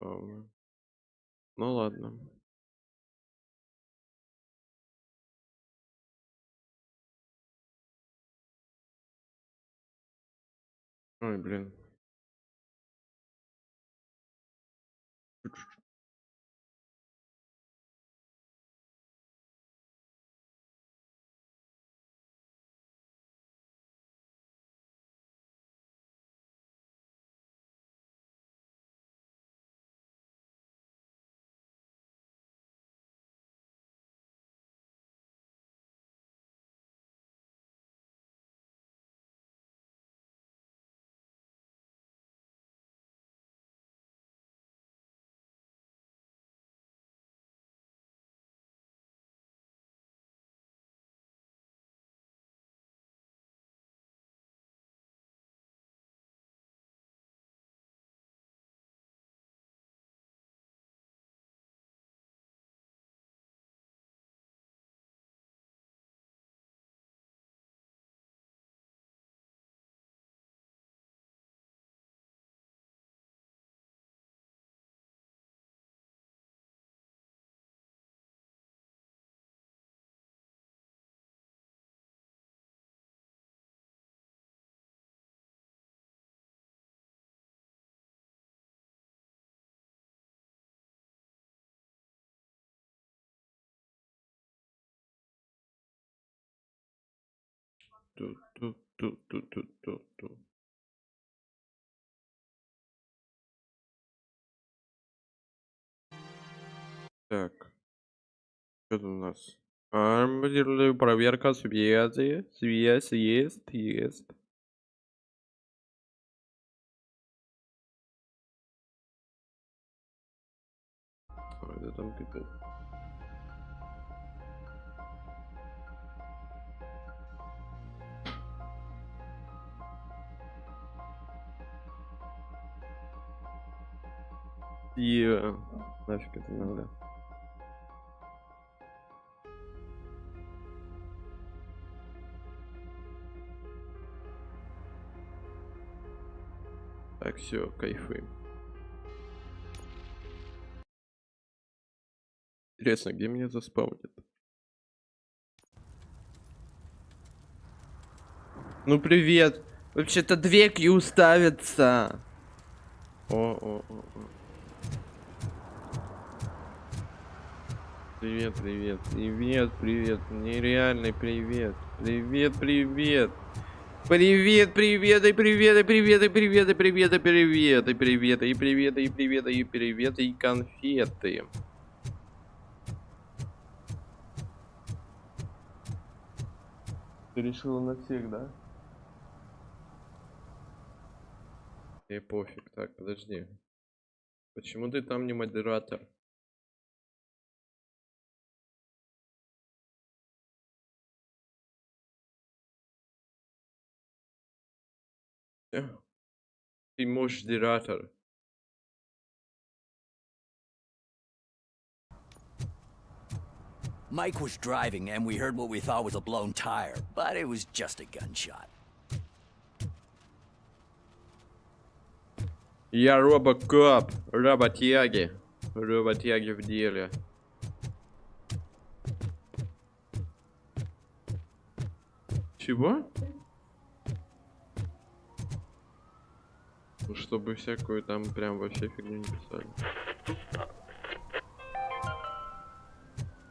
Ладно. Ну ладно. Ой, блин. Ту-ту-ту-ту-ту-ту-ту. Так, что тут у нас? Проверка связи. Связь есть. Ой, да там какой-то. Нафиг это надо. Так, все, кайфуем. Интересно, где меня заспаунит? Ну привет. Вообще-то 2 Q ставятся. О. Привет. Нереальный привет. Привет. И конфеты. Ты решила на всех, да? И пофиг. Так, подожди. Почему ты там не модератор? Ты модератор. Mike was driving and we heard what we thought was a blown tire, but it was just a gunshot. Я RoboCop. Роботяги в деле. Чего? Ну, чтобы всякую там прям вообще фигню не писали.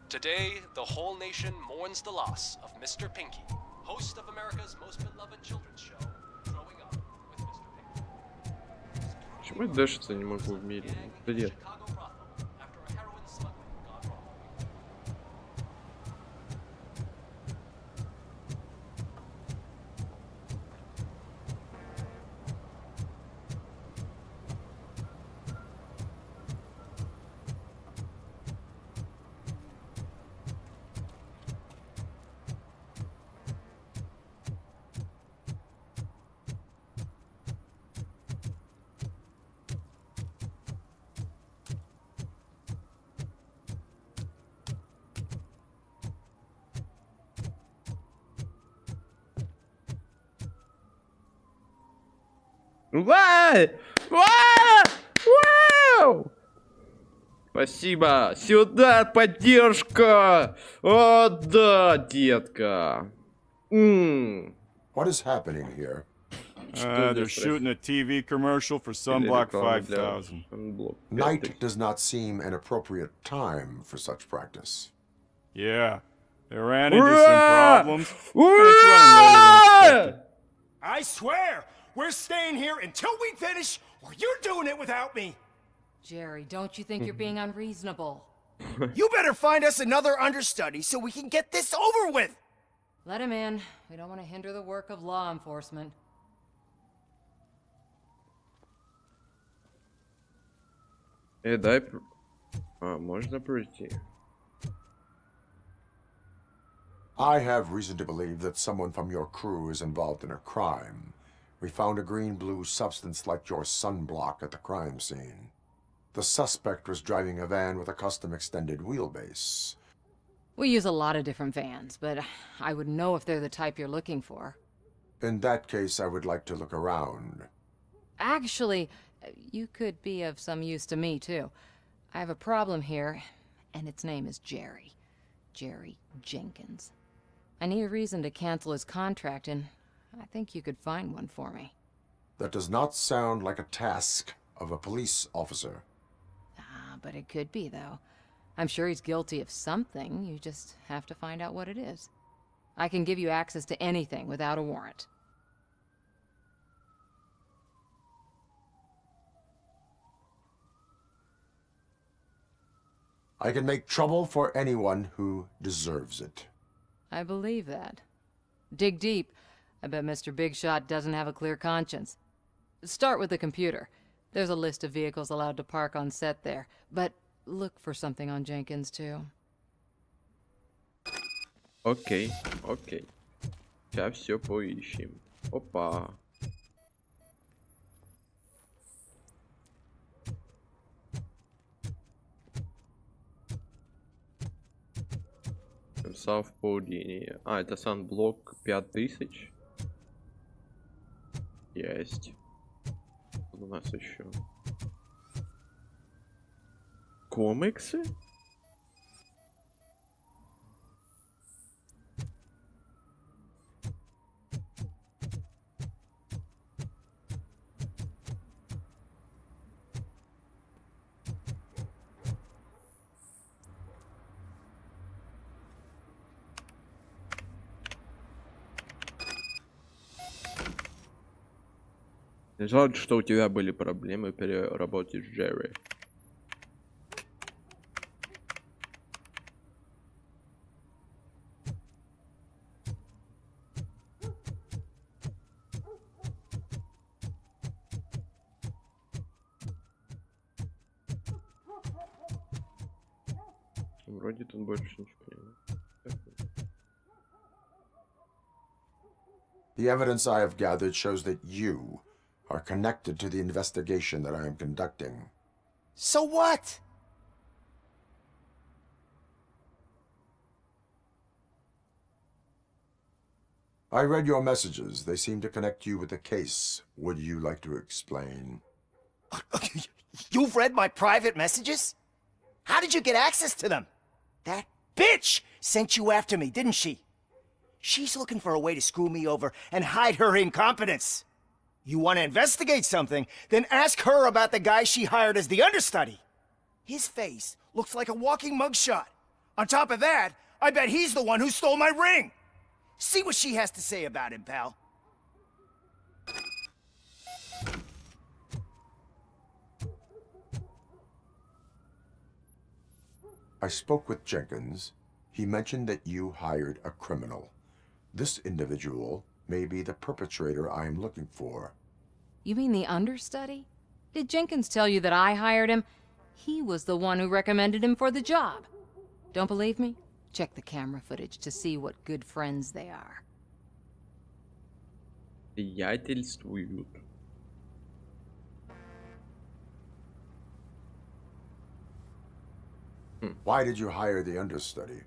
Today, the whole nation mourns the loss of Mr. Pinky, host of America's most beloved children's show, Growing Up with Mr. Pinky. Почему я дэшиться не могу в мире? Привет. Вау! Спасибо. Сюда, поддержка. О, да, детка. What is happening here? They're shooting a TV commercial for Sunblock 5000. Night does not seem an appropriate time for such practice. Yeah, they ran into some problems. It's running later than expected. I swear, we're staying here until we finish, or you're doing it without me. Jerry, don't you think you're being unreasonable? You better find us another understudy so we can get this over with. Let him in. We don't want to hinder the work of law enforcement. Дай... можно пройти. I have reason to believe that someone from your crew is involved in a crime. We found a green-blue substance like your sunblock at the crime scene. The suspect was driving a van with a custom extended wheelbase. We use a lot of different vans, but I wouldn't know if they're the type you're looking for. In that case, I would like to look around. Actually, you could be of some use to me, too. I have a problem here, and its name is Jerry. Jerry Jenkins. I need a reason to cancel his contract, and I think you could find one for me. That does not sound like a task of a police officer. But it could be, though. I'm sure he's guilty of something. You just have to find out what it is. I can give you access to anything without a warrant. I can make trouble for anyone who deserves it. I believe that. Dig deep. I bet Mr. Big Shot doesn't have a clear conscience. Start with the computer. There's a list of vehicles allowed to park on set there, but look for something on Jenkins, too. Окей, окей. Сейчас все поищем. Опа. Совпадение. Это санблок 5000. Есть. У нас еще комиксы. Жаль, что у тебя были проблемы при работе с Джерри. Вроде тут больше ничего нет. The evidence I have gathered shows that you are connected to the investigation that I am conducting. So what? I read your messages. They seem to connect you with the case. Would you like to explain? You've read my private messages? How did you get access to them? That bitch sent you after me, didn't she? She's looking for a way to screw me over and hide her incompetence. You want to investigate something, then ask her about the guy she hired as the understudy. His face looks like a walking mugshot. On top of that, I bet he's the one who stole my ring. See what she has to say about him, pal. I spoke with Jenkins. He mentioned that you hired a criminal. This individual may be the perpetrator I am looking for. You mean the understudy? Did Jenkins tell you that I hired him? He was the one who recommended him for the job. Don't believe me? Check the camera footage to see what good friends they are. Приятельствуют. Why did you hire the understudy?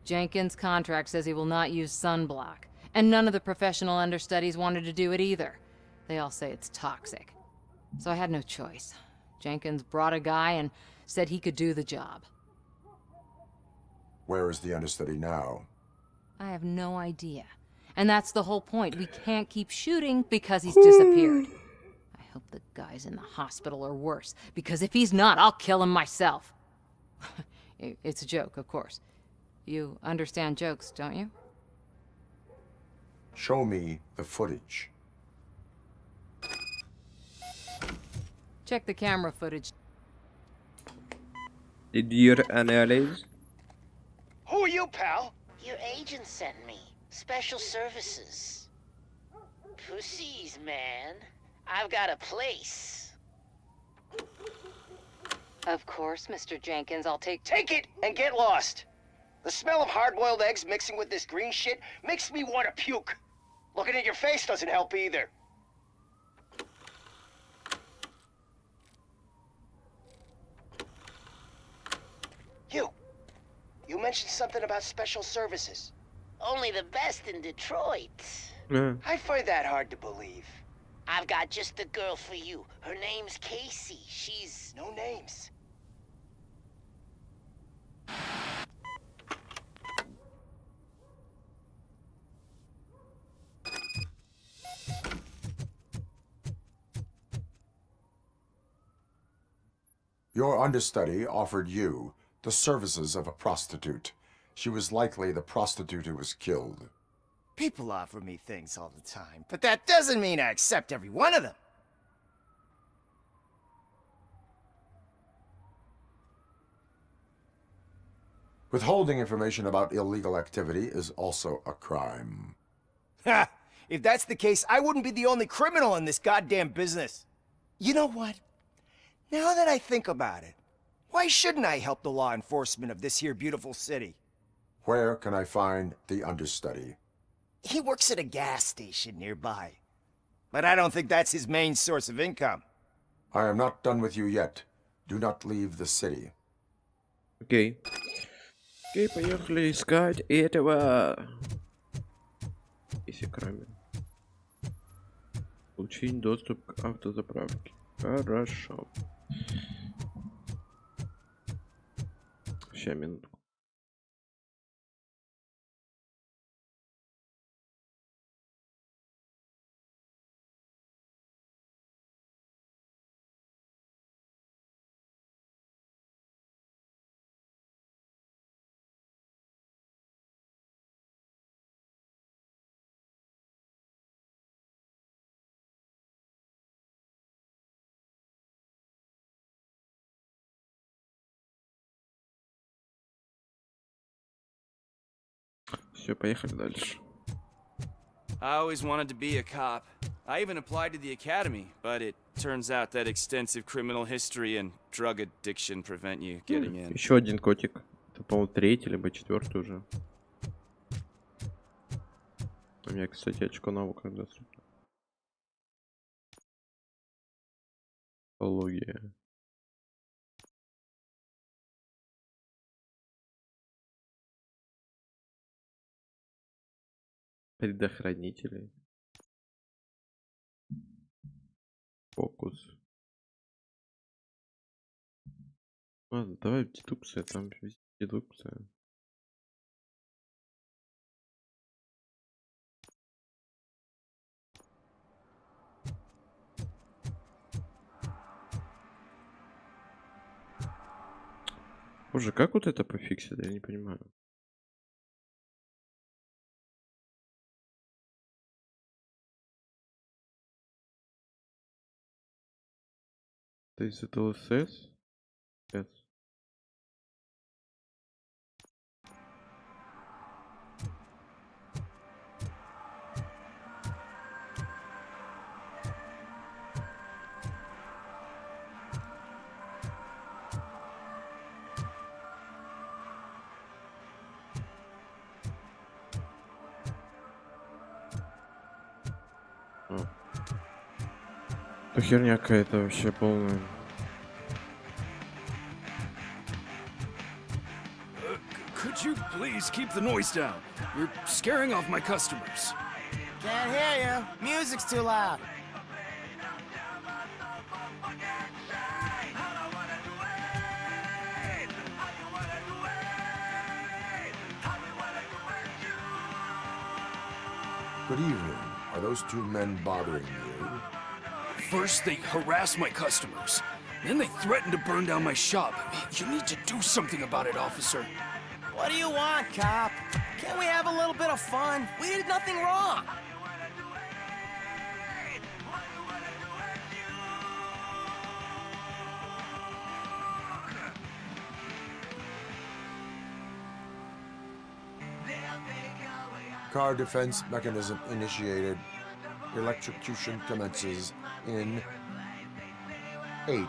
Jenkins' contract says he will not use sunblock, and none of the professional understudies wanted to do it either. They all say it's toxic. So I had no choice. Jenkins brought a guy, and said he could do the job. Where is the understudy now? I have no idea. And that's the whole point. We can't keep shooting because he's disappeared. I hope the guy's in the hospital or worse, because if he's not, I'll kill him myself. It's a joke, of course. You understand jokes, don't you? Show me the footage. Check the camera footage. Did you analyze? Who are you, pal? Your agent sent me. Special services. Pussies, man. I've got a place. Of course, Mr. Jenkins, I'll take... Take it and get lost. The smell of hard-boiled eggs mixing with this green shit makes me want to puke. Looking at your face doesn't help either. You mentioned something about special services. Only the best in Detroit. I find that hard to believe. I've got just the girl for you. Her name's Casey. She's... No names. Your understudy offered you the services of a prostitute. She was likely the prostitute who was killed. People offer me things all the time, but that doesn't mean I accept every one of them. Withholding information about illegal activity is also a crime. Ha! If that's the case, I wouldn't be the only criminal in this goddamn business. You know what? Now that I think about it, why shouldn't I help the law enforcement of this here beautiful city? Where can I find the understudy? He works at a gas station nearby. But I don't think that's his main source of income. I am not done with you yet. Do not leave the city. Окей. Окей, поехали искать этого. Если кроме. Получить доступ к автозаправке. Хорошо. Сейчас, минутку. Все, поехали дальше. I always wanted to be a cop. I even applied to the academy, but it turns out that extensive criminal history and drug addiction prevent you getting in. Еще один котик. Это, по-моему, третий, либо четвертый уже. У меня, кстати, очко навыка доступно. Психология. Предохранители. Фокус. Ладно, давай в дедукция, там везде дедукция. Боже, как вот это пофиксить? Я не понимаю. То есть это ЛСС? Yes. Это херня какая-то вообще полная. Could you please keep the noise down? You're scaring off my customers. Can't hear you. Music's too loud. Good evening. Are those two men bothering you? First, they harass my customers. Then they threaten to burn down my shop. You need to do something about it, officer. What do you want, cop? Can't we have a little bit of fun? We did nothing wrong. Car defense mechanism initiated. Electrocution commences in 8,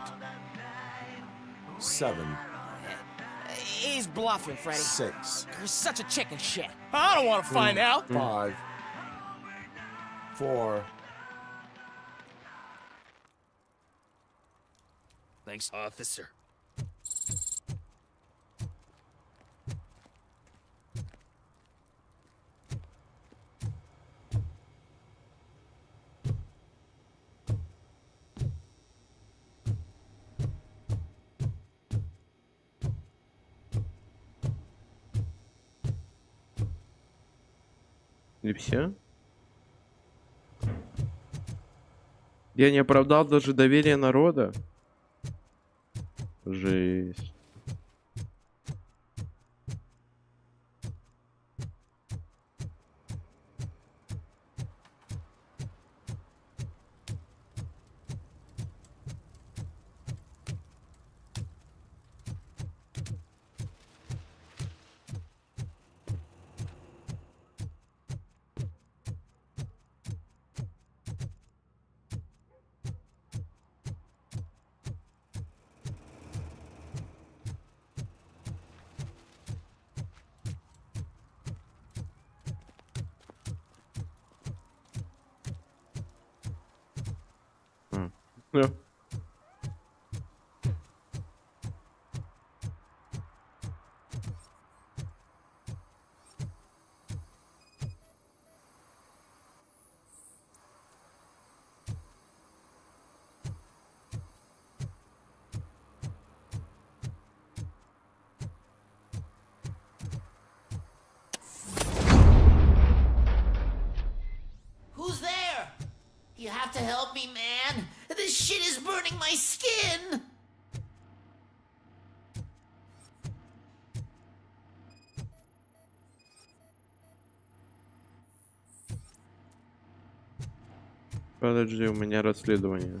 7, He's bluffing, Freddy. 6, You're such a chicken shit. I don't want to find out. 5, 4. Thanks, officer. И все? Я не оправдал даже доверие народа. Жесть. Да. Who's there? You have to help me, man. This shit is burning my skin. Подожди, у меня расследование.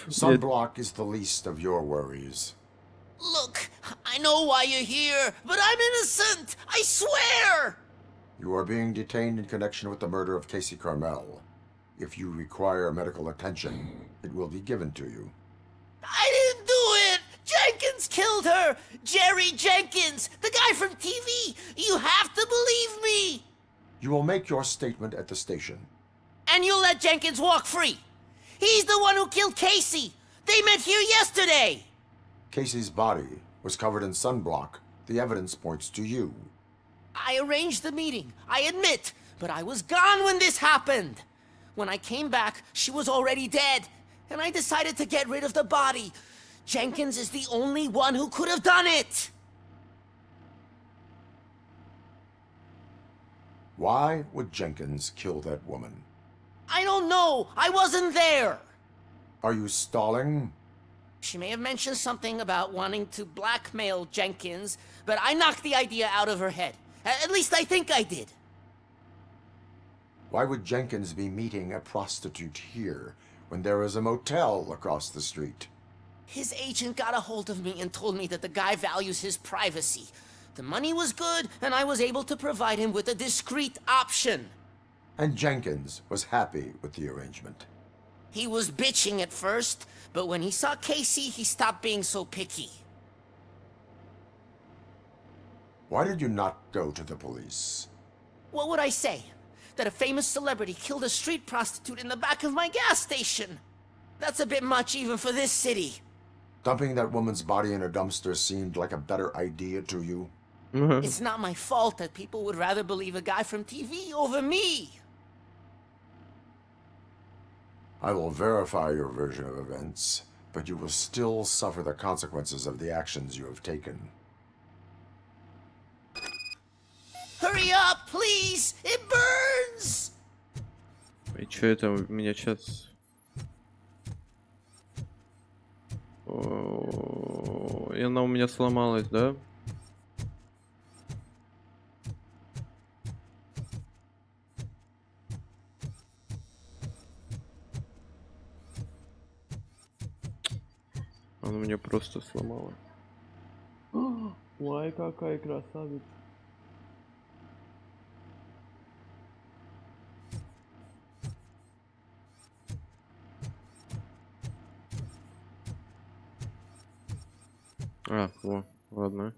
Sunblock is the least of your worries. Look, I know why you're here, but I'm innocent. I swear. You are being detained in connection with the murder of Casey Carmel. If you require medical attention, it will be given to you. I didn't do it. Jenkins killed her. Jerry Jenkins, the guy from TV. You have to believe me. You will make your statement at the station. And you'll let Jenkins walk free. He's the one who killed Casey. They met here yesterday. Casey's body was covered in sunblock. The evidence points to you. I arranged the meeting, I admit, but I was gone when this happened. When I came back, she was already dead, and I decided to get rid of the body. Jenkins is the only one who could have done it. Why would Jenkins kill that woman? I don't know. I wasn't there. Are you stalling? She may have mentioned something about wanting to blackmail Jenkins, but I knocked the idea out of her head. At least I think I did. Why would Jenkins be meeting a prostitute here when there is a motel across the street? His agent got a hold of me and told me that the guy values his privacy. The money was good, and I was able to provide him with a discreet option. And Jenkins was happy with the arrangement. He was bitching at first, but when he saw Casey, he stopped being so picky. Why did you not go to the police? What would I say? That a famous celebrity killed a street prostitute in the back of my gas station? That's a bit much even for this city. Dumping that woman's body in a dumpster seemed like a better idea to you? It's not my fault that people would rather believe a guy from TV over me. I will verify your version of events, but you will still suffer the consequences of the actions you have taken. Hurry up, please! It burns! И чё это у меня сейчас? И она у меня сломалась, да? Она у меня просто сломалась. Ой, какая красавица. А, о, ладно.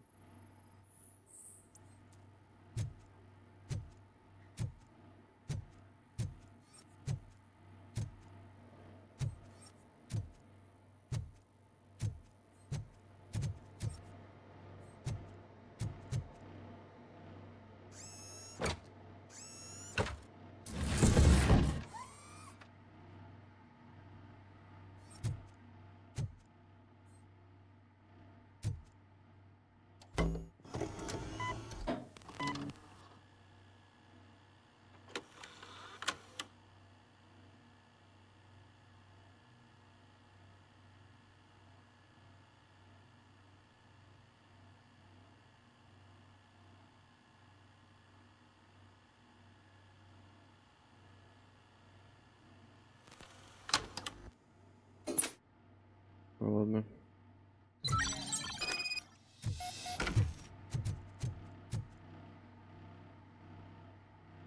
Ладно.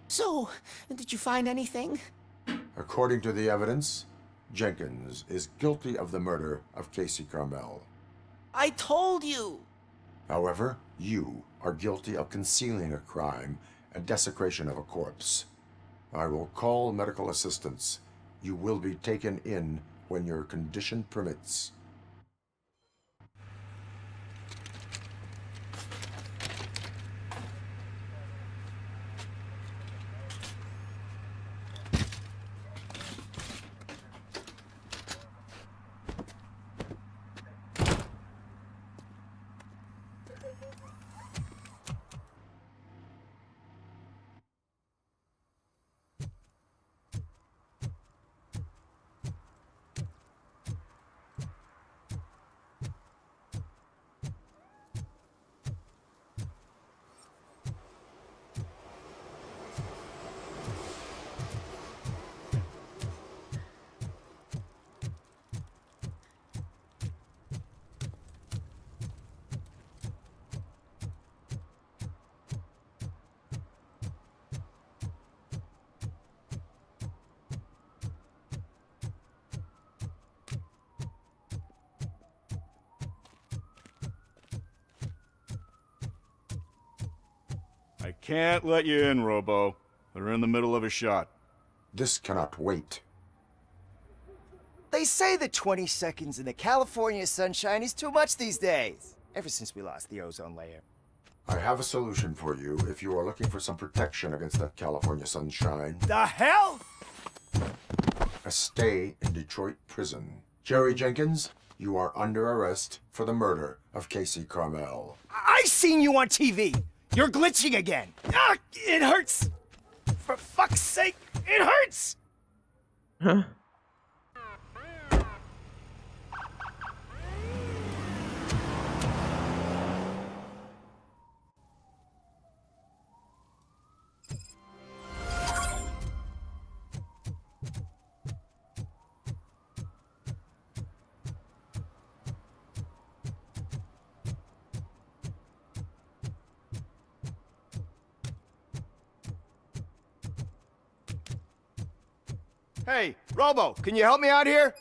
So, did you find anything? According to the evidence, Jenkins is guilty of the murder of Casey Carmel. I told you! However, you are guilty of concealing a crime and desecration of a corpse. I will call medical assistance. You will be taken in when your condition permits. I can't let you in, Robo. They're in the middle of a shot. This cannot wait. They say that 20 seconds in the California sunshine is too much these days. Ever since we lost the ozone layer. I have a solution for you if you are looking for some protection against that California sunshine. The hell? A stay in Detroit prison. Jerry Jenkins, you are under arrest for the murder of Casey Carmel. I seen you on TV. You're glitching again. Ah, it hurts. For fuck's sake, it hurts. Huh? Hey, Robo, can you help me out here?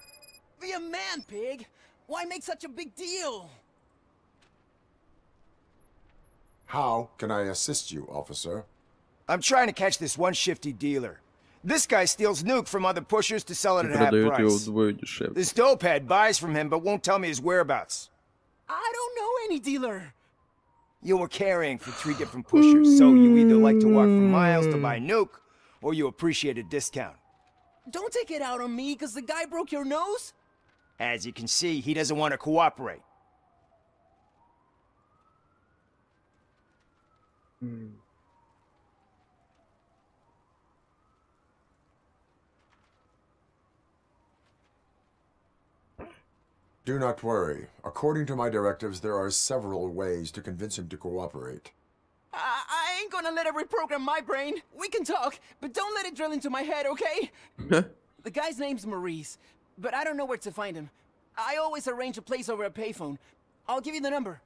Be a man, pig. Why make such a big deal? How can I assist you, officer? I'm trying to catch this one shifty dealer. This guy steals nuke from other pushers to sell it at half Продает его price. вдвое дешевле. This dopehead buys from him but won't tell me his whereabouts. I don't know any dealer. You were carrying for 3 different pushers, so you either like to walk for miles to buy nuke, or you appreciate a discount. Don't take it out on me, because the guy broke your nose? As you can see, he doesn't want to cooperate. Do not worry. According to my directives, there are several ways to convince him to cooperate. I ain't gonna let it reprogram my brain. We can talk, but don't let it drill into my head, okay? The guy's name's Maurice, but I don't know where to find him. I always arrange a place over a payphone. I'll give you the number.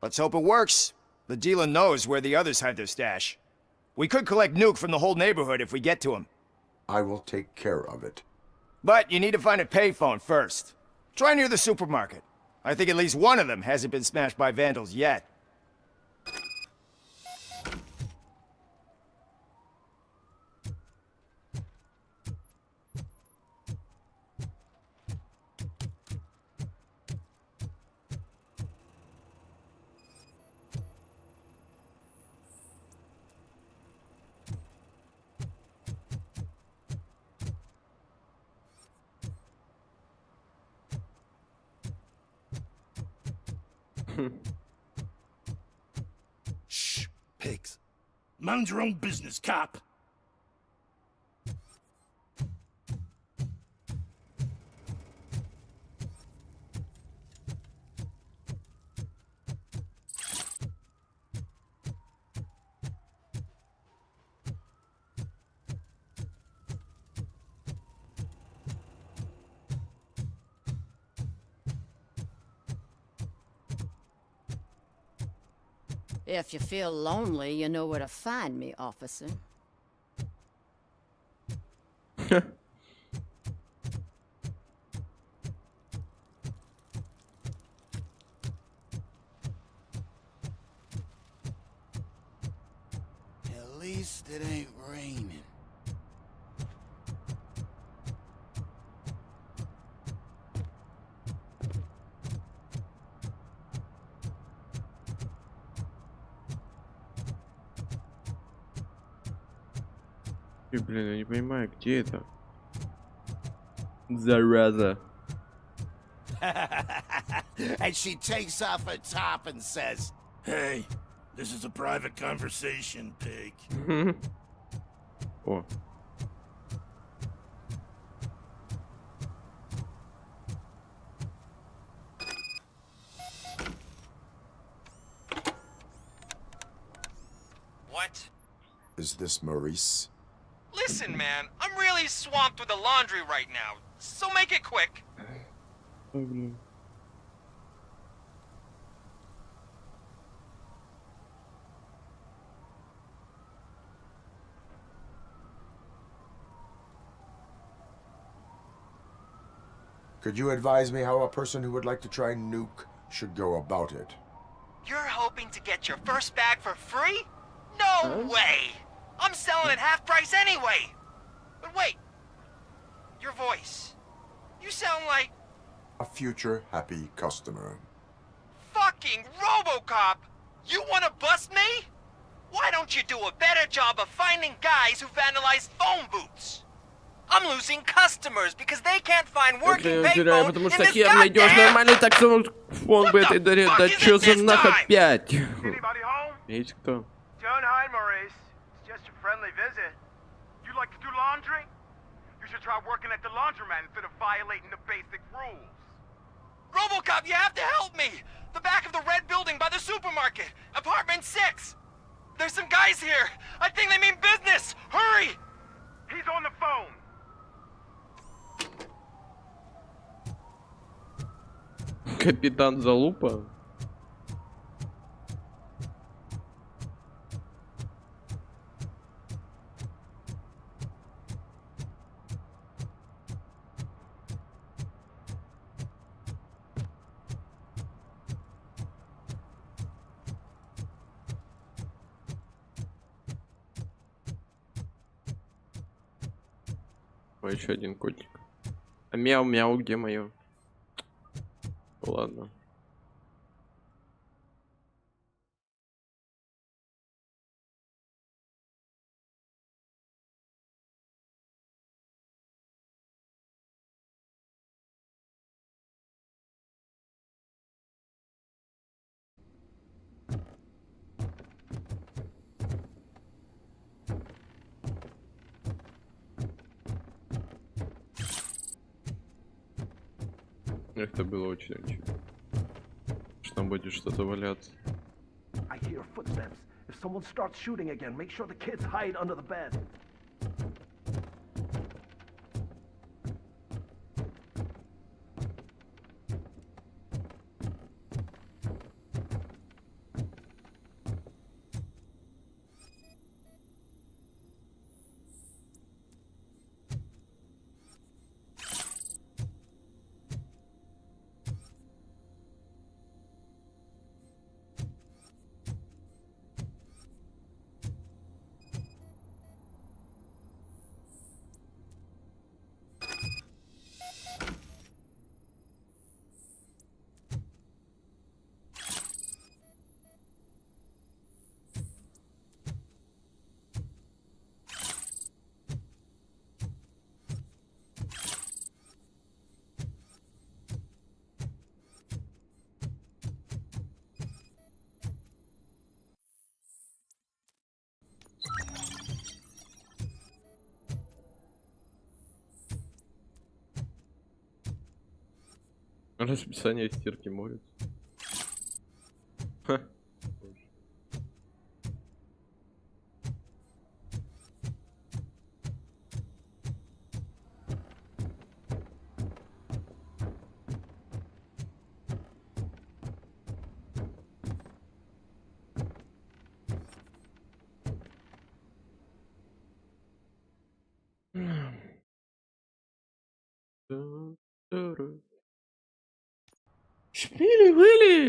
Let's hope it works. The dealer knows where the others hide their stash. We could collect nuke from the whole neighborhood if we get to him. I will take care of it. But you need to find a payphone first. Try near the supermarket. I think at least one of them hasn't been smashed by vandals yet. Shh, pigs. Mind your own business, cop. If you feel lonely, you know where to find me, officer. At least it ain't raining. Блин, я не понимаю, где это? Зараза. And she takes off her top and says, Hey, this is a private conversation, pig. О. What? Is this Maurice? Listen, man, I'm really swamped with the laundry right now, so make it quick. Ой, блин. Could you advise me how a person who would like to try nuke should go about it? You're hoping to get your first bag for free? No way! I'm selling at half price anyway! But wait, your voice. You sound like A future happy customer. fucking RoboCop! You wanna bust me? Why don't you do a better job of finding guys who vandalize phone booths? I'm losing customers because they can't find working payphone Потому in что this хер найдешь goddamn... нормальный таксофон бы этой дарит. Да чё за нах опять? Anybody home? Есть кто? Don't hide, Maurice. It's just a friendly visit. You like to do laundry? You should try working at the laundromat instead of violating the basic rules. RoboCop, you have to help me! The back of the red building by the supermarket, apartment 6. There's some guys here. I think they mean business. Hurry! He's on the phone. Капитан Залупа? О, еще один котик. А мяу-мяу, где мое? Ладно. Это было очень очевидно. Что там будет что-то валяться. I hear footsteps. If someone starts shooting again, make sure the kids hide under the bed. Расписание стирки может. Ха.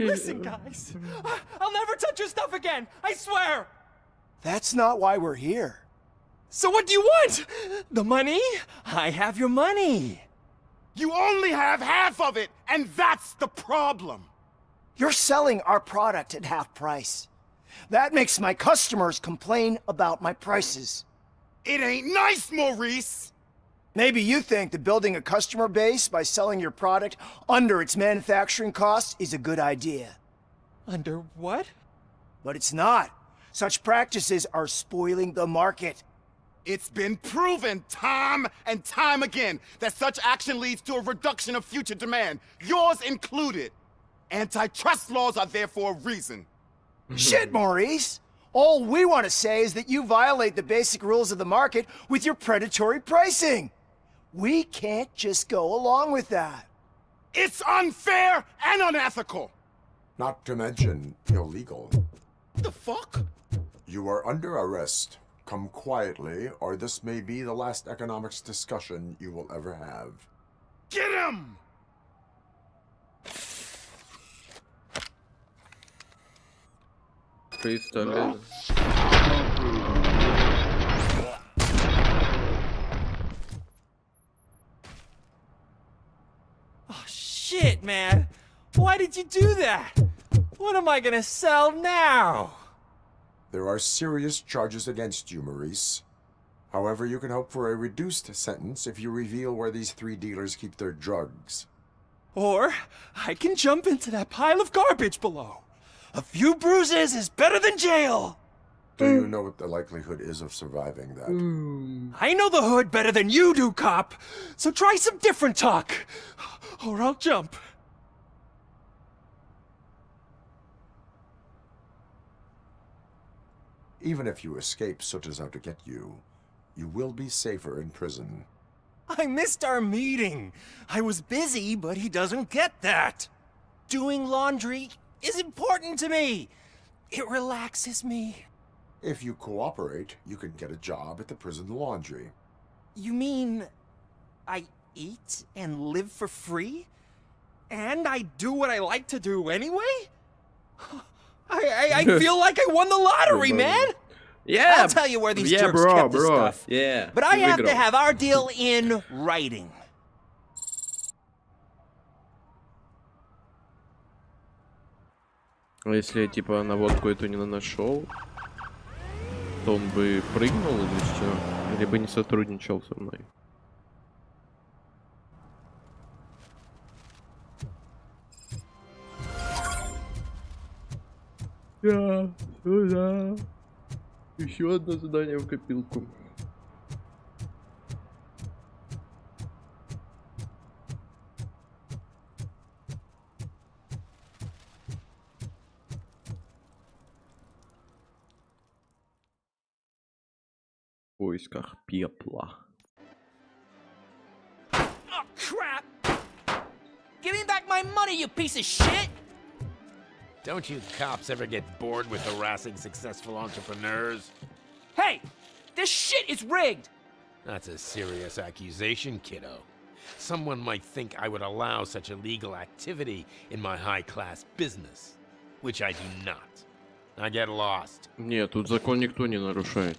Listen, guys, I'll never touch your stuff again, I swear! That's not why we're here. So what do you want? The money? I have your money. You only have half of it, and that's the problem. You're selling our product at half price. That makes my customers complain about my prices. It ain't nice, Maurice! Maybe you think that building a customer base by selling your product under its manufacturing costs is a good idea. Under what? But it's not. Such practices are spoiling the market. It's been proven time and time again that such action leads to a reduction of future demand, yours included. Antitrust laws are there for a reason. Shit, Maurice! All we want to say is that you violate the basic rules of the market with your predatory pricing. We can't just go along with that. It's unfair and unethical! Not to mention illegal. The fuck? You are under arrest. Come quietly, or this may be the last economics discussion you will ever have. Get him! Пистолет. Oh, shit, man. Why did you do that? What am I gonna sell now? There are serious charges against you, Maurice. However, you can hope for a reduced sentence if you reveal where these 3 dealers keep their drugs. Or I can jump into that pile of garbage below. A few bruises is better than jail. Do you know what the likelihood is of surviving that? I know the hood better than you do, cop. So try some different talk, or I'll jump. Even if you escape Soot is out to get you, you will be safer in prison. I missed our meeting. I was busy, but he doesn't get that. Doing laundry is important to me. It relaxes me. If you cooperate, you can get a job at the prison laundry. You mean I eat and live for free? And I do what I like to do anyway? I feel like I won the lottery, man! Yeah, I'll tell you where these yeah, jerks bro, kept the bro. stuff. Yeah. But I Ты have to выиграл. have our deal in writing. А если я типа наводку эту не нашел, то он бы прыгнул или что? Или бы не сотрудничал со мной? Да, сюда. Еще одно задание в копилку. В поисках пепла. Oh, crap! Give me back my money, you piece of shit! Don't you cops ever get bored with harassing successful entrepreneurs? Hey! This shit is rigged! That's a serious accusation, kiddo. Someone might think I would allow such illegal activity in my high-class business, which I do not. I get lost. Нет, тут закон никто не нарушает.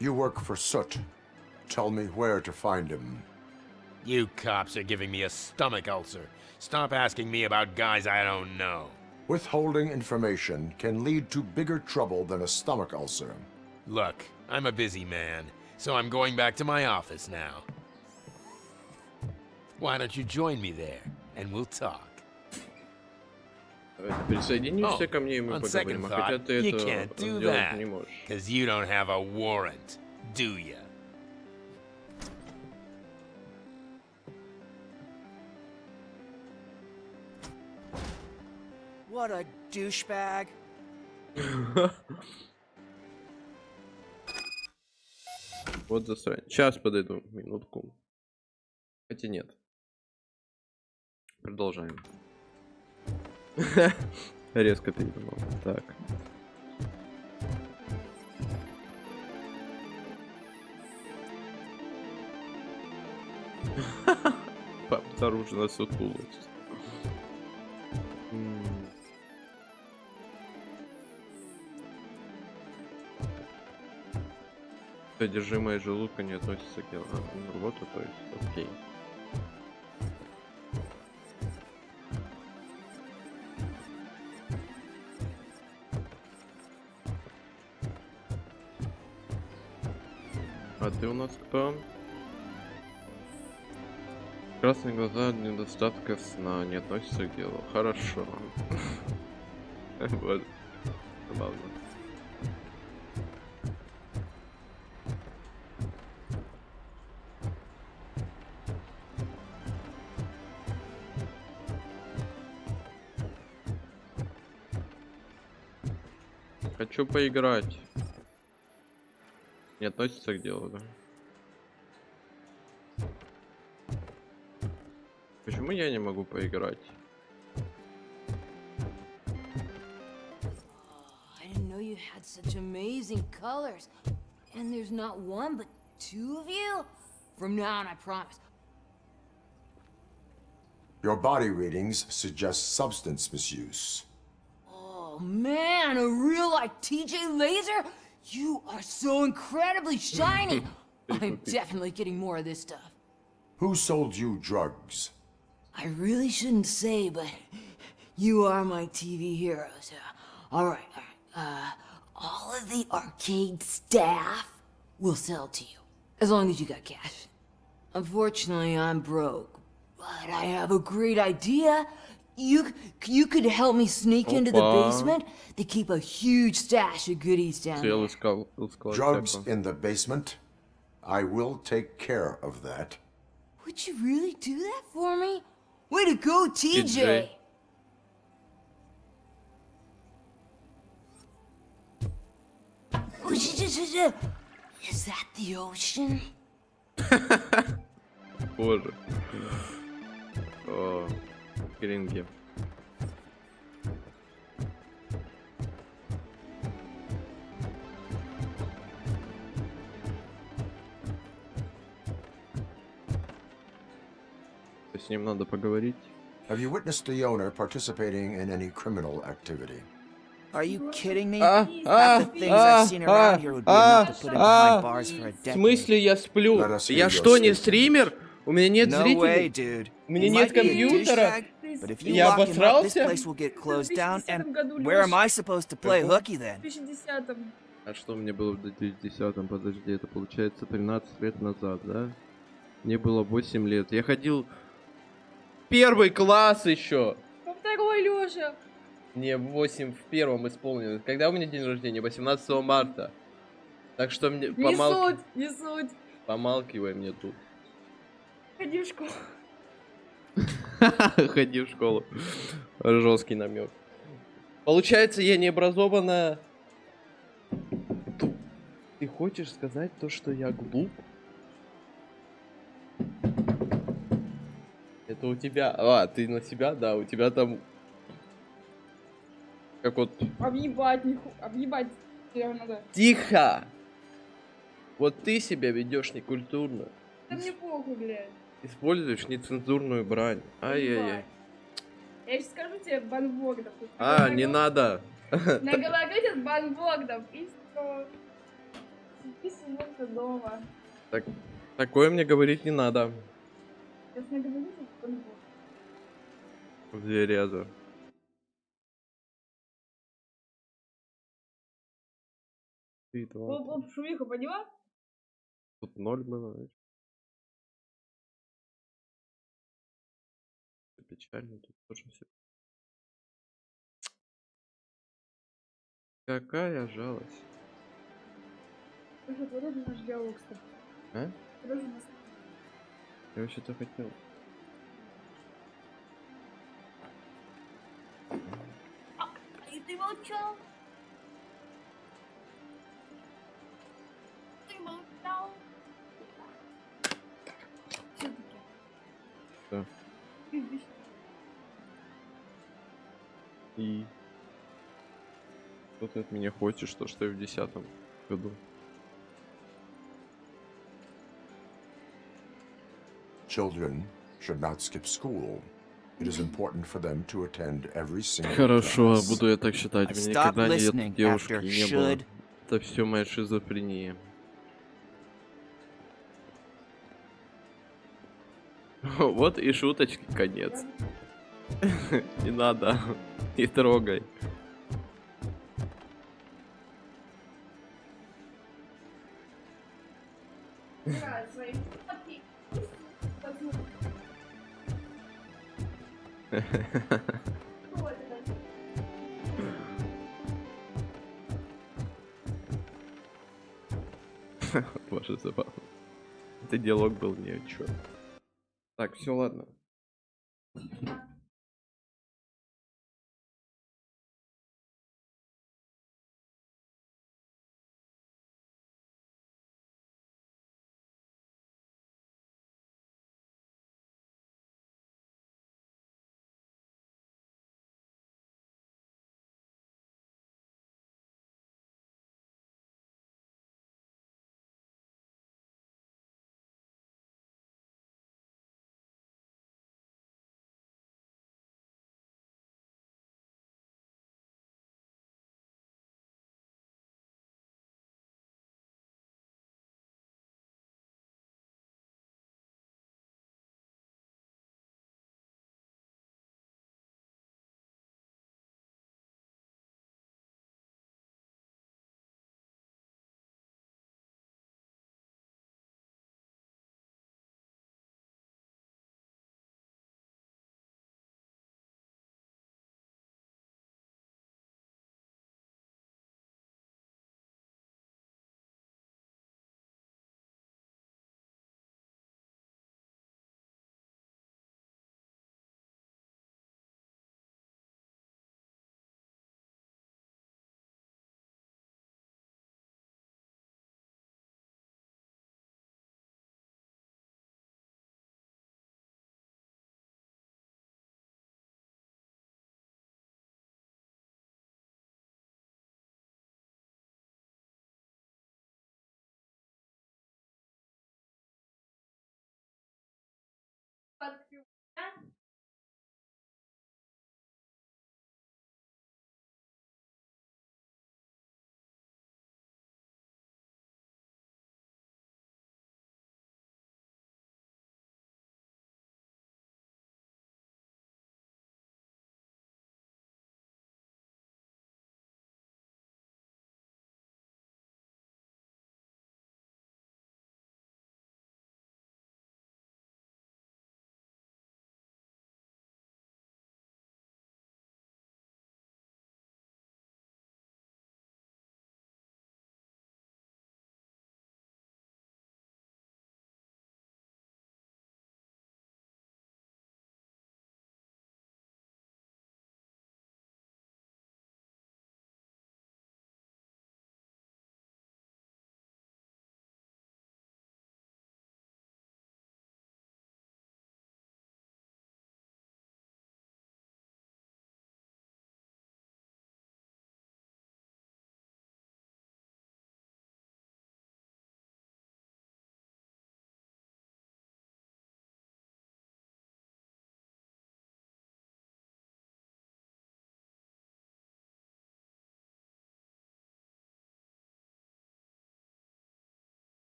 You work for Soot. Tell me where to find him. You cops are giving me a stomach ulcer. Stop asking me about guys I don't know. Withholding information can lead to bigger trouble than a stomach ulcer. Look, I'm a busy man, so I'm going back to my office now. Why don't you join me there, and we'll talk. Присоединишься ко мне, и мы On поговорим. second А хотя thought, ты you это can't do сделать that, не можешь. because you don't have a warrant, do ya? What a douchebag. Вот засрань. Сейчас подойду, минутку. Хотя нет. Продолжаем. Резко передумал. Так. Обнаружена сутулость. Содержимое желудка не относится к делу. Вот, то есть, окей. А ты у нас кто? Красные глаза от недостатка сна не относятся к делу. Хорошо. Вот. Забавно. Хочу поиграть. Не относится к делу, да? Почему я не могу поиграть? I didn't know you had such amazing colors. And there's not one, but two of you? From now on, I promise. Your body readings suggest substance misuse. Oh man, a real like TJ Laser? You are so incredibly shiny. I'm definitely getting more of this stuff. Who sold you drugs? I really shouldn't say, but you are my TV heroes. All right. All of the arcade staff will sell to you, as long as you got cash. Unfortunately, I'm broke, but I have a great idea. You could help me sneak into the basement. They keep a huge stash of goodies down there. Drugs in the basement? I will take care of that. Would you really do that for me? Way to go, TJ! Is that the ocean? Боже. О, кринги. С ним надо поговорить. Have you witnessed the owner participating in any criminal activity? Are you kidding me? Half the things I've seen around here would be enough to put him behind bars for a В decade. смысле я сплю? Let us hear Я your что, не statement. стример? У меня нет No way, зрителей? dude. У меня You нет might be a компьютера? douchebag, but if you Я lock him up, this обосрался? place will get closed down, and году, where am Лёш. I supposed to play hooky then? В 2010-м. А что мне было в 2010-м? Подожди, это получается 13 лет назад, да? Мне было 8 лет. Я ходил в 1 класс еще. Во второй, Лёша. Мне 8 в 1 исполнилось. Когда у меня день рождения? 18 марта. Так что мне Не суть. помалкивай мне тут. Ходи в школу. Ходи в школу. Жесткий намек. Получается, я необразованная. Ты хочешь сказать то, что я глуп? Это у тебя... А, ты на себя? Да, у тебя там... Как вот... Объебать тебе надо. Тихо! Вот ты себя ведешь некультурно. Да мне похуй, блядь. Используешь нецензурную брань. Ай-яй-яй. Я сейчас скажу тебе банбогдов. А, не надо. Наговорю тебе банбогдов, и что? Сиди себе дома. Так, такое мне говорить не надо. Сейчас наговорю тебе банбогдов. Зверяза. Оп, шумиха, поняла? Тут 0 было. Печально, тут тоже все. Какая жалость. Слушай, куда же наш диалог, кстати? А? Куда же нас... Я вообще-то хотел. И ты молчал? Ты молчал? Все-таки. Да. Ты здесь. И что ты от меня хочешь, то что и в 10-м году. Children should not skip school. It is important for them to attend every single Хорошо, class. буду я так считать. У меня Stop никогда listening нет девушки after не было. should. Это все моя шизофрения. Вот и шуточки конец. Не надо. Не трогай. Боже, забавно. Это диалог был ни о чем. Так, все, ладно.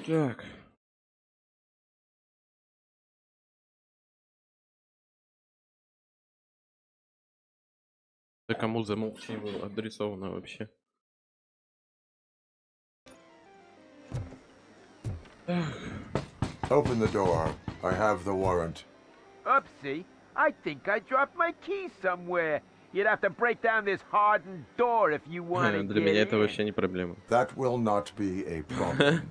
Так. Да кому замолчи адресовано вообще? Open the door. I have the warrant. Oopsie. I think I dropped my key somewhere. You'd have to break down this hardened door if you want to Для меня это вообще не проблема. That will not be a problem.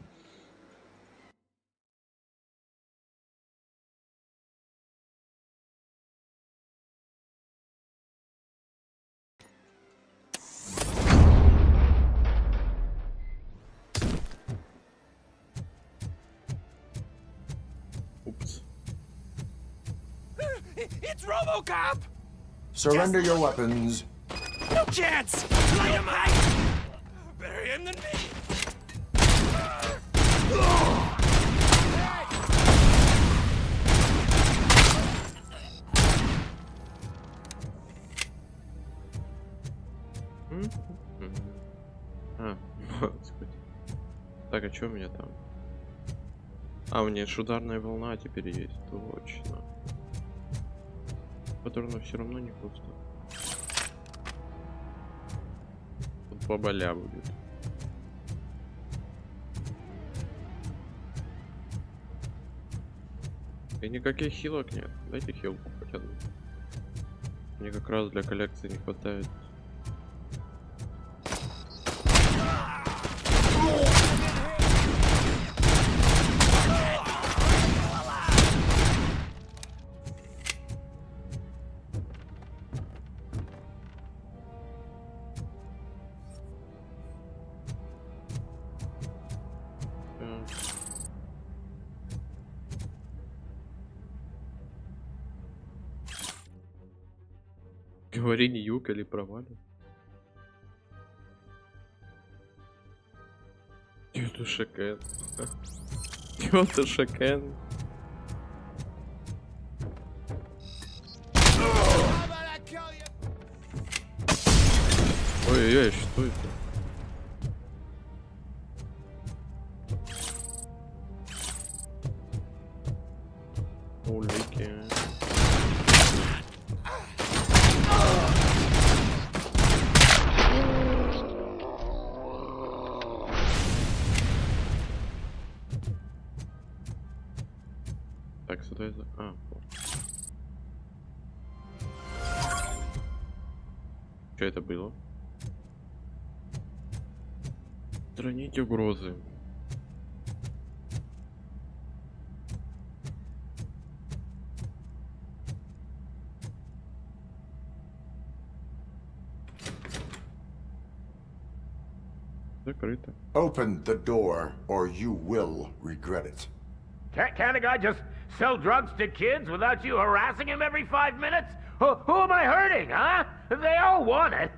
Oops. It's RoboCop! Surrender your weapons. No chance! Light him high! Better him than me! А, господи. Так, а что у меня там? А, у меня ударная волна теперь есть, точно. Патронов все равно не пусто. Тут поболя будет. И никаких хилок нет. Дайте хилку хотя бы. Мне как раз для коллекции не хватает. Говори, не юг или провали. Тёту Шакен. Тёту Шакен. Ой-ой-ой, что это? Улики. Так, сюда это... А, вот. Что это было? Устранить угрозы. Закрыто. Open the door, or you will regret it. Can't a guy just sell drugs to kids without you harassing him every 5 minutes? Who am I hurting, huh? They all want it.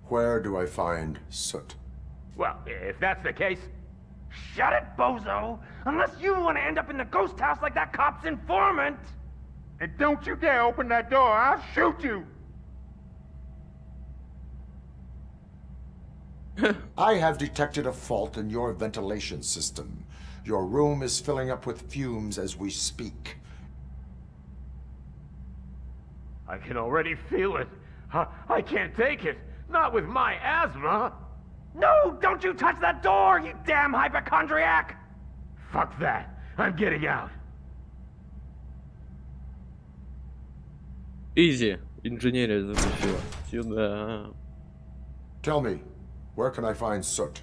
Where do I find Soot? Well, if that's the case, shut it, bozo! Unless you want to end up in the ghost house like that cop's informant! And don't you dare open that door, I'll shoot you! I have detected a fault in your ventilation system. Your room is filling up with fumes as we speak. I can already feel it. I can't take it. Not with my asthma. No, don't you touch that door, you damn hypochondriac! Fuck that. I'm getting out. Easy. Инженерия запустила. Сюда. Tell me, where can I find Soot?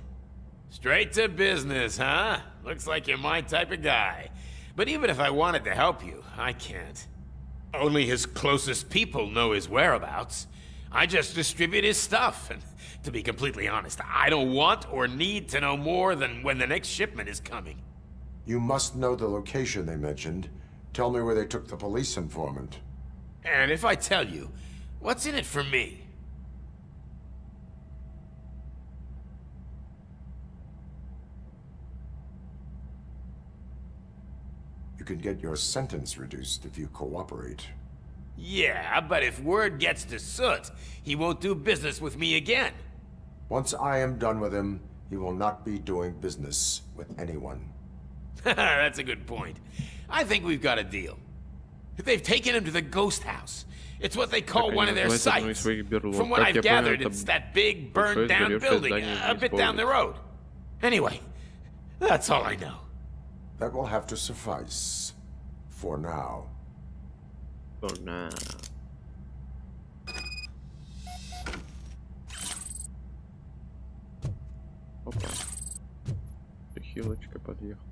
Straight to business, huh? Looks like you're my type of guy. But even if I wanted to help you, I can't. Only his closest people know his whereabouts. I just distribute his stuff, and to be completely honest, I don't want or need to know more than when the next shipment is coming. You must know the location they mentioned. Tell me where they took the police informant. And if I tell you, what's in it for me? You can get your sentence reduced if you cooperate. Yeah, but if word gets to Soot, he won't do business with me again. Once I am done with him, he will not be doing business with anyone. That's a good point. I think we've got a deal. They've taken him to the ghost house. It's what they call one of their sites. From what I've gathered, it's that big, burned-down building a bit down the road. Anyway, that's all I know. That will have to suffice. For now. For now. Опа. Хилочка подъехала.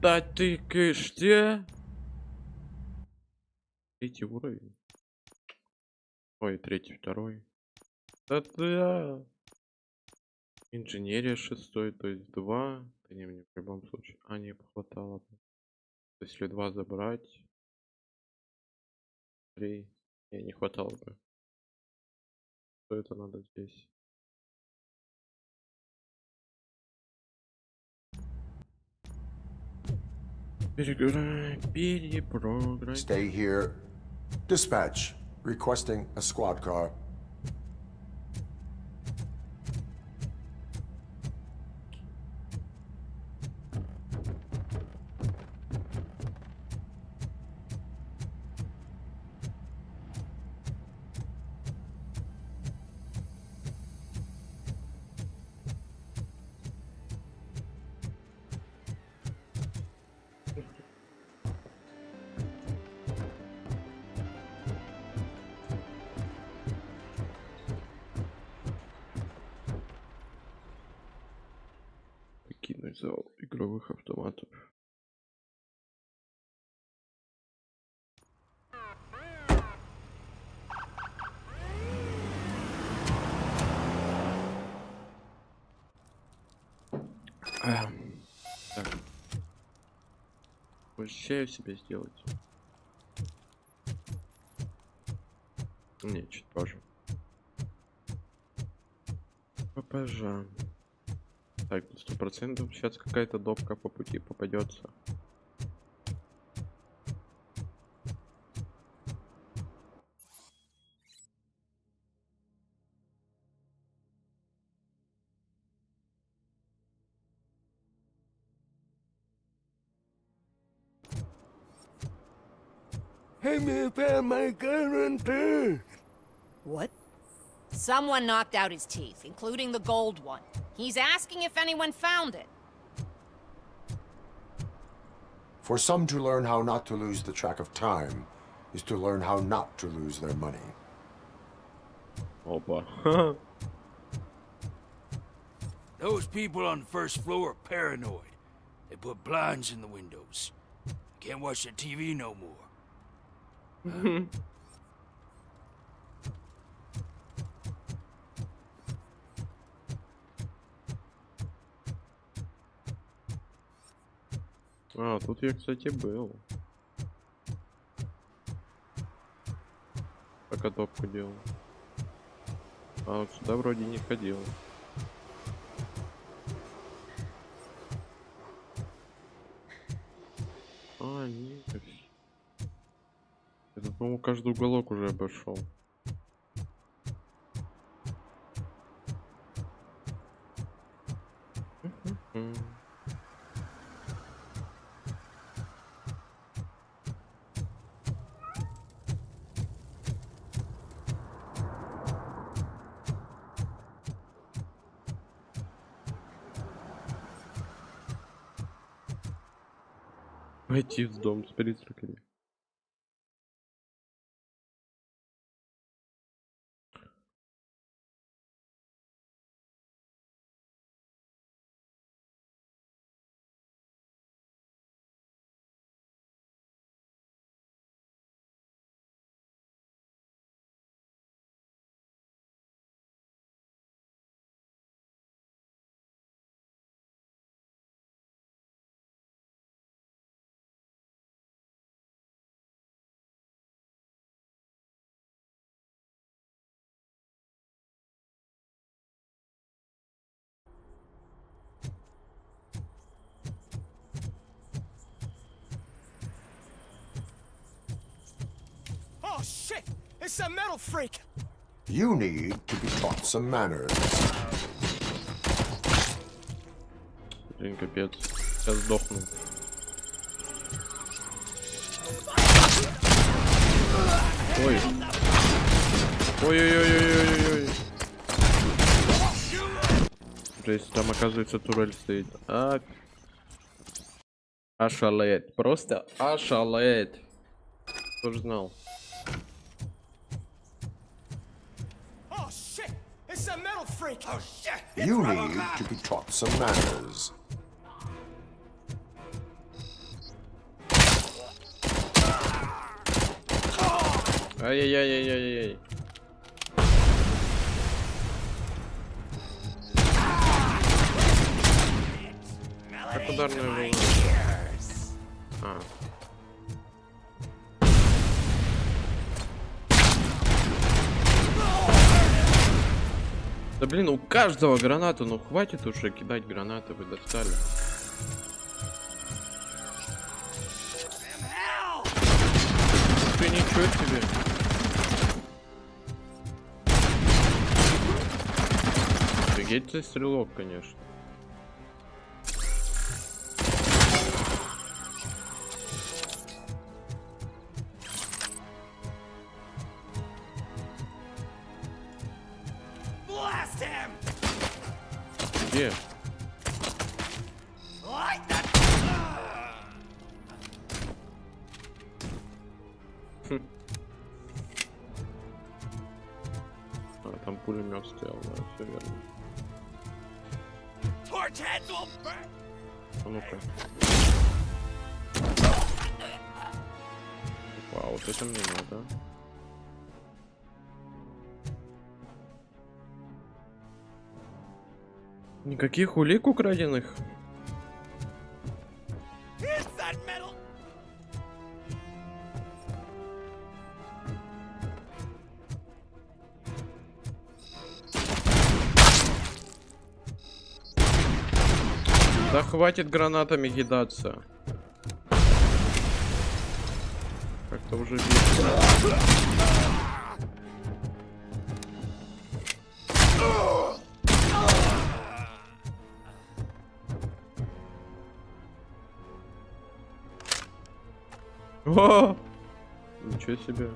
Да ты где? Третий уровень. Ой, третий, второй. Да. Инженерия 6, то есть 2. Да не, мне в любом случае. А, не похватало. Если 2 забрать. 3. Не хватало бы. Что это надо здесь? Перепрограммировать. Stay here. Dispatch. Requesting a squad car. Покинуть зал игровых автоматов. Так. Хочешь чаю себе сделать? Не, чуть позже. Попозже. Так, 100% сейчас какая-то допка по пути попадется. What? Someone knocked out his teeth, including the gold one. He's asking if anyone found it. For some to learn how not to lose the track of time is to learn how not to lose their money. Опа. Those people on the first floor are paranoid. They put blinds in the windows. Can't watch the TV no more. А, тут я, кстати, был. Пока топку делал. А вот сюда вроде не ходил. А, нет. Я, по-моему, каждый уголок уже обошел. Войти в дом с призраками. It's a metal freak. You need to be taught some manners. Блин, капец. Сейчас сдохну. Ой. Ой-ой-ой-ой-ой-ой. Жесть, там оказывается турель стоит. Ошалеет. Просто ошалеет. Кто ж знал? Oh shit! It's a metal freak. Oh shit! You need to be taught some manners. Ай-яй-яй-яй-яй-яй. Как ударная волна? Да блин, у каждого граната, ну хватит уже кидать гранаты, вы достали. Ты ничего себе. Офигеть ты стрелок, конечно. Где? А, там пулемет стоял, да, все верно. А ну-ка. Вау, вот это мне надо. Никаких улик украденных? Да хватит гранатами кидаться. Как-то уже бесит. О! Ничего себе.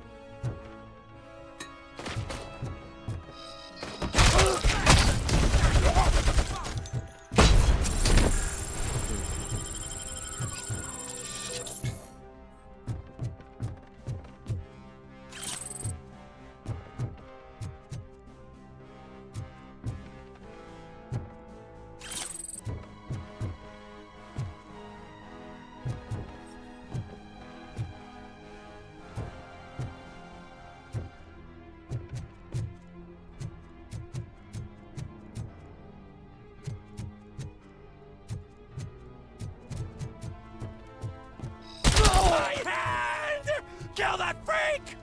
Kill that freak!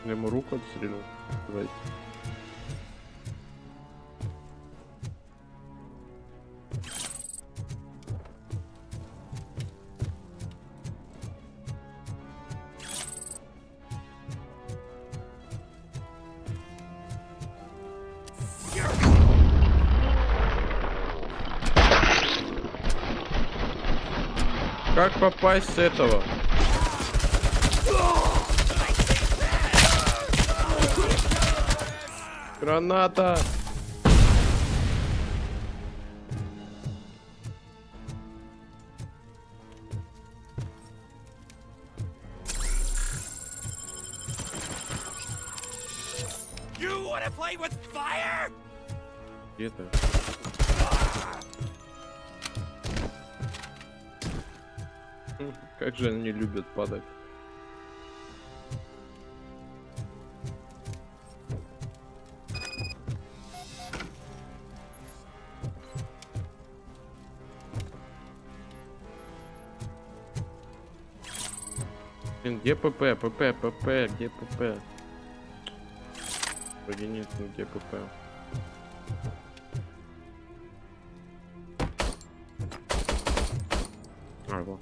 Я ему руку отстрелил. Давайте. Как попасть с этого? Граната! You wanna play with fire? Где-то. Как же они любят падать. Блин, где ПП? ПП, где ПП? Вроде нет, где ПП. А, вот.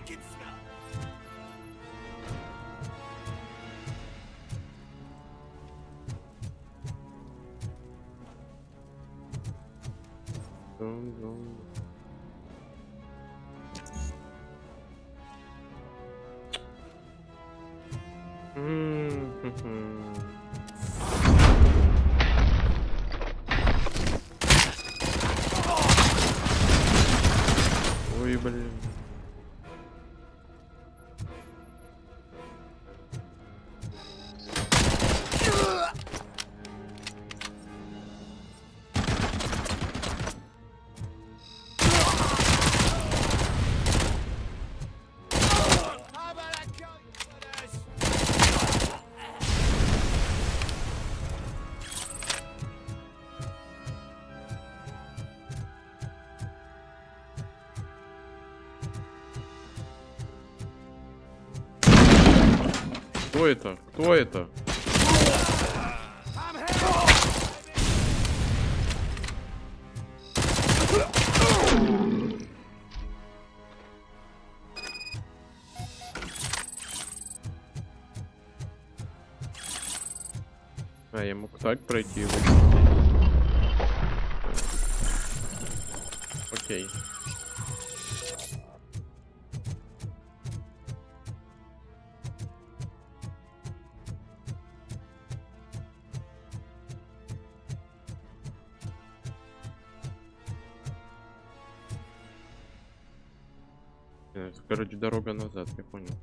I can smell. Ой, блин. Кто это? Кто это? А, я мог так пройти. Окей. Короче, дорога назад, я понял.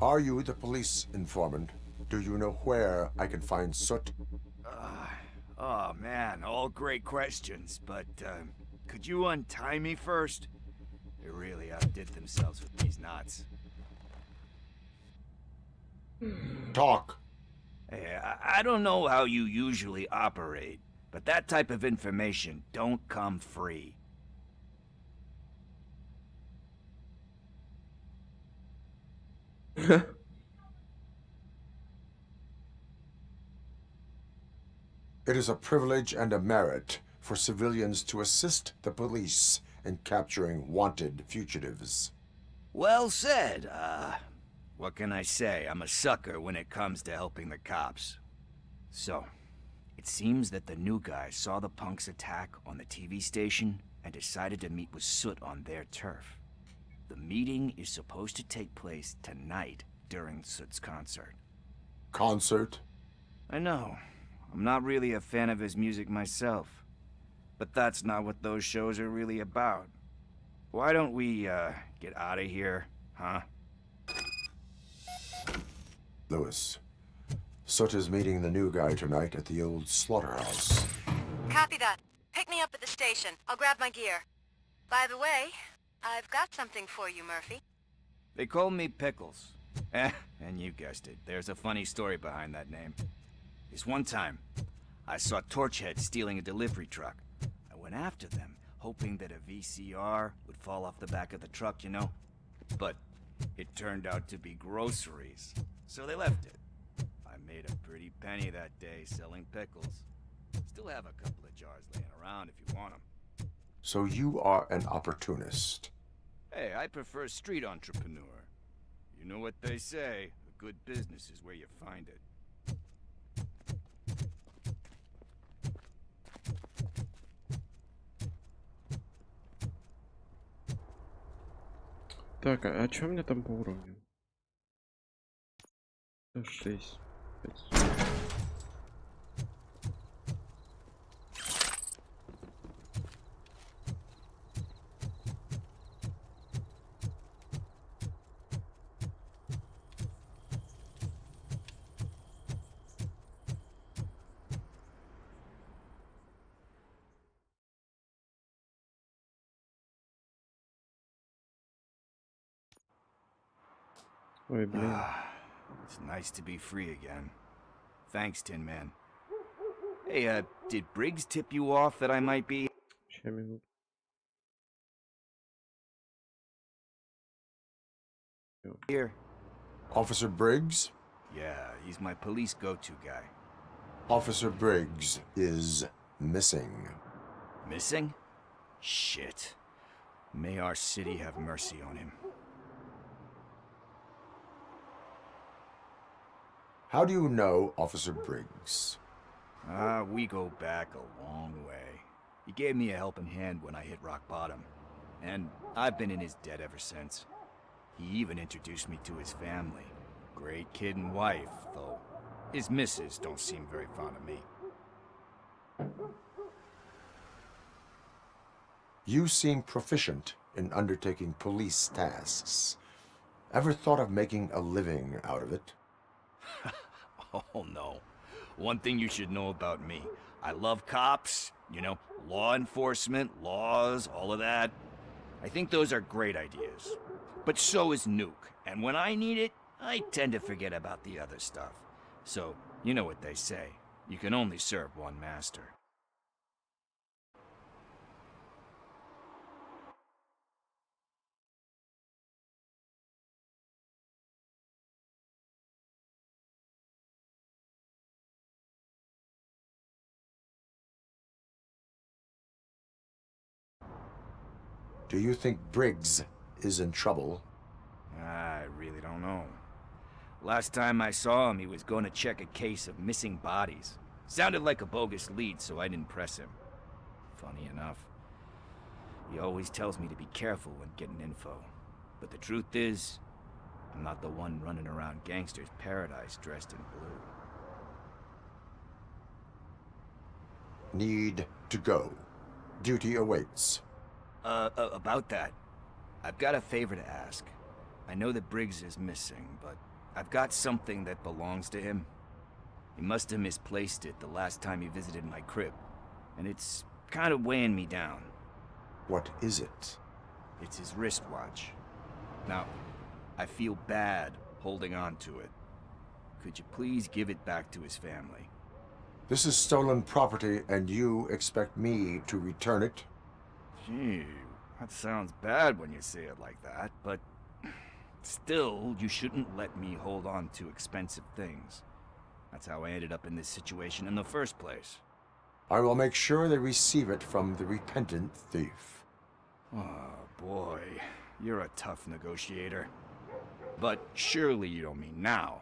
Are you the police informant? Do you know where I can find Soot? Oh man, all great questions, but could you untie me first? They really outdid themselves with these knots. Talk. Hey, I don't know how you usually operate, but that type of information don't come free. It is a privilege and a merit for civilians to assist the police in capturing wanted fugitives. Well said. What can I say? I'm a sucker when it comes to helping the cops. So, it seems that the new guy saw the punk's attack on the TV station and decided to meet with Soot on their turf. The meeting is supposed to take place tonight during Soot's concert. Concert? I know. I'm not really a fan of his music myself. But that's not what those shows are really about. Why don't we, get out of here, huh? Lewis, Soot is meeting the new guy tonight at the old slaughterhouse. Copy that. Pick me up at the station. I'll grab my gear. By the way, I've got something for you, Murphy. They call me Pickles. And you guessed it. There's a funny story behind that name. This one time, I saw Torchhead stealing a delivery truck. I went after them, hoping that a VCR would fall off the back of the truck, you know? But it turned out to be groceries, so they left it. I made a pretty penny that day selling pickles. Still have a couple of jars laying around if you want them. So you are an opportunist. Hey, I prefer street entrepreneur. You know what they say, a good business is where you find it. Так, а чё у меня там по уровню? 106. Ой, блин. It's nice to be free again. Thanks, Tin Man. Hey, did Briggs tip you off that I might be? Ща, минут. Here. Officer Briggs? Yeah, he's my police go-to guy. Officer Briggs is missing. Missing? Shit. May our city have mercy on him. How do you know Officer Briggs? We go back a long way. He gave me a helping hand when I hit rock bottom, and I've been in his debt ever since. He even introduced me to his family. Great kid and wife, though his missus don't seem very fond of me. You seem proficient in undertaking police tasks. Ever thought of making a living out of it? Oh no. One thing you should know about me. I love cops, you know, law enforcement, laws, all of that. I think those are great ideas. But so is Nuke, and when I need it, I tend to forget about the other stuff. So, you know what they say. You can only serve one master. Do you think Briggs is in trouble? I really don't know. Last time I saw him, he was going to check a case of missing bodies. Sounded like a bogus lead, so I didn't press him. Funny enough. He always tells me to be careful when getting info. But the truth is, I'm not the one running around gangster's paradise dressed in blue. Need to go. Duty awaits. About that, I've got a favor to ask. I know that Briggs is missing, but I've got something that belongs to him. He must have misplaced it the last time he visited my crib, and it's kind of weighing me down. What is it? It's his wristwatch. Now, I feel bad holding on to it. Could you please give it back to his family? This is stolen property, and you expect me to return it? Gee, that sounds bad when you say it like that, but still, you shouldn't let me hold on to expensive things. That's how I ended up in this situation in the first place. I will make sure they receive it from the repentant thief. Oh, boy. You're a tough negotiator. But surely you don't mean now.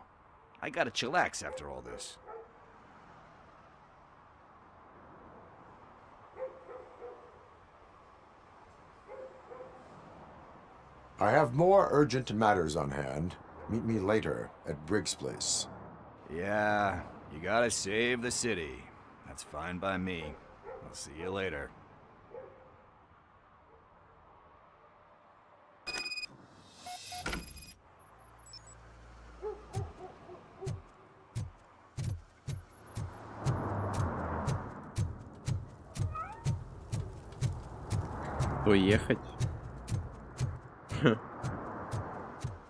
I gotta chillax after all this. I have more urgent matters on hand. Meet me later at Briggs' place. Yeah, you gotta save the city. That's fine by me. I'll see you later. Уехать?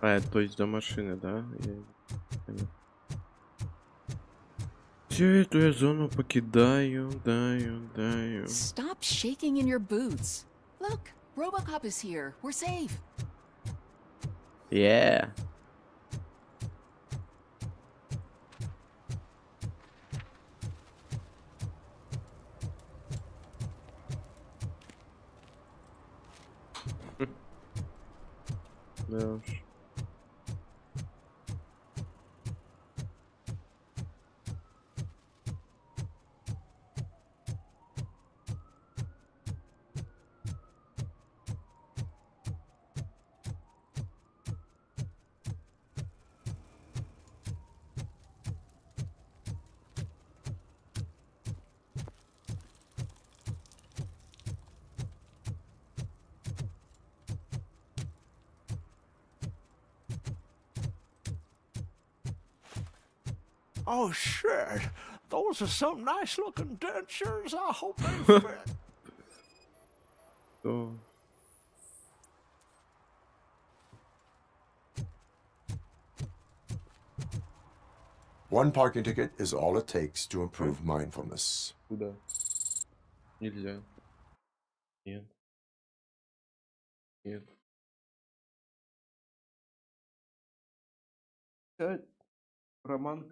А, то есть до машины, да? Всю эту я зону покидаю, даю. Stop shaking in your boots. Look, RoboCop is here. We're safe. Yeah. Да уж. Oh, shit. Those are some nice-looking dentures. I hope they fit. Oh. One parking ticket is all it takes to improve mindfulness. Куда? Нельзя. Нет. Нет. Роман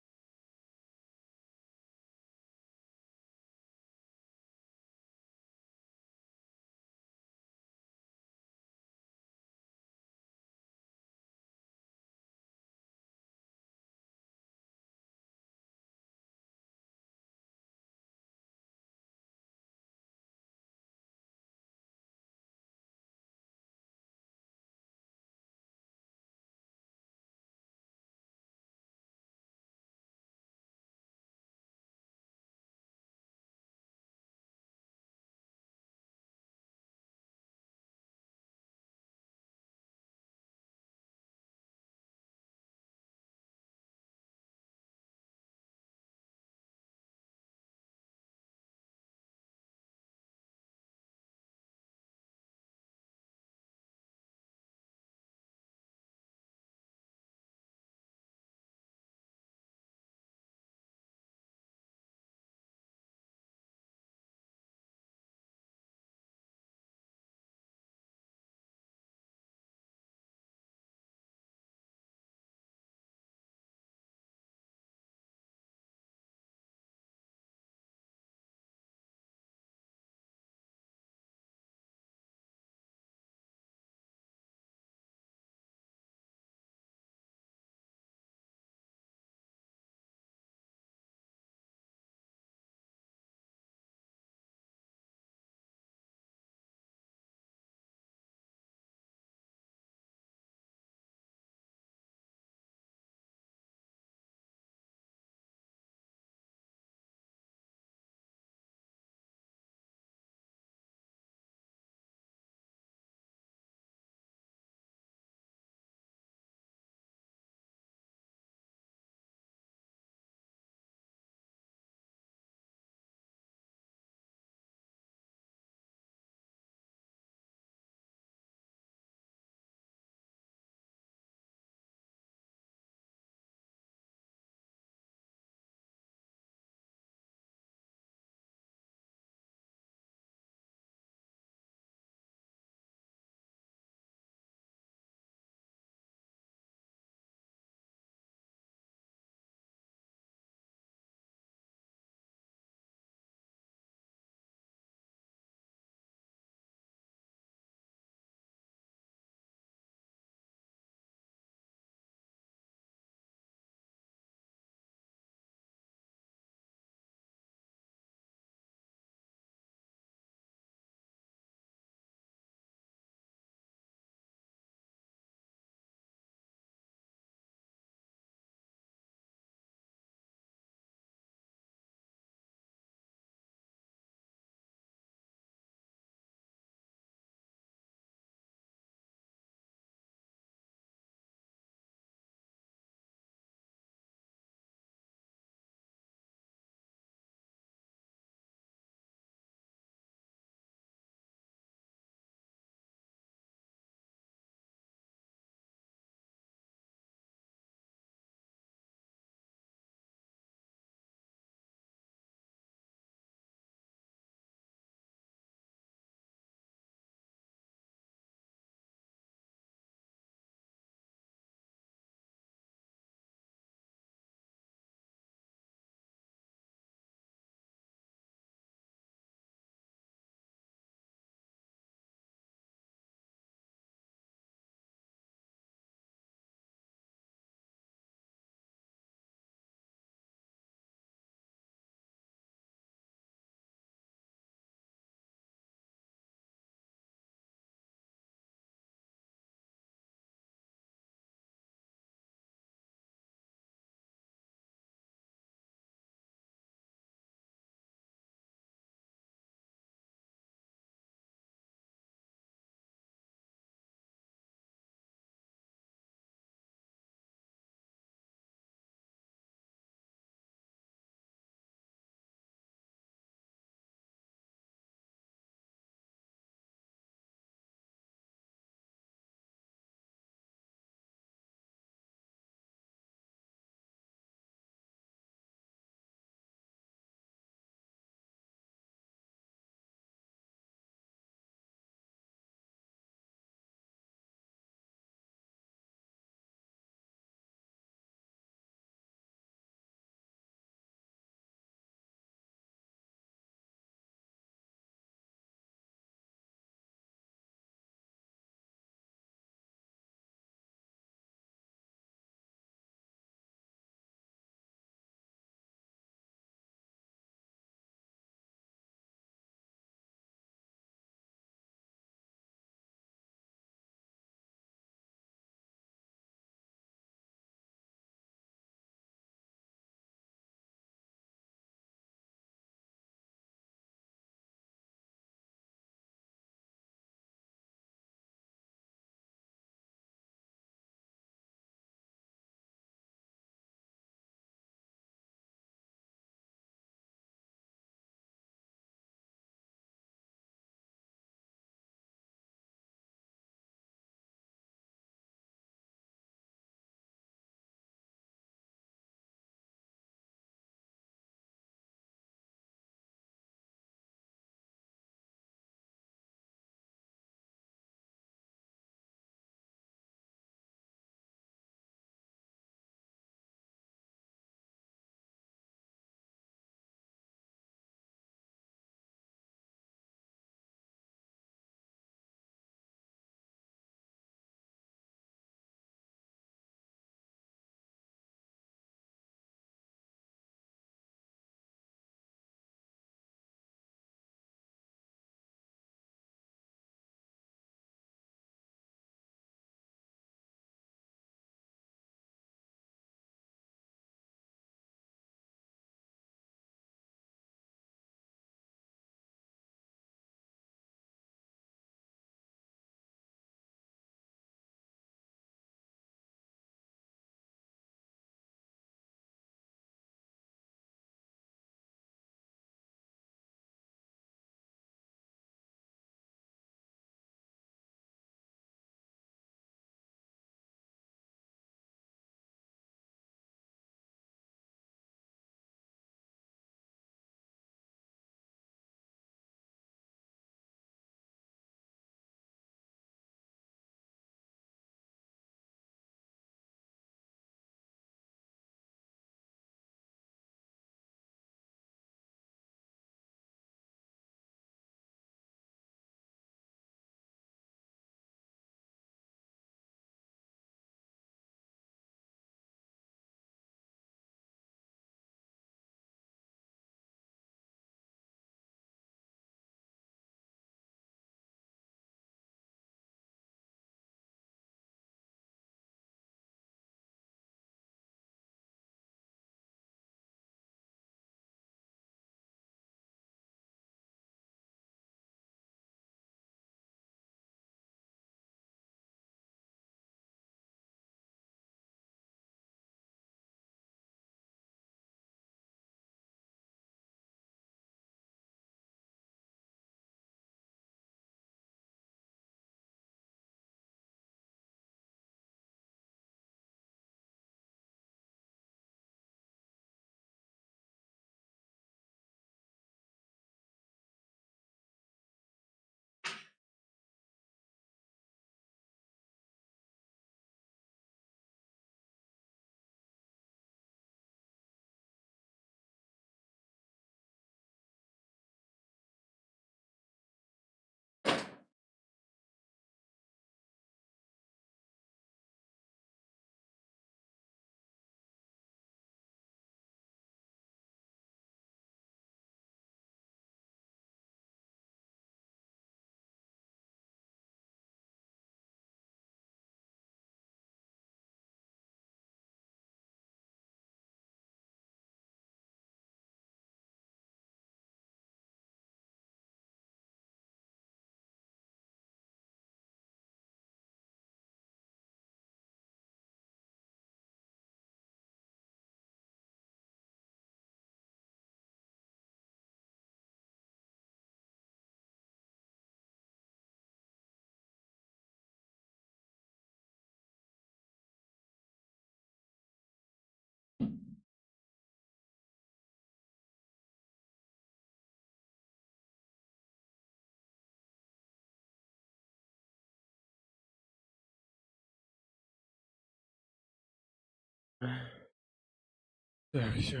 Так, все.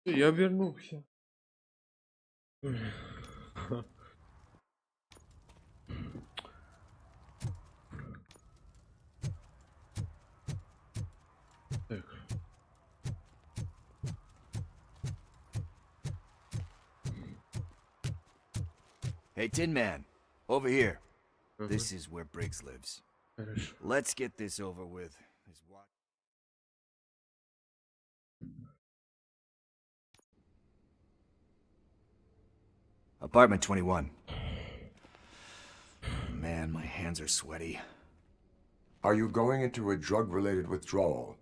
Я вернулся. Так. Hey, Tin Man, over here. This is where Briggs lives. Хорошо. Let's get this over with. Apartment 21. Man, my hands are sweaty. Are you going into a drug-related withdrawal?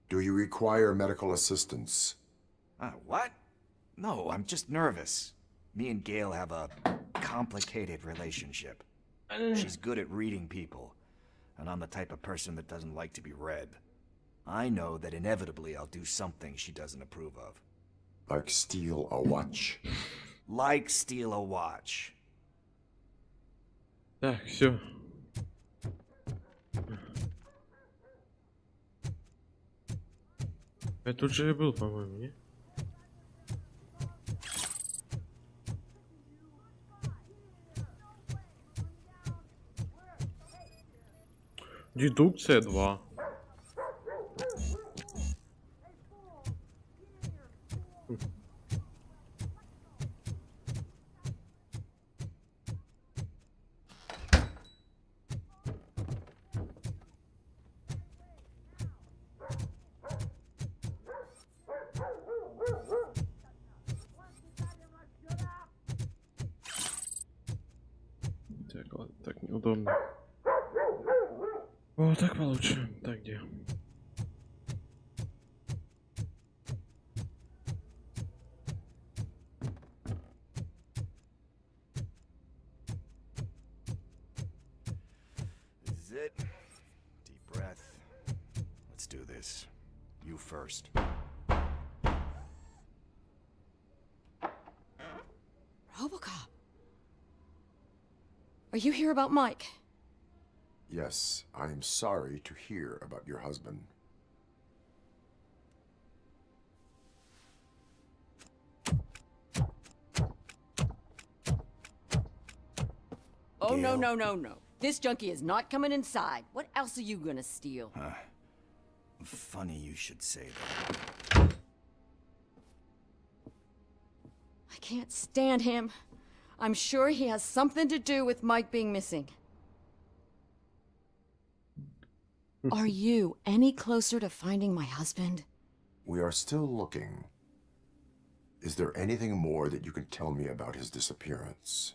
Do you require medical assistance? What? No, I'm just nervous. Me and Gail have a complicated relationship. She's good at reading people, and I'm the type of person that doesn't like to be read. I know that inevitably I'll do something she doesn't approve of. Like steal a watch? Like steal a watch. Так, все. Я тут же и был, по-моему, не? Дедукция 2. Так, ладно, так неудобно. О, так получше. Так, где? This is it. Deep breath. Let's do this. You first. RoboCop. Are you here about Mike? Yes, I am sorry to hear about your husband. Oh, no, no, no, no. This junkie is not coming inside. What else are you gonna steal? Funny you should say that. I can't stand him. I'm sure he has something to do with Mike being missing. Are you any closer to finding my husband? We are still looking. Is there anything more that you can tell me about his disappearance?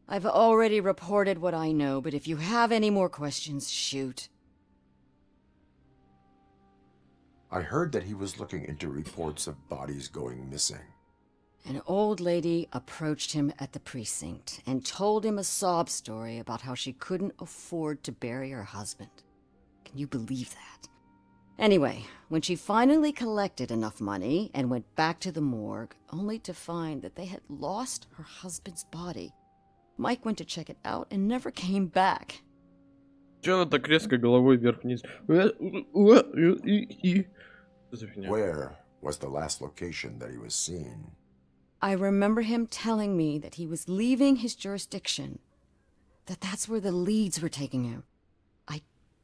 I've already reported what I know, but if you have any more questions, shoot. I heard that he was looking into reports of bodies going missing. An old lady approached him at the precinct and told him a sob story about how she couldn't afford to bury her husband. Can you believe that? Anyway, when she finally collected enough money and went back to the morgue, only to find that they had lost her husband's body, Mike went to check it out and never came back. Чё она так резко головой вверх-вниз? Where was the last location that he was seen? I remember him telling me that he was leaving his jurisdiction, that's where the leads were taking him. I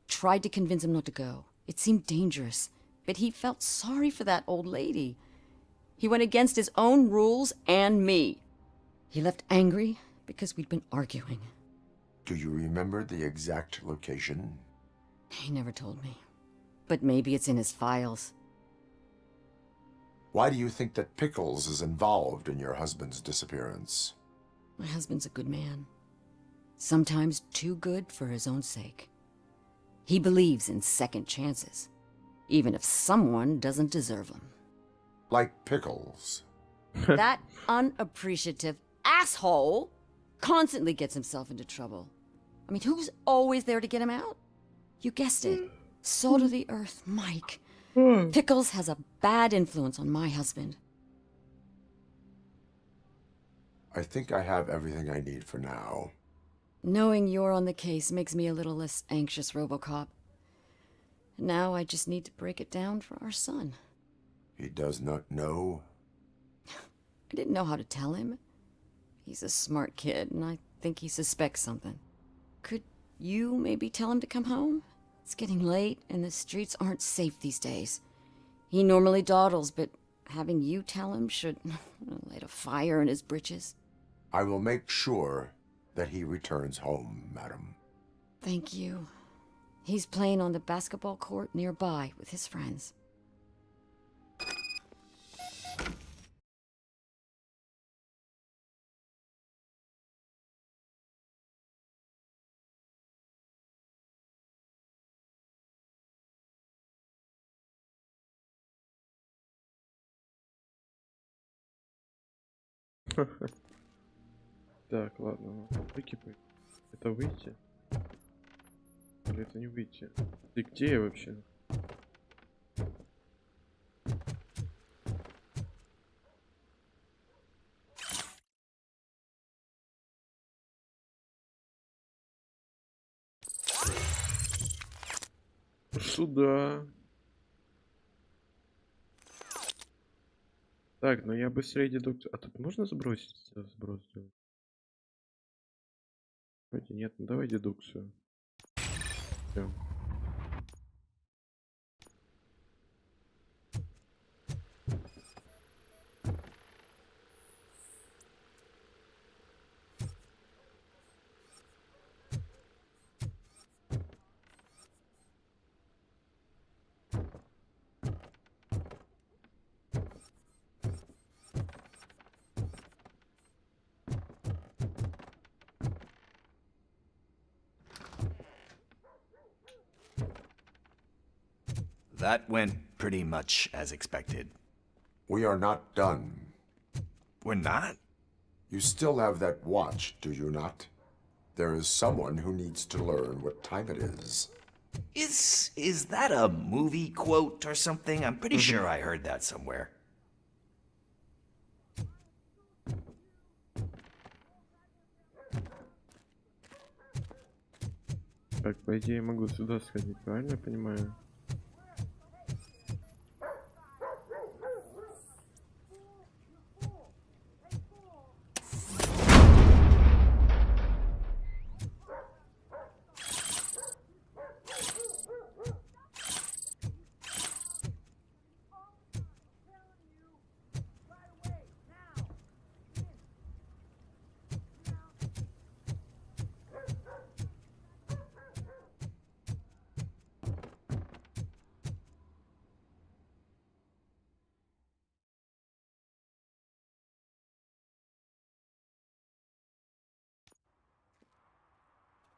tried to convince him not to go. It seemed dangerous, but he felt sorry for that old lady. He went against his own rules and me. He left angry because we'd been arguing. Do you remember the exact location? He never told me, but maybe it's in his files. Why do you think that Pickles is involved in your husband's disappearance? My husband's a good man. Sometimes too good for his own sake. He believes in second chances, even if someone doesn't deserve them. Like Pickles. That unappreciative asshole constantly gets himself into trouble. I mean, who's always there to get him out? You guessed it. Salt of the earth, Mike. Pickles has a bad influence on my husband. I think I have everything I need for now. Knowing you're on the case makes me a little less anxious, RoboCop. Now I just need to break it down for our son. He does not know? I didn't know how to tell him. He's a smart kid, and I think he suspects something. Could you maybe tell him to come home? It's getting late, and the streets aren't safe these days. He normally dawdles, but having you tell him should light a fire in his britches. I will make sure that he returns home, madam. Thank you. He's playing on the basketball court nearby with his friends. Так, ладно, выкипай. Это выйти? Или это не выйти? Ты где я вообще? Сюда. Так, ну я быстрее дедукцию. А тут можно сбросить? Сброс сделать? Вроде нет, ну давай дедукцию. Всё. That went pretty much as expected. We are not done. We're not? You still have that watch, do you not? There is someone who needs to learn what time it is. Is that a movie quote or something? I'm pretty sure I heard that somewhere. Так, по идее, я могу сюда сходить, правильно я понимаю?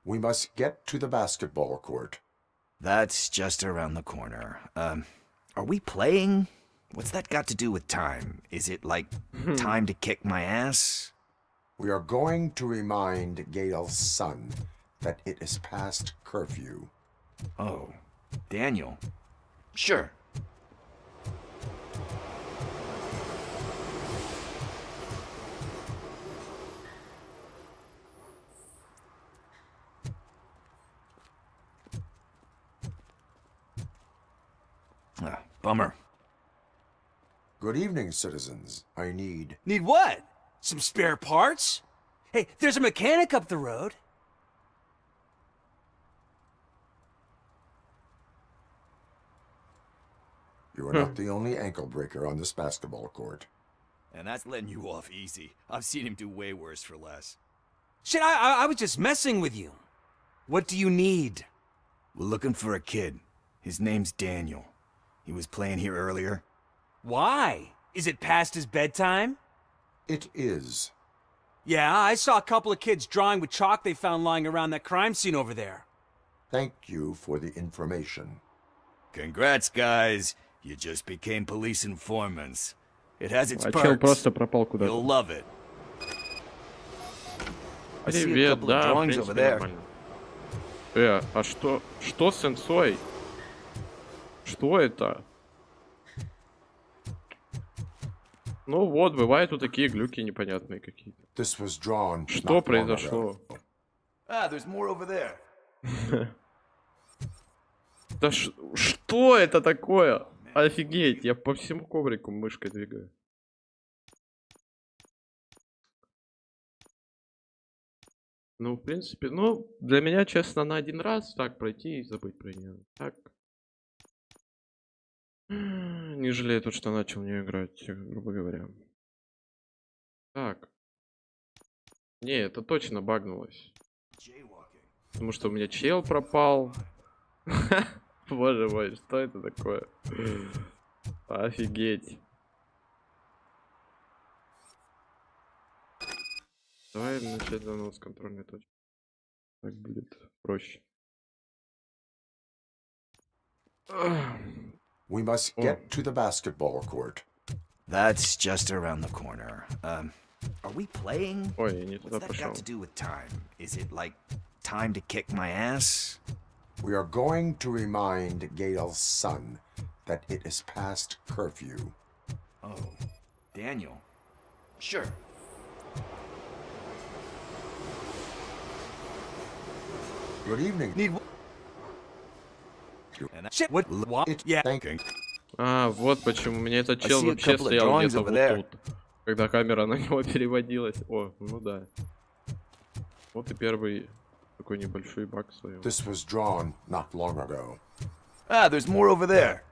We must get to the basketball court. That's just around the corner. Are we playing? What's that got to do with time? Is it like time to kick my ass? We are going to remind Gail's son that it is past curfew. Oh, Daniel. Sure. Bummer. Good evening, citizens. I need... Need what? Some spare parts? Hey, there's a mechanic up the road. You are not the only ankle breaker on this basketball court. And that's letting you off easy. I've seen him do way worse for less. Shit, I was just messing with you. What do you need? We're looking for a kid. His name's Daniel. He was playing here earlier. Why? Is it past his bedtime? It is. Yeah, I saw a couple of kids drawing with chalk they found lying around that crime scene over there. Thank you for the information. Congrats, guys. You just became police informants. It has its чел просто perks. пропал куда-то. You'll love it. I see a Привет, couple of да, в drawings over принципе, there. нормально. А что? Что с сенсой? Что это? Ну вот, бывают вот такие глюки непонятные какие-то. Что произошло? There's more over there. Да что это такое? Офигеть, я по всему коврику мышкой двигаю. Ну, в принципе, ну, для меня, честно, на один раз так пройти и забыть про нее. Так. Не жалею тут, что начал в нее играть, грубо говоря. Так. Не, это точно багнулось. Потому что у меня чел пропал. Боже мой, что это такое? Офигеть. Давай начать заново с контрольной точки. Так будет проще. We must get to the basketball court. That's just around the corner. Are we playing? Ой, я не What's туда that пошел. got to do with time? Is it like time to kick my ass? We are going to remind Gail's son that it is past curfew. Oh, Daniel. Sure. Good evening. А, вот почему. У меня этот чел вообще стоял где-то вот тут. Когда камера на него переводилась. О, ну да. Вот и первый такой небольшой баг своего. This was drawn not long ago. There's more over there.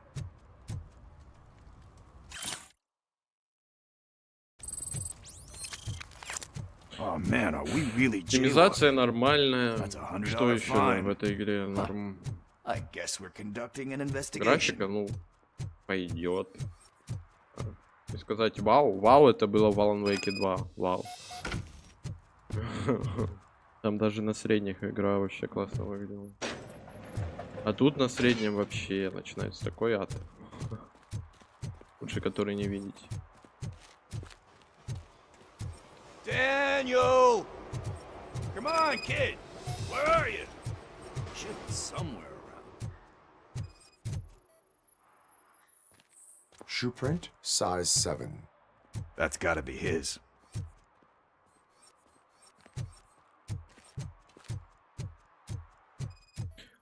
Oh man, are we really Оптимизация нормальная. Что еще fine. в этой игре норм? I guess we're conducting an investigation. Графика, ну, пойдет. И сказать вау, вау, это было в Alan Wake 2. Вау. Там даже на средних игра вообще классно выглядела. А тут на среднем вообще начинается такой ад. Лучше который не видеть. Daniel! Come on, kid! Where are you? Should be somewhere around. Shoe print, size 7. That's gotta be his.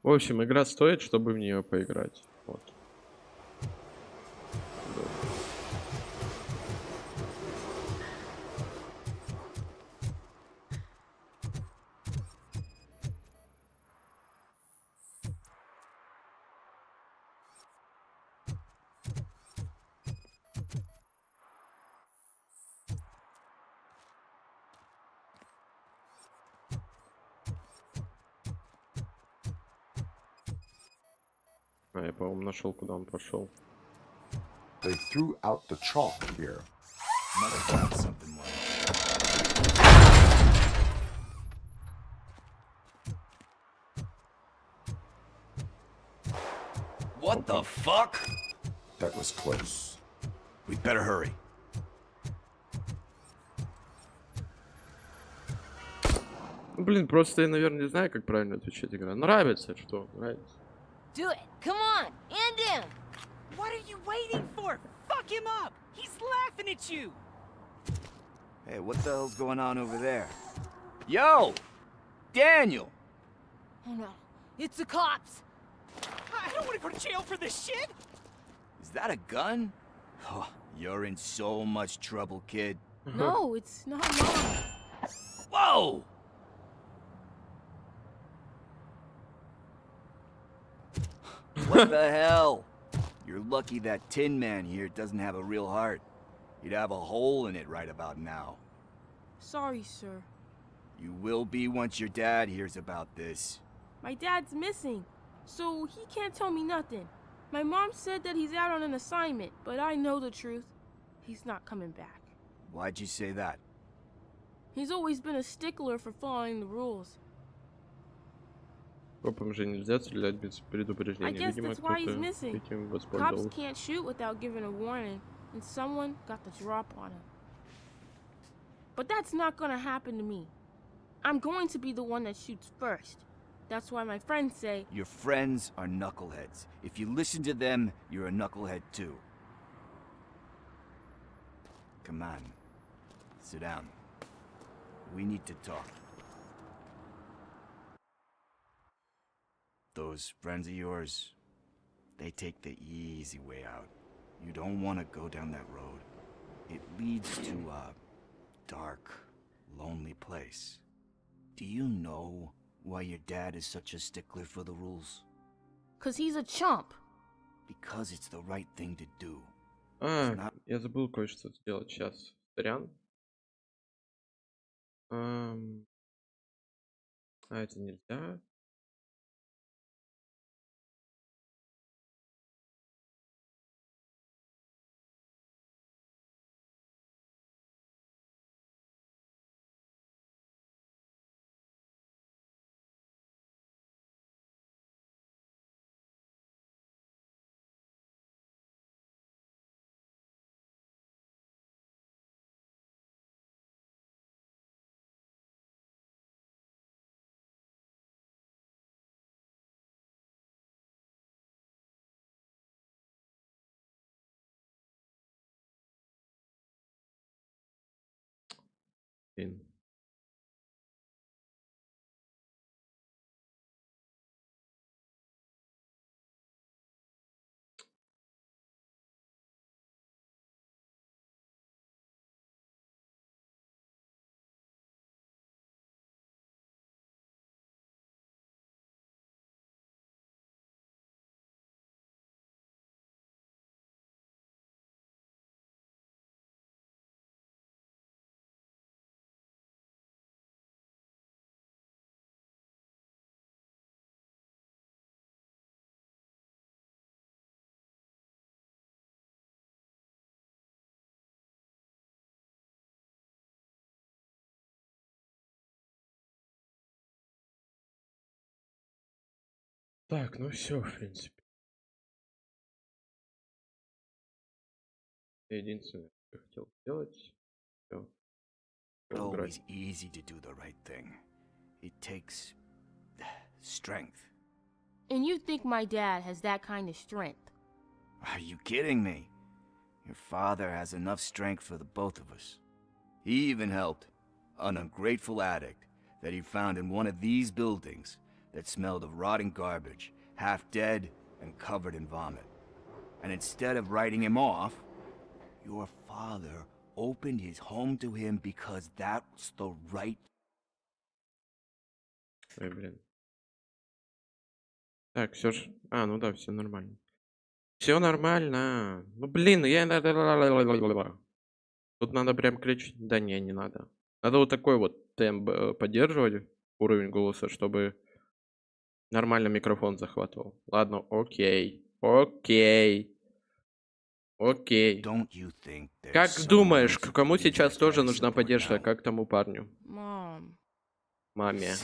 В общем, игра стоит, чтобы в нее поиграть. Вот. А, я, по-моему, нашел, куда он пошел. They threw out the chalk here. Must have found something more. What the fuck? That was close. We'd better hurry. Ну, блин, просто я, наверное, не знаю, как правильно отвечать игра. Нравится, что? Нравится. Do it. Come on. End him. What are you waiting for? Fuck him up! He's laughing at you! Hey, what the hell's going on over there? Yo! Daniel! Oh no. It's the cops. I don't want to go to jail for this shit! Is that a gun? Oh, you're in so much trouble, kid. No, it's not mine. Whoa! What the hell? You're lucky that Tin Man here doesn't have a real heart. He'd have a hole in it right about now. Sorry, sir. You will be once your dad hears about this. My dad's missing, so he can't tell me nothing. My mom said that he's out on an assignment, but I know the truth. He's not coming back. Why'd you say that? He's always been a stickler for following the rules. Копам же нельзя стрелять без предупреждения. I guess Видимо, that's why he's кто-то missing. этим Cops воспользовался. can't shoot without giving a warning, and someone got the drop on him. But that's not gonna happen to me. I'm going to be the one that shoots first. That's why my friends say... Your friends are knuckleheads. If you listen to them, you're a knucklehead too. Come on. Sit down. We need to talk. Those friends of yours, they take the easy way out. You don't want to go down that road. It leads to a dark, lonely place. Do you know why your dad is such a stickler for the rules? 'Cause he's a chump. Because it's the right thing to do. Я забыл кое-что сделать сейчас. Сорян. Это нельзя. Блин. Так, ну все, в принципе. Единственное, что я хотел сделать. Всё. It's always easy to do the right thing. It takes strength. And you think my dad has that kind of strength? Are you kidding me? Your father has enough strength for the both of us. He even helped an ungrateful addict that he found in one of these buildings that smelled of rotting garbage, half dead and covered in vomit. And instead of writing him off, your father opened his home to him because that's the right... Ой, блин. Так, все ж... ну да, все нормально. Все нормально. Ну блин, я... Тут надо прям кричать. Да не надо. Надо вот такой вот темп поддерживать, уровень голоса, чтобы нормально микрофон захватывал. Ладно, окей. Окей. Как думаешь, кому сейчас тоже нужна поддержка, как тому парню? Маме.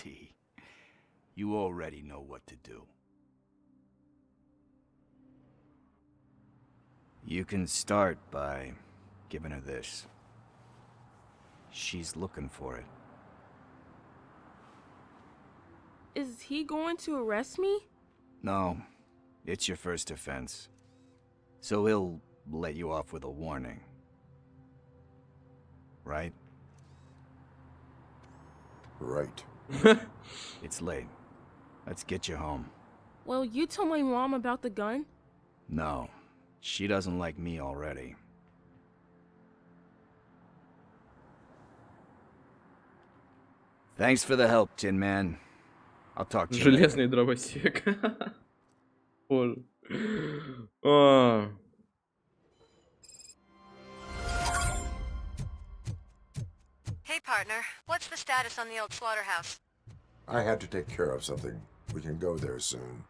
You already know what to do. You can start by giving her this. She's looking for it. Is he going to arrest me? No, it's your first offense. So he'll let you off with a warning. Right? Right. It's late. Let's get you home. Well, you told my mom about the gun? No, she doesn't like me already. Thanks for the help, Tin Man. I'll talk to you later. Железный дровосек. Боже. Hey, partner. What's the status on the old slaughterhouse? I had to take care of something. We can go there soon.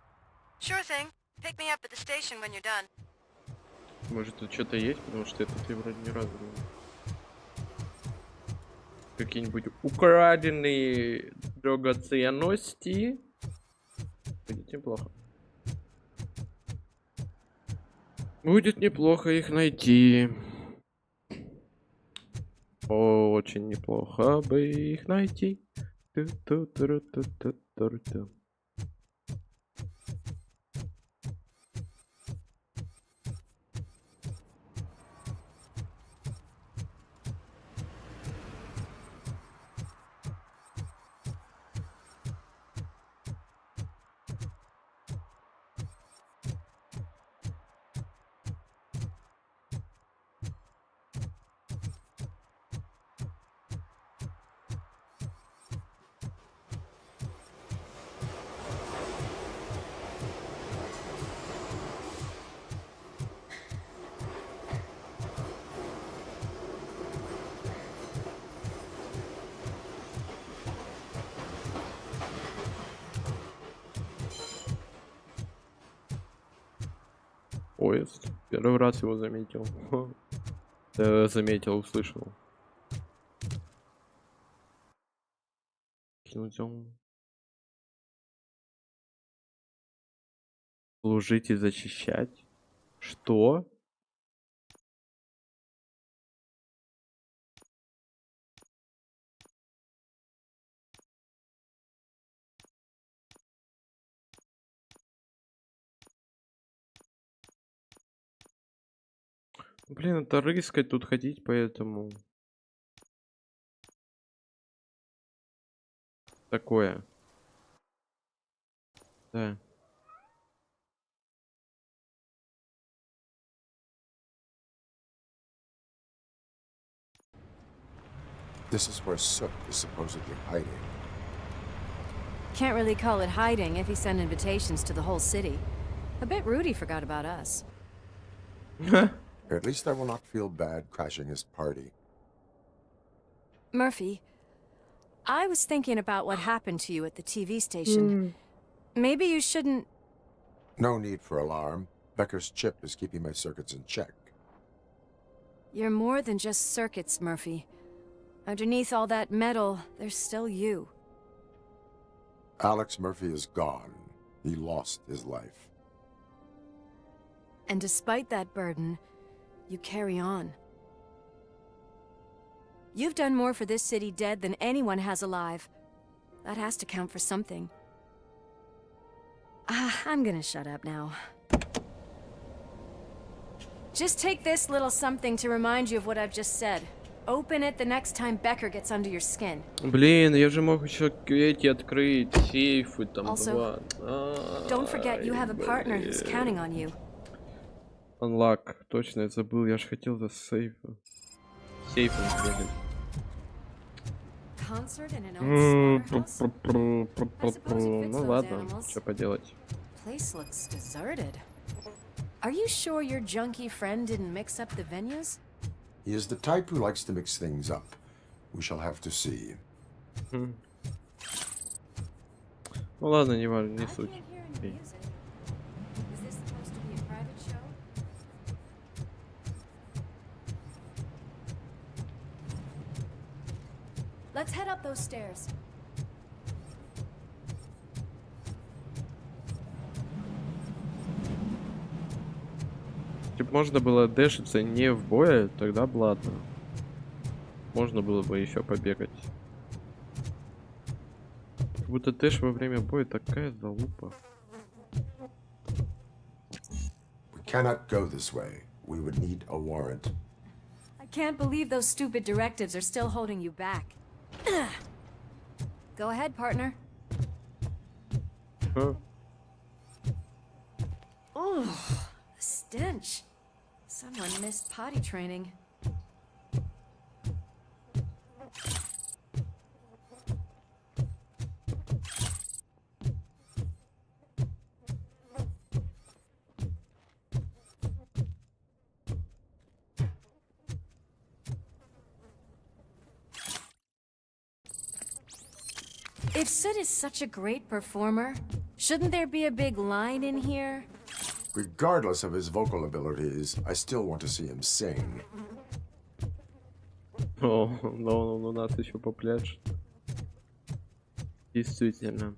Sure thing. Pick me up at the station when you're done. Может тут что-то есть, потому что это ты вроде ни разу не... Какие-нибудь украденные драгоценности. Будет неплохо. Будет неплохо их найти. Очень неплохо бы их найти. поезд. Первый раз его заметил. Заметил, услышал. Служить и защищать. Что? Блин, это рыскать тут ходить, поэтому... Такое. Да. This is where Sook is supposedly hiding. Can't really call it hiding if he sent invitations to the whole city. A bit rude he forgot about us. At least I will not feel bad crashing his party. Murphy, I was thinking about what happened to you at the TV station. Maybe you shouldn't... No need for alarm. Becker's chip is keeping my circuits in check. You're more than just circuits, Murphy. Underneath all that metal, there's still you. Alex Murphy is gone. He lost his life. And despite that burden, you carry on. You've done more for this city dead than anyone has alive. That has to count for something. I'm gonna shut up now. Just take this little something to remind you of what I've just said. Open it the next time Becker gets under your skin. Блин, я же мог еще эти открыть, сейфы там Also, don't forget you have a partner who's counting on you. Unlock, точно, я забыл, я же хотел за сейфы. Сейфы, блин. Ну ладно, что поделать. Place looks deserted. Are you sure your junkie friend didn't mix up the venues? He is the type who likes to mix things up. We shall have to see. Ну ладно, не важно, не суть. Let's head up those stairs. Типа можно было дэшиться не в бое, тогда бы ладно. Можно было бы еще побегать. Как будто дэш во время боя такая залупа. We cannot go this way. We would need a warrant. I can't believe those stupid directives are still holding you back. Go ahead, partner. Huh? Oh, the stench. Someone missed potty training. If Sid is such a great performer, shouldn't there be a big line in here? Regardless of his vocal abilities, I still want to see him sing. О, ну надо еще попляшь. Действительно.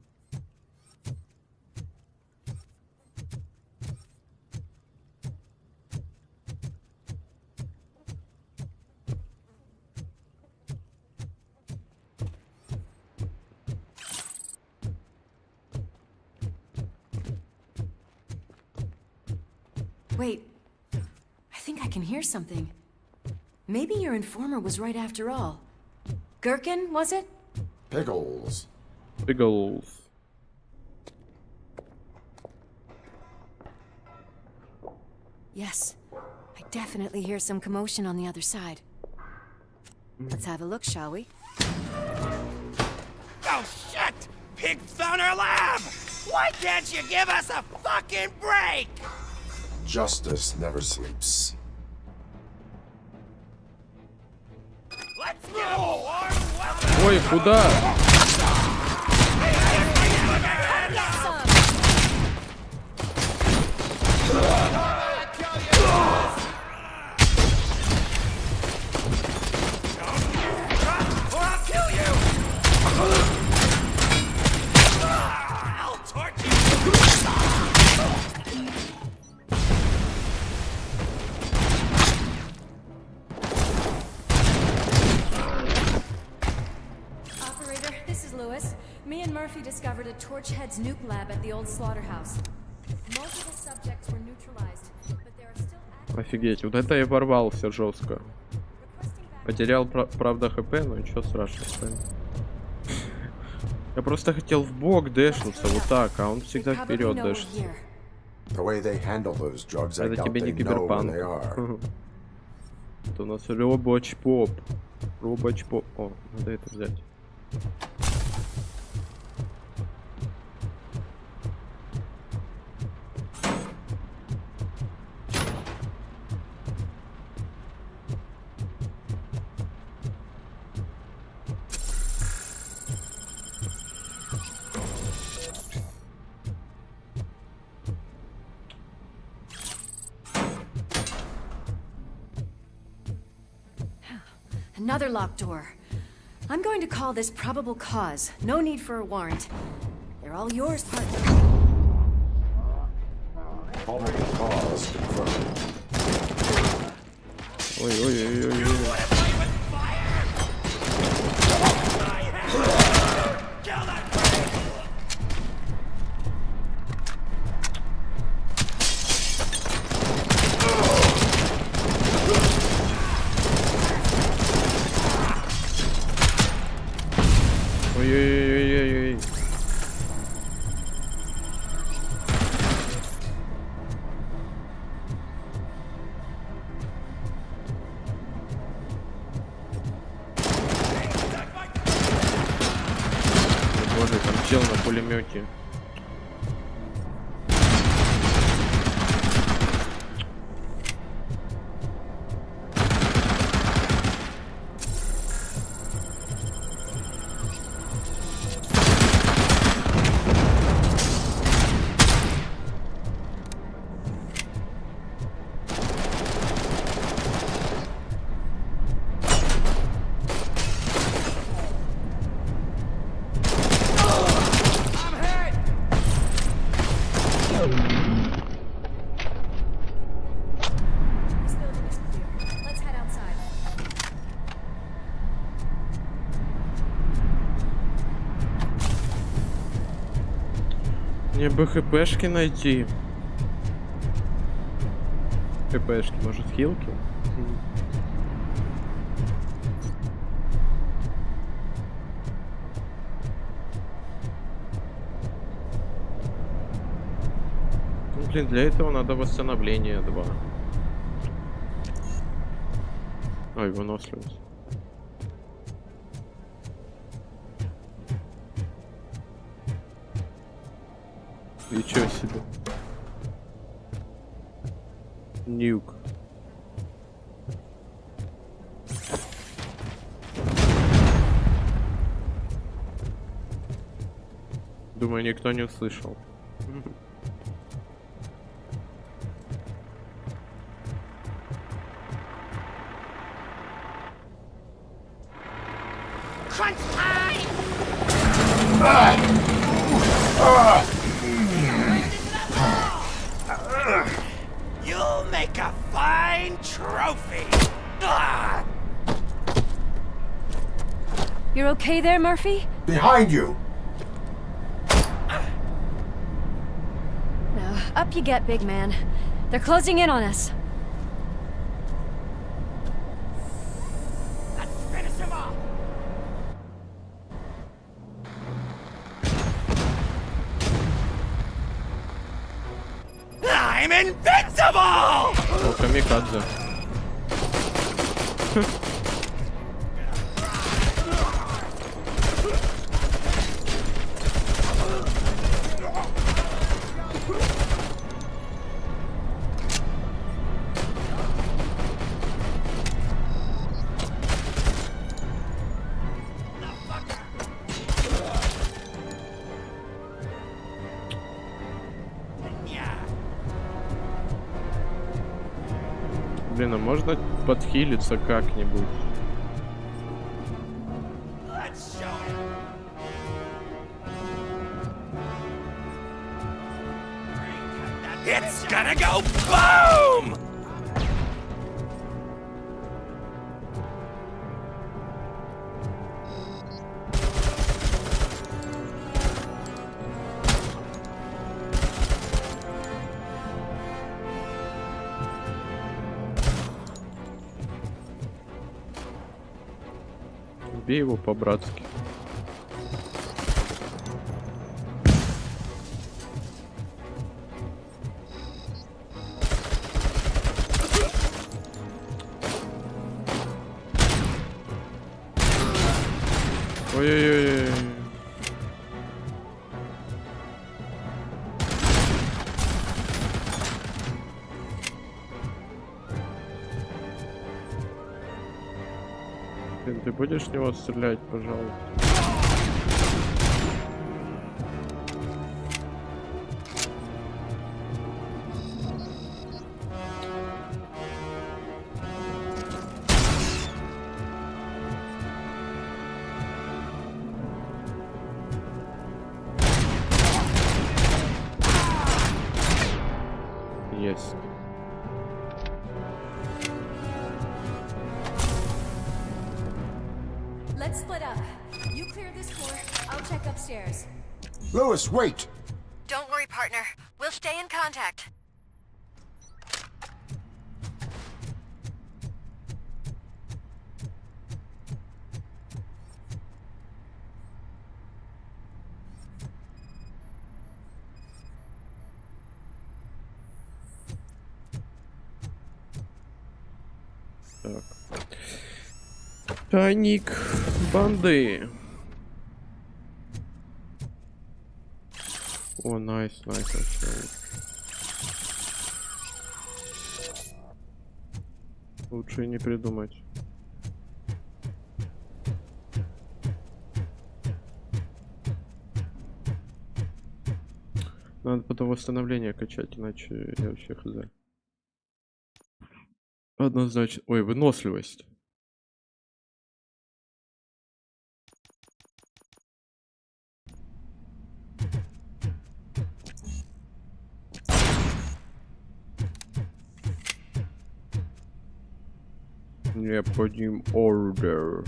Wait, I think I can hear something. Maybe your informer was right after all. Gherkin, was it? Pickles. Pickles. Yes, I definitely hear some commotion on the other side. Let's have a look, shall we? Oh shit! Pig found our lab! Why can't you give us a fucking break? Justice never sleeps. Let's go! Ой, куда? Me and Murphy discovered a Torchhead's nuke lab at the old slaughterhouse. Multiple subjects were neutralized, but there are still... Офигеть, вот это я ворвался жестко. Потерял, правда, хп, но ничего страшного. Я просто хотел в бок дэшнуться вот так, а он всегда вперед дэшится. Это тебе не киберпанк. Это у нас робоч-поп. Робоч-поп. О, надо это взять. Another locked door. I'm going to call this probable cause. No need for a warrant. They're all yours, partner. Probable cause confirmed. Ой, ой, ой, ой, ой. Ой-ой-ой-ой-ой. Боже, там чел на пулемете. Мне бы хпшки найти. Хпшки, может, хилки? Ну, блин, для этого надо восстановление 2. Ой, выносливость. Ничего себе. Нюк. Думаю, никто не услышал. Crunch time! You'll make a fine trophy. You're okay there, Murphy? Behind you! No, up you get, big man. They're closing in on us. Let's finish him off. I'm invincible! О, камикадзе. Блин, а можно подхилиться как-нибудь? It's gonna go boom! Бей его по-братски. Ой-ой-ой. Ты будешь в него стрелять, пожалуйста? Есть. Let's split up. You clear this floor, I'll check upstairs. Lewis, wait! Don't worry, partner. We'll stay in contact. Так. Тайник банды. О, найс, найс. Лучше и не придумать. Надо потом восстановление качать, иначе я вообще хз. Однозначно. Ой, выносливость. Необходим ордер.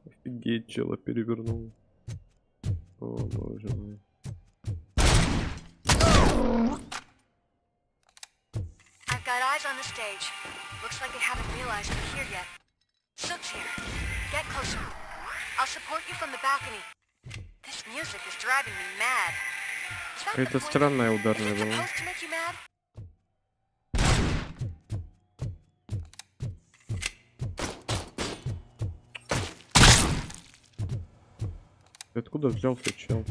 Офигеть, чела перевернул. О, боже мой. I've got eyes on the stage. Looks like they haven't realized we're here yet. Sook's here. Get closer. I'll support you from the balcony. This music is driving me mad. Это странная ударная волна. Откуда взялся чел?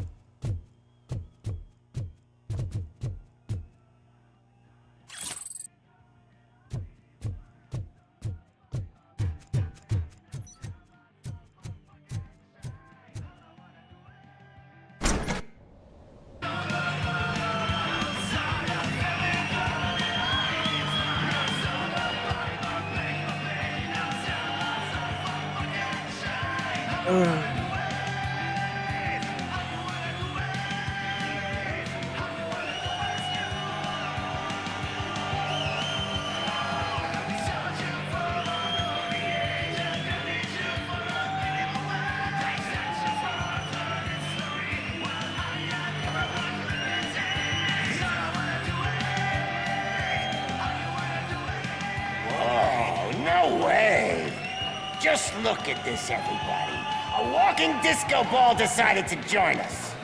Just look at this, everybody. A walking disco ball decided to join us.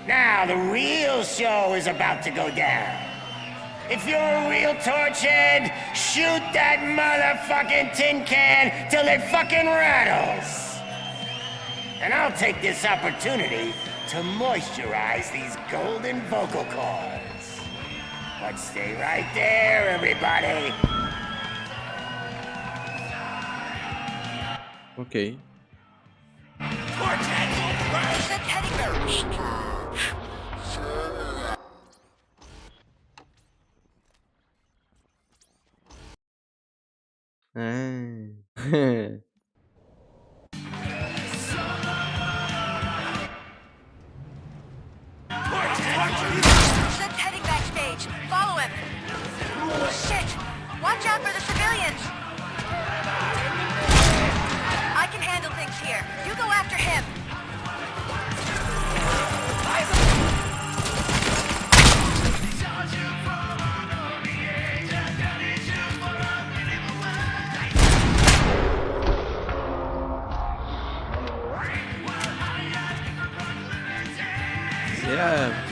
Now, the real show is about to go down. If you're a real torchhead, shoot that motherfucking tin can till it fucking rattles. And I'll take this opportunity to moisturize these golden vocal cords. But stay right there, everybody. Окей. Ship's heading backstage. Follow him. Shit! Watch out for the civilians. I can handle things here. You go after him. Yeah.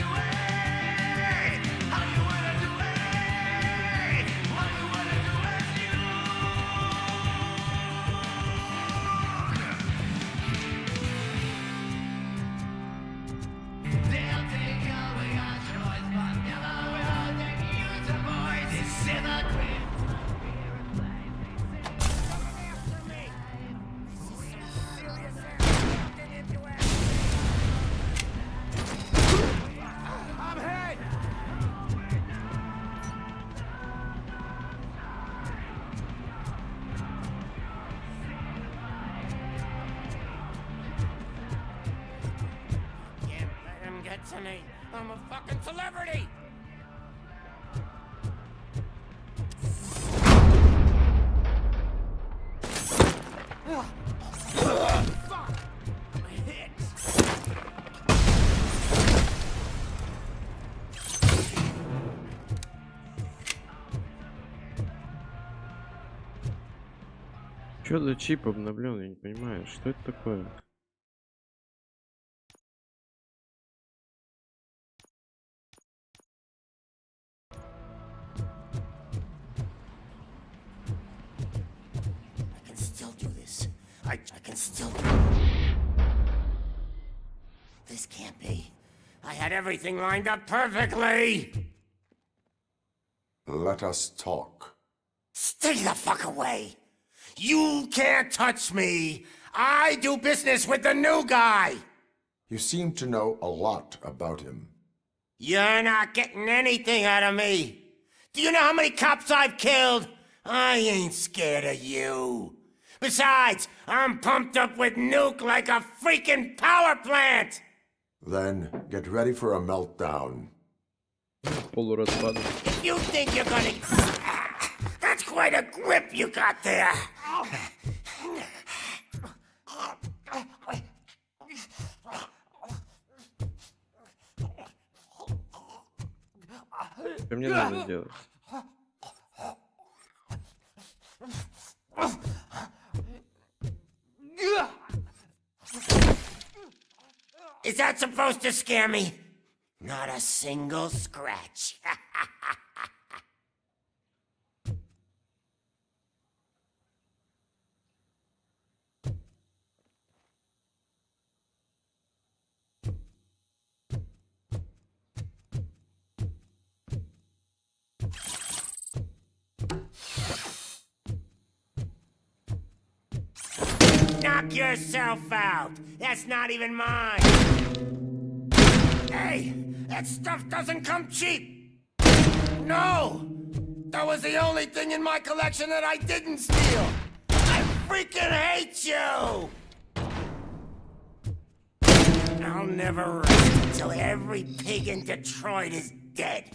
To me. I'm a fucking celebrity! Что за чип обновлен? Я не понимаю, что это такое? I can still... This can't be. I had everything lined up perfectly! Let us talk. Stay the fuck away! You can't touch me! I do business with the new guy! You seem to know a lot about him. You're not getting anything out of me! Do you know how many cops I've killed? I ain't scared of you. Besides, I'm pumped up with nuke like a freaking power plant! Then get ready for a meltdown. If you think you're gonna... That's quite a grip you got there! Что мне надо сделать? Is that supposed to scare me? Not a single scratch. Knock yourself out. That's not even mine. Hey, that stuff doesn't come cheap. No, that was the only thing in my collection that I didn't steal. I freaking hate you. I'll never rest until every pig in Detroit is dead.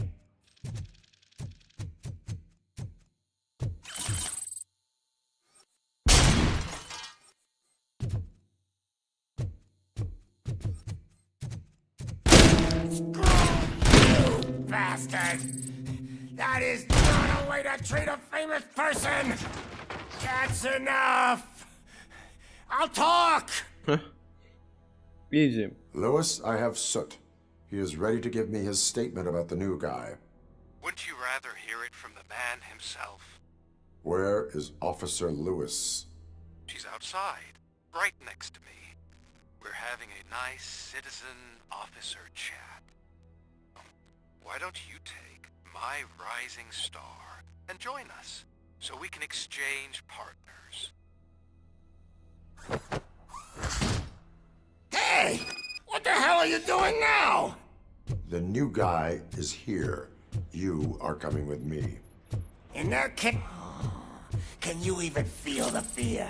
Bastard! That is not a way to treat a famous person! That's enough! I'll talk! Easy. Lewis, I have Soot. He is ready to give me his statement about the new guy. Wouldn't you rather hear it from the man himself? Where is Officer Lewis? She's outside, right next to me. We're having a nice citizen-officer chat. Why don't you take my rising star and join us, so we can exchange partners? Hey! What the hell are you doing now? The new guy is here. You are coming with me. In that case... Can you even feel the fear?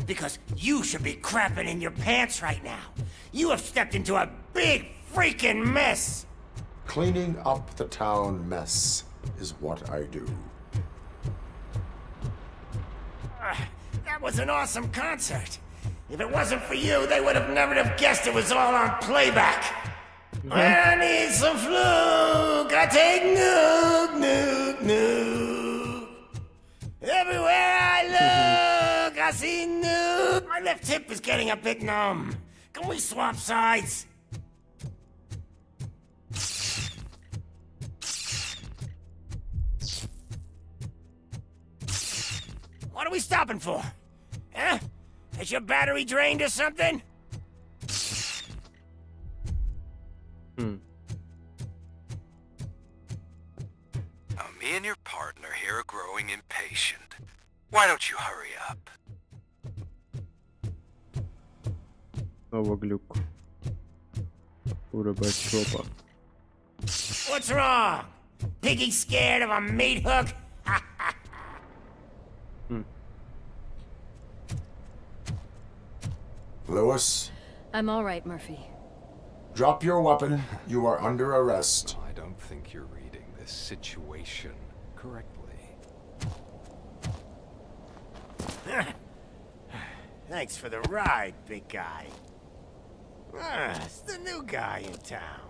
Because you should be crapping in your pants right now. You have stepped into a big freaking mess. Cleaning up the town mess is what I do. That was an awesome concert. If it wasn't for you, they would have never have guessed it was all on playback. When I need some fluke, I take nuke. Everywhere I look, I see nuke. My left hip is getting a bit numb. Can we swap sides? What are we stopping for? Huh? Is your battery drained or something? Now, me and your partner here are growing impatient. Why don't you hurry up? Снова глюк. Урыбать жопа. What's wrong? Piggy scared of a meat hook? Lewis, I'm all right, Murphy. drop your weapon. You are under arrest. I don't think you're reading this situation correctly. Thanks for the ride, big guy. It's the new guy in town.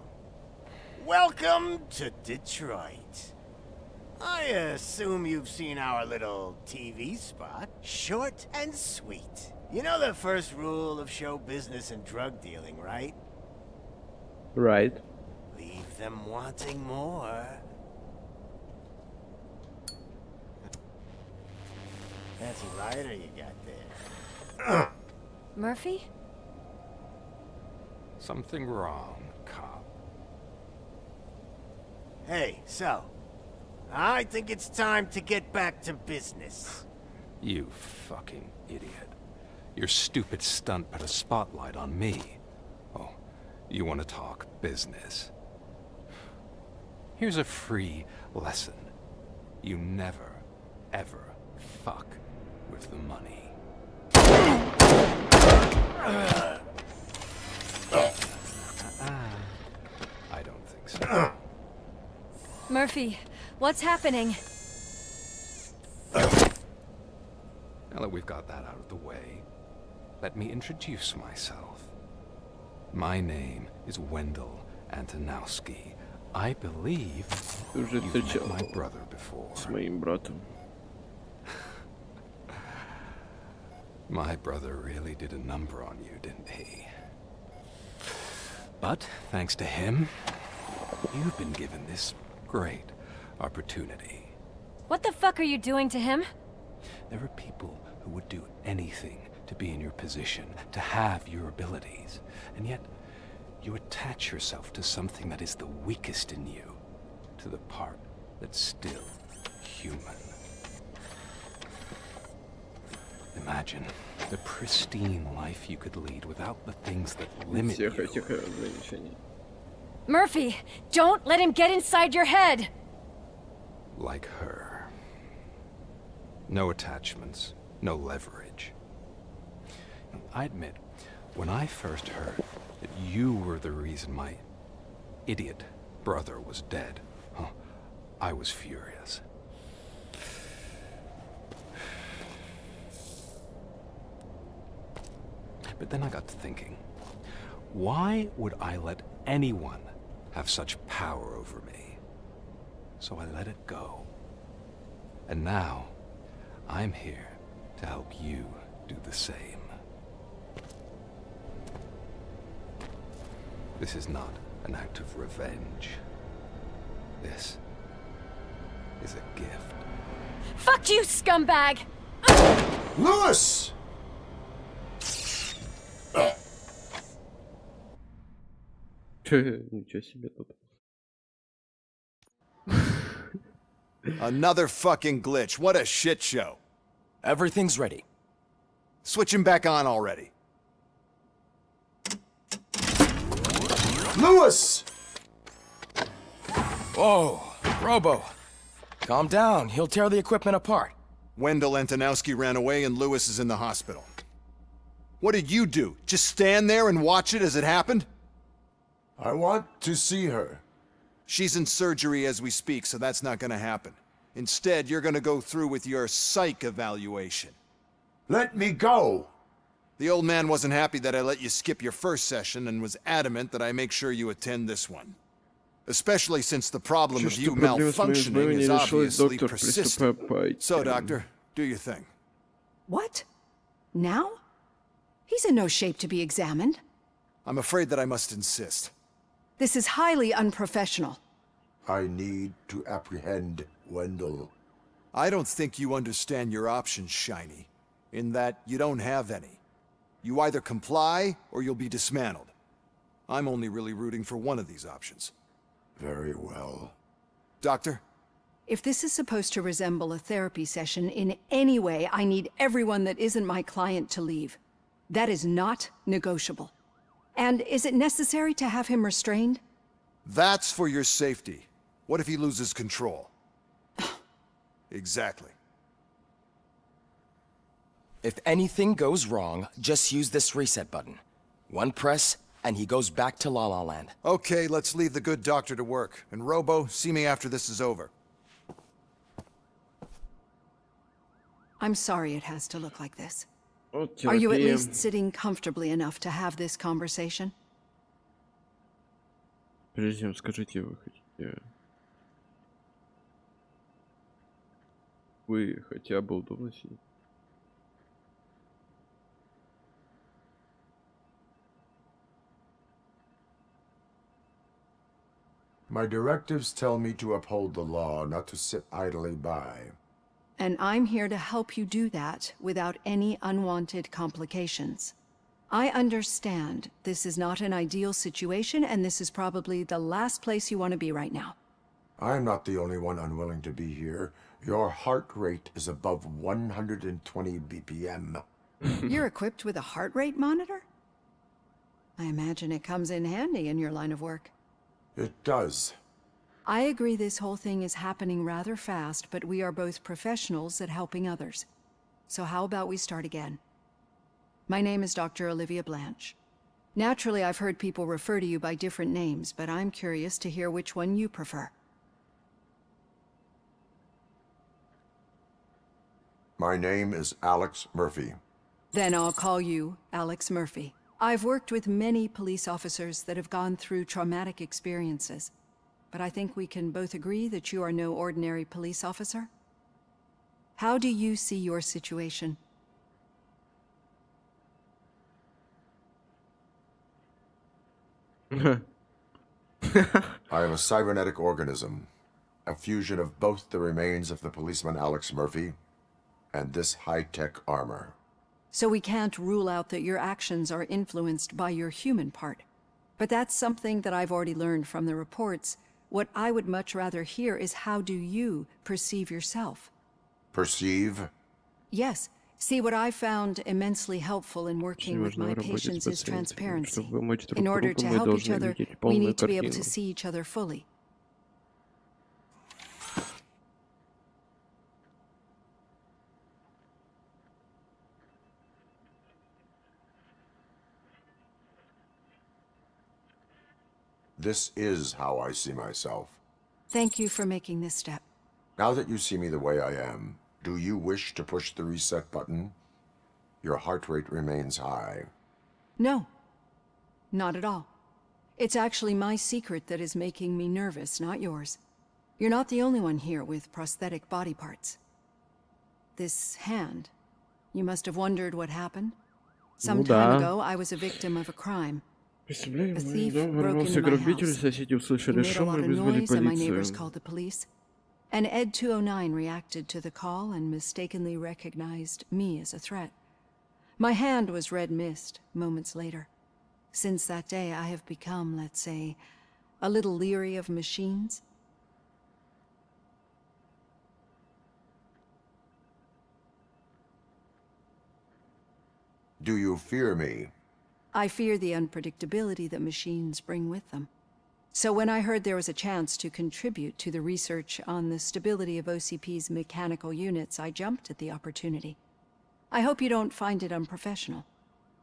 Welcome to Detroit. I assume you've seen our little TV spot. Short and sweet. You know the first rule of show business and drug dealing, right? Right. Leave them wanting more. Fancy lighter you got there. Murphy? Something wrong, cop. Hey, so, I think it's time to get back to business. You fucking idiot. Your stupid stunt put a spotlight on me. Oh, you want to talk business? Here's a free lesson. You never, ever fuck with the money. I don't think so. Murphy, what's happening? Now that we've got that out of the way, let me introduce myself. My name is Wendell Antonowski. I believe you've met my brother before. С моим братом. My brother really did a number on you, didn't he? But thanks to him, you've been given this great opportunity. What the fuck are you doing to him? There are people who would do anything to be in your position, to have your abilities, and yet you attach yourself to something that is the weakest in you, to the part that's still human. Imagine the pristine life you could lead without the things that limit you. Murphy, don't let him get inside your head! Like her. No attachments, no leverage. I admit, when I first heard that you were the reason my idiot brother was dead, I was furious. But then I got to thinking, why would I let anyone have such power over me? So I let it go. And now, I'm here to help you do the same. This is not an act of revenge. This is a gift. Fuck you, scumbag! Lewis! Ничего себе тут. Another fucking glitch. What a shit show. Everything's ready. Switch him back on already. Lewis! Whoa, Robo. Calm down. He'll tear the equipment apart. Wendell Antonowski ran away and Lewis is in the hospital. What did you do? Just stand there and watch it as it happened? I want to see her. She's in surgery as we speak, so that's not gonna happen. Instead, you're gonna go through with your psych evaluation. Let me go! The old man wasn't happy that I let you skip your first session and was adamant that I make sure you attend this one. Especially since the problem of you malfunctioning is obviously persistent. So, Doctor, do your thing. What? Now? He's in no shape to be examined. I'm afraid that I must insist. This is highly unprofessional. I need to apprehend Wendell. I don't think you understand your options, Shiny, in that you don't have any. You either comply or you'll be dismantled. I'm only really rooting for one of these options. Very well. Doctor? If this is supposed to resemble a therapy session in any way, I need everyone that isn't my client to leave. That is not negotiable. And is it necessary to have him restrained? That's for your safety. What if he loses control? Exactly. If anything goes wrong, just use this reset button. One press, and he goes back to La La Land. Okay, let's leave the good doctor to work. And Robo, see me after this is over. I'm sorry it has to look like this. Are you at least sitting comfortably enough to have this conversation? Прежде чем скажите, вы хотя бы удобно сидите. My directives tell me to uphold the law, not to sit idly by. And I'm here to help you do that without any unwanted complications. I understand this is not an ideal situation, and this is probably the last place you want to be right now. I'm not the only one unwilling to be here. Your heart rate is above 120 BPM. You're equipped with a heart rate monitor? I imagine it comes in handy in your line of work. It does. I agree this whole thing is happening rather fast, but we are both professionals at helping others. So how about we start again? My name is Dr. Olivia Blanche. Naturally, I've heard people refer to you by different names, but I'm curious to hear which one you prefer. My name is Alex Murphy. Then I'll call you Alex Murphy. I've worked with many police officers that have gone through traumatic experiences, but I think we can both agree that you are no ordinary police officer. How do you see your situation? I am a cybernetic organism, a fusion of both the remains of the policeman Alex Murphy and this high-tech armor. So we can't rule out that your actions are influenced by your human part. But that's something that I've already learned from the reports. What I would much rather hear is how do you perceive yourself? Perceive? Yes. See, what I found immensely helpful in working with my patients is transparency. In order to help each other, we need to be able to see each other fully. This is how I see myself. Thank you for making this step. Now that you see me the way I am, do you wish to push the reset button? Your heart rate remains high. No, not at all. It's actually my secret that is making me nervous, not yours. You're not the only one here with prosthetic body parts. This hand, you must have wondered what happened. Some time ago, I was a victim of a crime. A thief broke into my house. He made a lot of noise, and my neighbors called the police. And Ed 209 reacted to the call and mistakenly recognized me as a threat. My hand was red mist moments later. Since that day, I have become, let's say, a little leery of machines. Do you fear me? I fear the unpredictability that machines bring with them. So when I heard there was a chance to contribute to the research on the stability of OCP's mechanical units, I jumped at the opportunity. I hope you don't find it unprofessional.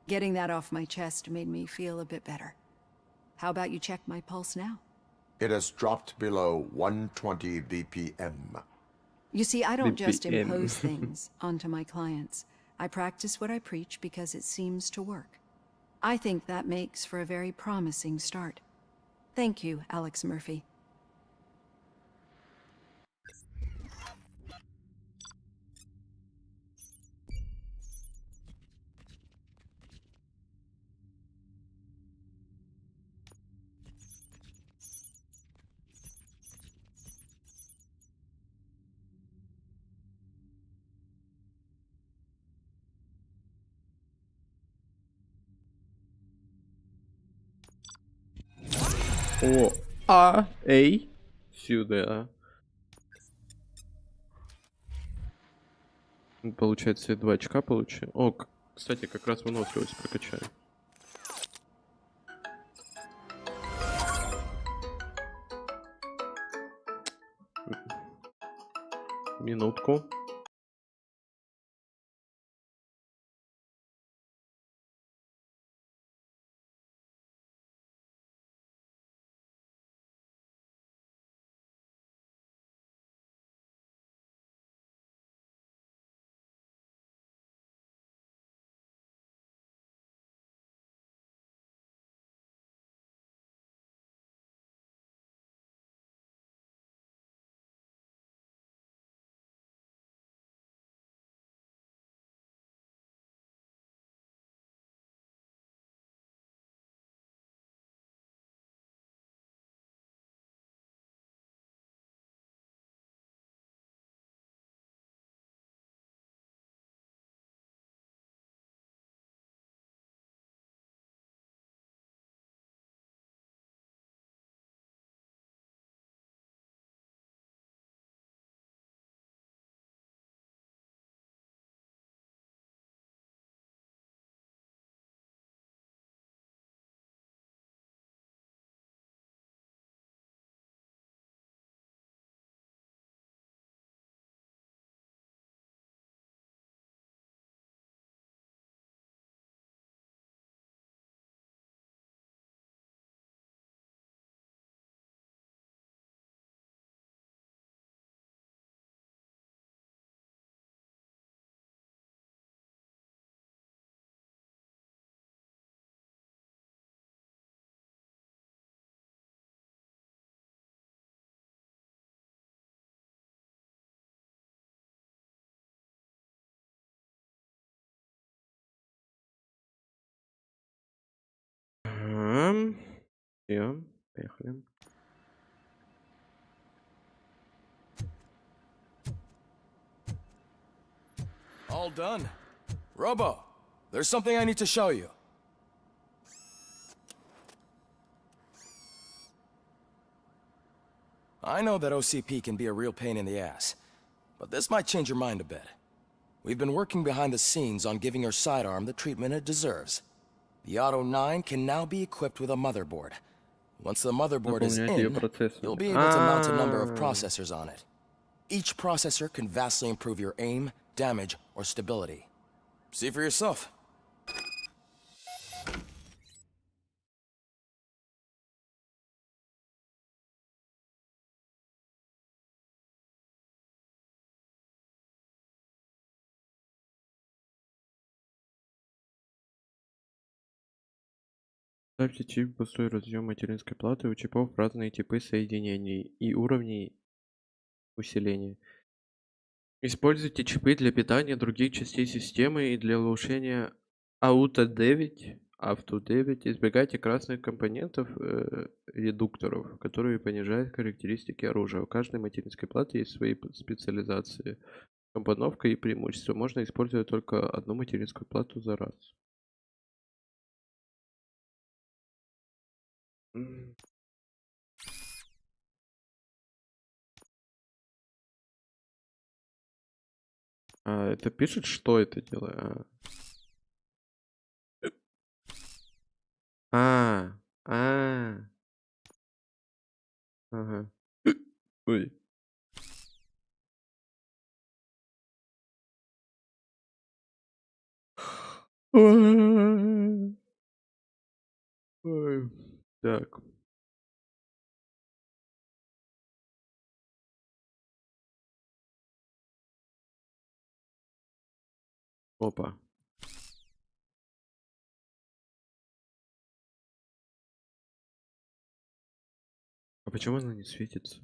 Getting that off my chest made me feel a bit better. How about you check my pulse now? It has dropped below 120 BPM. You see, I don't just BPM. impose things onto my clients. I practice what I preach because it seems to work. I think that makes for a very promising start. Thank you, Alex Murphy. О, эй, сюда. Получается, я 2 очка получаю. О, кстати, как раз выносливость прокачаю. Минутку. Всё, поехали. All done. Robo, there's something I need to show you. I know that OCP can be a real pain in the ass, but this might change your mind a bit. We've been working behind the scenes on giving your sidearm the treatment it deserves. The Auto 9 can now be equipped with a motherboard. Once the motherboard is in, you'll be able to mount a number of processors on it. Each processor can vastly improve your aim, damage, or stability. See for yourself. Ставьте чип в пустой разъем материнской платы. У чипов разные типы соединений и уровней усиления. Используйте чипы для питания других частей системы и для улучшения Auto 9. Избегайте красных компонентов, редукторов, которые понижают характеристики оружия. У каждой материнской платы есть свои специализации. Компоновка и преимущества. Можно использовать только одну материнскую плату за раз. Это пишет, что это делает? Ага. Ой. Ой. Так. Опа. А почему она не светится?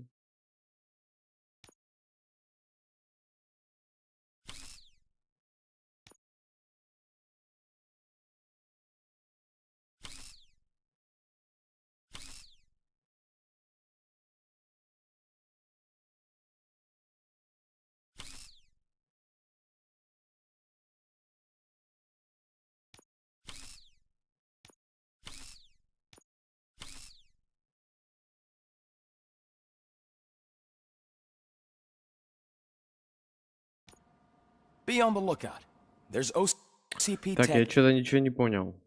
Be on the lookout. There's OCP Так, я tech что-то ничего не понял.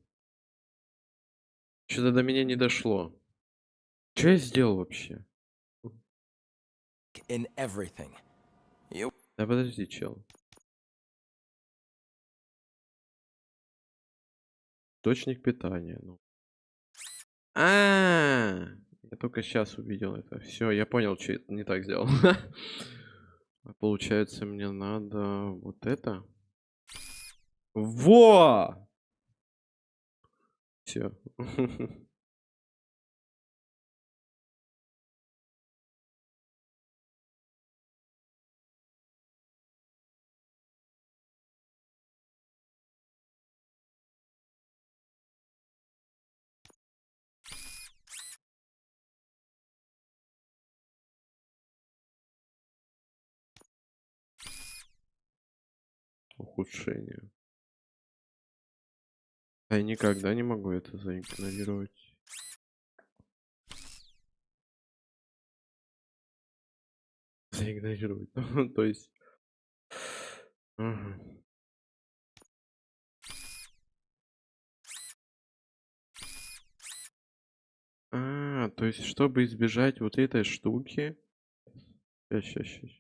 Что-то до меня не дошло. Что я сделал вообще? in everything. You Да подожди, чел. Источник питания. Ну. Я только сейчас увидел это. Все, я понял, что это не так сделал. А получается, мне надо вот это. Во! Все. Ухудшение. Я никогда не могу это заигнорировать. Заигнорировать. То есть... Ага. То есть, чтобы избежать вот этой штуки... Сейчас.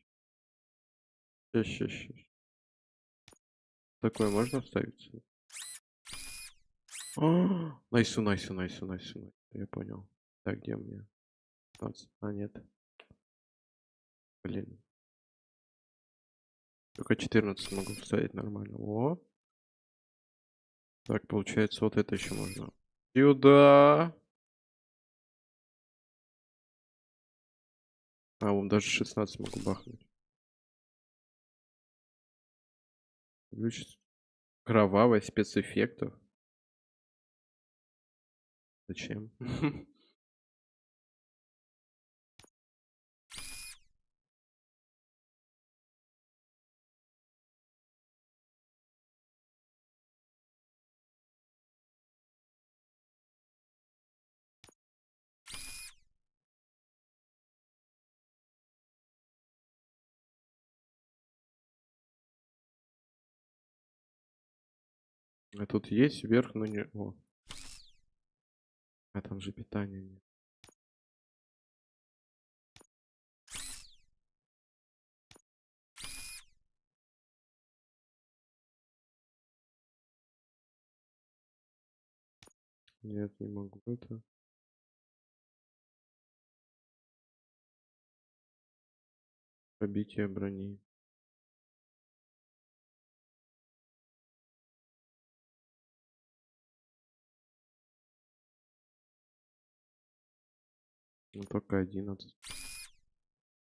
Такое можно вставить? Найсу. Я понял. Так, где у меня? 15. А, нет. Блин. Только 14 могу вставить нормально. О. Так, получается, вот это еще можно. Сюда. А, вон даже 16 могу бахнуть. Включить. Кровавая спецэффектов. Зачем? А тут есть вверх, но не... О. А там же питания нет. Нет, не могу это. Пробитие брони. Ну, только 11.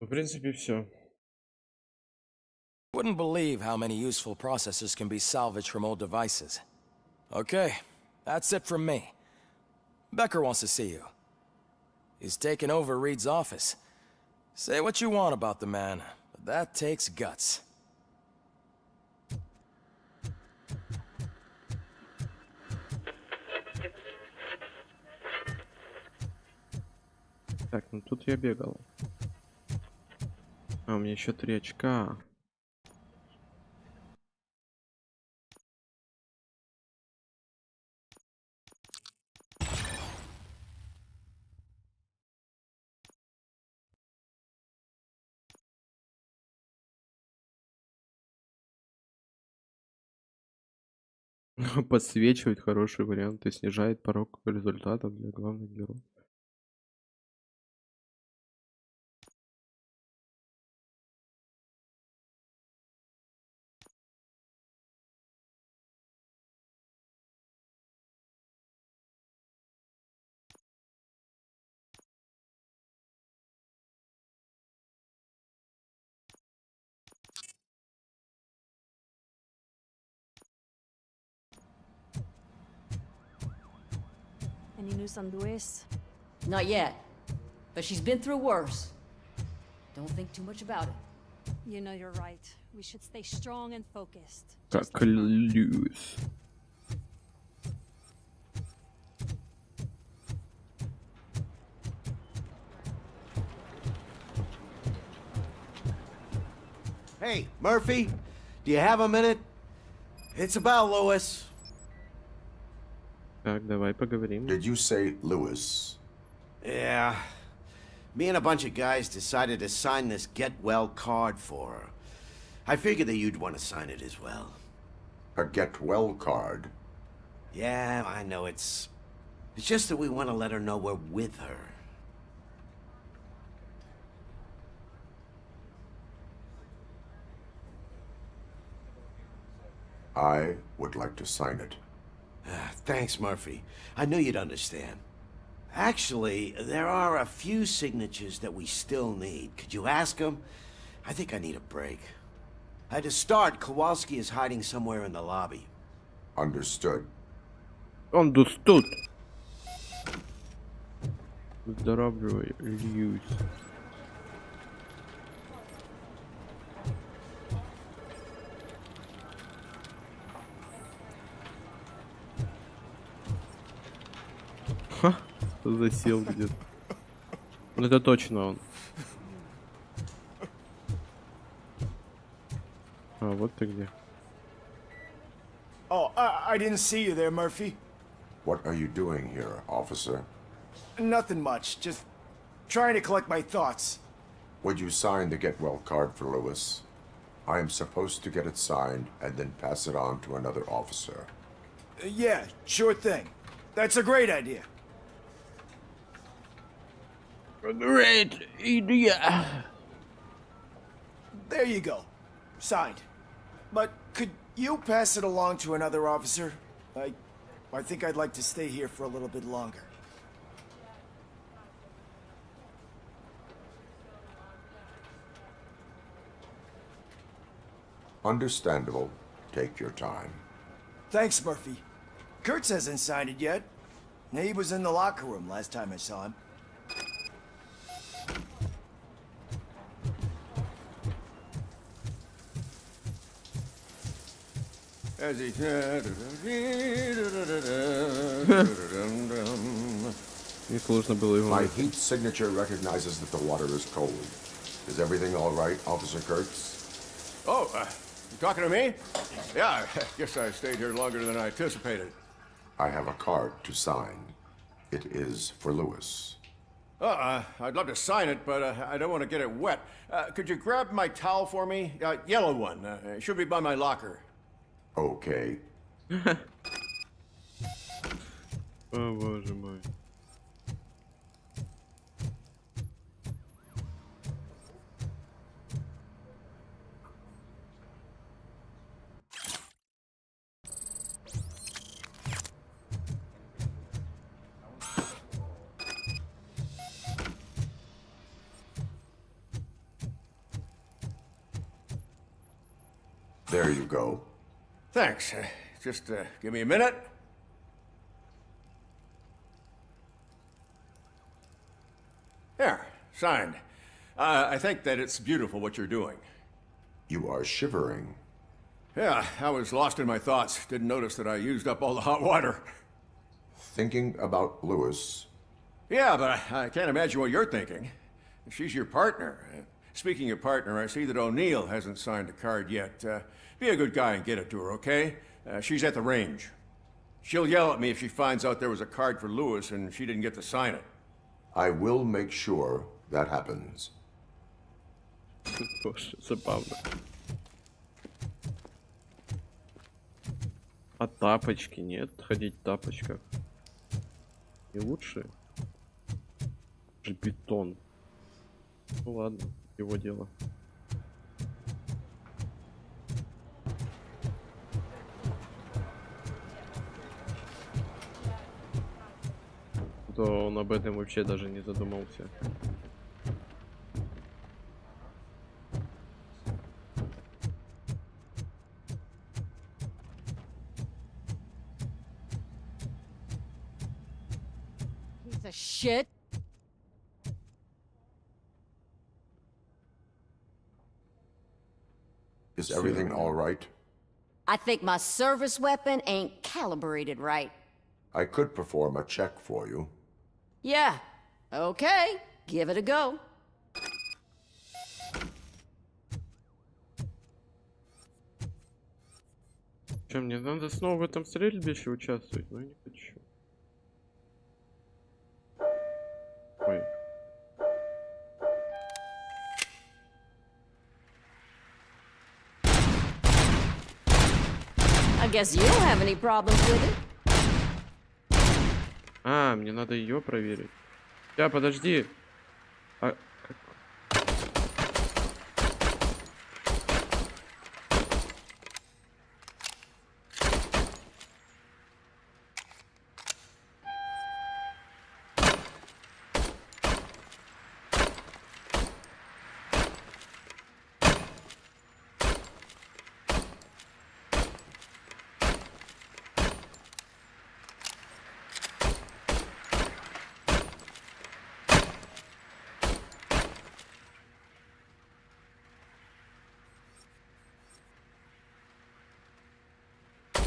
В принципе, все. wouldn't believe how many useful processors can be salvaged from old devices. Okay, that's it from me. Becker wants to see you. He's taken over Reed's office. Say what you want about the man, but that takes guts. Так, ну тут я бегал. А, у меня еще 3 очка. Подсвечивает хороший вариант и снижает порог результатов для главных героев. Any news on Luis? Not yet. But she's been through worse. Don't think too much about it. You know you're right. We should stay strong and focused. Как Льюис. Hey, Murphy, do you have a minute? It's about Lewis. Так, давай поговорим. Did you say Lewis? Yeah. Me and a bunch of guys decided to sign this get well card for her. I figured that you'd want to sign it as well. A get well card? Yeah, I know it's just that we want to let her know we're with her. I would like to sign it. Thanks, Murphy. I knew you'd understand. Actually, there are a few signatures that we still need. Could you ask them? I think I need a break. To start, Kowalski is hiding somewhere in the lobby. Understood. Understood. Выздоравливай, Льюис. Ха, засел где-то. Ну это точно он. А вот ты где. Oh, I didn't see you there, Murphy. What are you doing here, officer? Nothing much, just trying to collect my thoughts. Would you sign the get well card for Lewis? I am supposed to get it signed and then pass it on to another officer. Yeah, sure thing. That's a great idea. Great idea. There you go. Signed. But could you pass it along to another officer? I think I'd like to stay here for a little bit longer. Understandable. Take your time. Thanks, Murphy. Kurtz hasn't signed it yet. He was in the locker room last time I saw him. As he My heat signature recognizes that the water is cold. Is everything all right, Officer Kurtz? Oh, you talking to me? Yeah, I guess I stayed here longer than I anticipated. I have a card to sign. It is for Lewis. I'd love to sign it, but I don't want to get it wet. Could you grab my towel for me? Yellow one. It should be by my locker. Okay. О, боже мой. There you go. Thanks. Just give me a minute. There, signed. I think that it's beautiful what you're doing. You are shivering. Yeah, I was lost in my thoughts. Didn't notice that I used up all the hot water. Thinking about Lewis? Yeah, but I can't imagine what you're thinking. She's your partner. Speaking of partner, I see that O'Neill hasn't signed a card yet. Be a good guy and get it to her, okay? She's at the range. She'll yell at me if she finds out there was a card for Lewis and she didn't get to sign it. I will make sure that happens. Боже, забавно. А тапочки нет? Ходить в тапочках. И лучше. Же бетон. Ну ладно, его дело. То он об этом вообще даже не задумался. Piece of shit. Is everything all right? I think my service weapon ain't calibrated right. I could perform a check for you. Yeah. Okay. Give it a go. Че, мне надо снова в этом стрельбище участвовать? Но я не хочу. Ой. I guess you don't have any problems with it. А, мне надо ее проверить. Да, подожди. А,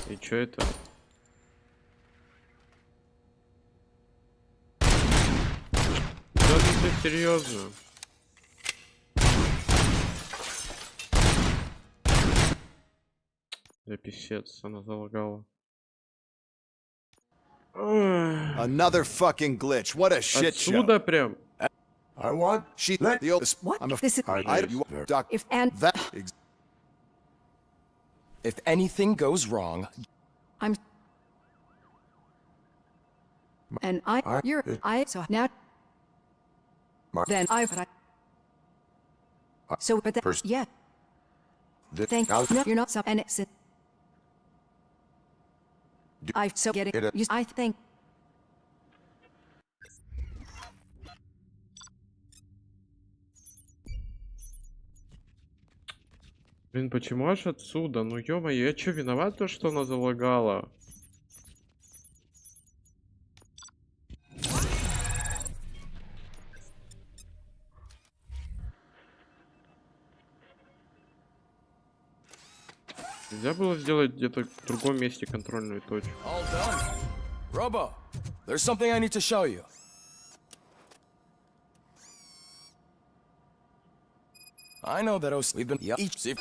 и чё это? Да ты серьезно? Да писец, она залагала. Another fucking glitch. What a shit show. Отсюда прям. I want She let the old What? I'm a This is- you doc If and that If anything goes wrong, I'm and you're so now then so but that, yeah. Thank no, you're not so and it's I so get it. You, I think Блин, почему аж отсюда? Ну ё-моё, я чё, виноват, то, что она залагала? Нельзя было сделать где-то в другом месте контрольную точку. all done. Robo, there's something I need to show you. I know that we've been each.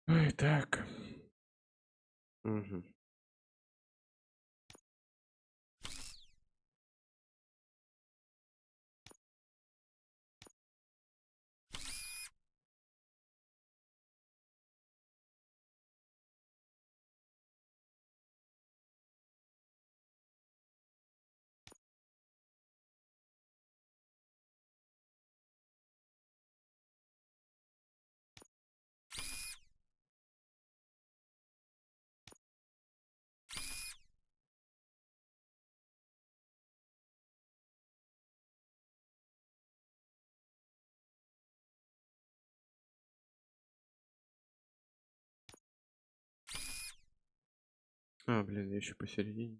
Ой, так. Угу. А, блин, я еще посередине.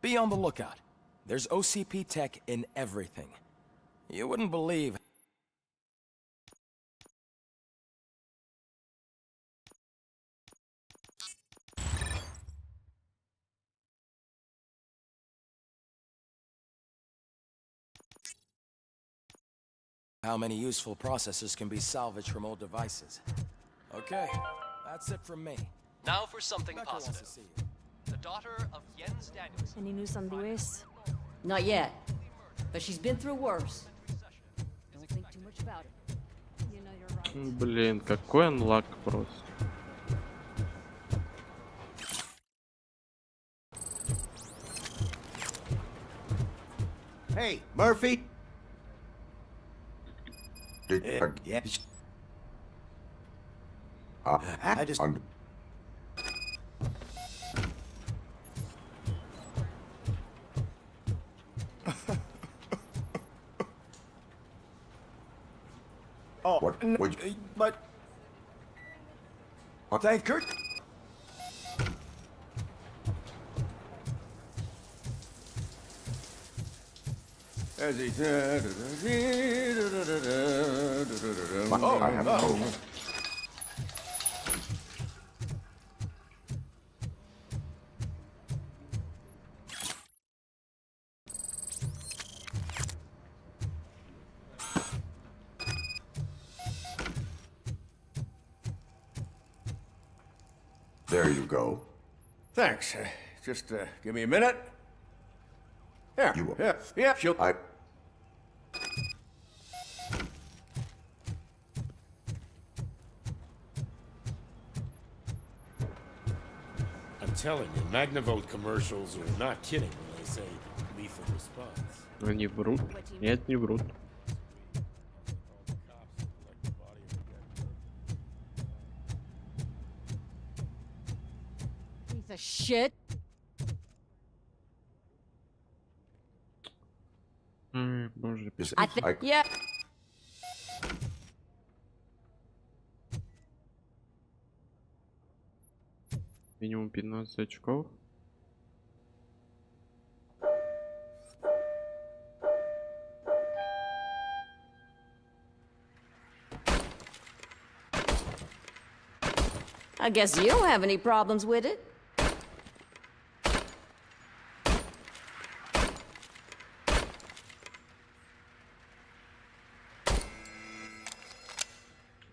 Be on the lookout. There's OCP tech in everything. You wouldn't believe. how many useful processors can be salvaged from old devices. Okay, that's it from me. Now for something Becca wants to positive. see you. The daughter of Jens Daniels. Any news on Lewis? Not yet, but she's been through worse. Don't think too much about it. You know you're right. Блин, какой анлак просто. Hey, Murphy. Yeah. I just. Oh, What? no, Would but... What? Thank Kurt. As he... I have hope. There you go. Thanks. Just give me a minute. Yeah. You will. Yeah. She'll. I'm telling you, Magnavolt commercials are not kidding when they say lethal response. Они врут. Нет, не врут. Piece of shit. Боже. I think, yeah. Минимум 15 очков. I guess you don't have any problems with it.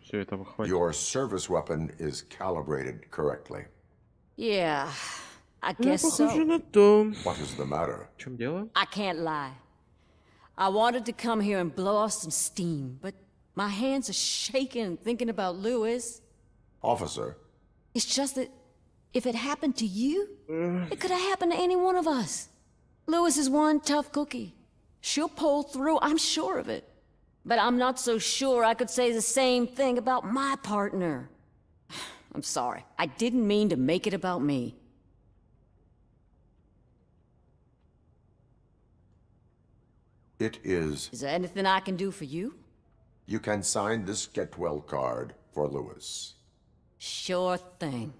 Все этого хватит. Your service weapon is calibrated correctly. Yeah, I guess so. Похоже на то. What is the matter? В чем дело? I can't lie. I wanted to come here and blow off some steam, but my hands are shaking thinking about Lewis. Officer, It's just that if it happened to you, it could have happened to any one of us. Lewis is one tough cookie. She'll pull through, I'm sure of it. But I'm not so sure I could say the same thing about my partner. I'm sorry. I didn't mean to make it about me. it is. Is there anything I can do for you? You can sign this get well card for Lewis. Sure thing.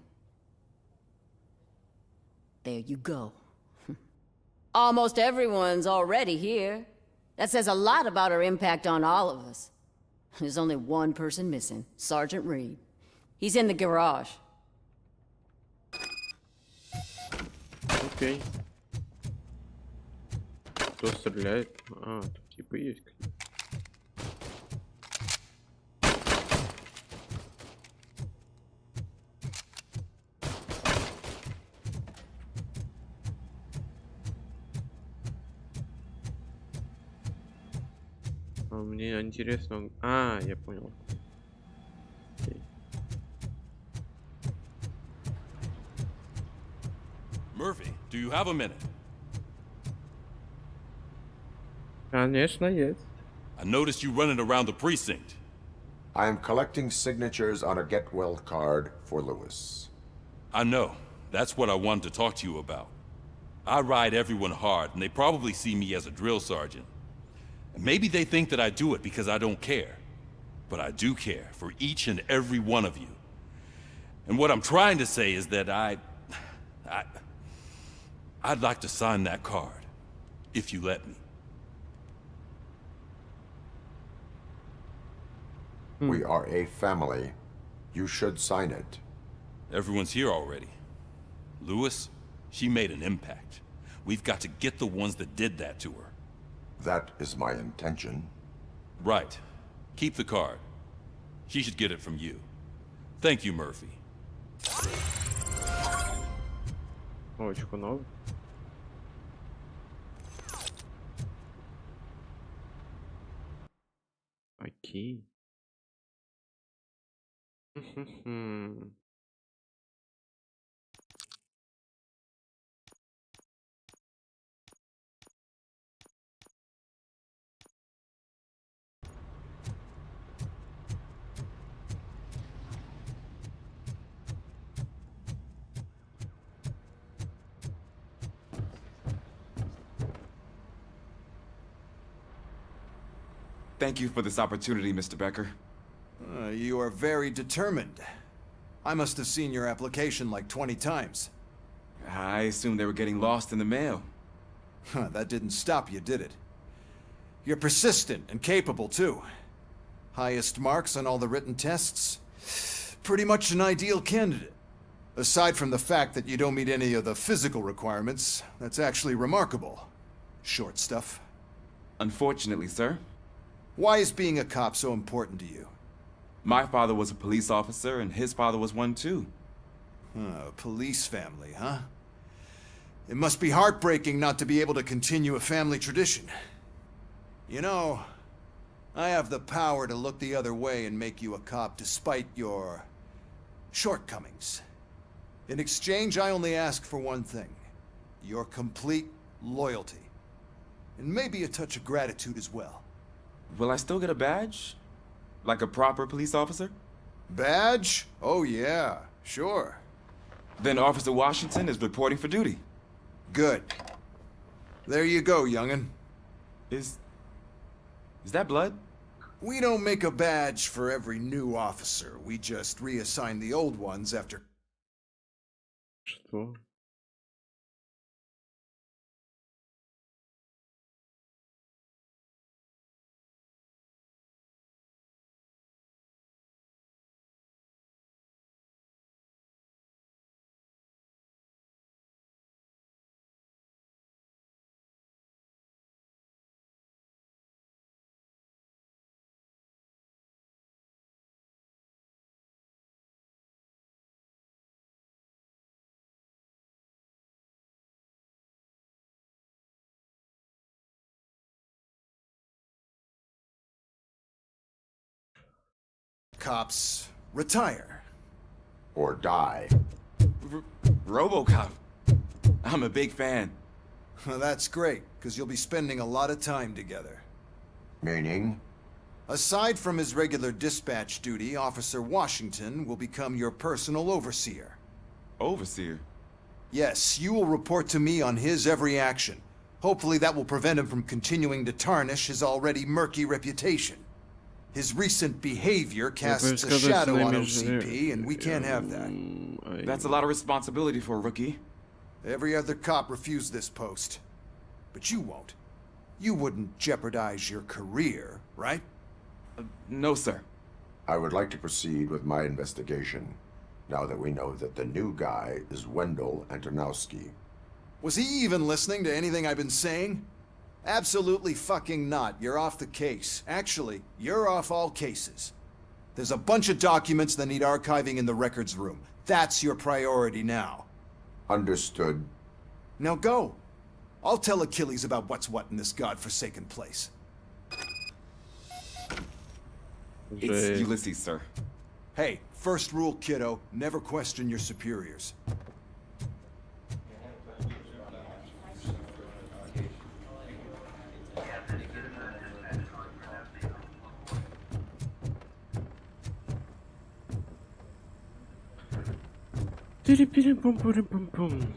There you go. Almost everyone's already here. That says a lot about her impact on all of us. There's only one person missing, Sergeant Reed. He's in the garage. Окей. Кто стреляет? А, тут типа есть. Мне интересно, он... А, я понял. Окей. Murphy, do you have a minute? Конечно, есть. I noticed you running around the precinct. I am collecting signatures on a get well card for Lewis. I know. That's what I wanted to talk to you about. I ride everyone hard, and they probably see me as a drill sergeant. And maybe they think that I do it because I don't care. But I do care for each and every one of you. And what I'm trying to say is that I'd like to sign that card, if you let me. We are a family. You should sign it. Everyone's here already. Lewis, she made an impact. We've got to get the ones that did that to her. That is my intention. Right. Keep the card. She should get it from you. Thank you, Murphy. Очко новое. Окей. Thank you for this opportunity, Mr. Becker. You are very determined. I must have seen your application like 20 times. I assumed they were getting lost in the mail. That didn't stop you, did it? You're persistent and capable, too. Highest marks on all the written tests. Pretty much an ideal candidate. Aside from the fact that you don't meet any of the physical requirements, that's actually remarkable. Short stuff. Unfortunately, sir. Why is being a cop so important to you? My father was a police officer, and his father was one too. A police family, huh? It must be heartbreaking not to be able to continue a family tradition. You know, I have the power to look the other way and make you a cop despite your shortcomings. In exchange, I only ask for one thing. Your complete loyalty. And maybe a touch of gratitude as well. Will I still get a badge? Like a proper police officer? Badge? Oh yeah, sure. Then Officer Washington is reporting for duty. Good. There you go, young'un. Is that blood? We don't make a badge for every new officer. We just reassign the old ones after... Что? Cops retire. Or die. RoboCop. I'm a big fan. That's great, because you'll be spending a lot of time together. Meaning? Aside from his regular dispatch duty, Officer Washington will become your personal overseer. Overseer? Yes, you will report to me on his every action. Hopefully that will prevent him from continuing to tarnish his already murky reputation. His recent behavior casts a shadow on OCP, and we can't have that. That's a lot of responsibility for a rookie. Every other cop refused this post. But you won't. You wouldn't jeopardize your career, right? No, sir. I would like to proceed with my investigation, now that we know that the new guy is Wendell Antonowski. Was he even listening to anything I've been saying? Absolutely fucking not. You're off the case. Actually, you're off all cases. There's a bunch of documents that need archiving in the records room. That's your priority now. Understood. Now go. I'll tell Achilles about what's what in this godforsaken place. It's Ulysses, sir. Hey, first rule, kiddo, never question your superiors. Пум-пум-пум-пум.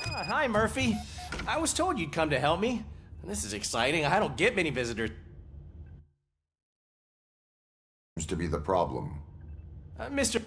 Hi, Murphy. I was told you'd come to help me. This is exciting. I don't get many visitors. Seems to be the problem. Mr.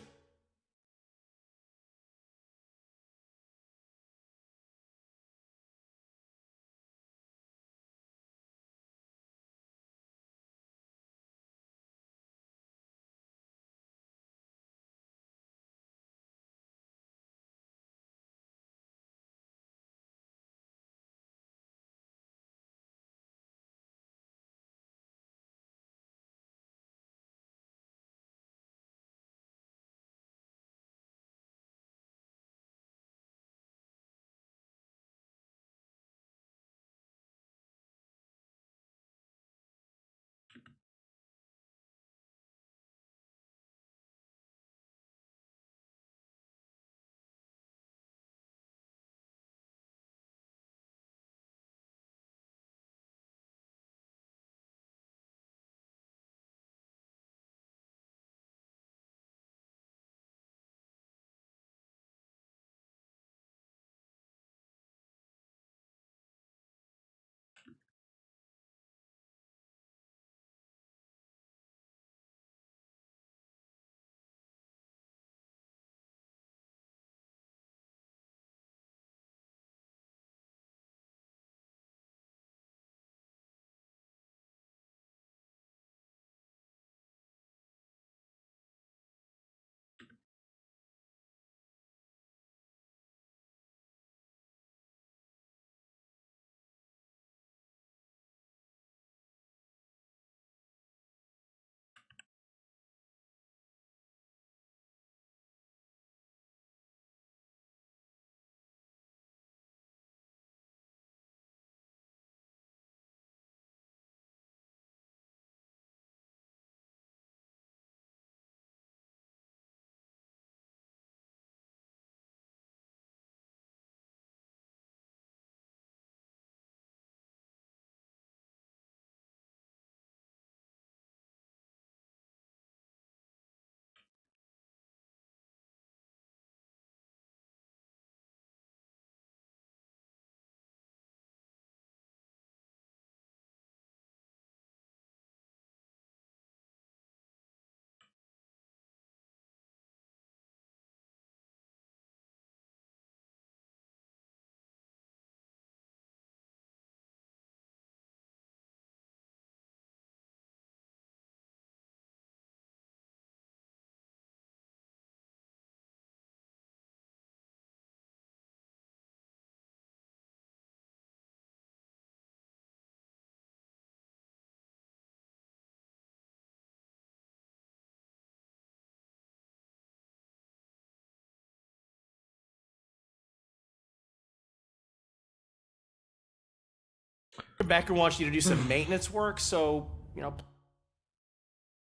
Becker wants you to do some maintenance work, so, you know,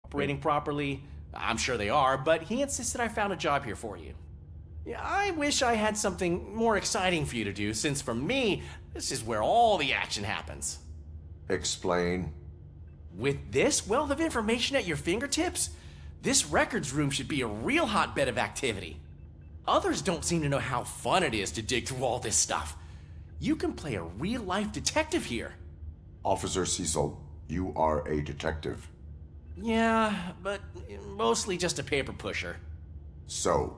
operating properly. I'm sure they are, but he insisted I found a job here for you. Yeah, I wish I had something more exciting for you to do, since for me, this is where all the action happens. Explain. With this wealth of information at your fingertips, this records room should be a real hotbed of activity. Others don't seem to know how fun it is to dig through all this stuff. You can play a real-life detective here. Officer Cecil, you are a detective. Yeah, but mostly just a paper pusher. So,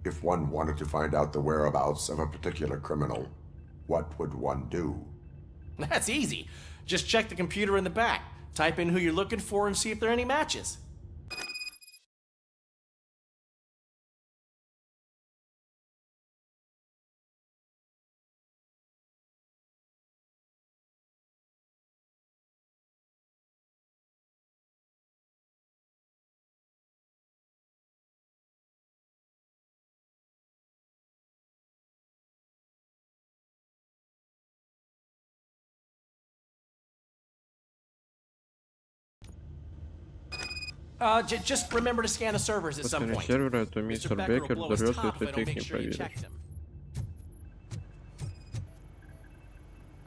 if one wanted to find out the whereabouts of a particular criminal, what would one do? That's easy. Just check the computer in the back, type in who you're looking for, and see if there are any matches. Just remember to scan the servers at some point. Сервера, то мистер Беккер взорвется, если ты их не проверишь.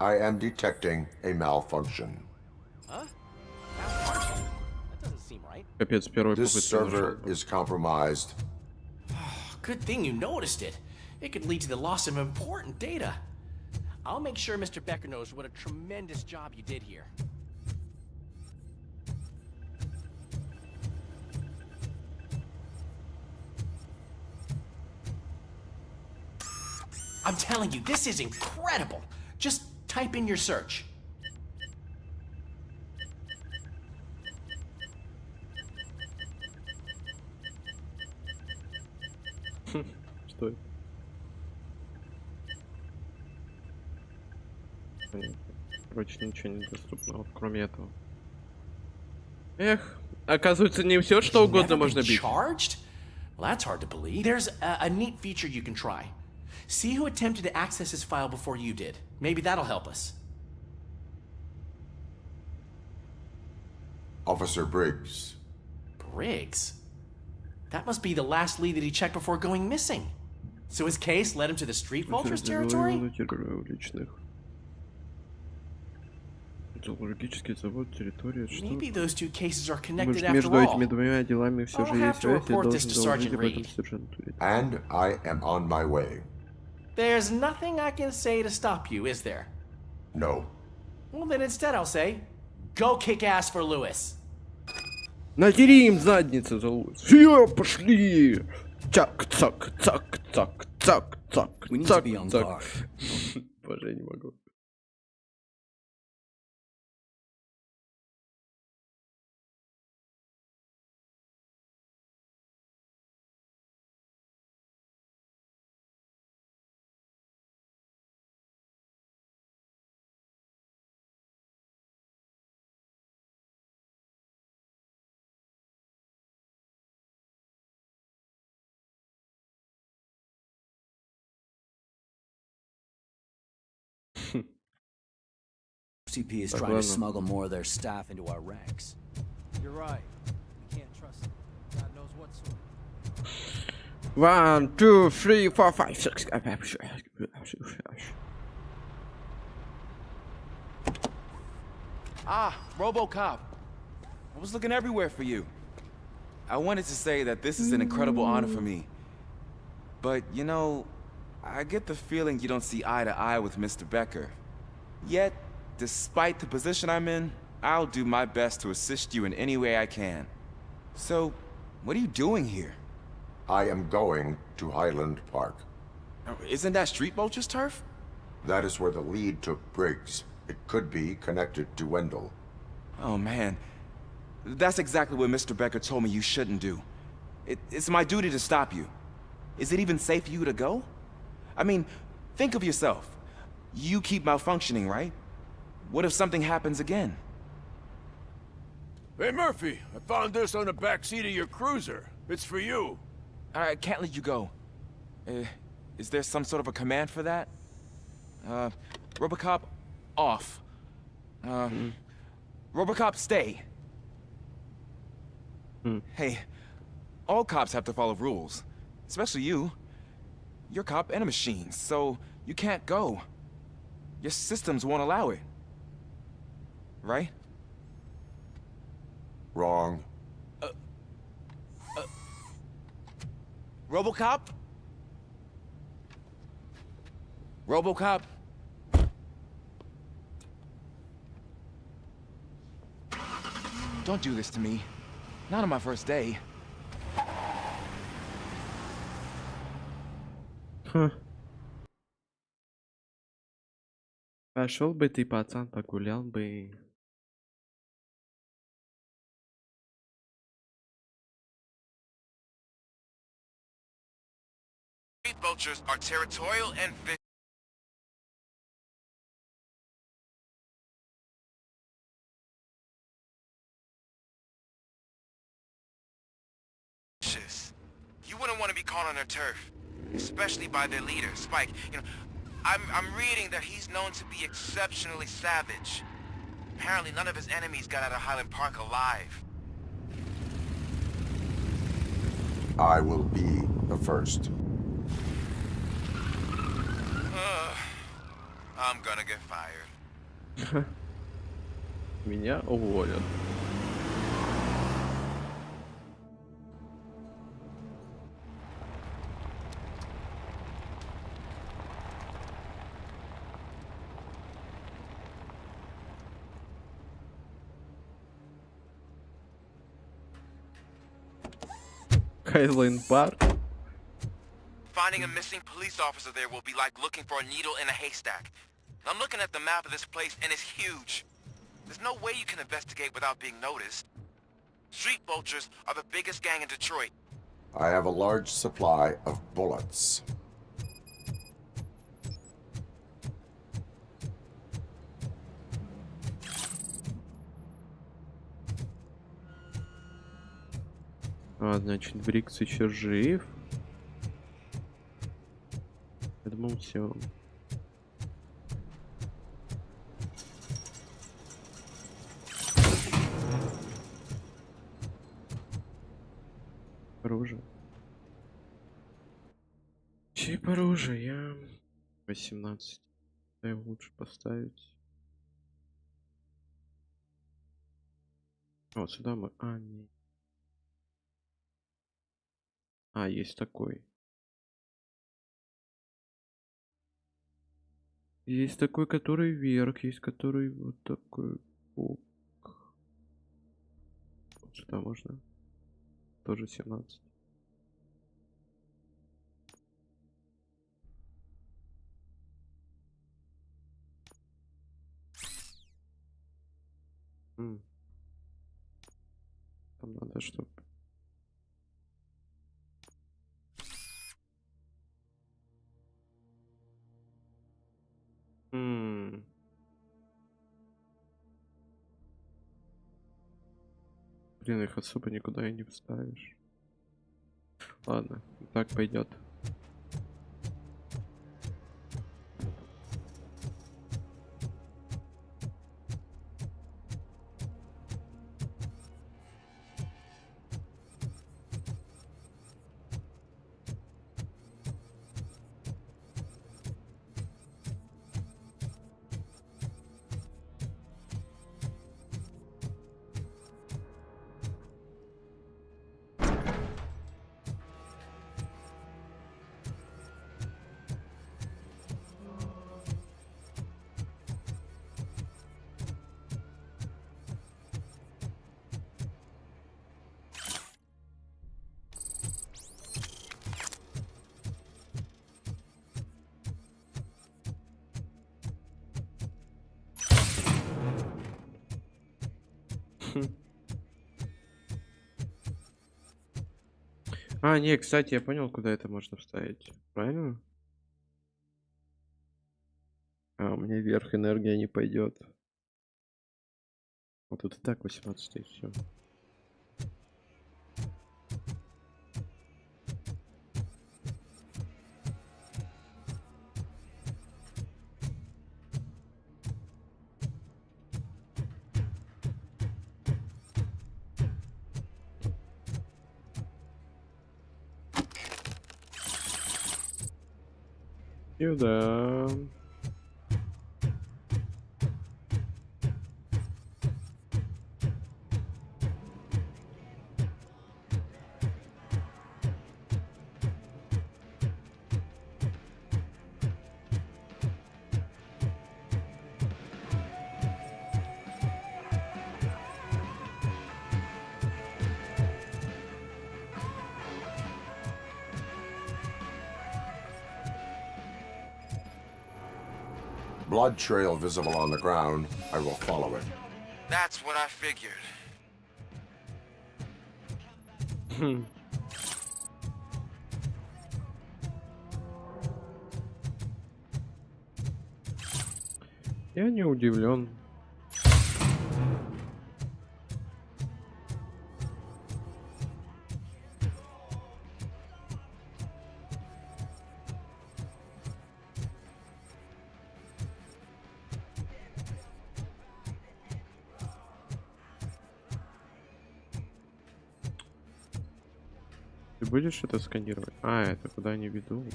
I am detecting a malfunction. Huh? Malfunction? That doesn't seem right. Капец, первый This попытка server нашел. is compromised. Good thing you noticed it. It could lead to the loss of important data. I'll make sure Mr. Becker knows what a tremendous job you did here. I'm telling you, this is incredible. Just type in your search. Что это? Короче, ничего не доступно, вот, кроме этого. Эх, оказывается, не все что угодно можно бить. Charged? Well, that's hard to believe. There's a neat feature you can try. See who attempted to access his file before you did. Maybe that'll help us. Officer Briggs. Briggs? That must be the last lead that he checked before going missing. So his case led him to the Street Vultures territory? Maybe those two cases are connected after all. I'll have to report this to Sergeant Reed. And I am on my way. There's nothing I can say to stop you, is there? No. Well, then instead I'll say, go kick ass for Lewis. Надери им задницы за Луис. Все, пошли! Цак, цак, цак, цак, цак, цак, цак, цак. Боже, я не могу. CP is trying to smuggle more of their staff into our ranks. You're right. We can't trust them. God knows what sort. 1, 2, 3, 4, 5, 6. Ah, RoboCop. I was looking everywhere for you. I wanted to say that this is an incredible honor for me. But, you know, I get the feeling you don't see eye to eye with Mr. Becker. Yet, despite the position I'm in, I'll do my best to assist you in any way I can. So, what are you doing here? I am going to Highland Park. Isn't that Street Vulture's turf? That is where the lead took Briggs. It could be connected to Wendell. Oh, man. That's exactly what Mr. Becker told me you shouldn't do. It's my duty to stop you. Is it even safe for you to go? I mean, think of yourself. You keep malfunctioning, right? What if something happens again? Hey, Murphy, I found this on the back seat of your cruiser. It's for you. I can't let you go. Is there some sort of a command for that? RoboCop, off. RoboCop, stay. Hey, all cops have to follow rules. Especially you. You're a cop and a machine, so you can't go. Your systems won't allow it. Right? Wrong. RoboCop? RoboCop? Don't do this to me. Not on my first day. Пошел бы ты, пацан, погулял бы. Street vultures are territorial and vicious. You wouldn't want to be caught on their turf, especially by their leader, Spike. You know, I'm reading that he's known to be exceptionally savage. Apparently, none of his enemies got out of Highland Park alive. I will be the first. I'm gonna get fired. Меня уволят. Хайленд Парк. Finding a missing police officer there will be like looking for a needle in a haystack. I'm looking at the map of this place and it's huge. There's no way you can investigate without being noticed. Street vultures are the biggest gang in Detroit. I have a large supply of bullets. А, значит, Брикс еще жив. Я думал, все. Оружие. Чип оружия. 18. Да, его лучше поставить. Вот сюда мы... А, нет. А, есть такой. Есть такой, который вверх, есть который вот такой. Вот сюда можно. Тоже 17. Там надо, чтобы... Блин, их особо никуда и не вставишь. Ладно, так пойдет. А, не, кстати, я понял, куда это можно вставить. Правильно? А, у меня вверх энергия не пойдет. Вот тут и так 18, и все. Сюда. Blood trail visible on the ground. I will follow it. That's what I figured. Я не удивлен. Ты будешь это сканировать? А, это куда они ведут?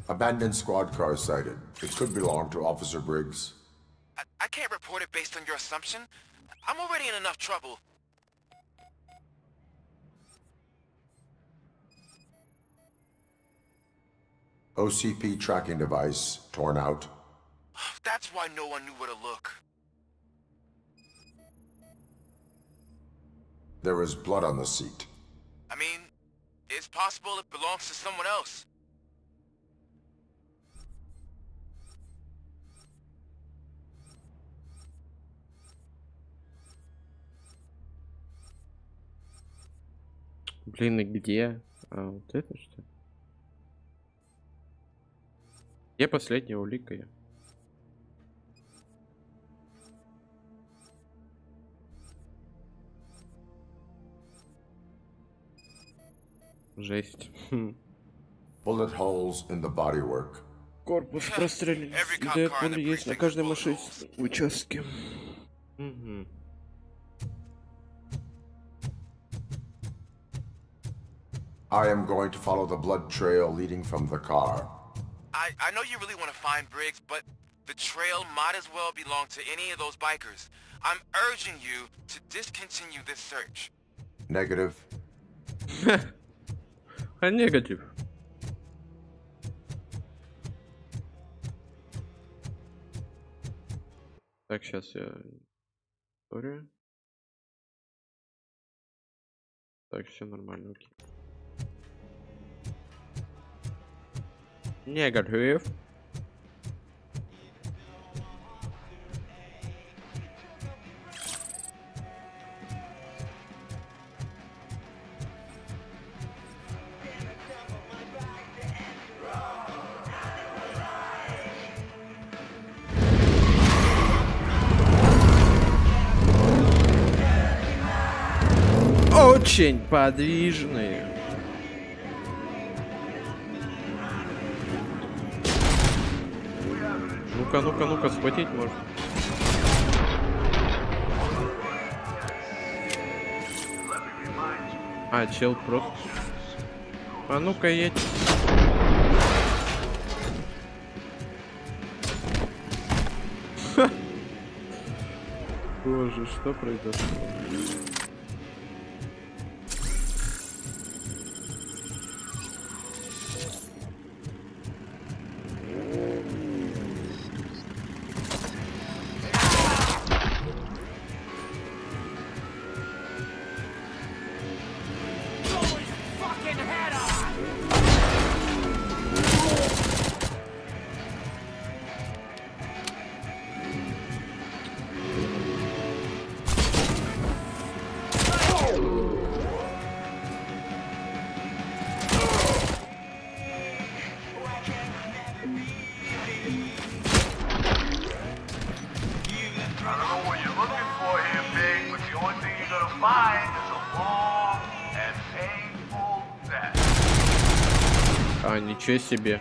Abandoned squad car sighted. It could belong to Officer Briggs. I can't report it based on your assumption. I'm already in enough trouble. OCP tracking device torn out. That's why no one knew where to look. There is blood on the seat. I mean, it's possible it belongs to someone else. Блин, и где? А, вот это что? Где последняя улика? Жесть. Bullet holes in the bodywork. Корпус прострелен. Следы от пули есть на каждой машине участке. Угу. I am going to follow the blood trail leading from the car. I know you really want to find Briggs, but the trail might as well belong to any of those bikers. I'm urging you to discontinue this search. Negative. А негатив. Так, сейчас я... История. Так, все нормально, окей. Негатив. Очень подвижные. Ну-ка, ну-ка, ну-ка, схватить можно. А, чел просто. А ну-ка, едь. Боже, что произошло? А, ничего себе.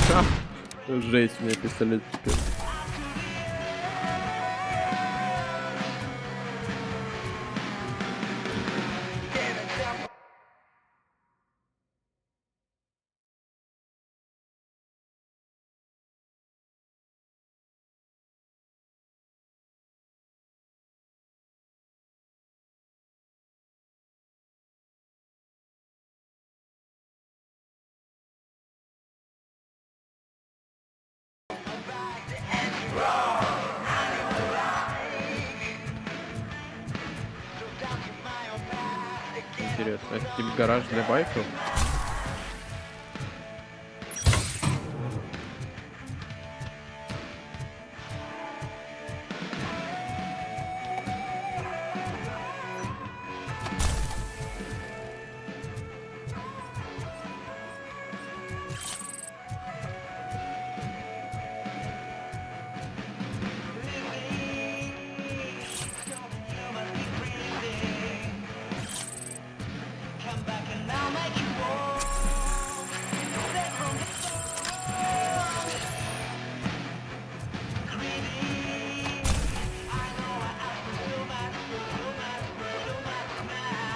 Ха! Жесть, у меня пистолет теперь. интересно. Это типа гараж для байков?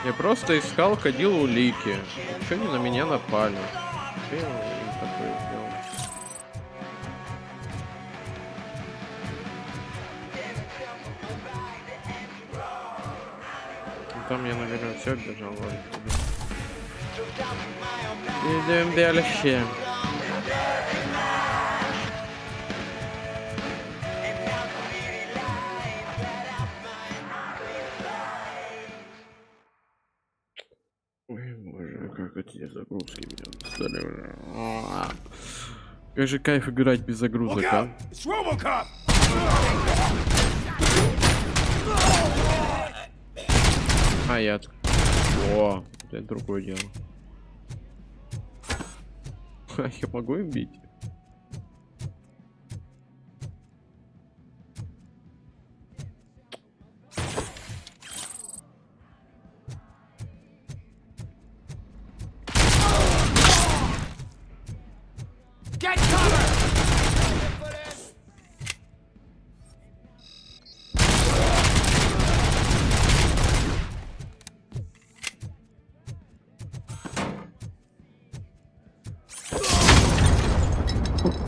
Я просто искал, ходил улики. Чё они на меня напали? Что я им такое сделал? Ну, там я, наверное, все бежал. Идем дальше. Ой, боже, как эти загрузки меня достали. Как же кайф играть без загрузок, а? А, я... О, это другое дело. Я могу им бить?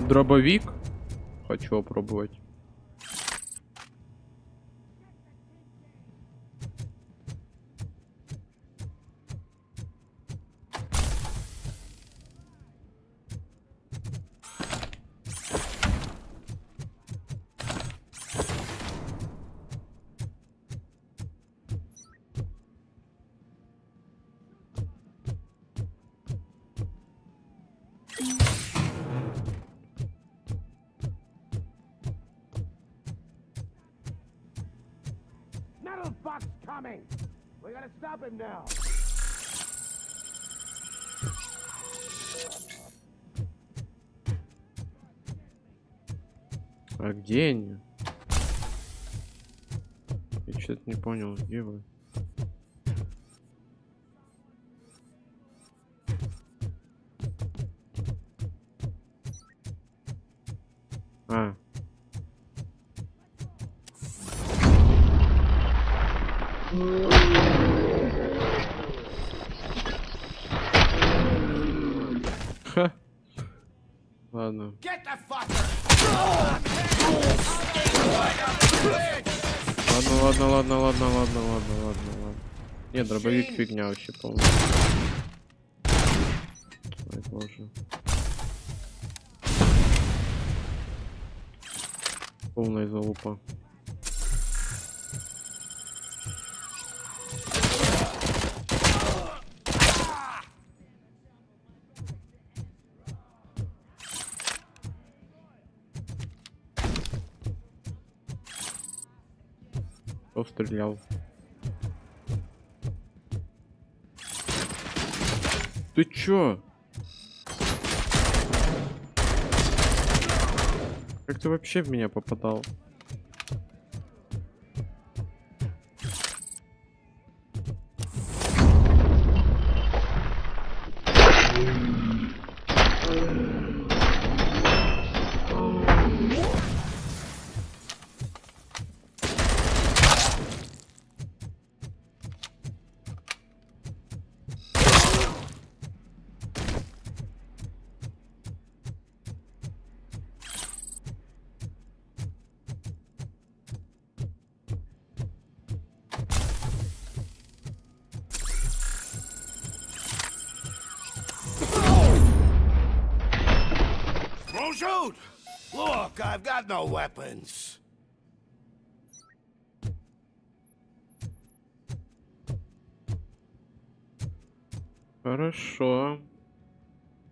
Дробовик. Хочу опробовать. We gotta stop him now. А где они? Я что-то не понял, где вы? А. Ха. Ладно. Ладно. Нет, дробовик фигня вообще полная. Ой, боже. Полная залупа. Кто стрелял? Ты чё? Как ты вообще в меня попадал? Don't shoot! Look, I've got no weapons. Хорошо.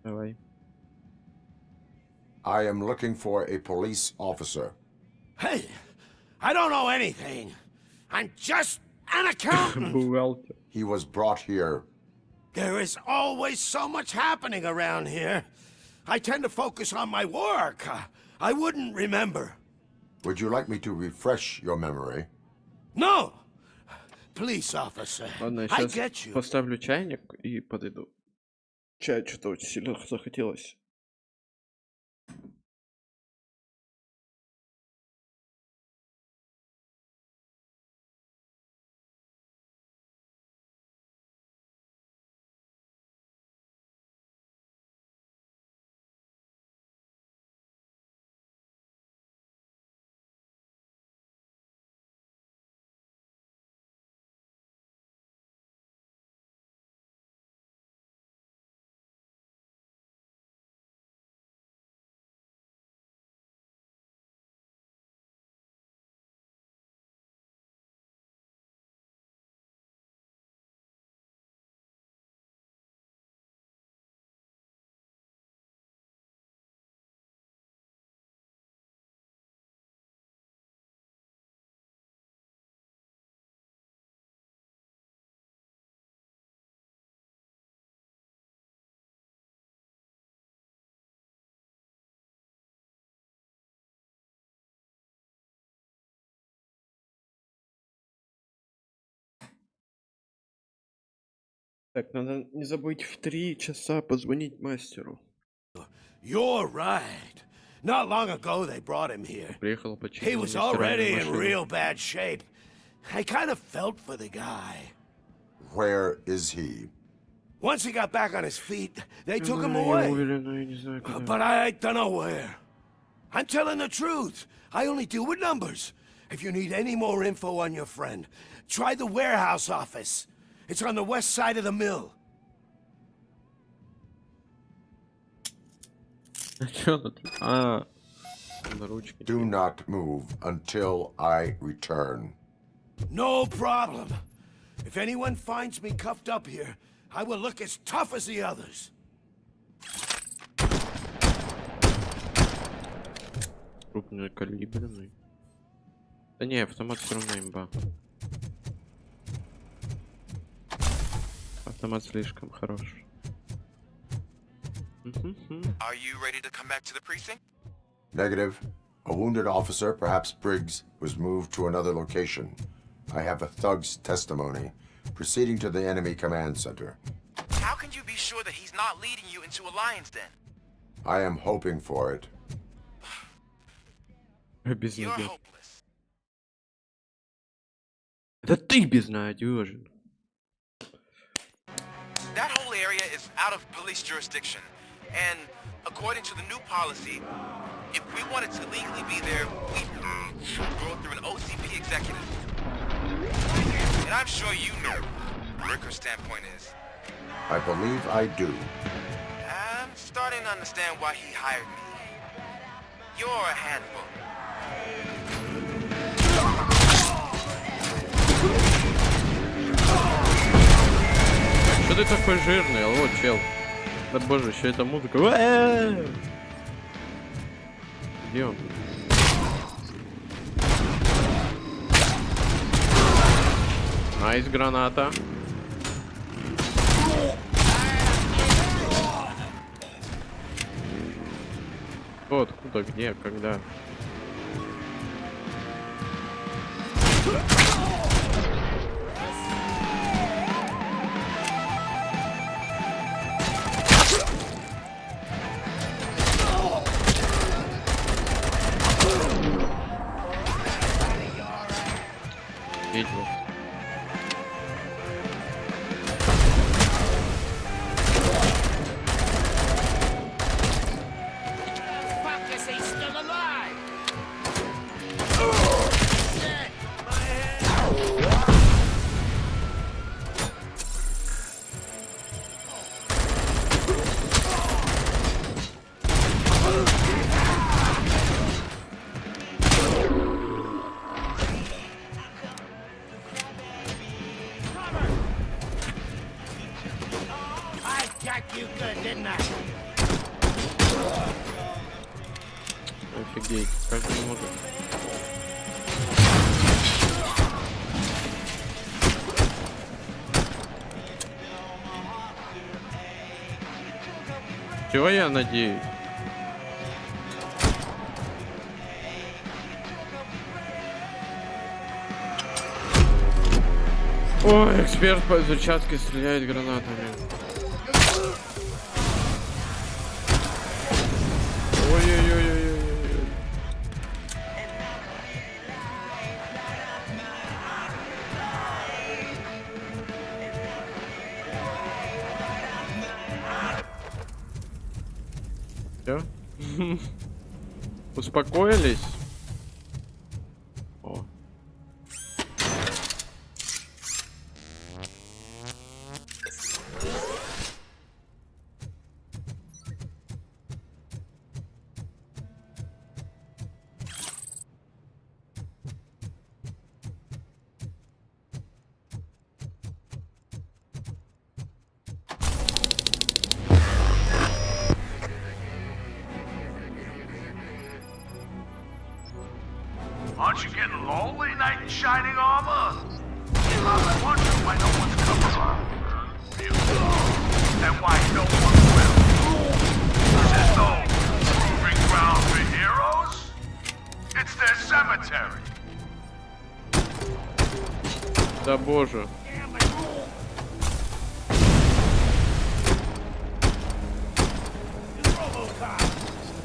Давай. I am looking for a police officer. Hey, I don't know anything. I'm just an accountant. He was brought here. There is always so much happening around here. I tend to focus on my work. I wouldn't remember. Would you like me to refresh your memory? No! Police officer. Ладно, я сейчас поставлю чайник и подойду. Чай что-то очень сильно захотелось. Так, надо не забыть в 3 часа позвонить мастеру. You're right. Not long ago they brought him here. Приехал He починил was already in машину. real bad shape. I kind of felt for the guy. Where is he? Once he got back on his feet, they took him Я away. уверен, но я не знаю, куда. But I don't know where. I'm telling the truth. I only deal with numbers. If you need any more info on your friend, try the warehouse office. It's on the west side of the mill. Do not move until I return. No problem. If anyone finds me cuffed up here, I will look as tough as the others. Крупнокалиберный. Да не, автомат все равно имба. Автомат слишком хорош. Are you ready to come back to the precinct? Negative. A wounded officer, perhaps Briggs, was moved to another location. I have a thug's testimony, proceeding to the enemy command center. How can you be sure that he's not leading you into a lion's den? I am hoping for it. Безнадежен. Это ты безнадежен. That whole area is out of police jurisdiction, and according to the new policy, if we wanted to legally be there, we should go through an OCP executive. And I'm sure you know what Ricker's standpoint is. I believe I do. I'm starting to understand why he hired me. You're a handful. Что ты такой жирный? Алло, чел. Да боже, еще эта музыка. Где он? Найс, граната. Кто, откуда, где, когда? Видел. Fuck, is he still alive? Офигеть, как он может? Чего я надеюсь? Ой, эксперт по взрывчатке стреляет гранатами. Ой-ой-ой-ой-ой. Все? Успокоились? О. Aren't you getting lonely, knight in shining armor? I wonder why no one's coming around you. And why no one will. Is it no proving ground for heroes? It's their cemetery. Да боже.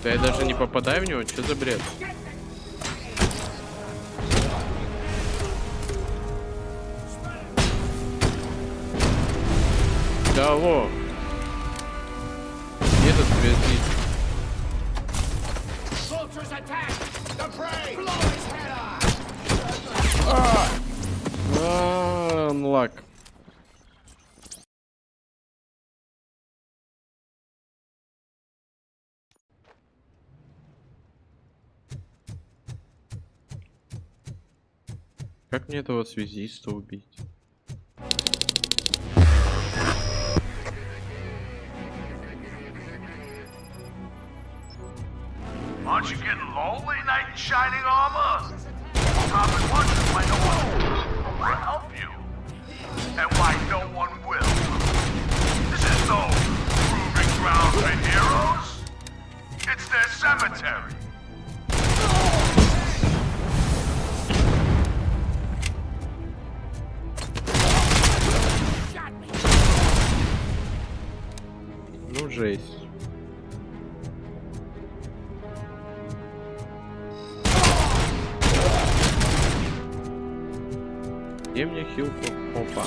Да я даже не попадаю в него, что за бред? Да алло. Где этот звездник? Unlock. Как мне этого связиста убить? Aren't you getting lonely, knight in shining armor? Stop and wonder why no one will help you. And why no one will. This is no proving ground for heroes. It's their cemetery. Ну жесть. Где мне хилку? Опа.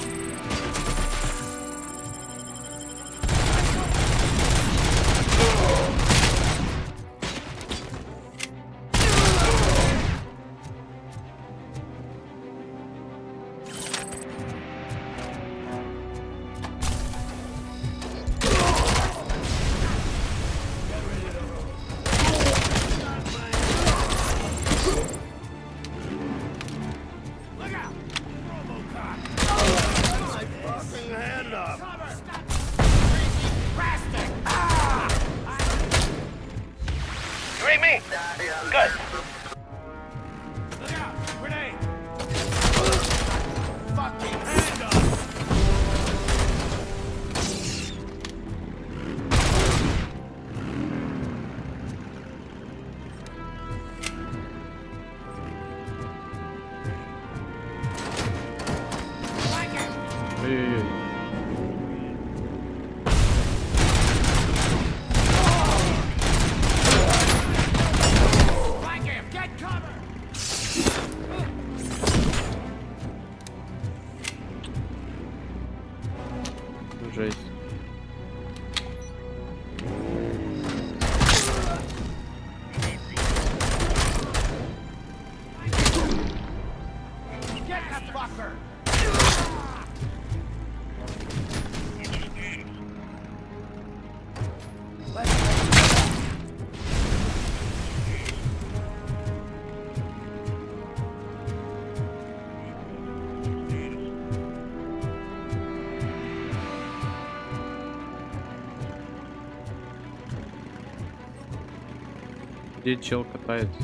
Где чел катается?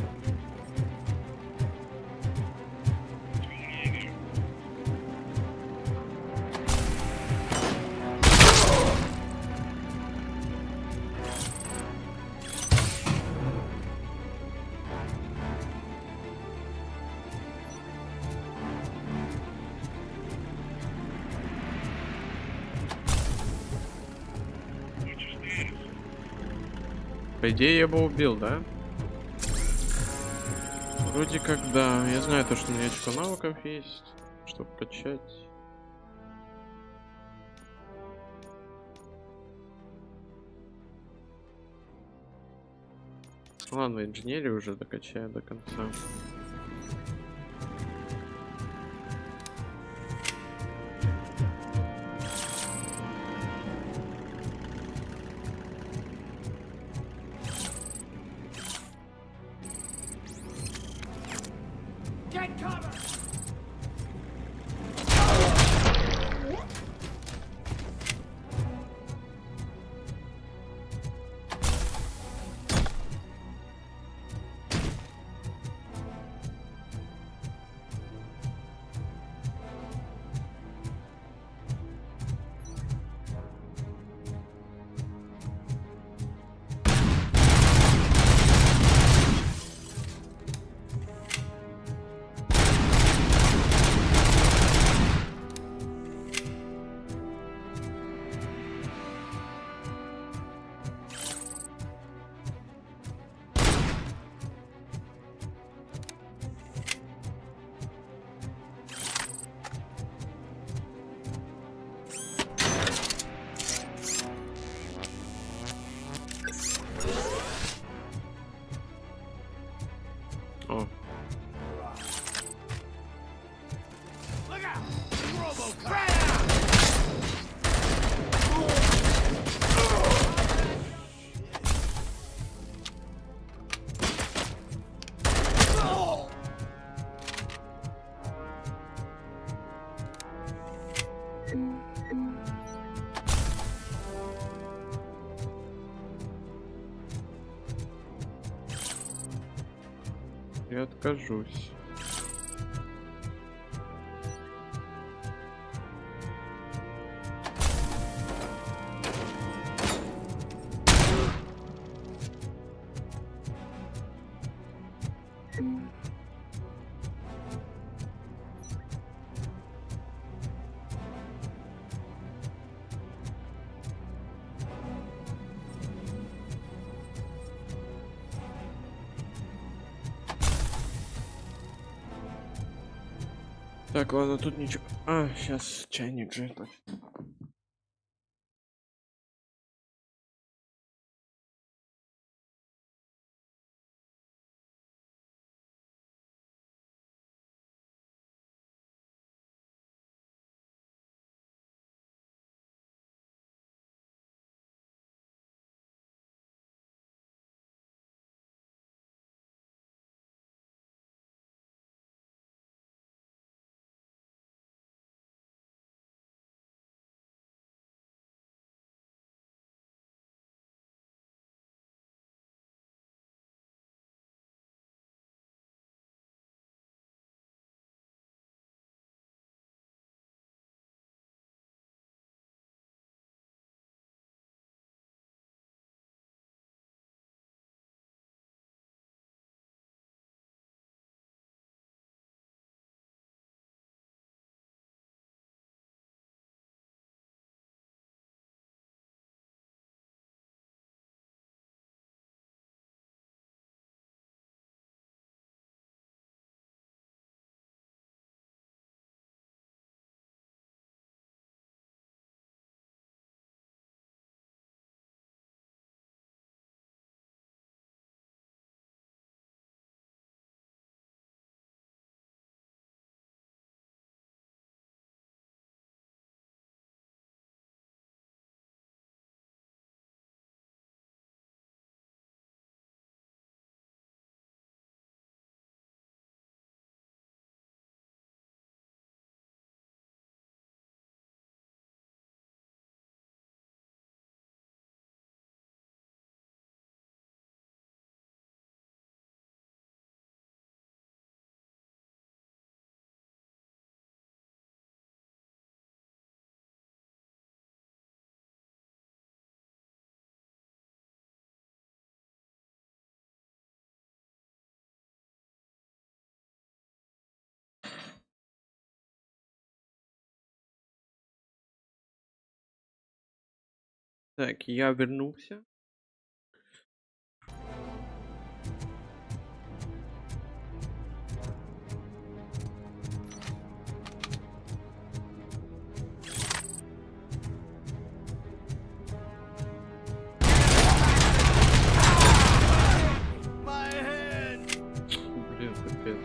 По идее, я бы убил, да? Вроде как да. Я знаю то, что у меня очко навыков есть, чтобы качать. Ладно, инженерию уже докачаю до конца. О. Я откажусь. Так, ладно, тут ничего. А, сейчас чайник же. Так, я вернулся. Блин, капец.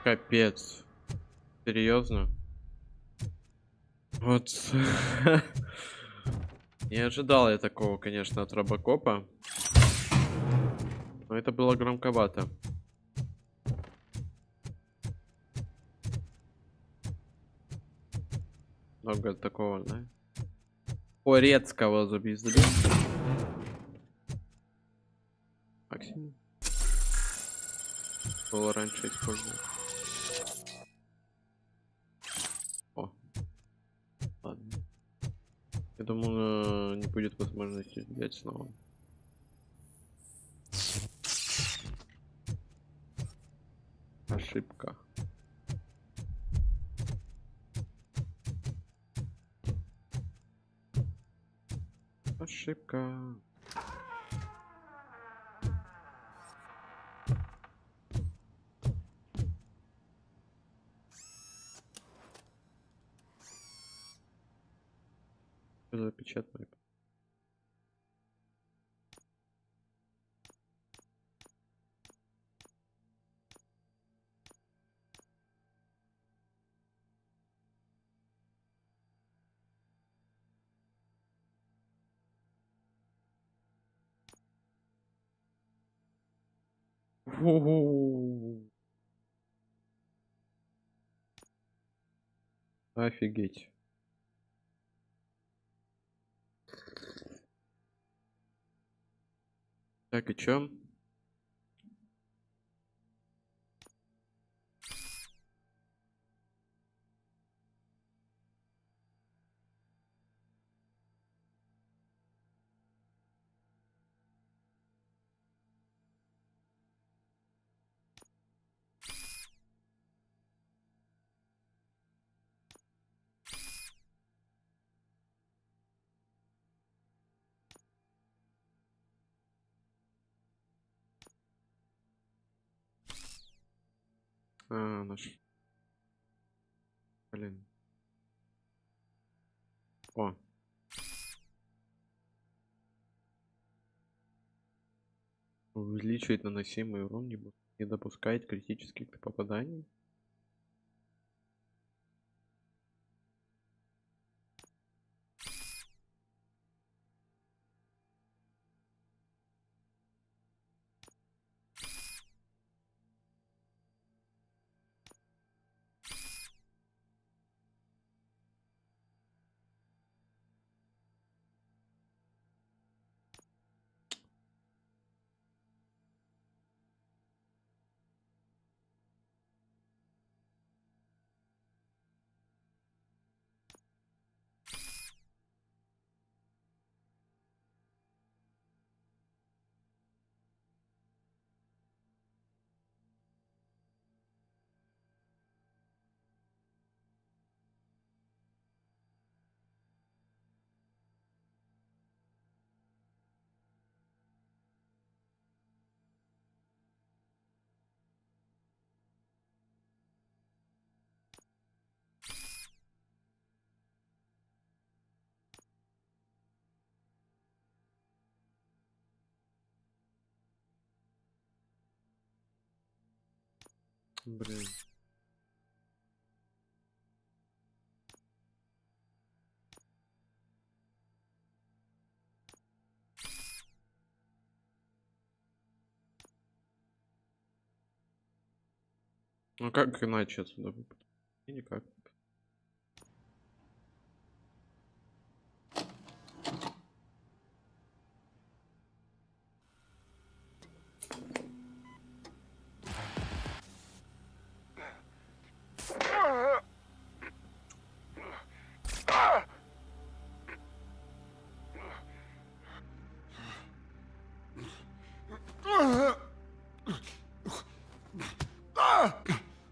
Капец. Серьезно? Вот. Не ожидал я такого, конечно, от робокопа. Но это было громковато. Много такого, да? Порецкого забиздали. Максимум. Было раньше использовать. О. Ладно. Я думаю, не будет возможности взять снова. Ошибка. Ошибка. Запечатанный. Офигеть. Так, и чё? Наш. Блин. О. Увеличивает наносимый урон, не допускает критических попаданий. Блин. Ну как иначе отсюда выпустить? И никак.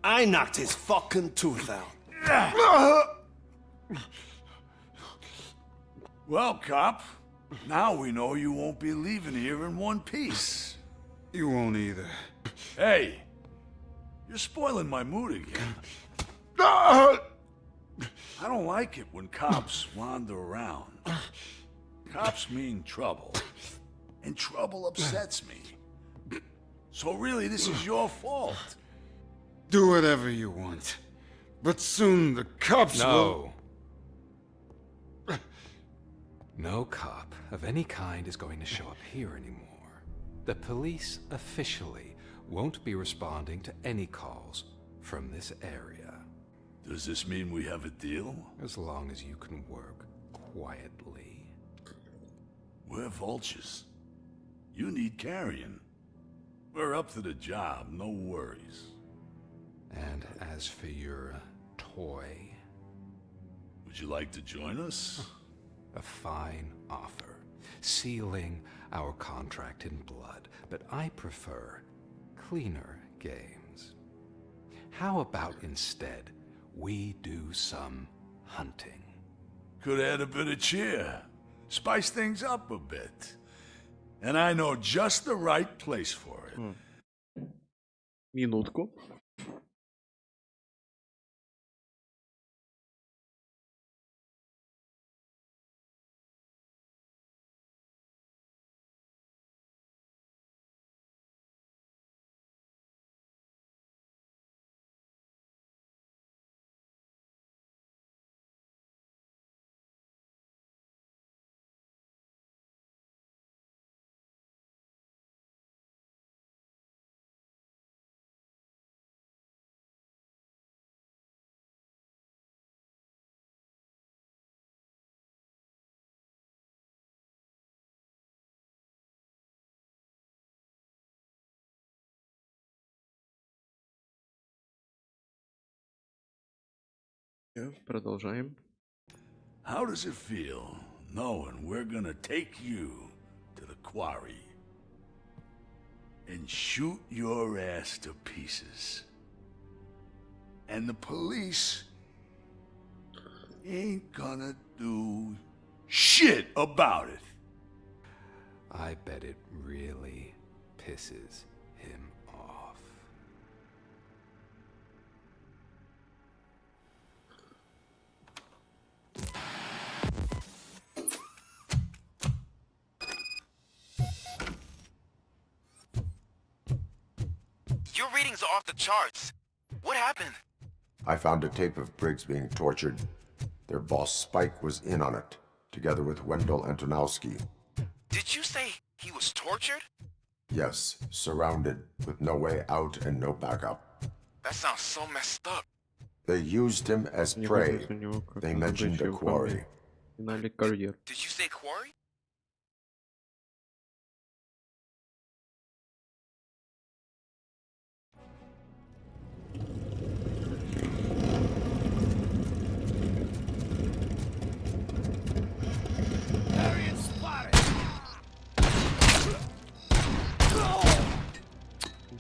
I knocked his fucking tooth out. Well, cop, now we know you won't be leaving here in one piece. You won't either. Hey, you're spoiling my mood again. I don't like it when cops wander around. Cops mean trouble, and trouble upsets me. So really, this is your fault. Do whatever you want. But soon the cops will... No cop of any kind is going to show up here anymore. The police officially won't be responding to any calls from this area. Does this mean we have a deal? As long as you can work quietly. We're vultures. You need carrion. We're up to the job, no worries. And as for your toy... Would you like to join us? A fine offer, sealing our contract in blood, but I prefer cleaner games. How about instead we do some hunting? Could add a bit of cheer, spice things up a bit. And I know just the right place for it. Минутку. Продолжаем. How does it feel knowing we're gonna take you to the quarry and shoot your ass to pieces? And the police ain't gonna do shit about it. I bet it really pisses him off. Your readings are off the charts. What happened? I found a tape of Briggs being tortured. Their boss Spike was in on it, together with Wendell Antonowski. Did you say he was tortured? Yes, surrounded, with no way out and no backup. That sounds so messed up. They used him as prey. They mentioned a quarry. Did you say quarry?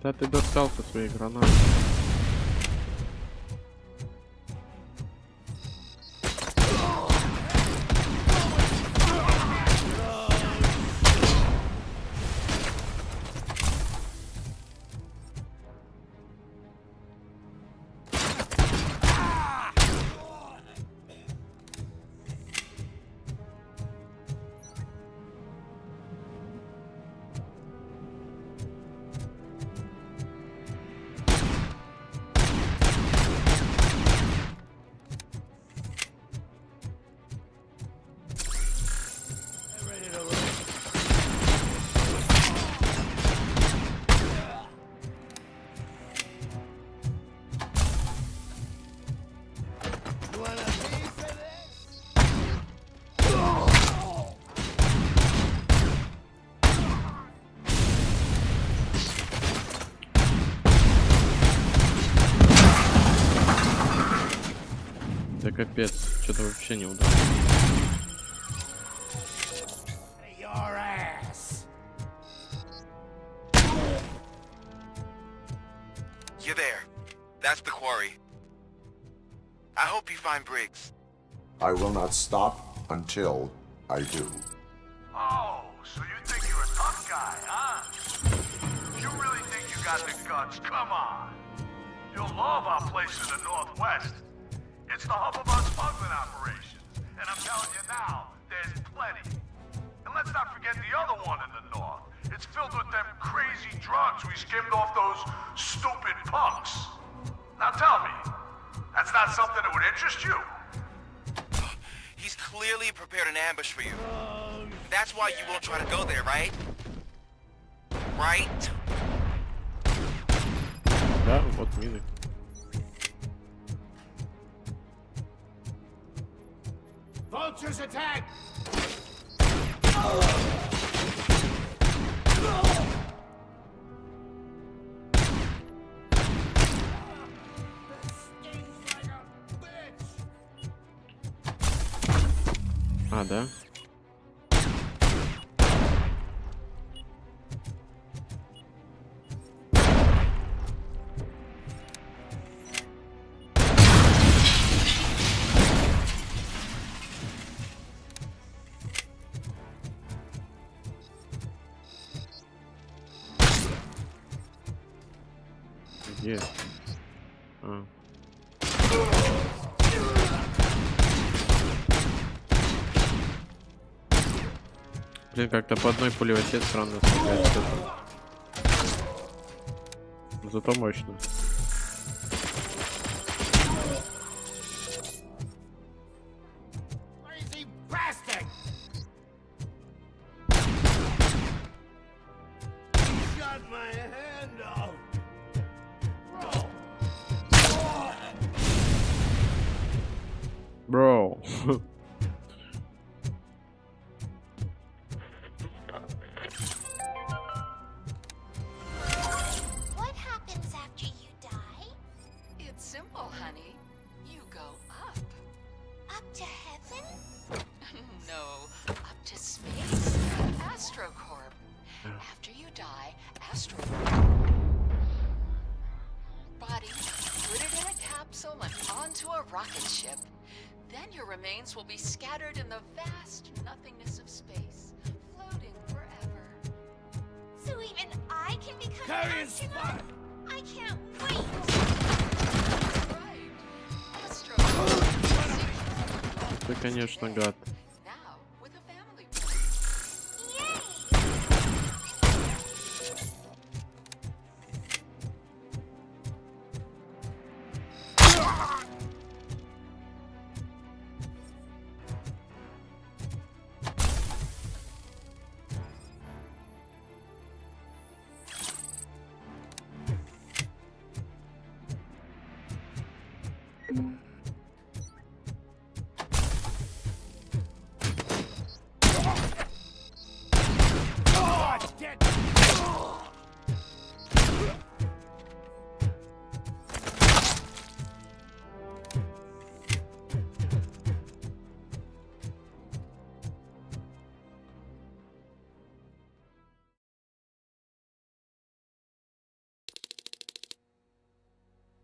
Да ты достал-то свои гранаты. Капец, что-то вообще не удалось. Your ass. You're there. That's the quarry. I hope you find Briggs. I will not stop until I do. Oh, so you think you're a tough guy, huh? If you really think you got the guts, come on. You'll love our place in the Northwest. It's the hub of our smuggling operations. And I'm telling you now, there's plenty. And let's not forget the other one in the north. It's filled with them crazy drugs we skimmed off those stupid punks. Now tell me, that's not something that would interest you? He's clearly prepared an ambush for you. That's why you won't try to go there, right? Right? Да, вот мины. Vultures attack! А, да? Где? А. Блин, как-то по одной пуле вообще странно стрелять. Зато мощно. Bro. What happens after you die? It's simple, honey. You go up. Up to heaven? No, up to space. Astrocorp. After you die, body, put it in a capsule and onto a rocket ship. Then your remains will be scattered in the vast nothingness of space, floating forever. So even I can become Carry an his astronaut? I can't wait! Right. Astro. Ты, конечно, гад. Now with a family.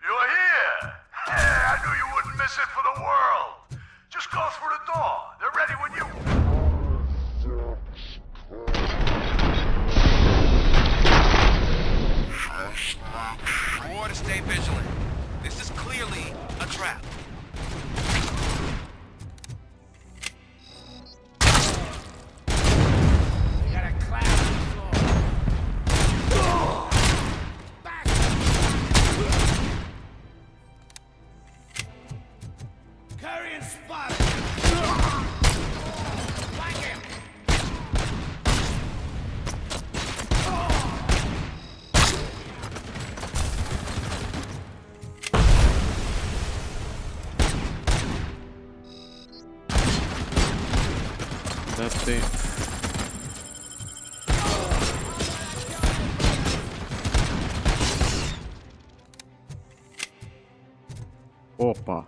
You're here! Hey, I knew you wouldn't miss it for the world! Just go through the door. They're ready when you... I want to stay vigilant. This is clearly a trap. You got a cloud on the floor. Back. Carrying spotted. Like him. Да ты. Опа.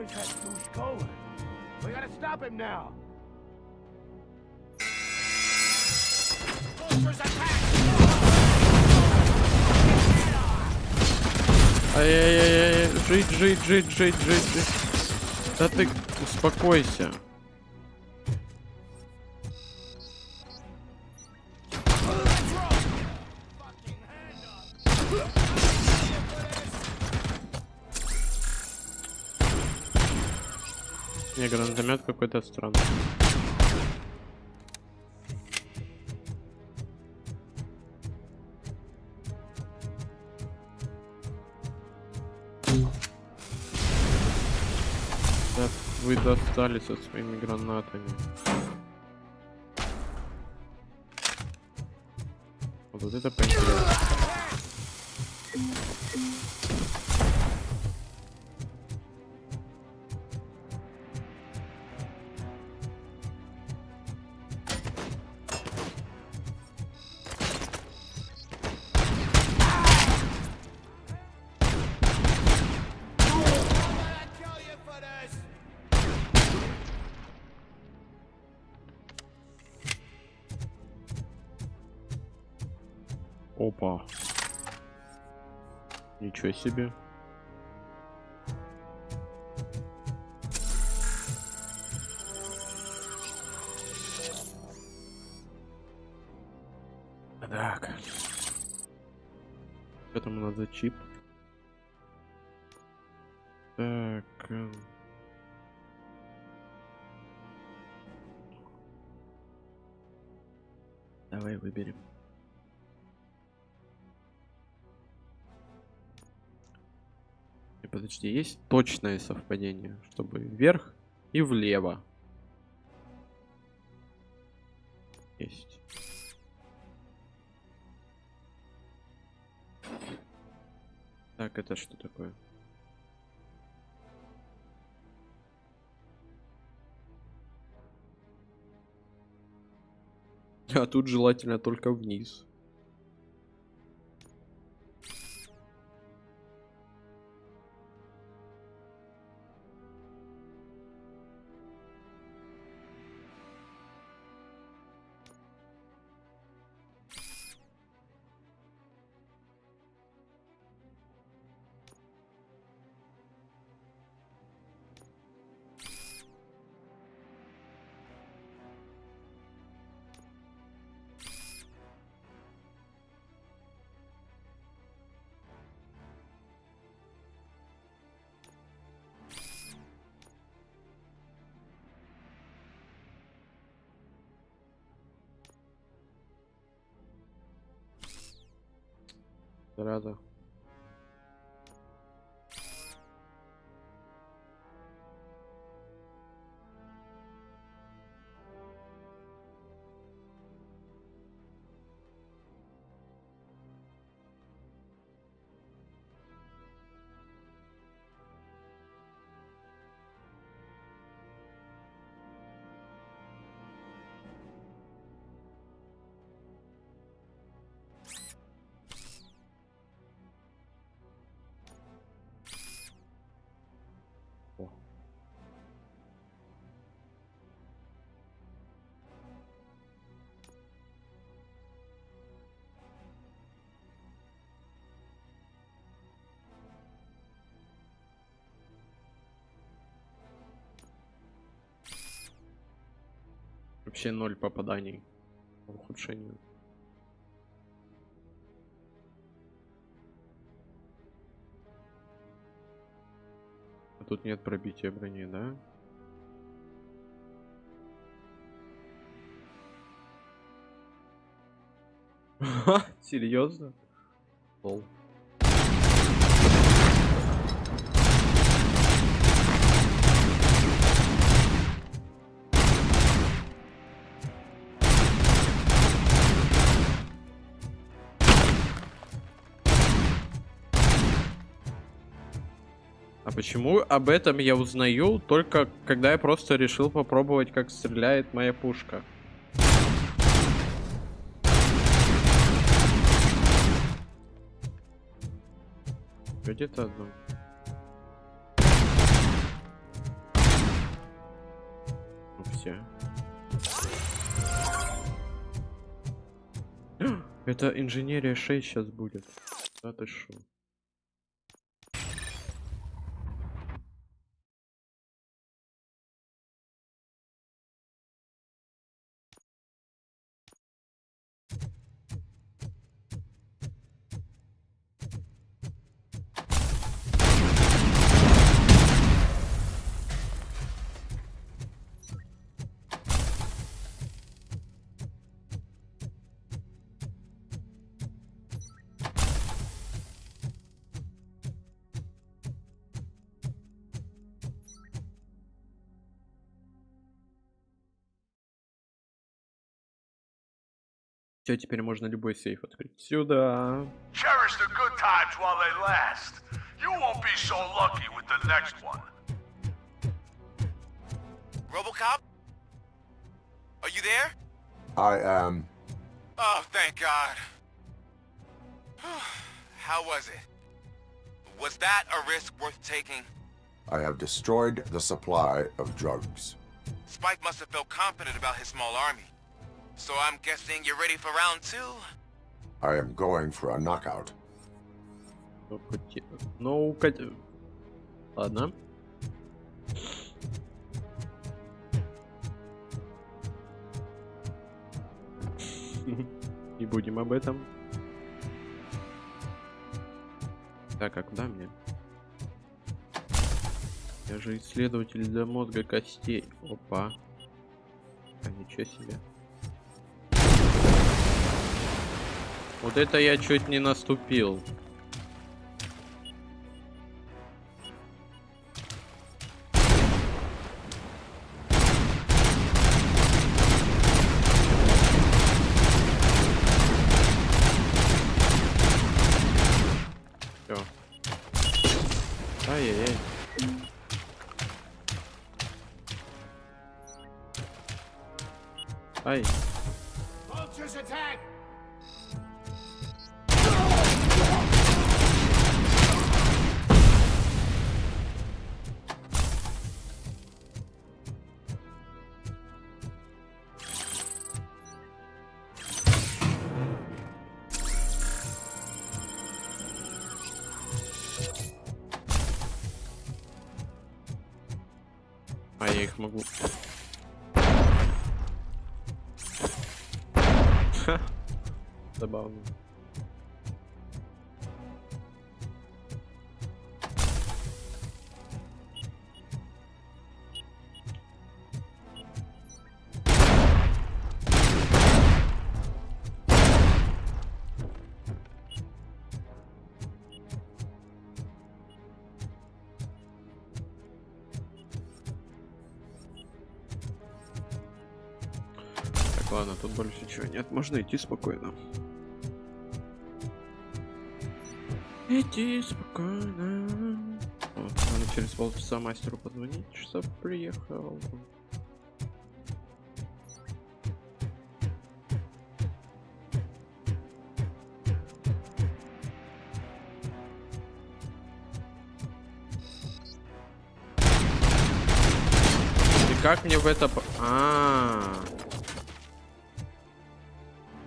Where's that douche going? We gotta stop him now. Vultures attack! Ай-яй-яй-яй, жить. Да ты успокойся. Не, гранатомет какой-то странный. Да, вы достали со своими гранатами. Вот это поинтереснее. Опа. Ничего себе. Так. Что там у нас за чип? Так. Давай выберем. Подожди, есть точное совпадение, чтобы вверх и влево. Есть. Так, это что такое? А тут желательно только вниз. Рада. Вообще 0 попаданий по ухудшению. А тут нет пробития брони, да? Серьезно? Лол. А почему об этом я узнаю только когда я просто решил попробовать, как стреляет моя пушка? Где-то одно. Здравствуйте. Это инженерия 6 сейчас будет. Да ты шо? Все, теперь можно любой сейф открыть. Сюда. Cherish the good times while they last. You won't be so lucky with the next one. RoboCop? Are you there? I am. Oh, thank God. How was it? Was that a risk worth taking? I have destroyed the supply of drugs. Spike must have felt confident about his small army. So I'm guessing you're ready for round 2? I am going for a knockout. Ну, ладно. Не будем об этом. Так, а куда мне? Я же исследователь для мозга костей. Опа. А ничего себе. Вот это я чуть не наступил. Всё. Ай-яй-яй. Ай. А я их могу. Ха, забавно. Ладно, тут больше ничего нет, можно идти спокойно. Идти спокойно. О, надо через полчаса мастеру позвонить, что приехал. И как мне в это...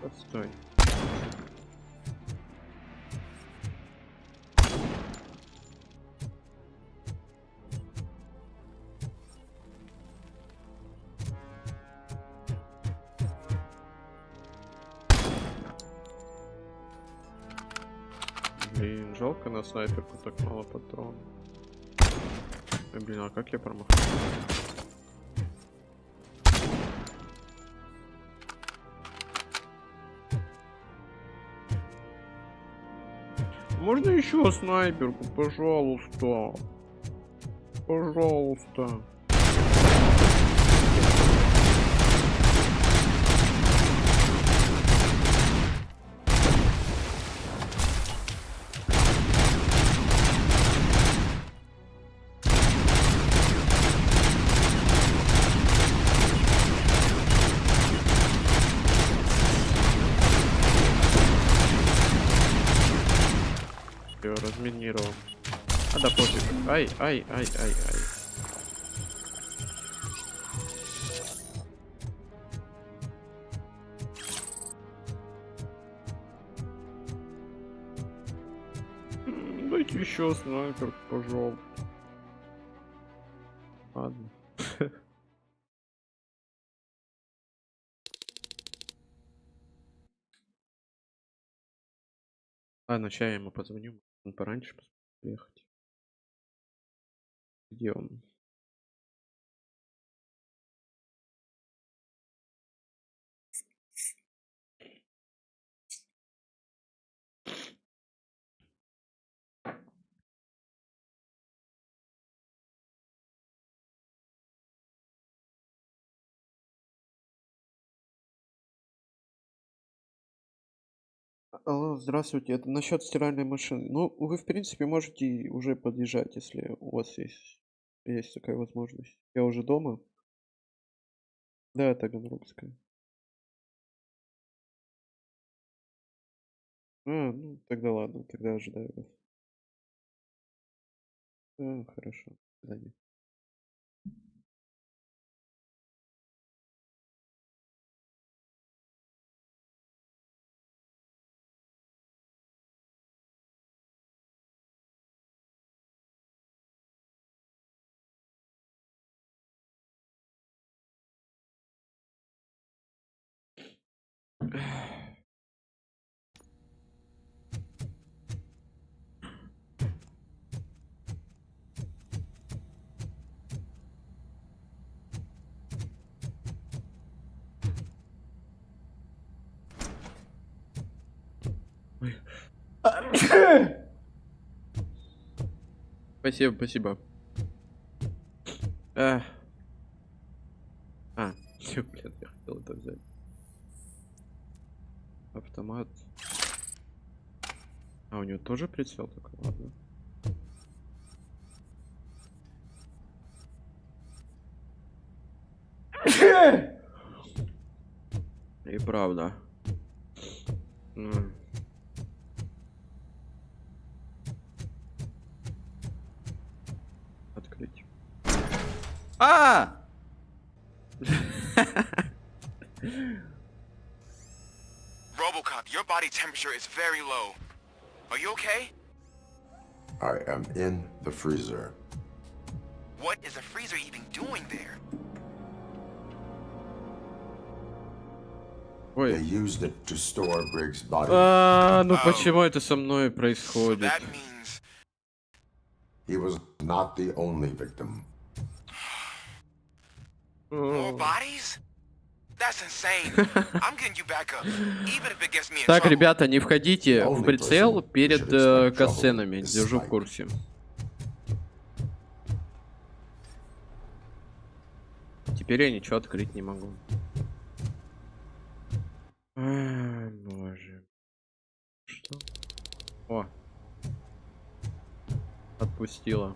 Постой. Блин, жалко на снайперку так мало патронов. Ой, блин, а как я промахнул? Можно еще снайперку, пожалуйста. Пожалуйста. Разминировал. А да пофиг. Ай. Дайте еще снайпер, пожалуйста. Ладно. Ладно, сейчас я ему позвоню. Он пораньше приехать. Где он? Алло, здравствуйте. Это насчет стиральной машины. Ну, вы, в принципе, можете уже подъезжать, если у вас есть такая возможность. Я уже дома. Да, это Ганрокская. Ну, тогда ладно, тогда ожидаю вас. Хорошо. До свидания. Спасибо, спасибо. Блин, я хотел это взять. Автомат. У него тоже прицел такой, ладно. И правда. Открыть. RoboCop, your body temperature is very low. Are you okay? I am in the freezer. What is the freezer even doing there? They used it to store Briggs' body. Ну почему это со мной происходит? That means He was not the only victim. more bodies? That's insane. I'm getting you back up, even if it gets me in Так, trouble. ребята, не входите в прицел перед катсценами. Держу в курсе. Теперь я ничего открыть не могу. Боже. Что? О. Отпустила.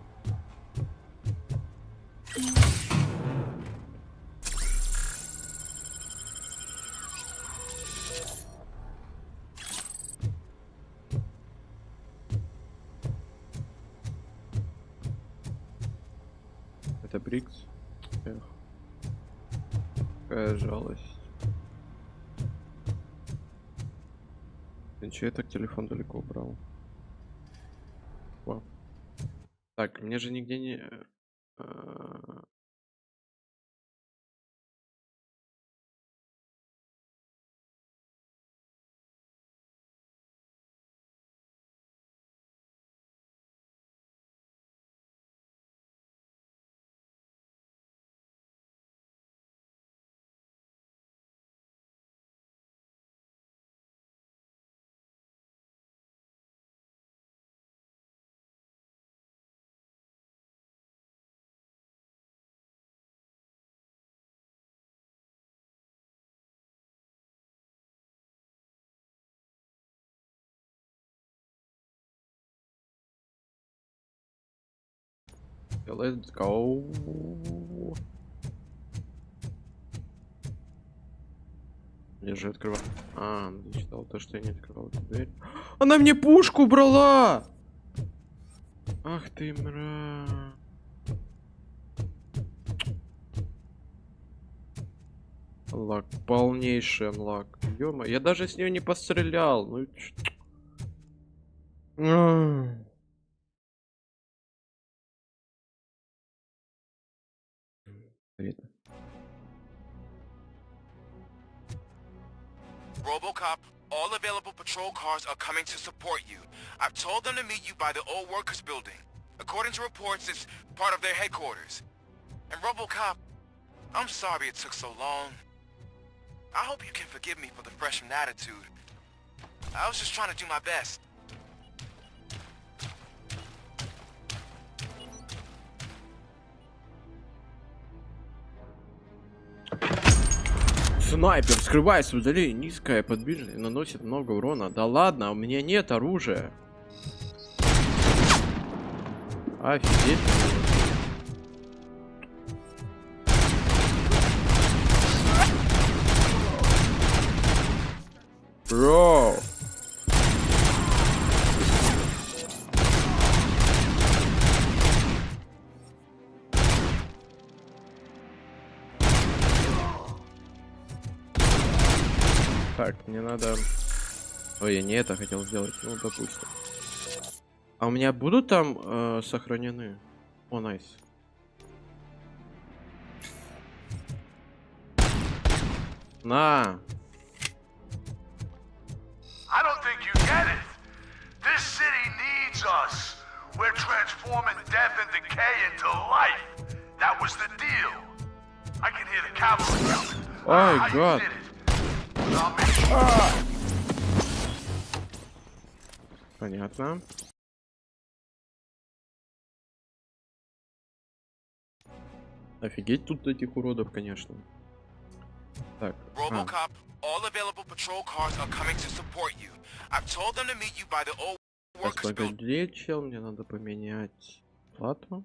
Это Брикс. Эх. Какая жалость. Че я так телефон далеко убрал? О. Так, мне же нигде не... Let's go. Я же открывал. Зачитал то, что я не открывал эту дверь. Она мне пушку брала! Ах ты, мра. Лак, полнейший анлак. Ё-моё, я даже с нее не пострелял. Ну, RoboCop, all available patrol cars are coming to support you. I've told them to meet you by the old workers building. According to reports, it's part of their headquarters. And RoboCop, I'm sorry it took so long. I hope you can forgive me for the freshman attitude. I was just trying to do my best. Снайпер, скрываясь в удалении, низкая подвижность, наносит много урона. Да ладно, у меня нет оружия. Офигеть. Бро. Так, мне надо... Ой, я не это хотел сделать, ну, допустим. А у меня будут там сохранены? О, найс. На! I don't think you get it. This city needs us. We're transforming death and decay into life. That was the deal. I can hear the cavalry coming. Ой, гад. Понятно. Офигеть тут этих уродов, конечно. Так. RoboCop, all available patrol cars are coming to support you. I've told them to meet you by the old workers building. Погоди, чел, мне надо поменять плату.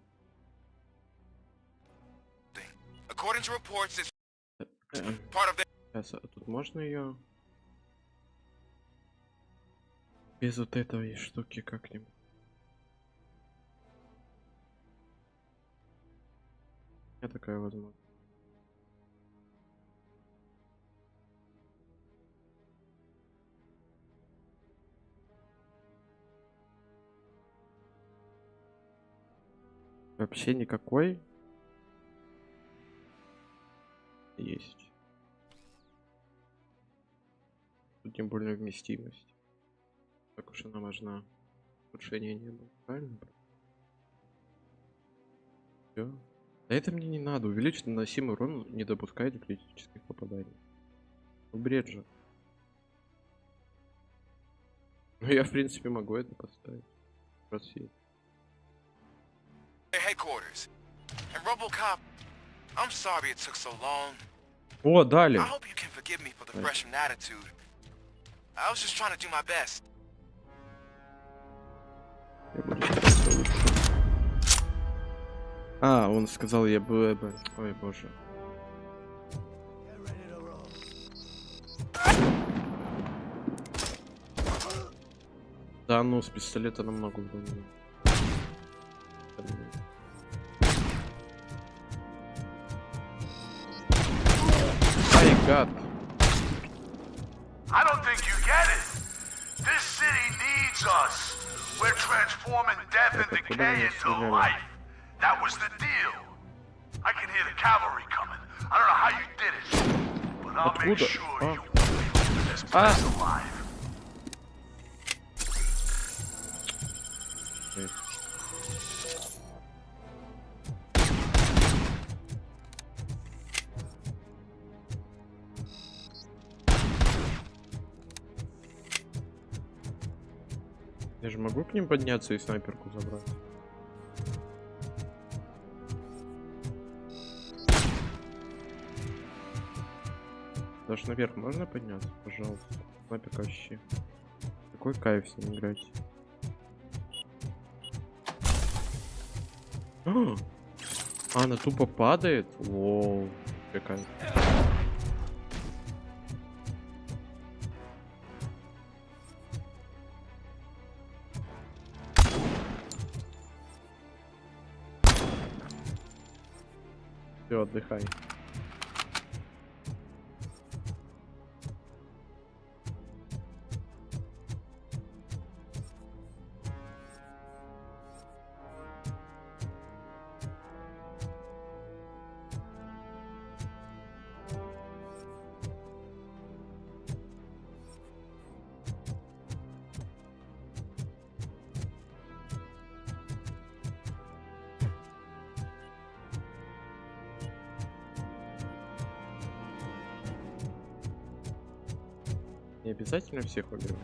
According to reports, it's part of the... Сейчас, а тут можно ее без вот этой штуки как-нибудь? Я такая возможность. Вообще никакой. Есть. Тут тем более вместимость. Так уж она важна. Улучшение не было. Правильно? Всё. Да это мне не надо. Увеличить наносимый урон не допускает критических попаданий. Ну, бред же. Ну я в принципе могу это поставить. Просить. Headquarters. And RoboCop, I'm sorry it took so long. О, дали. I hope you can forgive me for the freshman attitude. I was just trying to do my best. Я буду стараться лучше. А, он сказал, я бы... Ой, боже. Да ну, с пистолета намного удобнее. Ай, гад. I don't think you get it. This city needs us. We're transforming death and decay into life. That was the deal. I can hear the cavalry coming. I don't know how you did it, but I'll make sure you leave this place alive. Я же могу к ним подняться и снайперку забрать? Даже наверх можно подняться, пожалуйста? Снайперка вообще. Какой кайф с ним играть. А, она тупо падает? Воу, какая. Все, отдыхай. Не обязательно всех выбирать.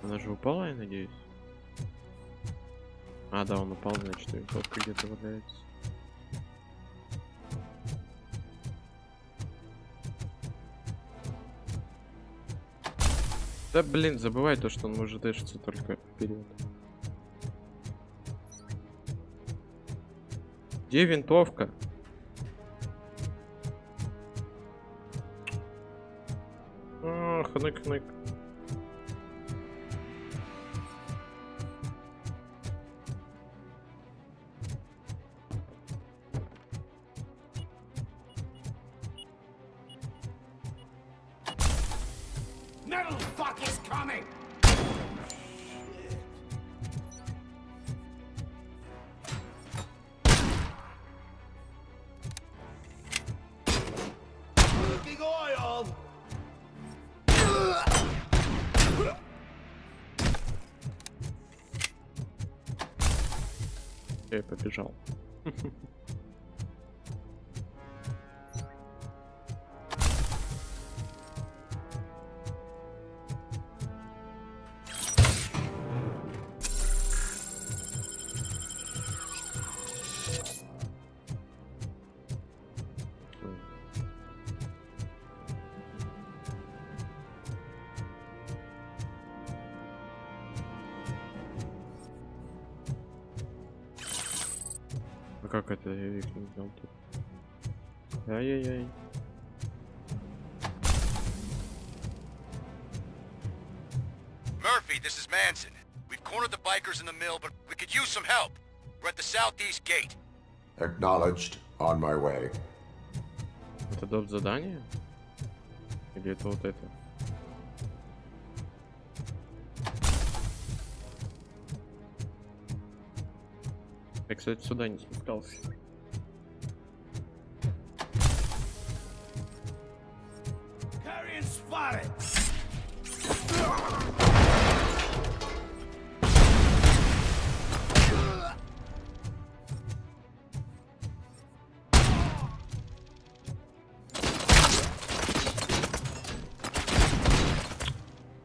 Она же упала, я надеюсь. А, да, он упал, значит, винтовка где-то валяется. Да, блин, забывай то, что он может дэшиться только вперед. Где винтовка? Хнык-хнык. Metal fuck is coming! Looking oil! Я побежал. А как это я их не взял тут? Ай-яй-яй. Murphy, this is Manson. We've cornered the bikers in the mill, but we could use some help. We're at the southeast gate. Acknowledged. On my way. Это доп. Задание? Или это вот это? Я, кстати, сюда не спускался. Carrion spotted!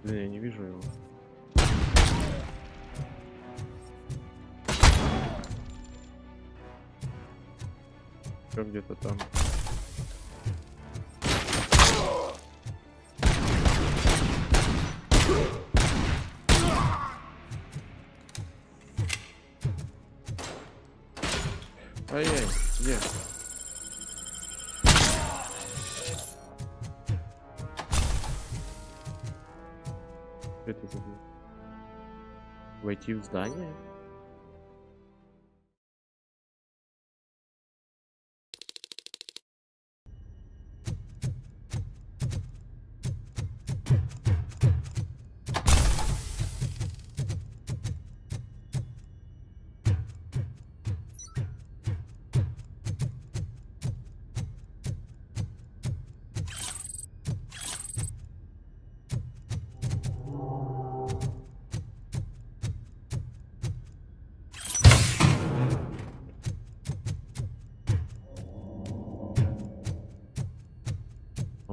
Блин, я не вижу его. Где-то там. Ай-яй, где? Что это за... Войти в здание?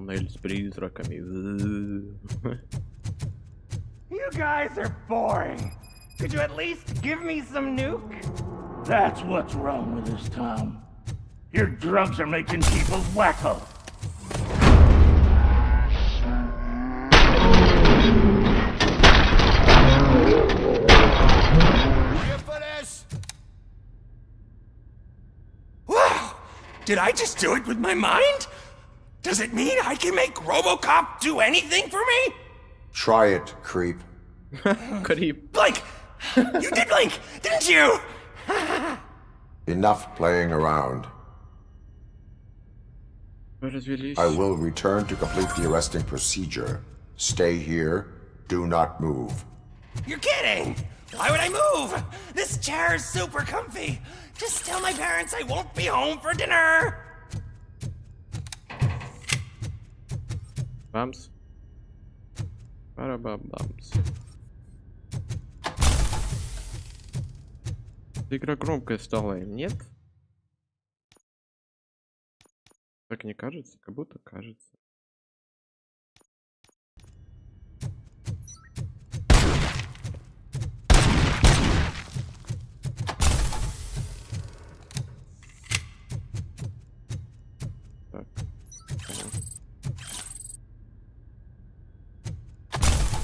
Туннель с призраками. You guys are boring. Could you at least give me some nuke? That's what's wrong with this town. Your drugs are making people wacko. Wow! Did I just do it with my mind? Does it mean I can make RoboCop do anything for me? Try it, creep. Creep. Blink! You did blink, didn't you? Enough playing around. I will return to complete the arresting procedure. Stay here. Do not move. You're kidding! Why would I move? This chair is super comfy. Just tell my parents I won't be home for dinner. Bumps. Bums. Игра громкая стала, нет? Так не кажется? Как будто кажется. Так.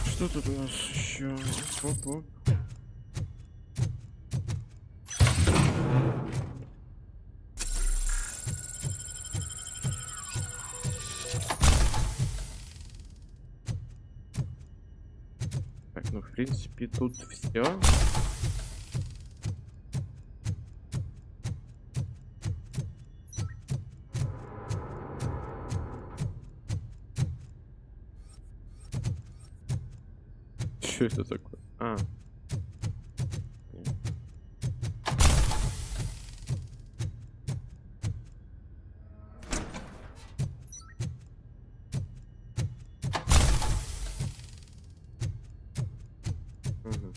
Что тут у нас еще? Оп-оп. Так, ну в принципе тут все. Что это такое? А. Мгм.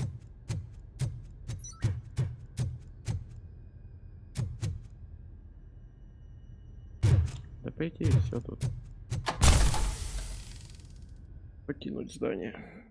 Да по идее все тут. Покинуть здание.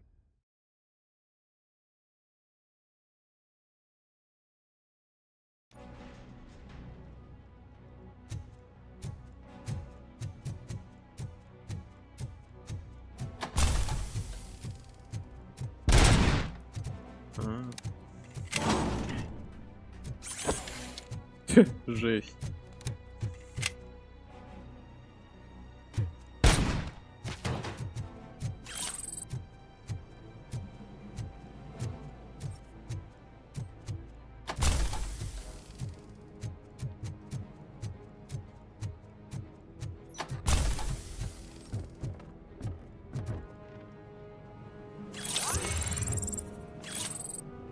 Жесть.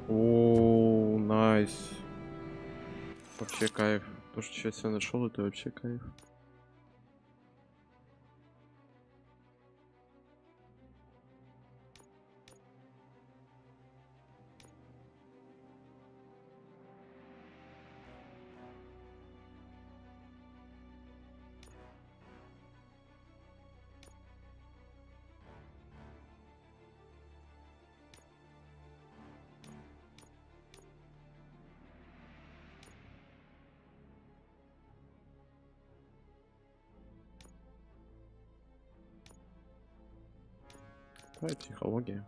О, найс. Вообще кайф. То, что сейчас я нашел, это вообще кайф. Да, психология.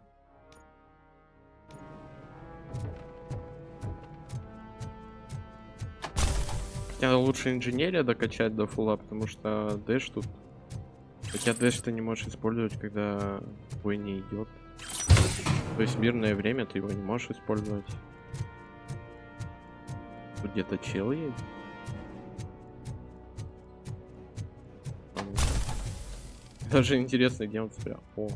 Хотя лучше инженерия докачать до фула, потому что дэш тут. Хотя дэш ты не можешь использовать, когда бой не идет. То есть в мирное время ты его не можешь использовать. Тут где-то чел есть. Даже интересно, где он спрятал. О.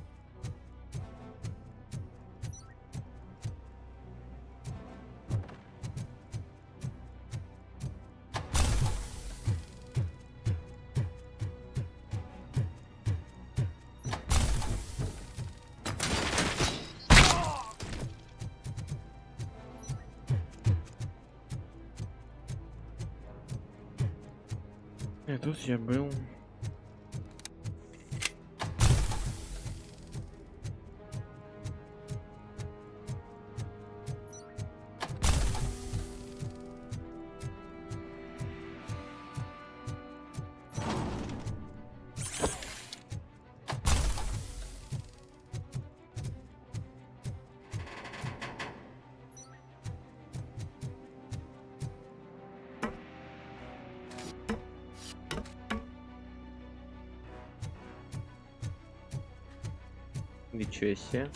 И тут я был. Ничего себе.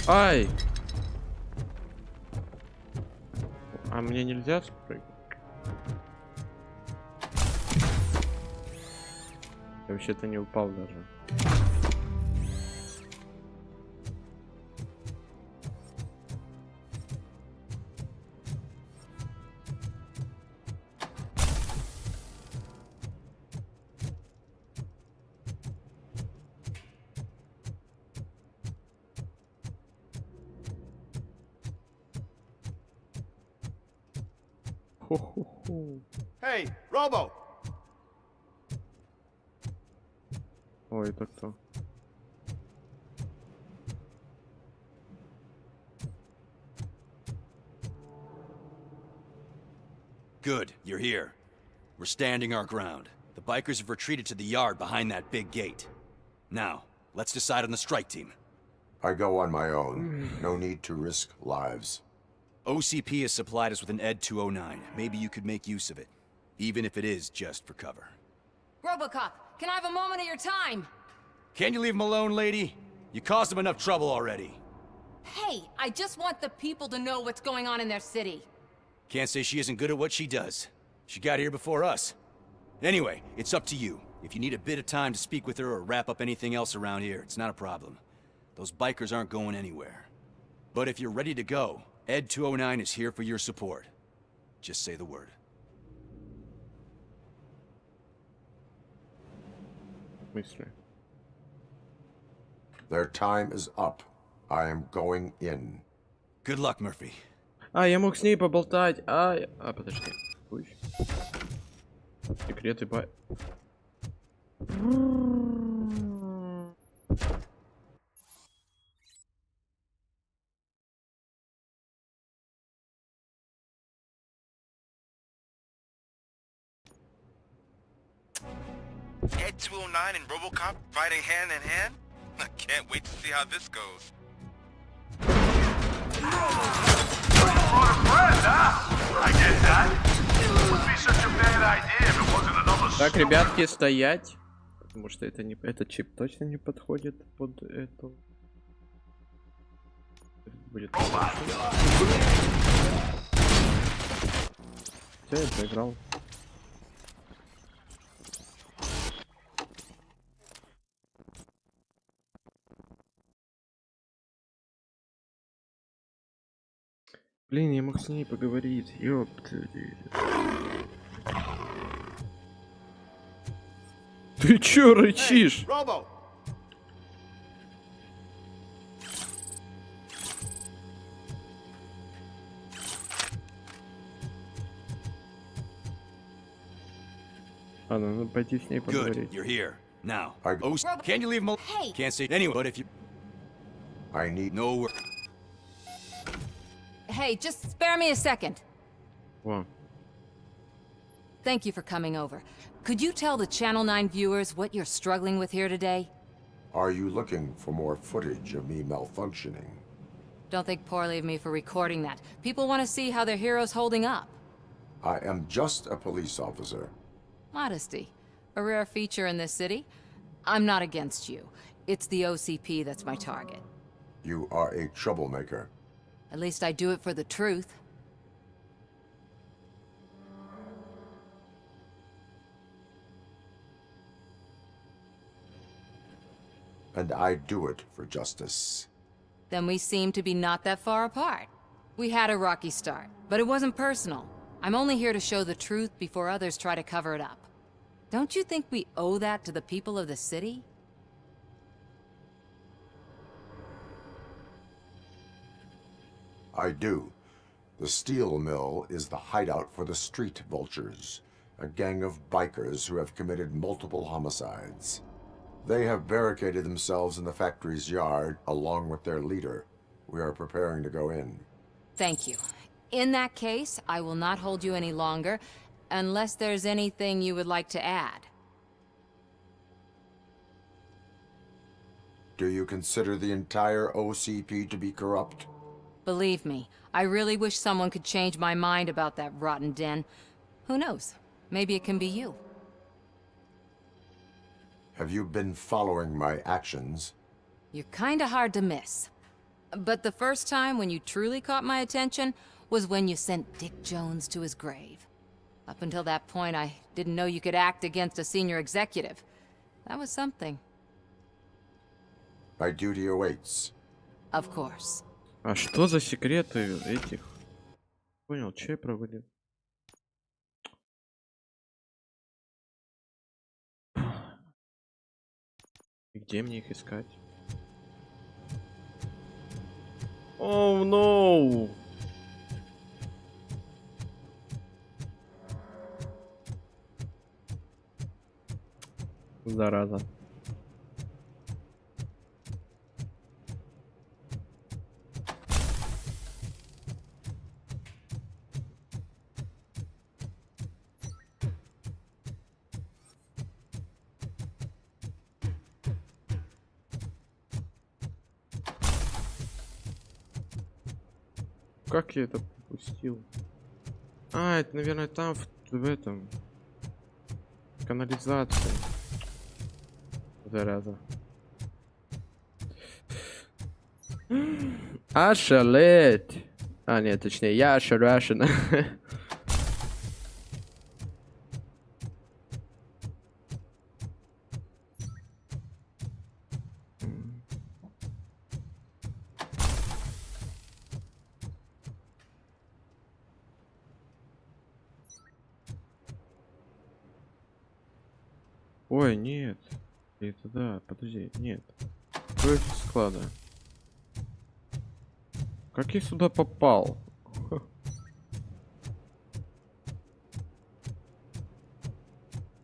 Ай! А мне нельзя спрыгнуть? Я вообще-то не упал даже. Hey, Robo! Ой, это кто? Good, you're here. We're standing our ground. The bikers have retreated to the yard behind that big gate. Now, let's decide on the strike team. I go on my own. No need to risk lives. OCP has supplied us with an ED 209. Maybe you could make use of it, even if it is just for cover. RoboCop, can I have a moment of your time? Can't you leave him alone, lady? You caused him enough trouble already. Hey, I just want the people to know what's going on in their city. Can't say she isn't good at what she does. She got here before us. Anyway, it's up to you. If you need a bit of time to speak with her or wrap up anything else around here, it's not a problem. Those bikers aren't going anywhere. But if you're ready to go, ED 209 is here for your support. Just say the word. Мощный. Their time is up. I am going in. Good luck, Murphy. А, я мог с ней поболтать. Подожди. Ой. Секреты по... Ed 209 and RoboCop fighting hand in hand? I can't wait to see how this goes. Так, ребятки, стоять. Потому что это не... Этот чип точно не подходит под эту. Будет... Все, я проиграл. Блин, я мог с ней поговорить. Ёпта. Ты чё рычишь? Robo! Надо пойти с ней поговорить. Good, you're here. Now, can you leave him alone? Hey. Can't say anyway, but if you... I need no work. Hey, just spare me a second. Wow. Thank you for coming over. Could you tell the Channel 9 viewers what you're struggling with here today? Are you looking for more footage of me malfunctioning? Don't think poorly of me for recording that. People want to see how their hero's holding up. I am just a police officer. Modesty. A rare feature in this city. I'm not against you. It's the OCP that's my target. You are a troublemaker. At least I do it for the truth. And I do it for justice. Then we seem to be not that far apart. We had a rocky start, but it wasn't personal. I'm only here to show the truth before others try to cover it up. Don't you think we owe that to the people of the city? I do. The steel mill is the hideout for the street vultures, a gang of bikers who have committed multiple homicides. They have barricaded themselves in the factory's yard, along with their leader. We are preparing to go in. Thank you. In that case, I will not hold you any longer, unless there's anything you would like to add. Do you consider the entire OCP to be corrupt? Believe me, I really wish someone could change my mind about that rotten den. Who knows? Maybe it can be you. Have you been following my actions? You're kinda hard to miss. But the first time when you truly caught my attention was when you sent Dick Jones to his grave. Up until that point, I didn't know you could act against a senior executive. That was something. My duty awaits. Of course. А что за секреты этих? Понял, че я проводил? И где мне их искать? Oh no! Зараза. Как я это пропустил? А, это, наверное, там, в этом... канализация. Зараза. Ошалеть! А, нет, точнее, я ошарашен. Ой, нет. Это да, подожди, нет. Против склада. Как я сюда попал?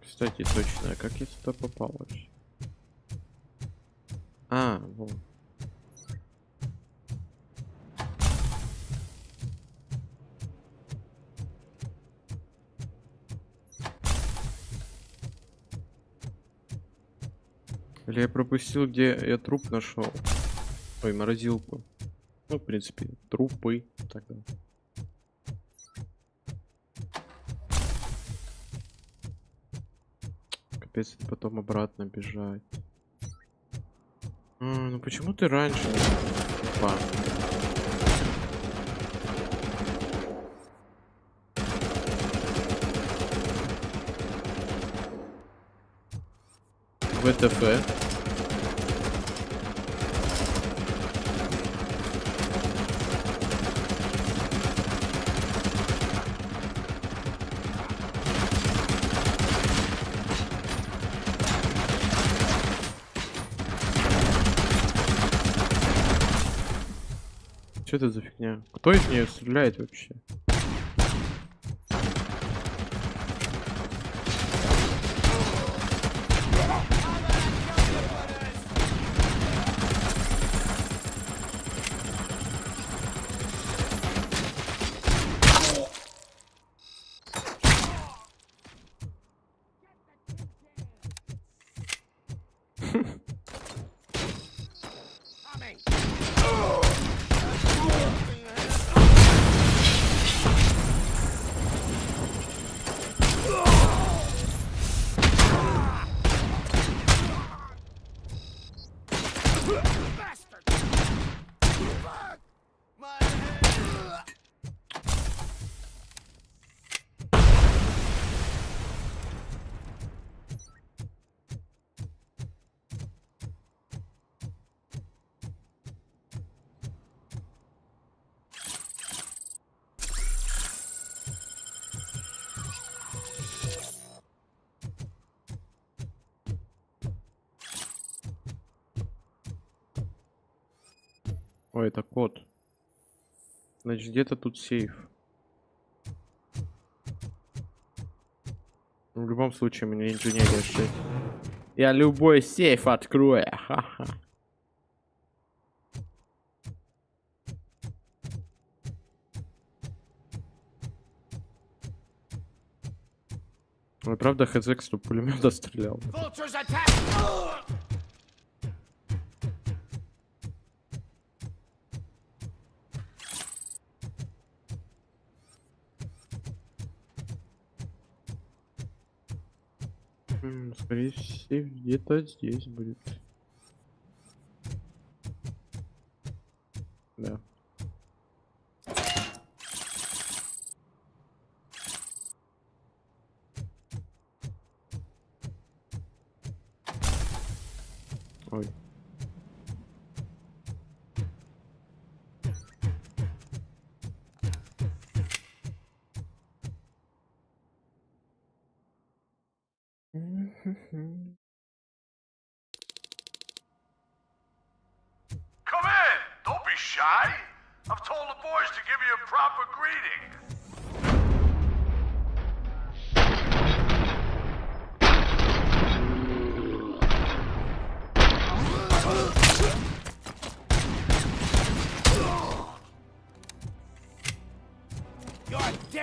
Кстати, точно, как я сюда попал вообще? А, вот. Или я пропустил, где я труп нашел? Ой, морозилку. Ну, в принципе, трупы тогда. Капец, потом обратно бежать. А, ну почему ты раньше? Опа. ВТФ. Что это за фигня? Кто из нее стреляет вообще? Ой, это код. Значит, где-то тут сейф. В любом случае, мне инженерия 6. Я любой сейф открою. Ха-ха. Ой, правда, хз, что пулемета стрелял. Скорее всего, где-то здесь будет. Да. Ой. Come in! Don't be shy! I've told the boys to give you a proper greeting.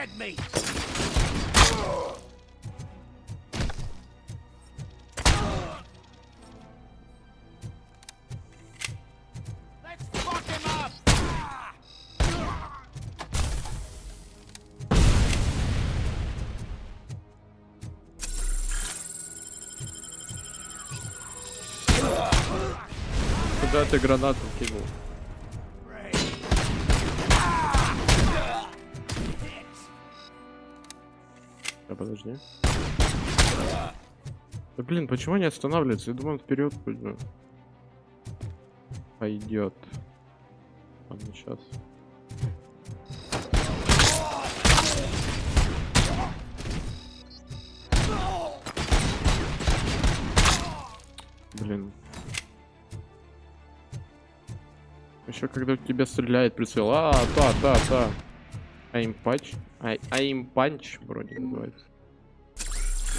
dead meat. Let's fuck him up. Куда ты гранату кинул? Подожди. Да блин, почему не останавливается? Я думаю, он вперед пойдет. А не сейчас. Блин. Еще когда в тебя стреляет прицел. Та. Аймпанч. Аймпанч вроде называется.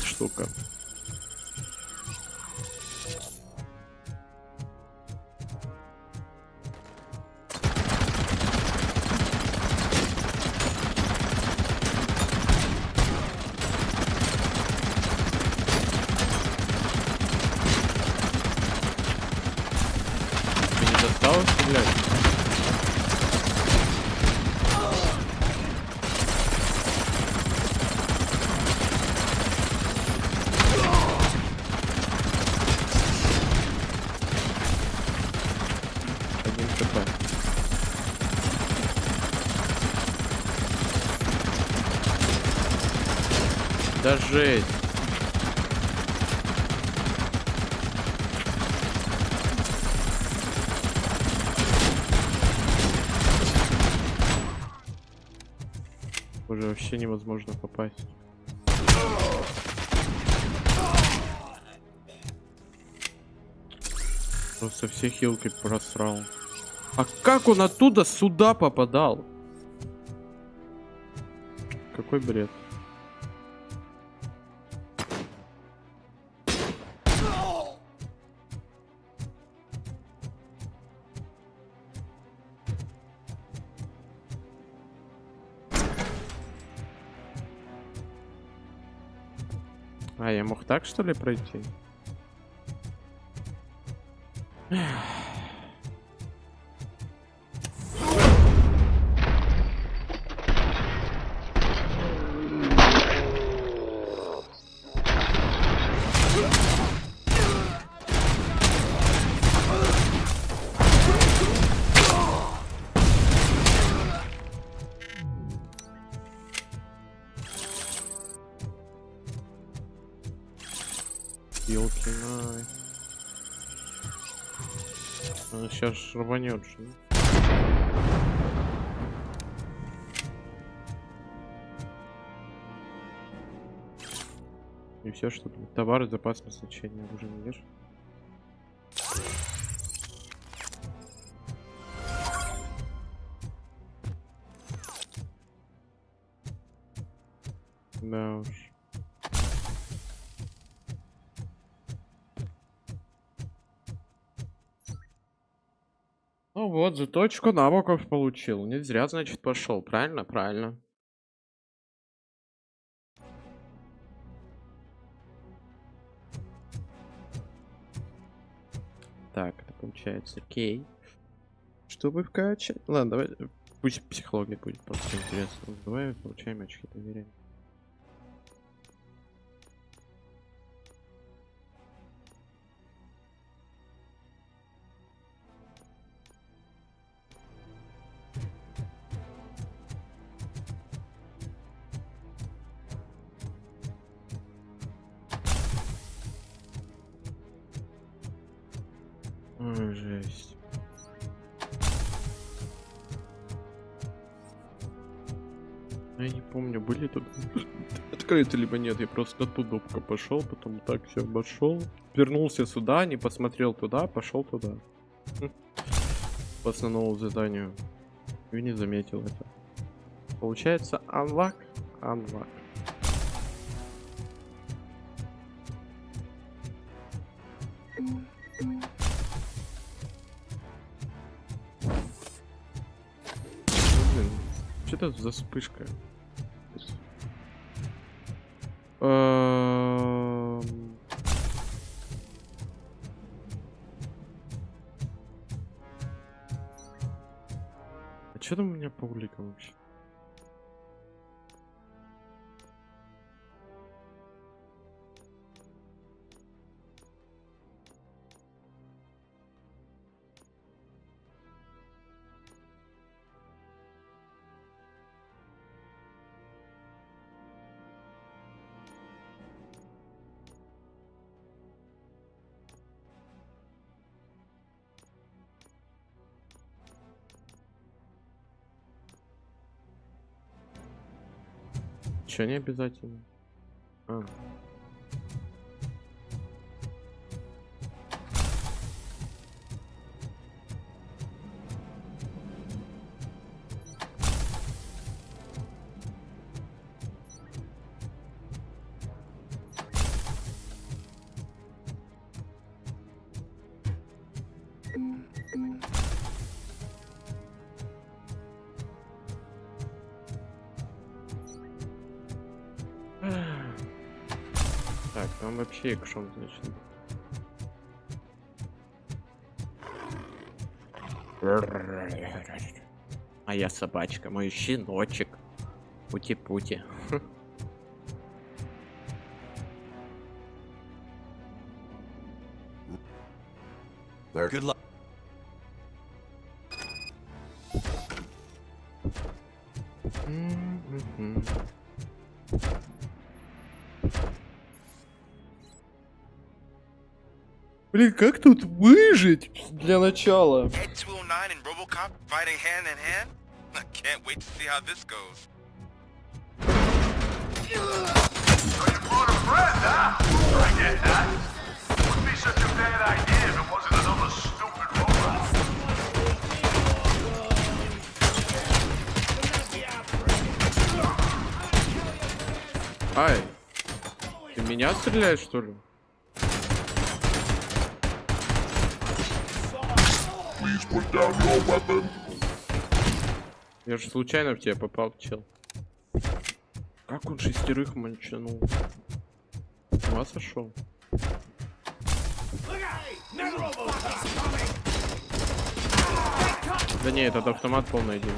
Штука. Ты не достал стрелять? Да жесть. Уже вообще невозможно попасть. Просто все хилки просрал. А как он оттуда сюда попадал? Какой бред. А, я мог так, что ли, пройти? Елки-май. Он сейчас рванет же. И все, что ли? Товары, запас, назначение, уже не видишь? Да уж. Ну вот, заточку навыков получил. Не зря, значит, пошел. Правильно? Правильно. Так, это получается кей. Чтобы вкачать. Ладно, давай. Пусть психология будет просто интересно. Давай получаем очки доверия. Ой, жесть. Я не помню, были тут открыты либо нет. Я просто оттуда пошел, потом так все обошел. Вернулся сюда, не посмотрел туда, пошел туда. По основному заданию. И не заметил это. Получается, unlock. Что это за вспышка? А что там у меня по уликам вообще? Че не обязательно? А. Так, там вообще экшон, значит. Моя собачка, мой щеночек. Пути-пути. Good luck. Блин, как тут выжить для начала? Ed 209 and RoboCop fighting hand in hand? I can't wait to see how this goes. So you brought a friend, huh? I get that. Wouldn't be such a bad idea if it wasn't another stupid robot. Ай, ты меня стреляешь, что ли? Я же случайно в тебя попал, чел. Как он 6 манчанул? С ума сошел? Да не, этот автомат полный один.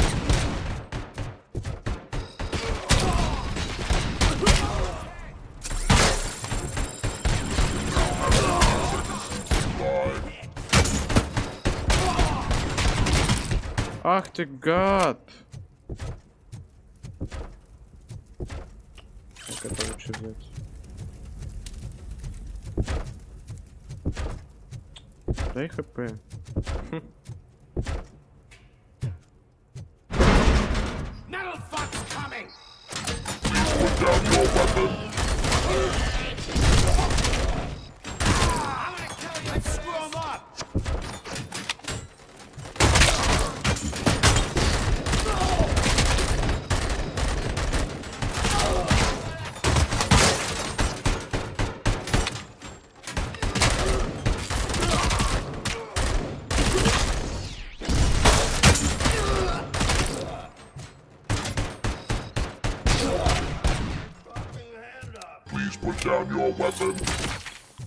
Ах ты гад! Так, это лучше взять. Дай хп.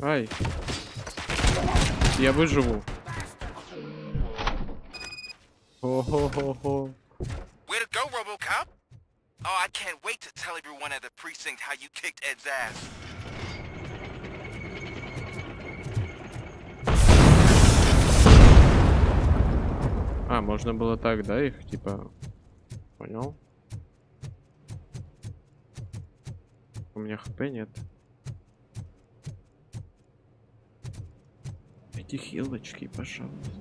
Ай. Я выживу. Хо-хо-хо-хо. Way to go, RoboCop! Oh, I can't wait to tell everyone at the precinct how you kicked Ed's ass. А, можно было так, да, их, типа... Понял? У меня хп нет. Эти хилочки, пожалуйста.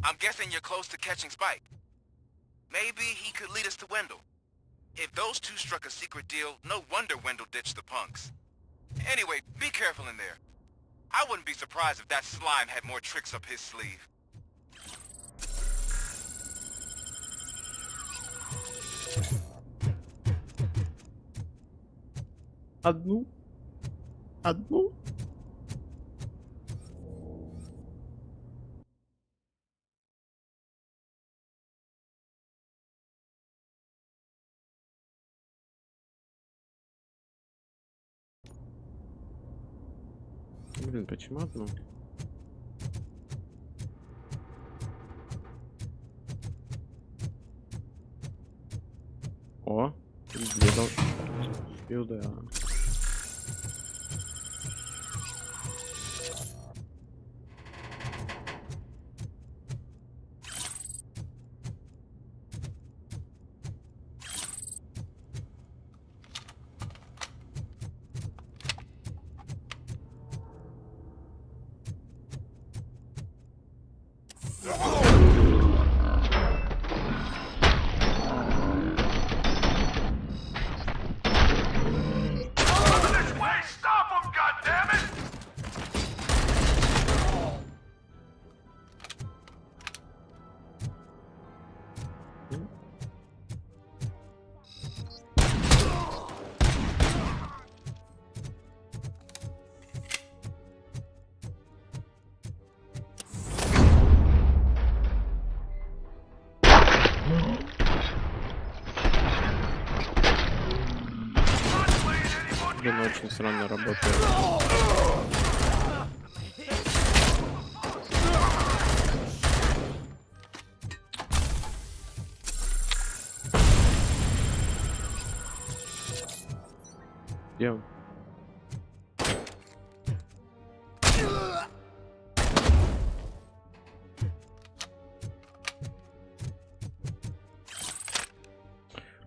I'm guessing you're close to catching Spike. Maybe he could lead us to Wendell. If those two struck a secret deal, no wonder Wendell ditched the punks. Anyway, be careful in there. I wouldn't be surprised if that slime had more tricks up his sleeve. Одну. Блин, почему одну? О, где-то сюда. Блин, очень странно работает. Где он?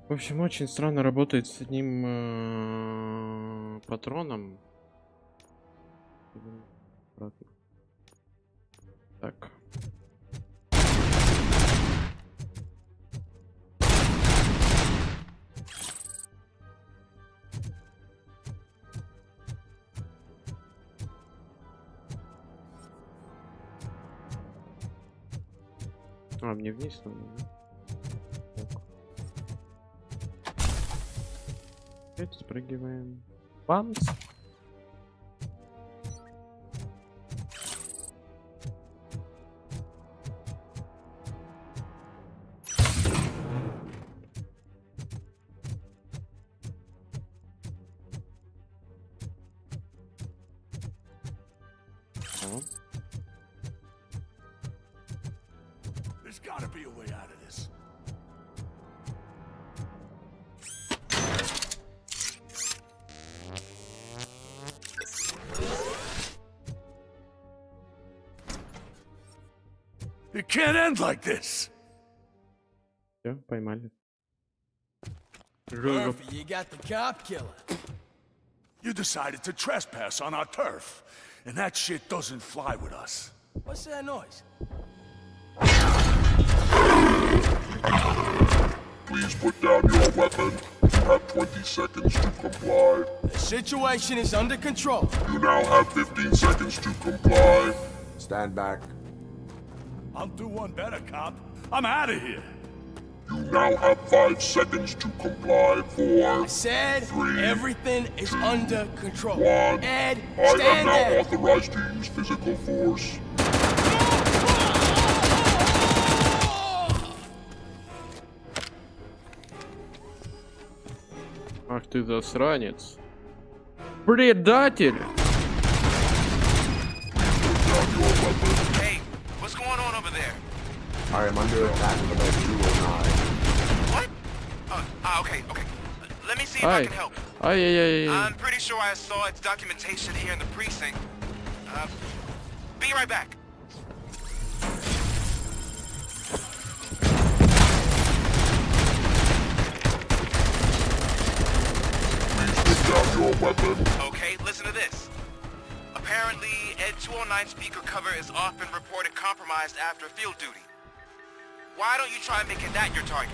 В общем, очень странно работает с одним патроном. Так. А, мне вниз надо, да? Опять спрыгиваем. Бамс. There's gotta be a way out of this. It can't end like this. Все, поймали. Murphy, you got the cop killer. You decided to trespass on our turf, and that shit doesn't fly with us. What's that noise? Please put down your weapon. You have 20 seconds to comply. The situation is under control. You now have 15 seconds to comply. Stand back. I'll do one better, cop. I'm out of here. You now have 5 seconds to comply. 4, I said 3, everything is under control. 1. Ed, I am stand now there. authorized to use physical force. Ах ты засранец. Предатель! Hey, what's going on over there? I am under attack from a 209. What? Okay. Let me see if I can help. Ай-яй-яй. I'm pretty sure I saw its documentation here in the precinct. Be right back. Please put down your weapon. Okay, listen to this. Apparently, Ed 209 speaker cover is often reported compromised after field duty. Why don't you try making that your target?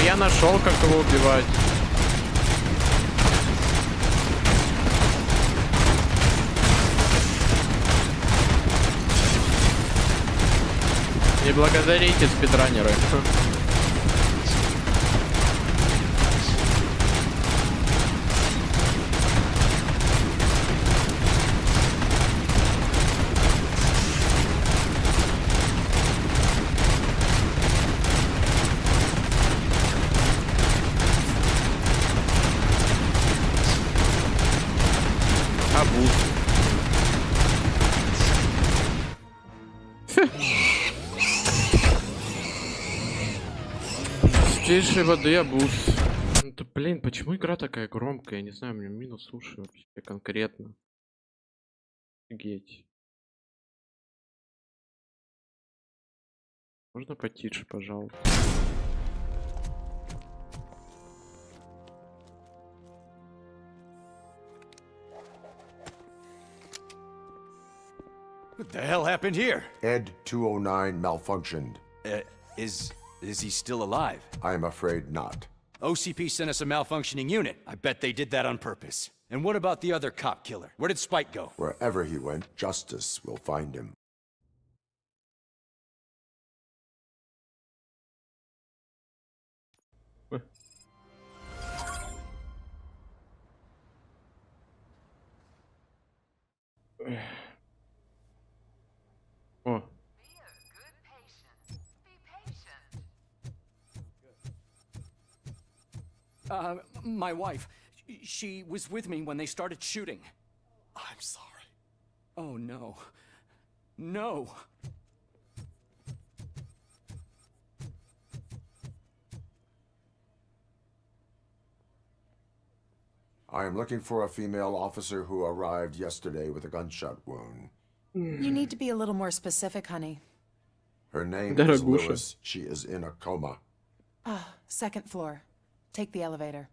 Я нашел, как его убивать. Не благодарите, спидранеры. Чистейшей воды обуз. Да блин, почему игра такая громкая? Я не знаю, у меня минус уши вообще конкретно. Офигеть. Можно потише, пожалуйста? What the hell happened here? Ed 209 malfunctioned. Is he still alive? I'm afraid not. OCP sent us a malfunctioning unit. I bet they did that on purpose. And what about the other cop killer? Where did Spike go? Wherever he went, justice will find him. О. My wife, she was with me when they started shooting. I'm sorry. Oh, no. No. I am looking for a female officer who arrived yesterday with a gunshot wound. You need to be a little more specific, honey. Her name is Lewis. She is in a coma. Ah, second floor. Take the elevator.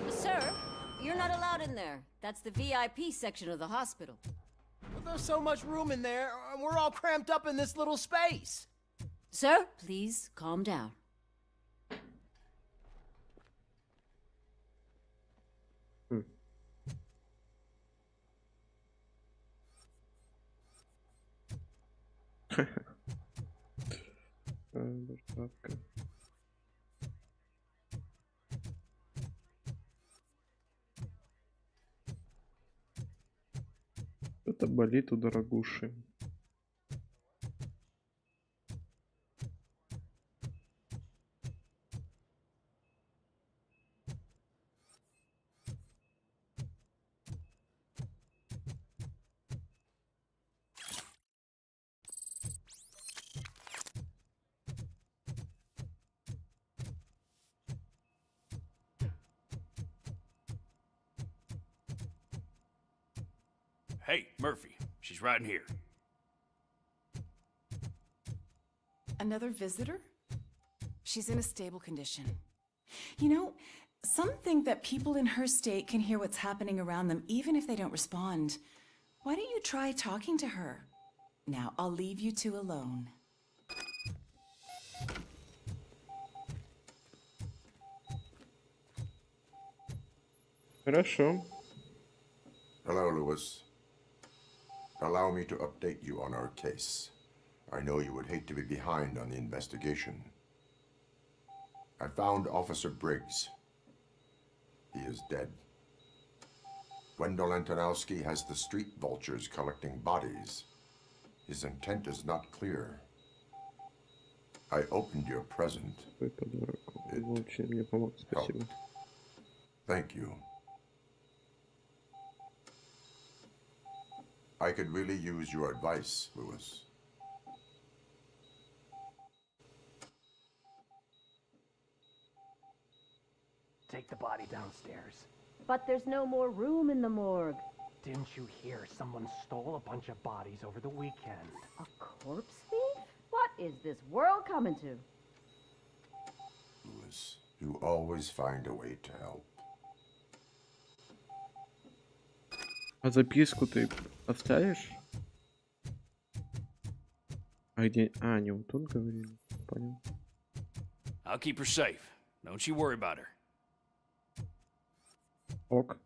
Sir, you're not allowed in there. That's the VIP section of the hospital. But there's so much room in there, and we're all cramped up in this little space. Sir, please calm down. Это болит у дорогуши. Hey, Murphy. She's right in here. Another visitor? She's in a stable condition. You know, some think that people in her state can hear what's happening around them even if they don't respond. Why don't you try talking to her? Now, I'll leave you two alone. Хорошо. Hello, Lewis. Allow me to update you on our case. I know you would hate to be behind on the investigation. I found Officer Briggs. He is dead. Wendell Antonowski has the street vultures collecting bodies. His intent is not clear. I opened your present. It helped. Thank you. I could really use your advice, Lewis. Take the body downstairs. But there's no more room in the morgue. Didn't you hear someone stole a bunch of bodies over the weekend? A corpse thief? What is this world coming to? Lewis, you always find a way to help. А записку ты оставишь? А где... А, не вот тут говорили. Понял. I'll keep her safe. Don't you worry about her. Ок.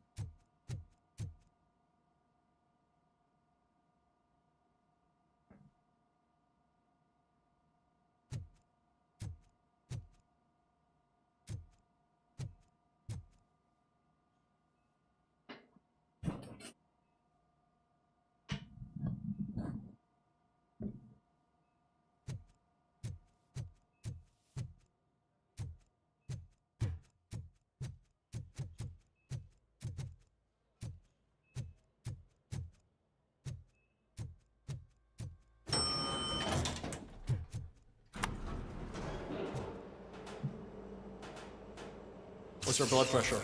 What's her blood pressure?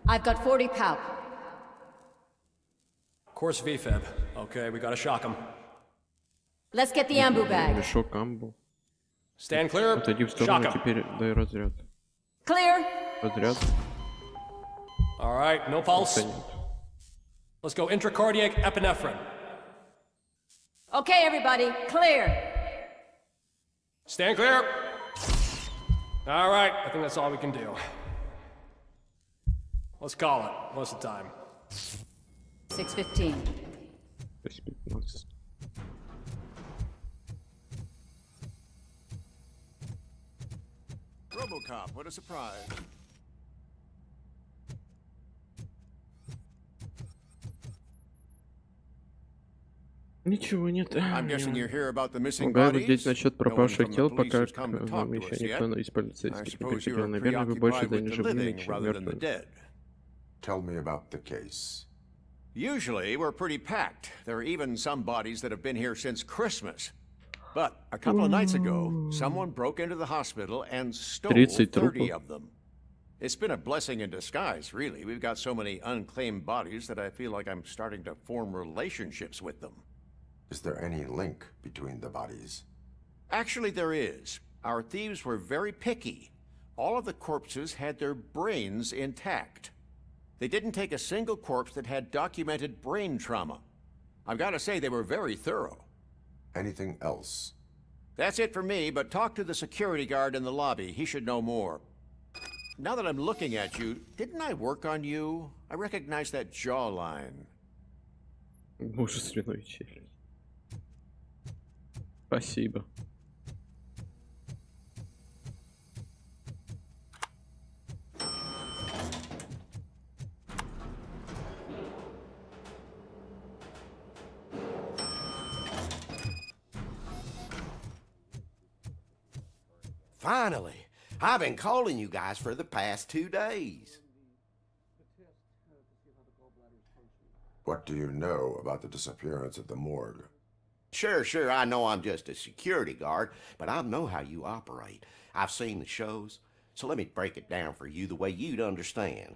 I've got 40 pow. Course VFib. Okay, we gotta shock him. Let's get the ambu bag. Мешок амбу. Stand clear. Отойди в Shock сторону, him. теперь дай разряд. Clear. Разряд. All right, no pulse. Let's go intracardiac epinephrine. Okay, everybody, clear. Stand clear. All right, I think that's all we can do. Let's call it. What's the time? 6:15. 6:15. RoboCop, what a surprise. Ничего нет. I'm guessing you're here about the missing Говорю здесь bodies. насчет No one пропавших from the тел, police пока has come to talk вам to еще us никто yet. из I полицейских не suppose приходил. you're Наверное, вы больше preoccupied with заняты the живыми, living чем rather than the мертвыми. dead. Tell me about the case. Usually, we're pretty packed. There are even some bodies that have been here since Christmas. But a couple of nights ago, someone broke into the hospital and stole 30 of them. It's been a blessing in disguise, really. We've got so many unclaimed bodies that I feel like I'm starting to form relationships with them. Is there any link between the bodies? Actually, there is. Our thieves were very picky. All of the corpses had their brains intact. They didn't take a single corpse that had documented brain trauma. I've got to say, they were very thorough. Anything else? That's it for me, but talk to the security guard in the lobby. He should know more. Now that I'm looking at you, didn't I work on you? I recognize that jawline. Мужественную челюсть. Спасибо. Finally, I've been calling you guys for the past 2 days. What do you know about the disappearance at the morgue? Sure, I know I'm just a security guard, but I know how you operate. I've seen the shows, so let me break it down for you the way you'd understand.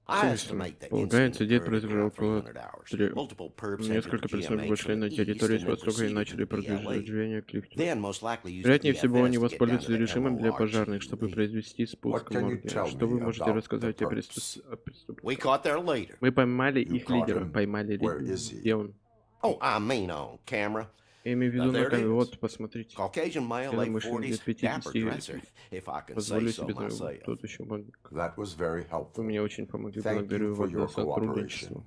I estimate that Полагается, дед incident произошел occurred около around 300 hours. Multiple perps entered несколько the персонажей GMH вошли from на the территорию east с and then востока и proceeded начали to the LA. продвижение к лифту. Then most likely used Вероятнее the всего, они VFS to get down to воспользуются the режимом для LOR пожарных, чтобы GTV. произвести спуск к морге. Что вы можете рассказать о преступниках? We caught their leader. Мы поймали их лидера. Поймали лидера. Где он? Oh, I mean on camera. Я имею в виду There на it камеру. is. Вот, посмотрите. Caucasian male, Я late думаю, что лет 40s, dapper 50 dresser, if I can say позволю so себе myself. тут еще больник. That was very Вы helpful. мне очень помогли, Thank благодарю you for вас за your сотрудничество. cooperation.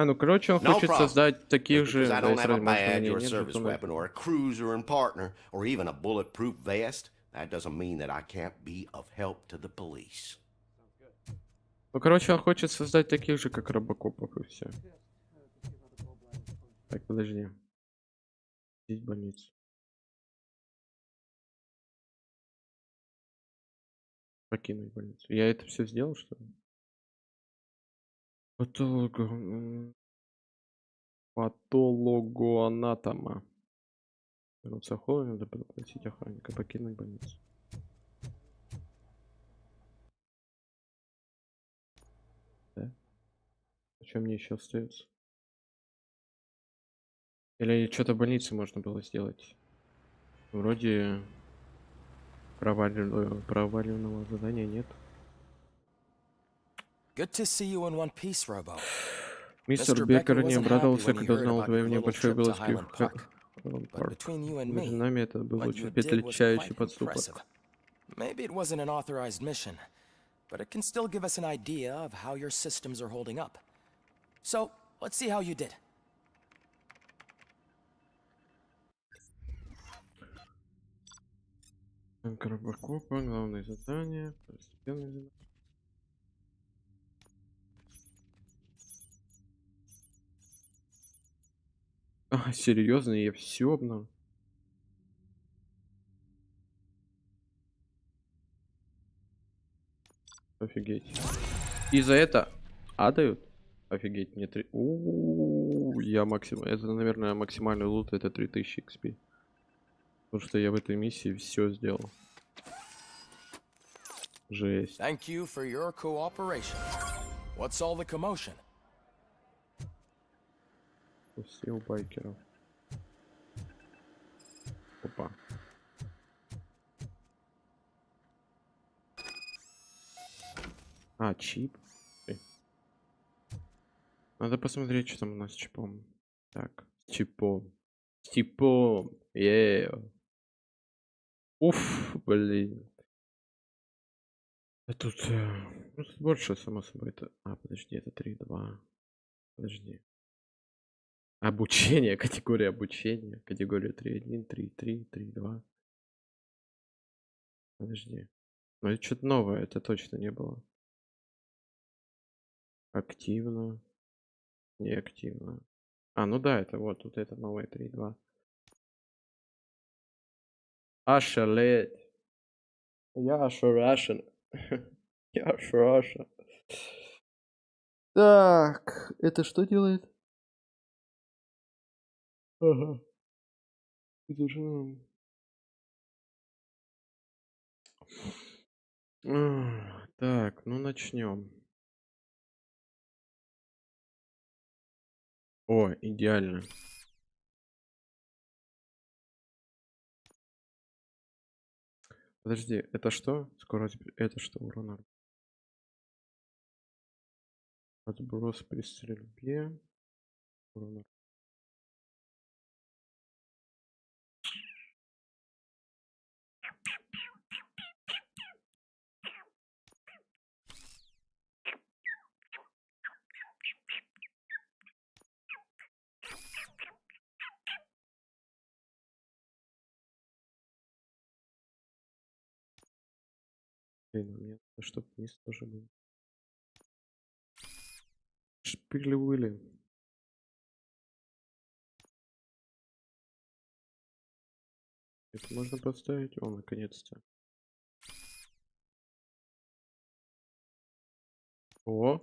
Ну, короче, он No хочет problem. создать таких Just же, because I да, don't и have a сразу, может, у badge меня or a нет service жетона. weapon or a cruiser and partner or even a bulletproof vest, that doesn't mean that I can't be of help to the police. Ну, короче, он хочет создать таких же, как робокопов, и все. Так, подожди. Здесь больница. Покинуть больницу. Я это все сделал, что ли? Патологоанатома. Руцаховым надо попросить охранника покинуть больницу. Да? А что мне еще остается? Или что-то в больнице можно было сделать? Вроде проваленного задания нет. Good to see you in one piece, Robo. Мистер Беккер не обрадовался, когда узнал о твоей небольшой вылазке в Парк. Между нами это был очень впечатляющий подступок. Maybe it wasn't an authorized mission, but it can still give us an idea of how your systems are holding up. So, let's see how you did. робокопа, главное задание, второстепенное задание. А, серьезно, я все обнаружил. Офигеть. И за это дают? Офигеть, мне 3. Я максимум. Это, наверное, максимальный лут, это 3000 XP. Потому что я в этой миссии все сделал. Жесть. Thank you for your cooperation. What's all the commotion? Все у байкеров. Опа. Чип. Надо посмотреть, что там у нас с чипом. Так, с чипом. С чипом. Уф, блин. А тут, ну, тут больше, само собой. Это... подожди, это 3.2. Подожди. Обучение, категория обучения. Категория 3.1, 3.3, 3.2. Подожди. Ну, это что-то новое, это точно не было. Активно. Неактивно. Ну да, это вот, тут это новое 3.2. Ошалеть. Я ошарашен. Я ошарашен. Так, это что делает? Ага. Так, ну начнем. О, идеально. Подожди, это что? Скорость, это что? Урона. Отброс при стрельбе. Урона. Блин, у меня чтобы вниз тоже был. Шпили-выли. Это можно поставить? О, наконец-то. О!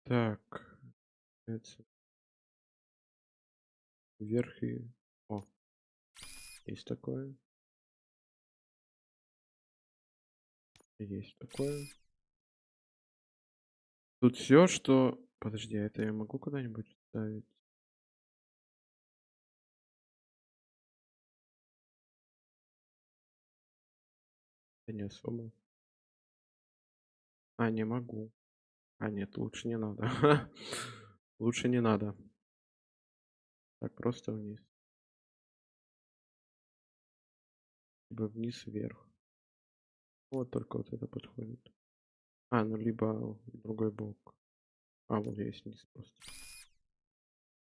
Так. Это... Вверх и... О! Есть такое. Есть такое. Тут все, что... Подожди, а это я могу куда-нибудь ставить? Да не особо. Не могу. А нет, лучше не надо. Лучше не надо. Так, просто вниз. Либо вниз, вверх. Вот только вот это подходит. А, ну либо другой бок. А, вот есть вниз просто.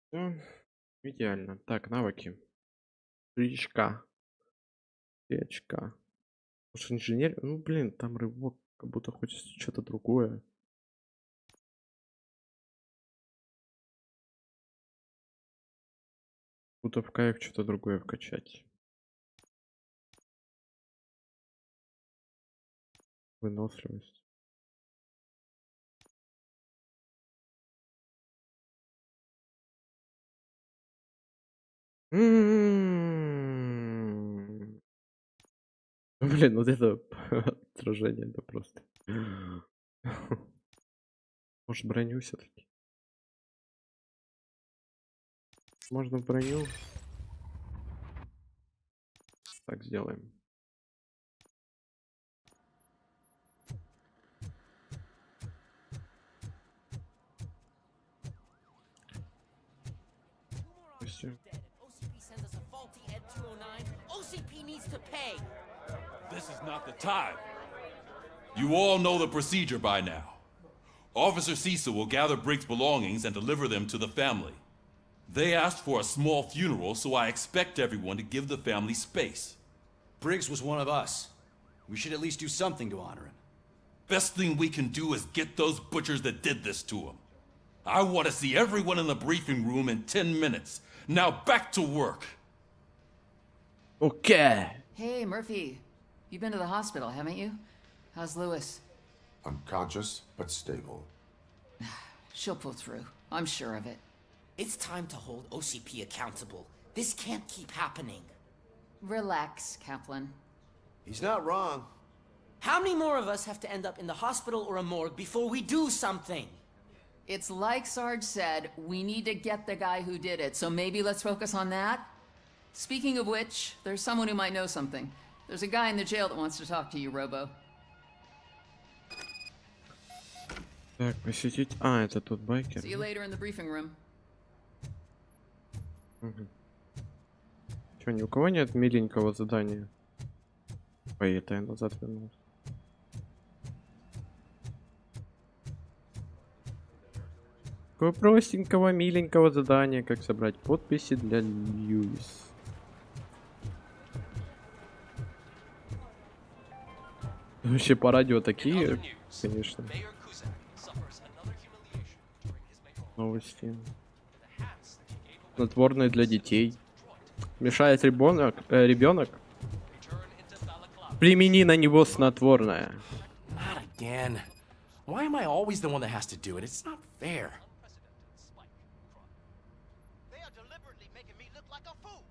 Всё, идеально. Так, навыки. 3 очка. 3 очка. Может, инженер? Ну, блин, там рывок, как будто хочется что-то другое. Будто в кайф что-то другое вкачать. Выносливость. Блин, вот это отражение, это просто. Может, броню все-таки? Можно броню. Так сделаем. Всё. This is not the time. You all know the procedure by now. Officer Cecil will gather Briggs' belongings and deliver them to the family. They asked for a small funeral, so I expect everyone to give the family space. Briggs was one of us. We should at least do something to honor him. Best thing we can do is get those butchers that did this to him. I want to see everyone in the briefing room in 10 minutes. Now back to work. Okay. Hey, Murphy. You've been to the hospital, haven't you? How's Lewis? Unconscious, but stable. She'll pull through. I'm sure of it. It's time to hold OCP accountable. This can't keep happening. Relax, Kaplan. He's not wrong. How many more of us have to end up in the hospital or a morgue before we do something? It's like Sarge said, we need to get the guy who did it, so maybe let's focus on that? Speaking of which, there's someone who might know something. There's a guy in the jail that wants to talk to you, Robo. Так, посетить... А, это тот байкер. See you later in the briefing room. Чё, ни у кого нет миленького задания? Ой, это я назад вернулся. Такого простенького, миленького задания, как собрать подписи для Льюис. Вообще по радио такие, конечно. Новости. Снотворное для детей. Мешает ребенок. Примени на него снотворное. Not again. Why am I always the one that has to do it? It's not fair.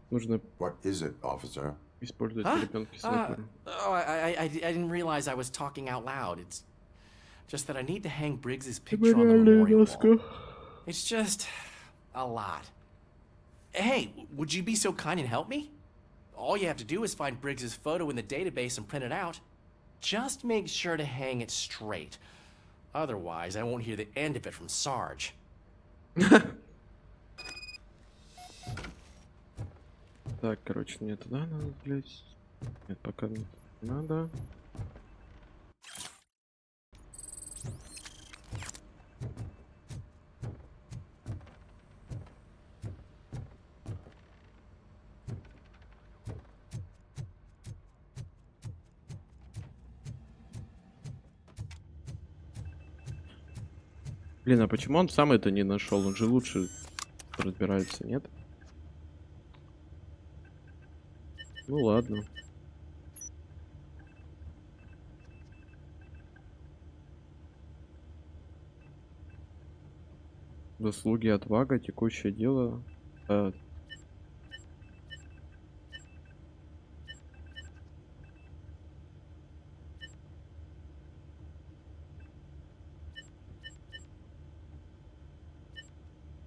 Нужно. What is it, officer? Использовать Huh? ребенка снотворное. Oh, I didn't realize I was talking out loud. It's just that I need to hang Briggs's picture on the memorial wall. It's just a lot. Hey, would you be so kind and help me? All you have to do is find Briggs's photo in the database and print it out. Just make sure to hang it straight. Otherwise, I won't hear the end of it from Sarge. Так, короче, мне туда надо, блять. Нет, пока не надо. Блин, а почему он сам это не нашел? Он же лучше разбирается, нет? Ну ладно. Заслуги, отвага, текущее дело.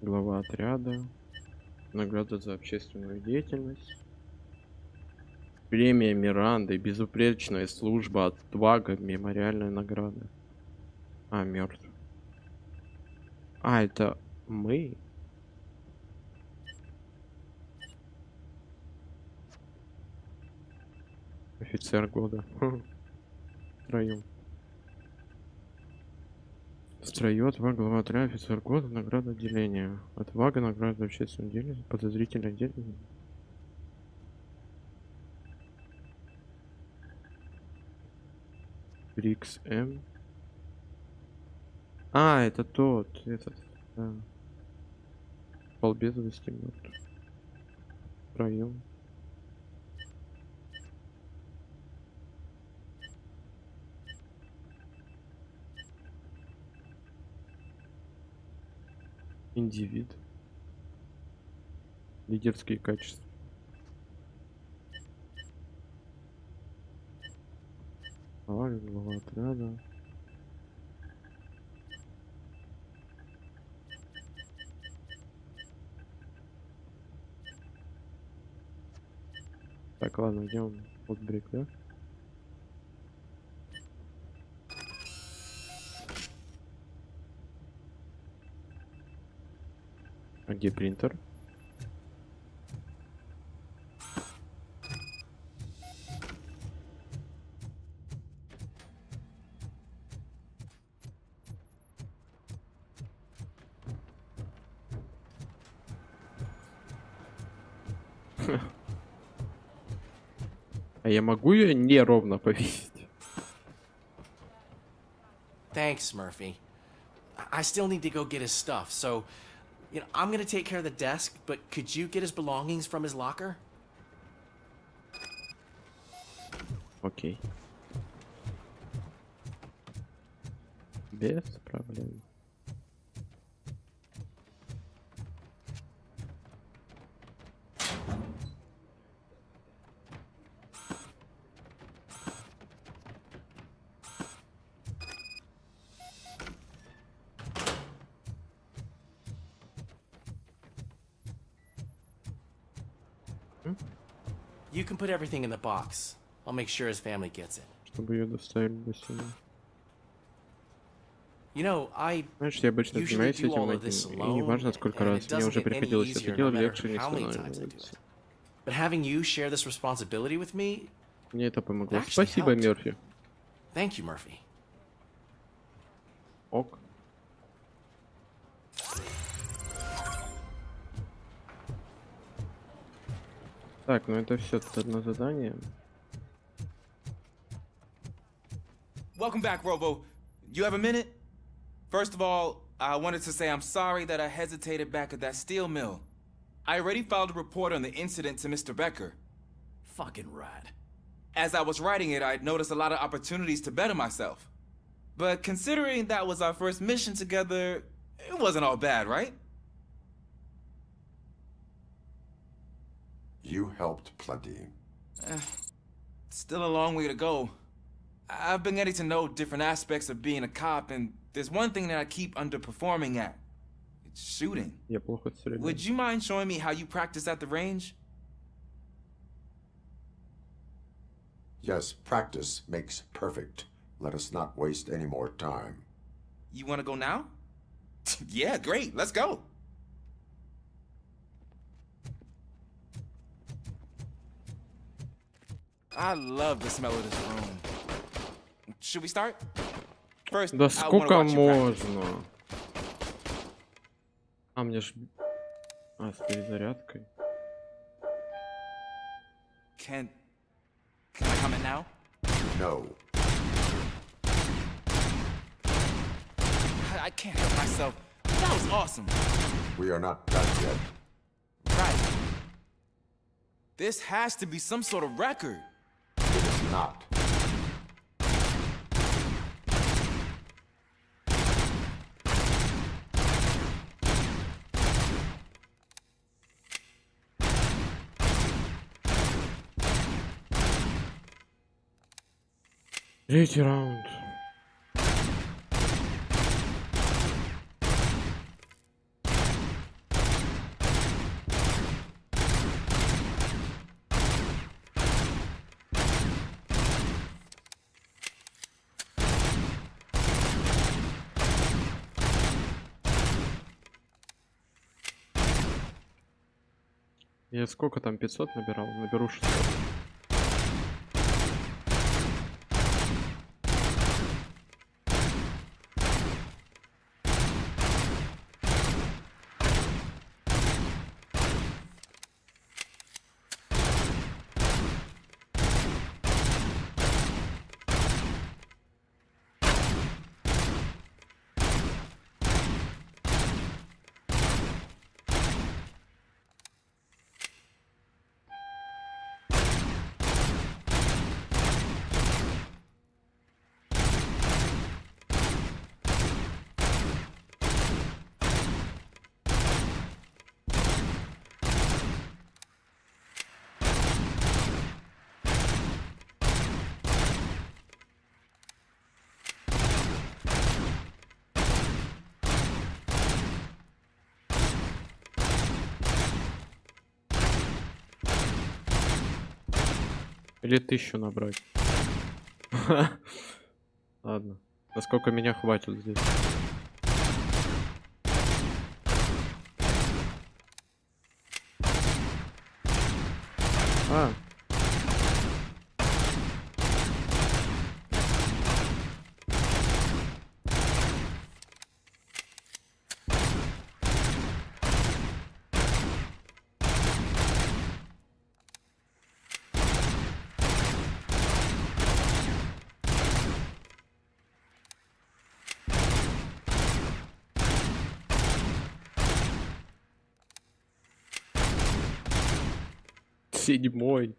Глава отряда. Награда за общественную деятельность. Премия Миранды. Безупречная служба. Отвага. Мемориальная награда. А, мертв. А, это мы? Офицер года. Втроем. В строю отвага, глава отряда, офицер года, награда отделения. Отвага, награда в общественном деле, подозрительное отделение. Брикс М. А, это тот, этот. Да. Полбеза достигнут. Втроем. Индивид. Лидерские качества. Глава отряда. Так, ладно, идем под брик, да? А где принтер? А я могу ее неровно повесить? Thanks, Murphy. I still need to go get his stuff, so, you know, I'm gonna take care of the desk, but could you get his belongings from his locker? Окей. Без проблем. You can put everything in the box. I'll make sure his family gets it. Чтобы ее доставили до сюда. You know, I Знаешь, я обычно usually занимаюсь do all этим, of this и неважно, alone, сколько and раз it мне doesn't уже get any приходилось это easier, делать, no matter легче не how many times I do становится. it. But having you share this responsibility with me, Мне это помогло. actually Спасибо, helped. Мерфи. Thank you, Murphy. Ок. Так, ну это все тут одно задание. Welcome back, Robo. You have a minute? First of all, I wanted to say I'm sorry that I hesitated back at that steel mill. I already filed a report on the incident to Mr. Becker. Fucking right. As I was writing it, I'd noticed a lot of opportunities to better myself. But considering that was our first mission together, it wasn't all bad, right? You helped plenty. Still a long way to go. I've been getting to know different aspects of being a cop, and there's one thing that I keep underperforming at. It's shooting. Я плохо стреляю. Would you mind showing me how you practice at the range? Yes, practice makes perfect. Let us not waste any more time. You want to go now? Yeah, great. Let's go. I love the smell of this room. Should we start? First, Да I wanna сколько watch you practice. можно? А, мне ж... А, с перезарядкой. Can I come in now? No. I can't help myself. That was awesome. We are not done yet. Right. This has to be some sort of record. It is not. Третий раунд. Я сколько там 500 набирал? Наберу 600. Или 1000 набрать. Ладно. Насколько меня хватит здесь? А. Седьмой.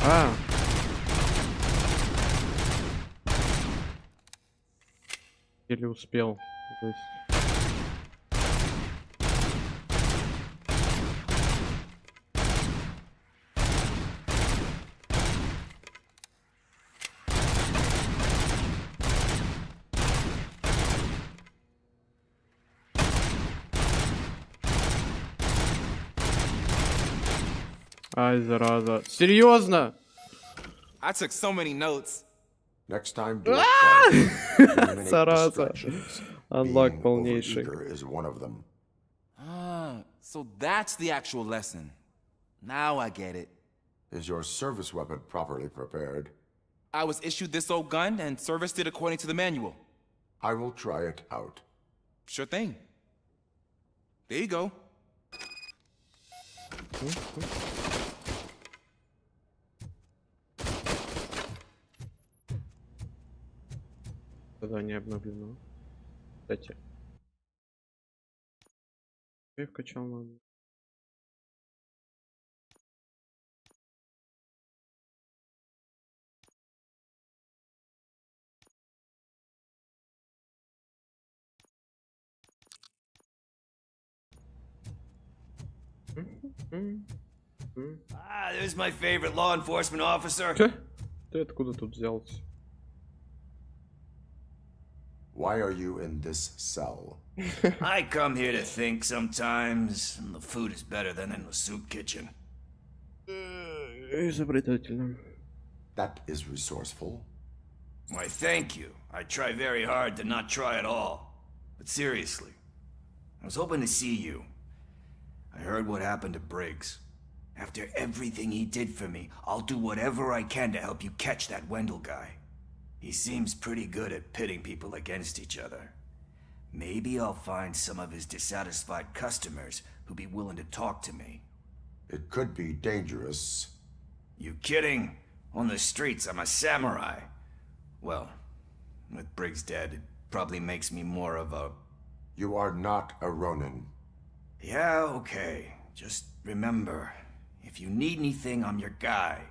А. Или успел. То есть... Ай, зараза. Серьезно? I took so many notes. Next time, do it quietly. Eliminate Зараза. distractions. Unlock Being полнейший. overeager is one of them. Ah, so that's the actual lesson. Now I get it. Is your service weapon properly prepared? I was issued this old gun and serviced it according to the manual. I will try it out. Sure thing. There you go. Задание обновлено. Кстати. Я вкачал надо. Ah, there's my favorite law enforcement officer. Ты откуда тут взялся? Why are you in this cell? I come here to think sometimes, and the food is better than in the soup kitchen. Изобретательно. That is resourceful. Why, thank you. I try very hard to not try at all. But seriously, I was hoping to see you. I heard what happened to Briggs. After everything he did for me, I'll do whatever I can to help you catch that Wendell guy. He seems pretty good at pitting people against each other. Maybe I'll find some of his dissatisfied customers who'd be willing to talk to me. It could be dangerous. You kidding? On the streets, I'm a samurai. Well, with Briggs dead, it probably makes me more of a... You are not a Ronin. Yeah, okay. Just remember, if you need anything, I'm your guy.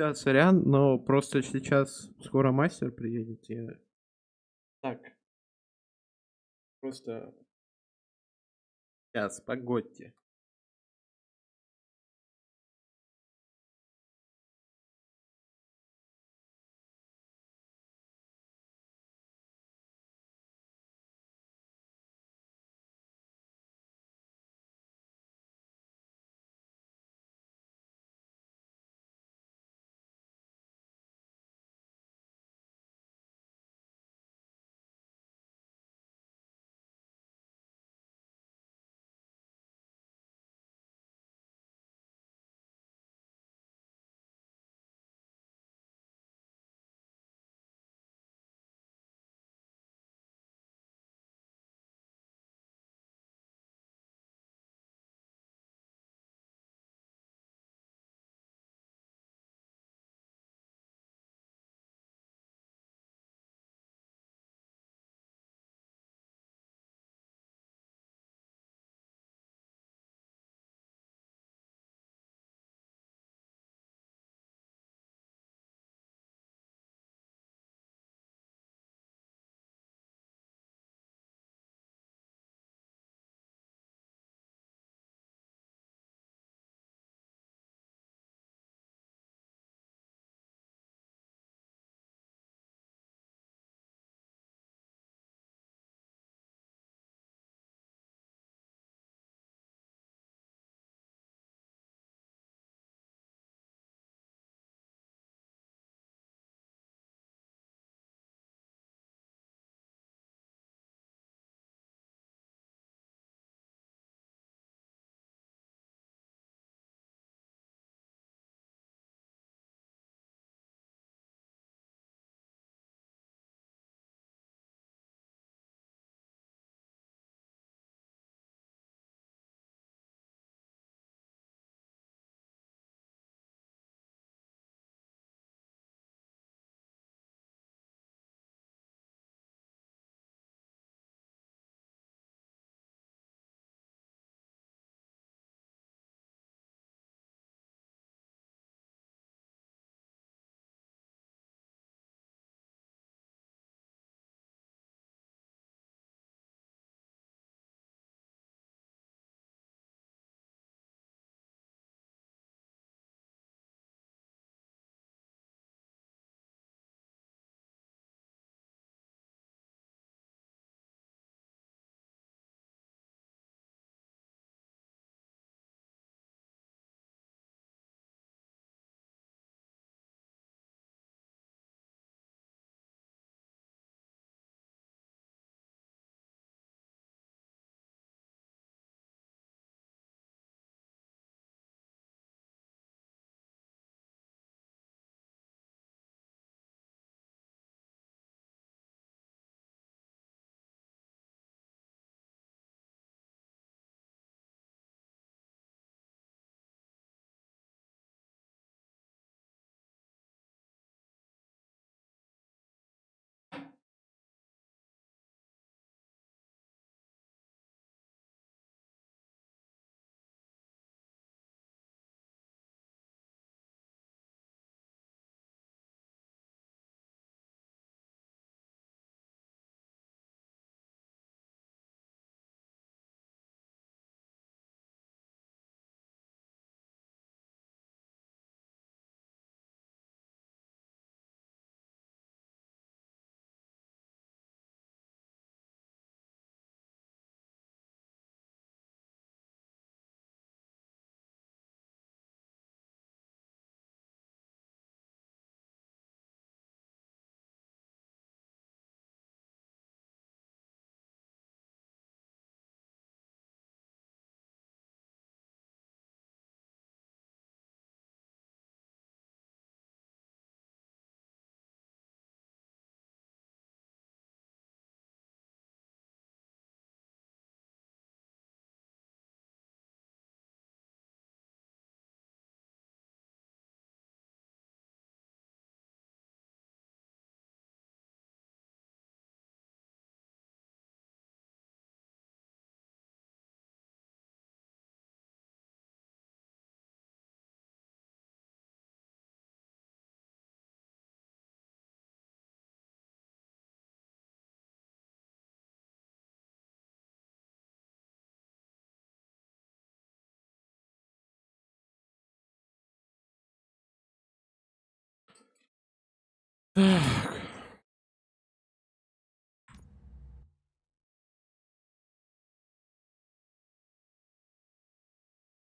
Сейчас, сорян, но просто сейчас скоро мастер приедет. Я... Так. Просто... Сейчас, погодьте.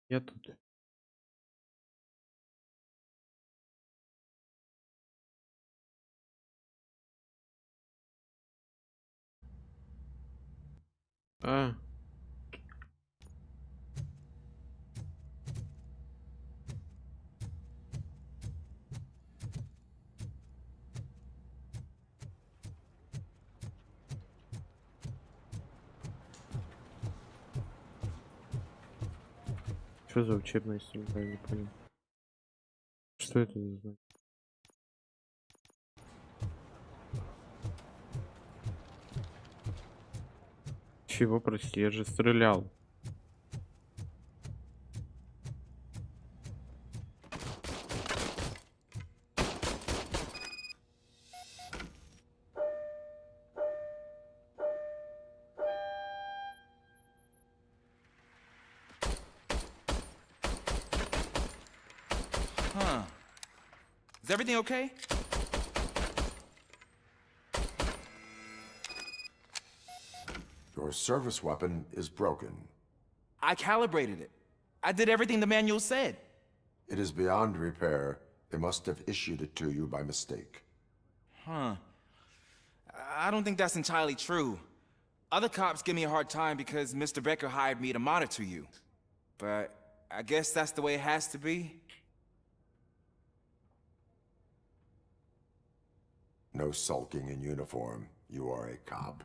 Я тут. А. Что за учебная среда, я не понял. Что это за знак? Чего, прости, я же стрелял. Huh. Is everything okay? Your service weapon is broken. I calibrated it. I did everything the manual said. It is beyond repair. They must have issued it to you by mistake. Huh. I don't think that's entirely true. Other cops give me a hard time because Mr. Becker hired me to monitor you. But I guess that's the way it has to be. No sulking in uniform. You are a cop.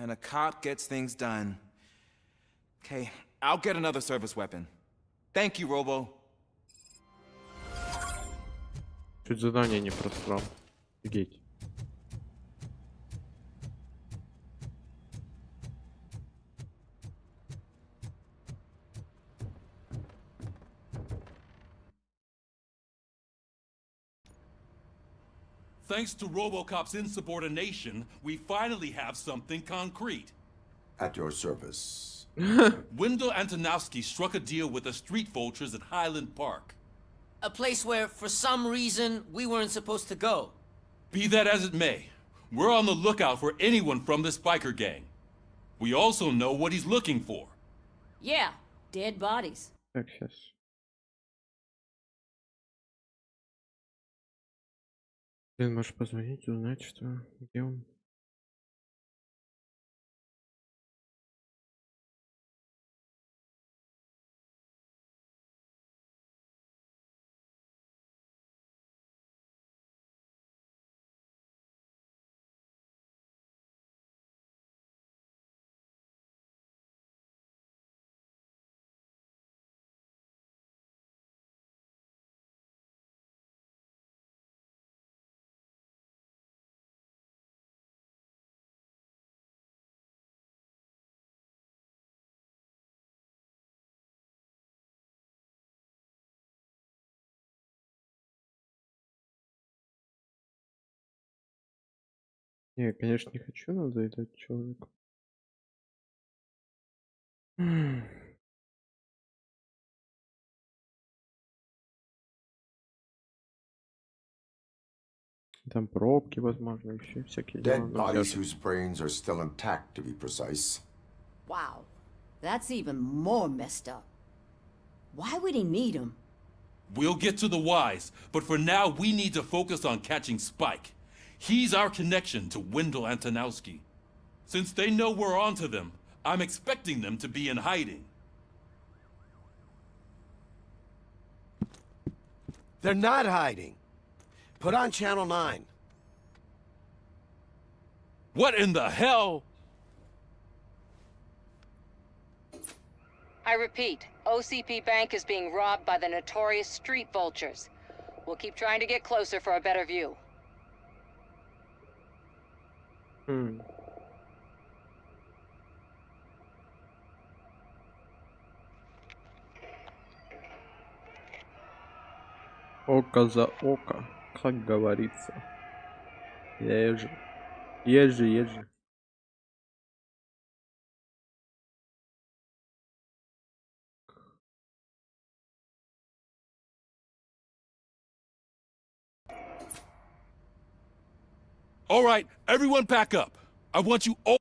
And a cop gets things done. Okay, I'll get another service weapon. Thank you, Robo. Чуть задание не просрал. Офигеть. Thanks to RoboCop's insubordination, we finally have something concrete. At your service. Wendell Antonowski struck a deal with the street vultures at Highland Park. A place where, for some reason, we weren't supposed to go. Be that as it may, we're on the lookout for anyone from this biker gang. We also know what he's looking for. Yeah, dead bodies. Так, сейчас. Ты можешь позвонить, узнать, что где он. Не, конечно, не хочу надоедать человеку. Там пробки, возможно, еще всякие дела. Dead bodies whose brains are still intact, to be precise. Wow, that's even more messed up. Why would he need them? We'll get to the whys, but for now we need to focus on catching Spike. He's our connection to Wendell Antonowski. Since they know we're onto them, I'm expecting them to be in hiding. They're not hiding. Put on Channel 9. What in the hell? I repeat, OCP Bank is being robbed by the notorious street vultures. We'll keep trying to get closer for a better view. Око за око, как говорится. Ежи. Ежи, ежи. All right, everyone back up. I want you all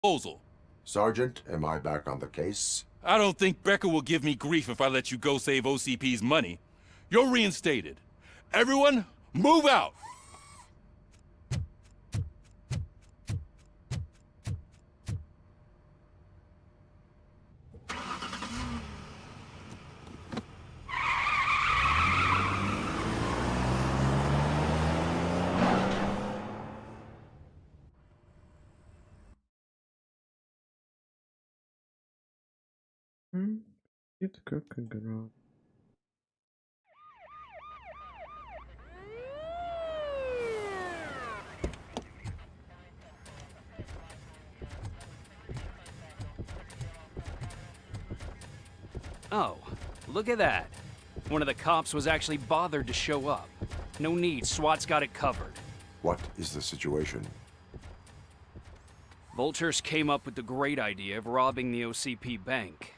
proposal. Sergeant, am I back on the case? I don't think Becker will give me grief if I let you go save OCP's money. You're reinstated. Everyone, move out! Это как игра. Oh, look at that. One of the cops was actually bothered to show up. No need, SWAT's got it covered. What is the situation? Vultures came up with the great idea of robbing the OCP bank.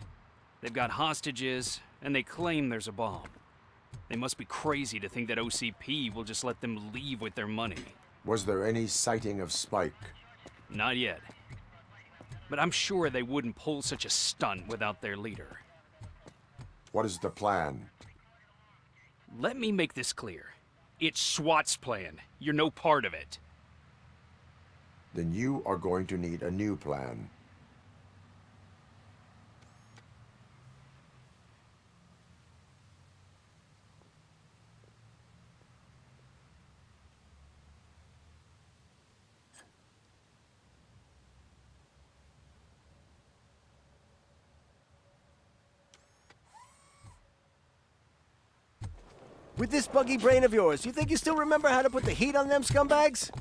They've got hostages, and they claim there's a bomb. They must be crazy to think that OCP will just let them leave with their money. Was there any sighting of Spike? Not yet. But I'm sure they wouldn't pull such a stunt without their leader. What is the plan? Let me make this clear. It's SWAT's plan. You're no part of it. Then you are going to need a new plan. With this buggy brain of yours, you think you still remember how to put the heat on them scumbags?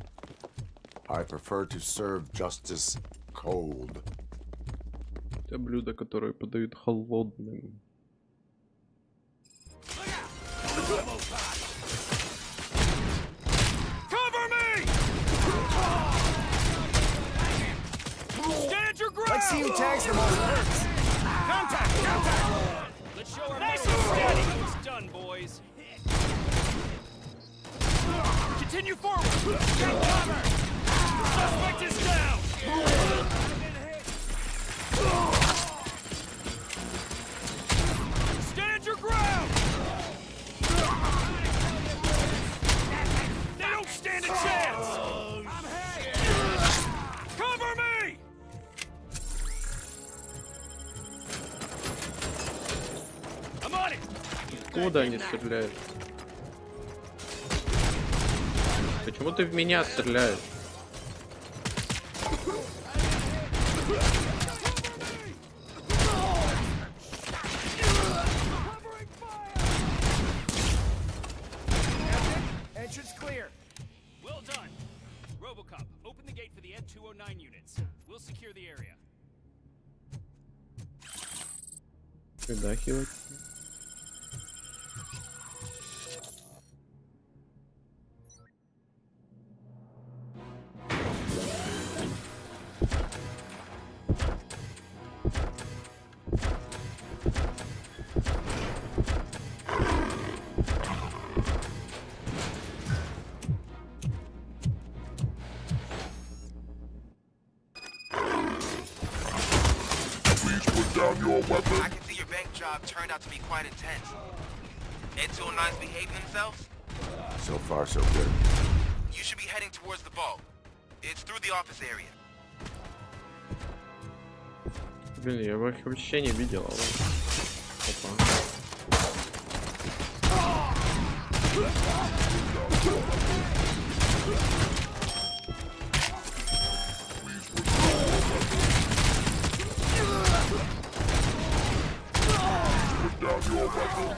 I prefer to serve justice cold. Это блюдо, которое подают холодным. Cover me! Stand your ground! Let's see who tags the most hurts. Contact! Contact! Let's show our nice and steady. It's done, boys. Continue forward! Get cover! Suspect is down! Stand your ground! They don't stand a chance! Cover me! I'm on it! Куда они стреляют? Почему ты в меня стреляешь? Entrance clear. Well done. RoboCop, open the gate for the N209 units. We'll secure the area. Придахивать. Down your weapon. I can see your bank job turned out to be quite intense. N209's behaving themselves? So far, so good. You should be heading towards the vault. It's through the office area. Блин, я его вообще не видел. Опа. Down your weapon.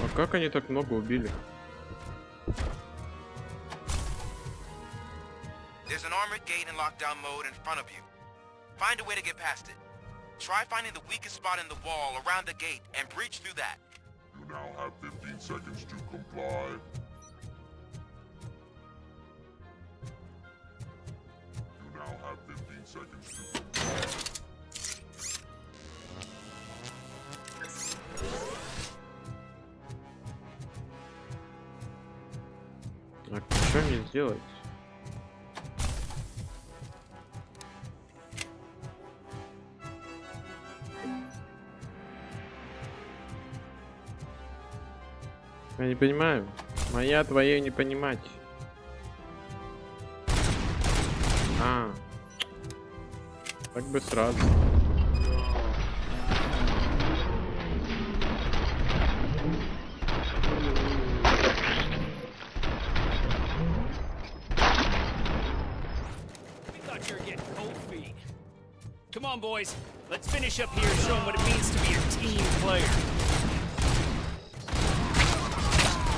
А как они так много убили? There's an armored gate in lockdown mode in front of you. Find a way to get past it. Try finding the weakest spot in the wall around the gate and breach through that. You now have 15 seconds to comply. You now have 15 seconds to comply. Что мне сделать? Я не понимаю. Моя твоей не понимать. А. Так бы сразу. Come on, boys. Let's finish up here and show them what it means to be a team player.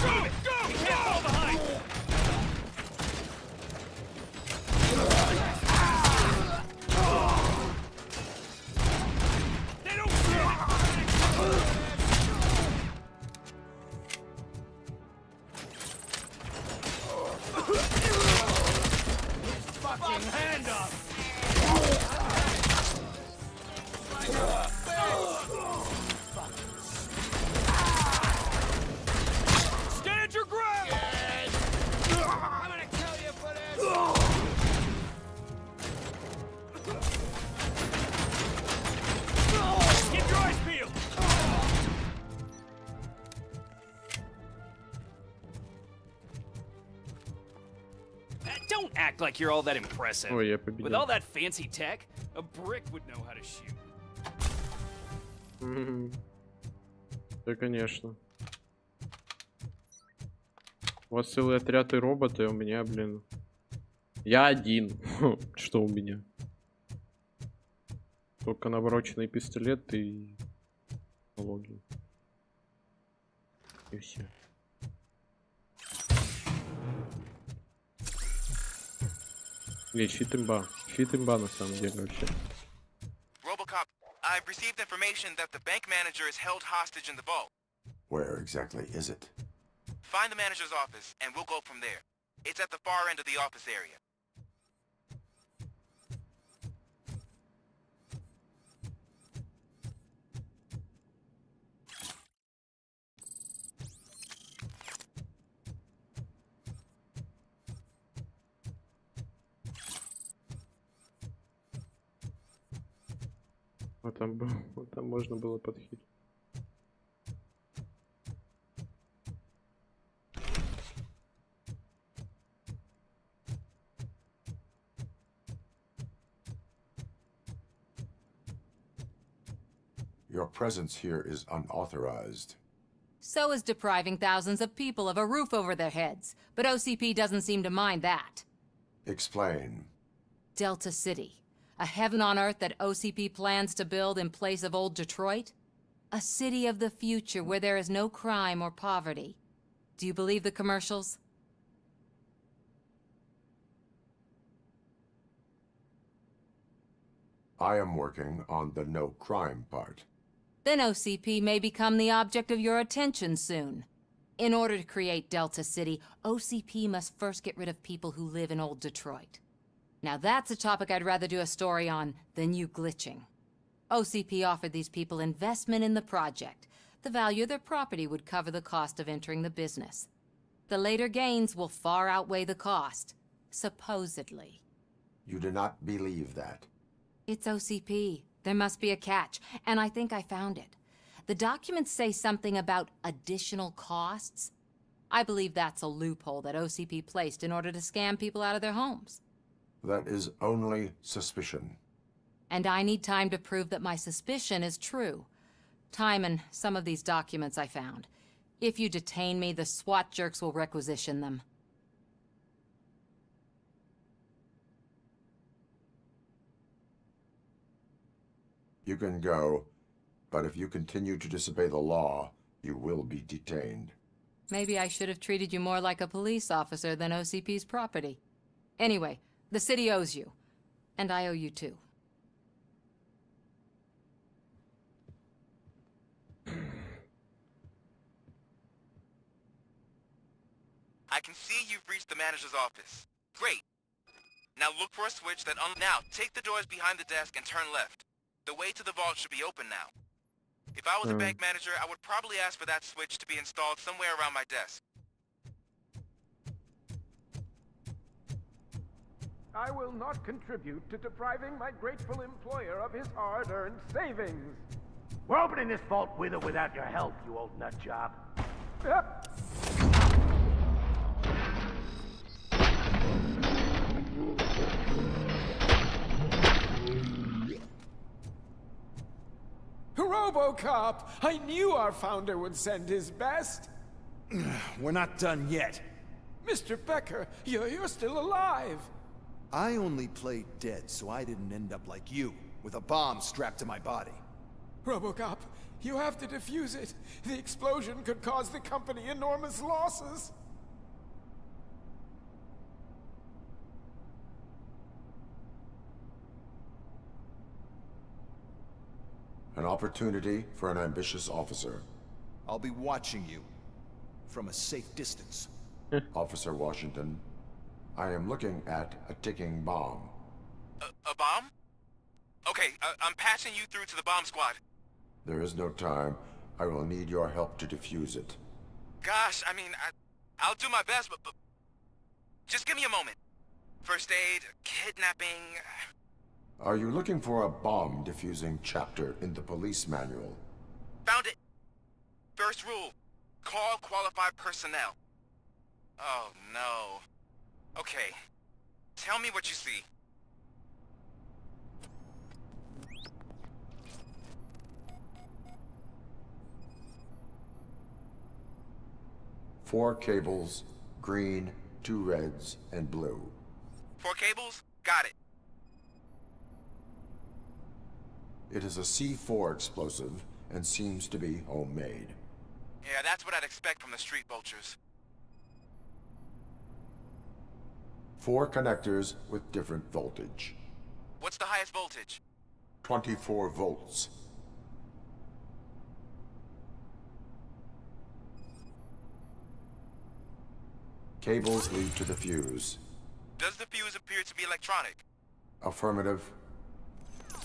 Go! Go! You can't fall behind! They don't fucking hand up! Stand your ground! I'm gonna kill you for this! Keep your eyes peeled! Don't act like you're all that impressive. Ой, я победил. With all that fancy tech, a brick would know how to shoot. Да, конечно. У вас целый отряд и роботы, а у меня, блин. Я один. Что у меня? Только навороченный пистолет и налоги. И все. Не, щит имба. Щит имба на самом деле вообще. RoboCop, I've received information that the bank manager is held hostage in the vault. Where exactly is it? Find the manager's office, and we'll go from there. It's at the far end of the office area. Вот там, вот там можно было подхить. Your presence here is unauthorized. So is depriving thousands of people of a roof over their heads. But OCP doesn't seem to mind that. Explain. Delta City. A heaven on earth that OCP plans to build in place of old Detroit? A city of the future where there is no crime or poverty. Do you believe the commercials? I am working on the no crime part. Then OCP may become the object of your attention soon. In order to create Delta City, OCP must first get rid of people who live in old Detroit. Now that's a topic I'd rather do a story on than you glitching. OCP offered these people investment in the project. The value of their property would cover the cost of entering the business. The later gains will far outweigh the cost, supposedly. You do not believe that. It's OCP. There must be a catch, and I think I found it. The documents say something about additional costs. I believe that's a loophole that OCP placed in order to scam people out of their homes. That is only suspicion. And I need time to prove that my suspicion is true. Time and some of these documents I found. If you detain me, the SWAT jerks will requisition them. You can go, but if you continue to disobey the law, you will be detained. Maybe I should have treated you more like a police officer than OCP's property. Anyway, the city owes you. And I owe you too. I can see you've reached the manager's office. Great. Now look for a switch that Now, take the doors behind the desk and turn left. The way to the vault should be open now. If I was a bank manager, I would probably ask for that switch to be installed somewhere around my desk. I will not contribute to depriving my grateful employer of his hard-earned savings. We're opening this vault with or without your help, you old nut job. Yep. RoboCop! I knew our founder would send his best. We're not done yet. Mr. Becker, you're still alive. I only played dead so I didn't end up like you, with a bomb strapped to my body. RoboCop, you have to defuse it. The explosion could cause the company enormous losses. An opportunity for an ambitious officer. I'll be watching you from a safe distance. Officer Washington, I am looking at a ticking bomb. A bomb? Okay, I'm passing you through to the bomb squad. There is no time. I will need your help to defuse it. Gosh, I mean, I'll do my best, but just give me a moment. First aid, kidnapping... Are you looking for a bomb defusing chapter in the police manual? Found it. First rule, call qualified personnel. Oh, no. Okay, tell me what you see. Four cables, green, 2 reds, and blue. 4 cables? Got it. It is a C4 explosive and seems to be homemade. Yeah, that's what I'd expect from the street vultures. 4 connectors with different voltage. What's the highest voltage? 24 volts. Cables lead to the fuse. Does the fuse appear to be electronic? Affirmative.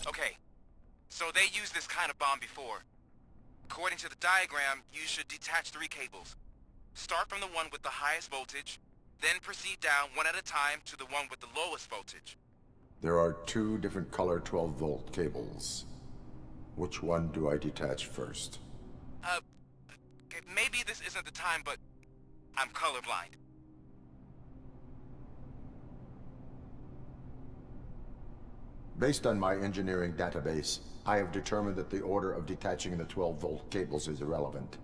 Okay, so they used this kind of bomb before. According to the diagram, you should detach 3 cables. Start from the one with the highest voltage, then proceed down one at a time to the one with the lowest voltage. There are 2 different color 12-volt cables. Which one do I detach first? Okay, maybe this isn't the time, but I'm colorblind. Based on my engineering database, I have determined that the order of detaching the 12-volt cables is irrelevant.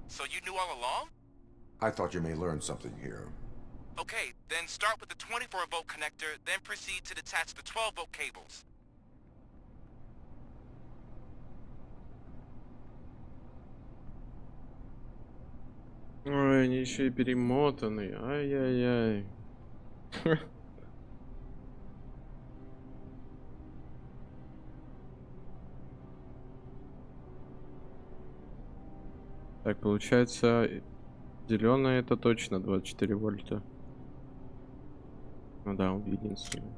So you knew all along? I thought you may learn something here. Okay, then start with the 24-volt connector, then proceed to detach the 12-volt cables. Ой, они еще и перемотаны. Ай-яй-яй. Так, получается, зеленая это точно 24 вольта. Ну да, он единственный.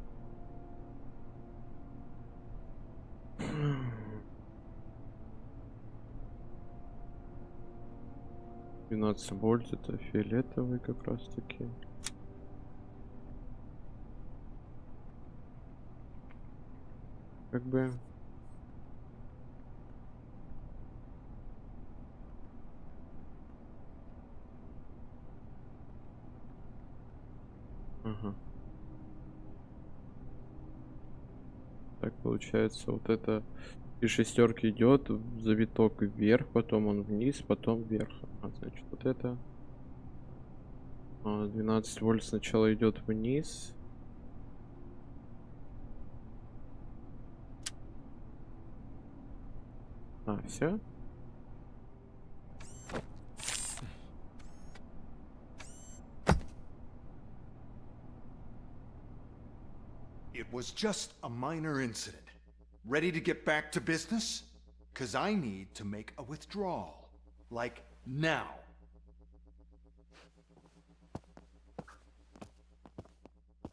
«12 вольт» это фиолетовый как раз таки. Как бы... Ага. Так, получается, вот это и шестерки идет завиток вверх, потом он вниз, потом вверх. А, значит, вот это 12 вольт сначала идет вниз. А, все. It was just a minor incident. Ready to get back to business? 'Cause I need to make a withdrawal. Like now.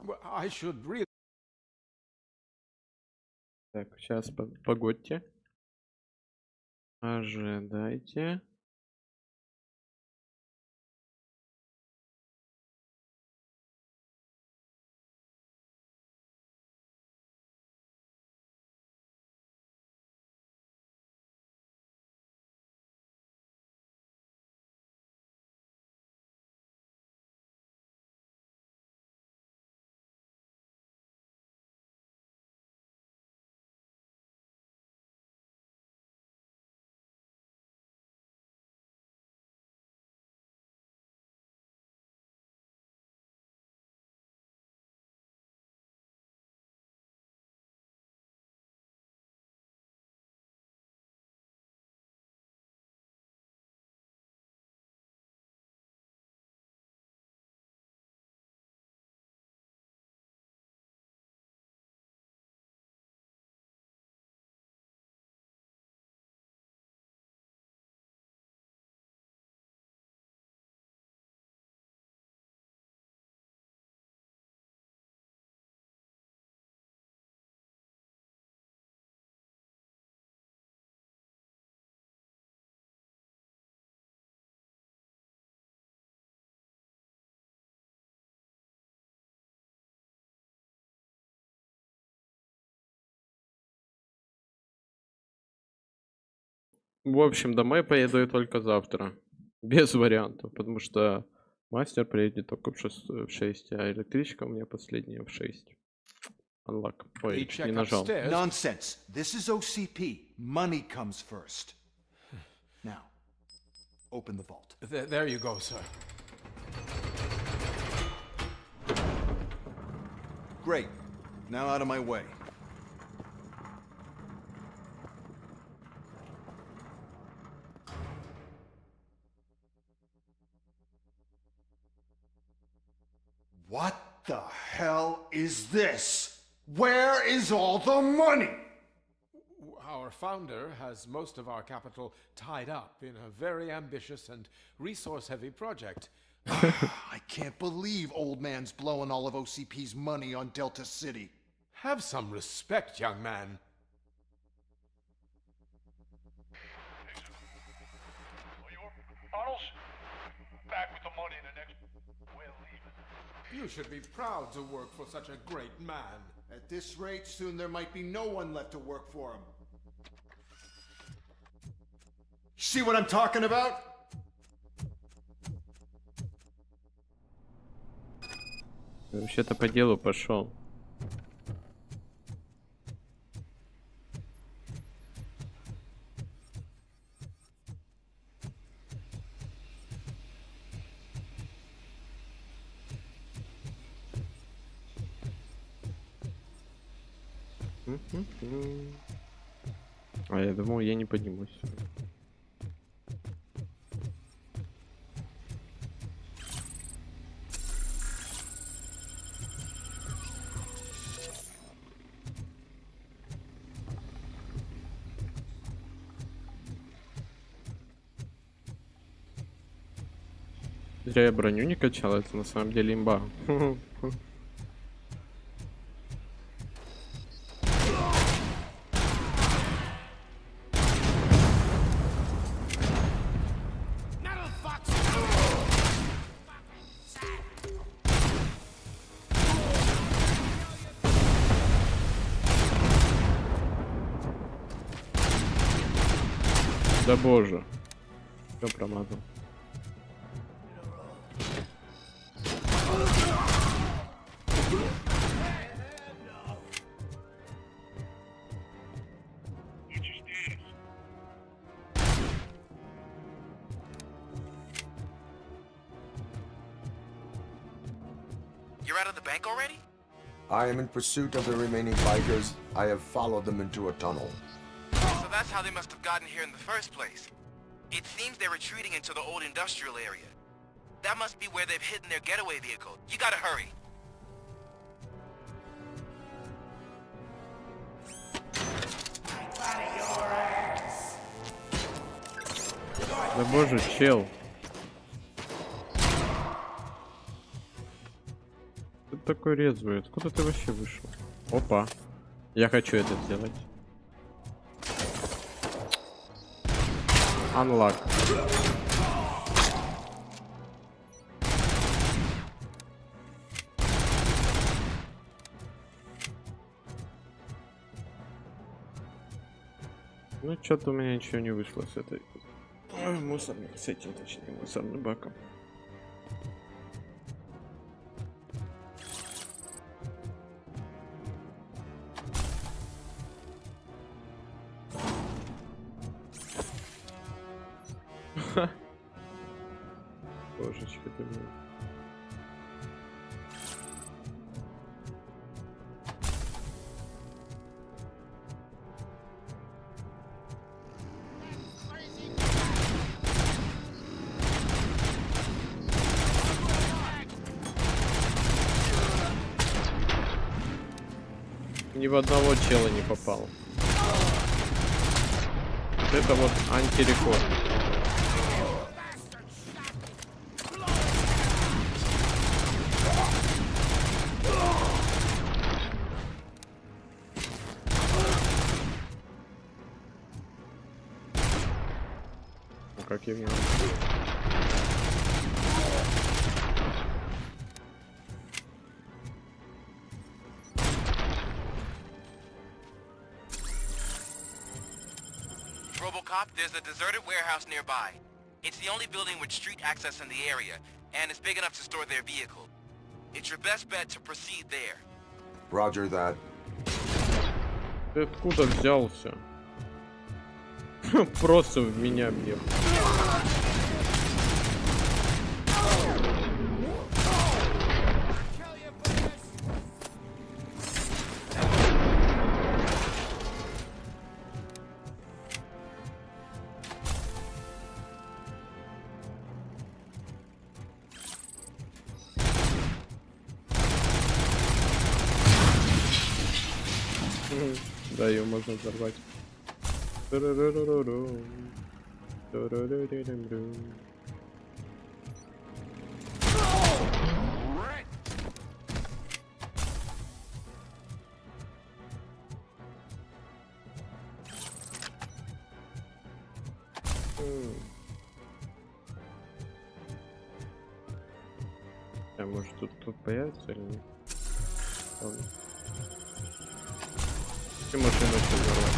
Well, I should really... Так, сейчас погодьте. Ожидайте. В общем, домой поеду я только завтра. Без вариантов, потому что мастер приедет только в 6, а электричка у меня последняя в 6. Unlock. Ой, не нажал. Nonsense. This is OCP. Money comes first. Now, open the vault. There you go, sir. Great. Now out of my way. What the hell is this? Where is all the money? Our founder has most of our capital tied up in a very ambitious and resource-heavy project. I can't believe old man's blowing all of OCP's money on Delta City. Have some respect, young man. Bottles? Back with the money in the next... We're leaving. You should be proud to work for such a great man. At this rate, soon there might be no one left to work for him. See what I'm talking about? Вообще-то по делу пошел. А я думал, я не поднимусь. Зря я броню не качал, это на самом деле имба. Да боже, все промазал. You're out of the bank already? I am in pursuit of the remaining bikers. I have followed them into a tunnel. So that's how they must have gotten here in the first place. It seems they're retreating into the old industrial area. That must be where they've hidden their getaway vehicle. You gotta hurry. Да боже, чел. Ты такой резвый. Откуда ты вообще вышел? Опа. Я хочу это сделать. Unlock. Ну, что-то у меня ничего не вышло с этой... мусорным, с этим, точнее, мусорным баком. Божечки ты мой. Ни в одного чела не попал. Вот это вот антирекорд. Ну как я в него... RoboCop, there's a deserted warehouse nearby. It's the only building with street access in the area, and it's big enough to store their vehicle. It's your best bet to proceed there. Roger that. Ты откуда взялся? Просто в меня въехал. Да, ее можно взорвать. А может тут появится или нет? Ладно. Ты машину начал взорвать.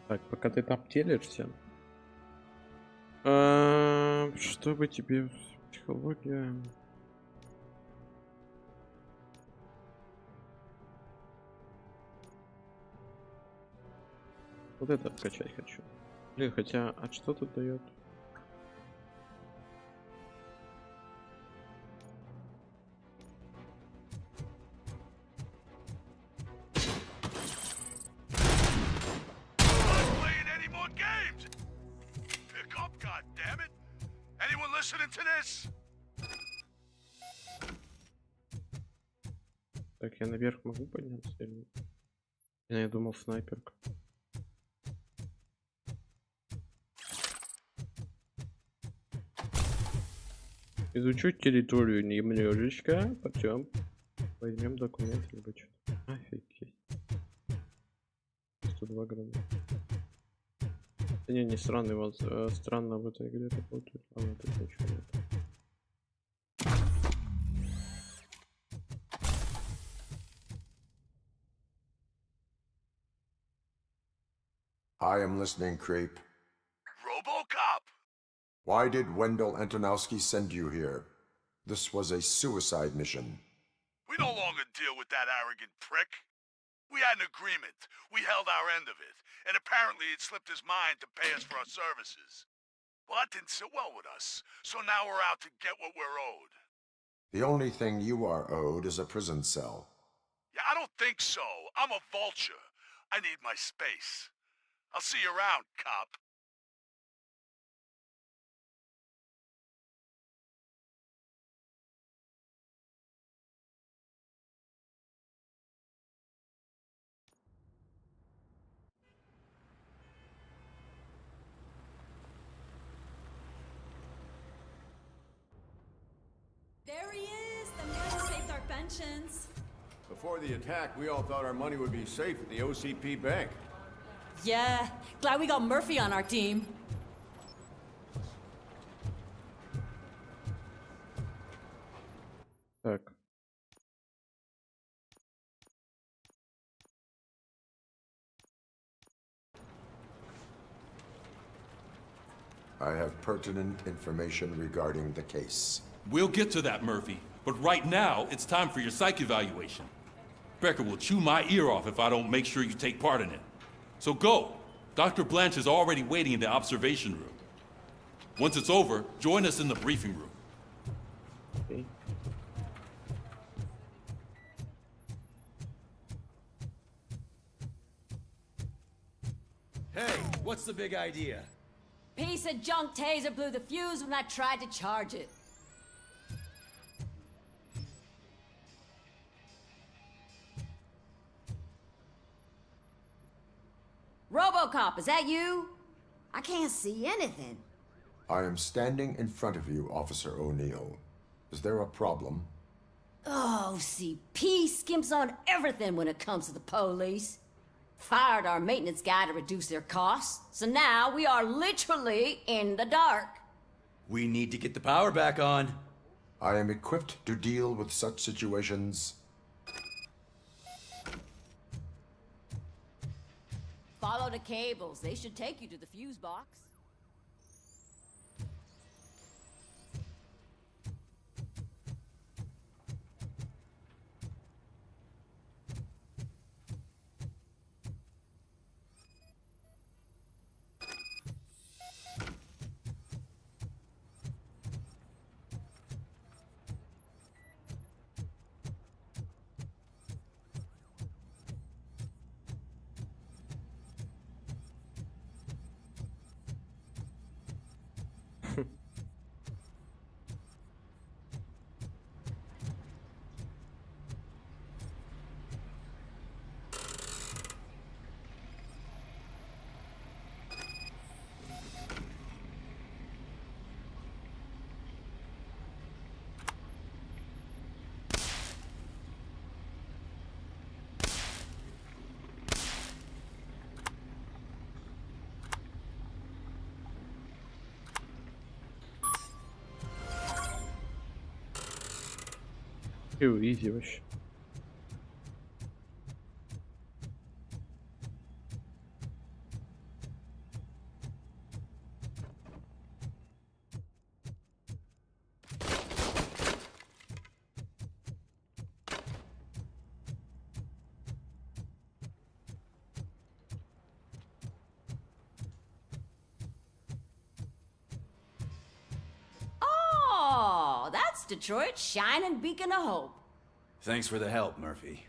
Так, пока ты там телишься, чтобы тебе психология. Вот это откачать хочу. Блин, хотя, а что тут дает? Так, я наверх могу подняться или нет? Я думал, снайперка. Изучу территорию немножечко, потом возьмем документы либо что-то. Офигеть. 102 грамма. Да не странно, вот странно в этой игре работает. А вот тут ничего нет. I am listening, creep. RoboCop! Why did Wendell Antonowski send you here? This was a suicide mission. We no longer deal with that arrogant prick. We had an agreement. We held our end of it. And apparently it slipped his mind to pay us for our services. Well, that didn't sit well with us. So now we're out to get what we're owed. The only thing you are owed is a prison cell. Yeah, I don't think so. I'm a vulture. I need my space. I'll see you around, cop. There he is, the man who saved our pensions. Before the attack, we all thought our money would be safe at the OCP bank. Yeah, glad we got Murphy on our team. pertinent information regarding the case. We'll get to that, Murphy. But right now, it's time for your psych evaluation. Becker will chew my ear off if I don't make sure you take part in it. So go. Dr. Blanche is already waiting in the observation room. Once it's over, join us in the briefing room. Okay. Hey, what's the big idea? Piece of junk taser blew the fuse when I tried to charge it. RoboCop, is that you? I can't see anything. I am standing in front of you, Officer O'Neill. Is there a problem? Oh, OCP skimps on everything when it comes to the police. Fired our maintenance guy to reduce their costs, so now we are literally in the dark. We need to get the power back on. I am equipped to deal with such situations. Follow the cables. They should take you to the fuse box. Easy вообще. Oh, that's Detroit's shining beacon of hope. Thanks for the help, Murphy.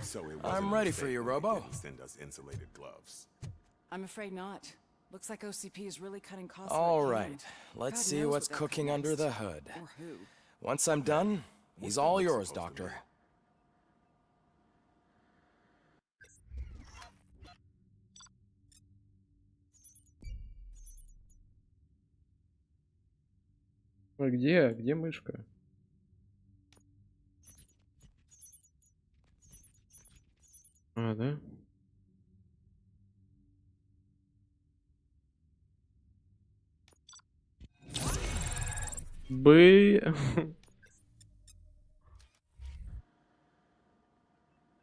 So it I'm ready for you, Robo. Send us insulated gloves. I'm afraid not. Looks like OCP is really cutting costs. All like right, canned. let's God see knows what's what they'll cooking cut under next. the hood. Or who. Once I'm done, he's all yours, Doctor. А где? Где мышка? А, да?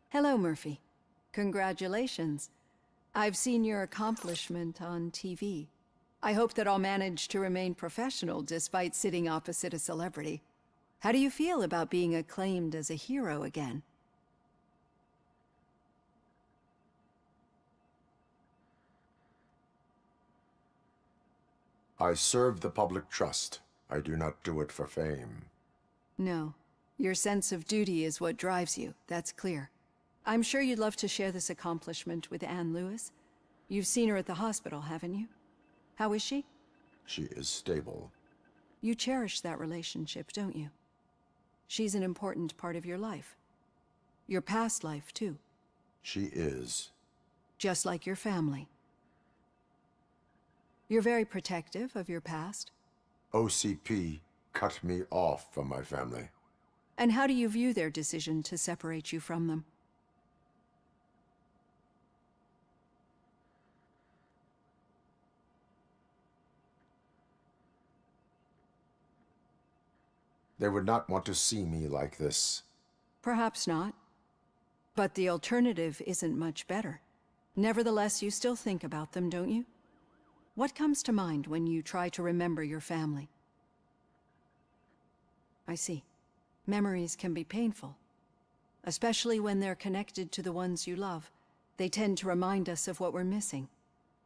Hello, Murphy. Congratulations. I've seen your accomplishment on TV. I hope that I'll manage to remain professional despite sitting opposite a celebrity. How do you feel about being acclaimed as a hero again? I serve the public trust. I do not do it for fame. No. Your sense of duty is what drives you, that's clear. I'm sure you'd love to share this accomplishment with Anne Lewis. You've seen her at the hospital, haven't you? How is she? She is stable. You cherish that relationship, don't you? She's an important part of your life. Your past life, too. She is. Just like your family. You're very protective of your past. OCP cut me off from my family. And how do you view their decision to separate you from them? They would not want to see me like this. Perhaps not, But the alternative isn't much better. Nevertheless, you still think about them, don't you? What comes to mind when you try to remember your family? I see. Memories can be painful, especially when they're connected to the ones you love. They tend to remind us of what we're missing.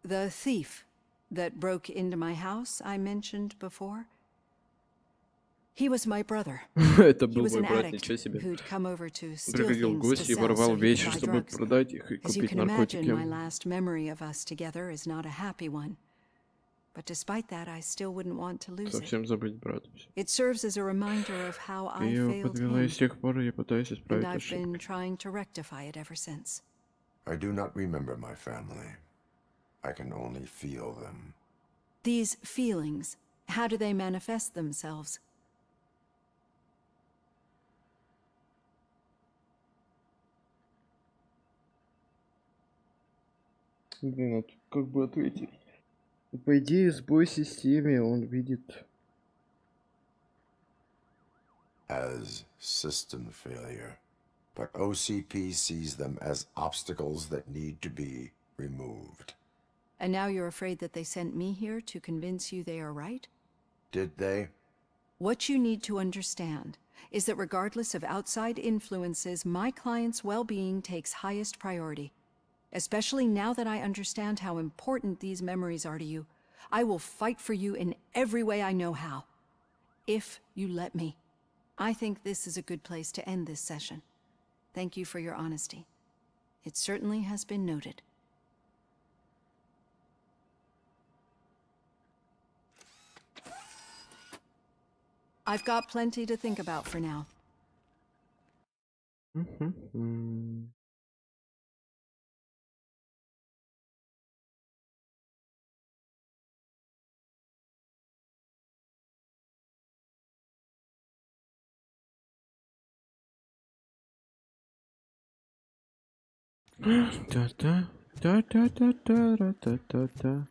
The thief that broke into my house I mentioned before, he was my brother. Это He был was мой an брат, addict ничего себе. who'd come over to steal Приходил в things to гости и sell воровал so he вещи, could buy чтобы drugs. продать их и As you купить can imagine, my наркотики. last memory of us together is not a happy one. But despite that, I still wouldn't want to lose it. Совсем забыть брата. It serves as a reminder of how I Я его failed подвела, и him, с тех пор я пытаюсь and исправить I've been ошибки. trying to rectify it ever since. I do not remember my family. I can only feel them. These feelings, how do they manifest themselves? Блин, а тут как бы ответить? По идее, сбой в системе он видит. As system failure. But OCP sees them as obstacles that need to be removed. And now you're afraid that they sent me here to convince you they are right? Did they? What you need to understand is that regardless of outside influences, my client's well-being takes highest priority. Especially now that I understand how important these memories are to you, I will fight for you in every way I know how. If you let me. I think this is a good place to end this session. Thank you for your honesty. It certainly has been noted. I've got plenty to think about for now. Та-та-та-та-та-та-та-та.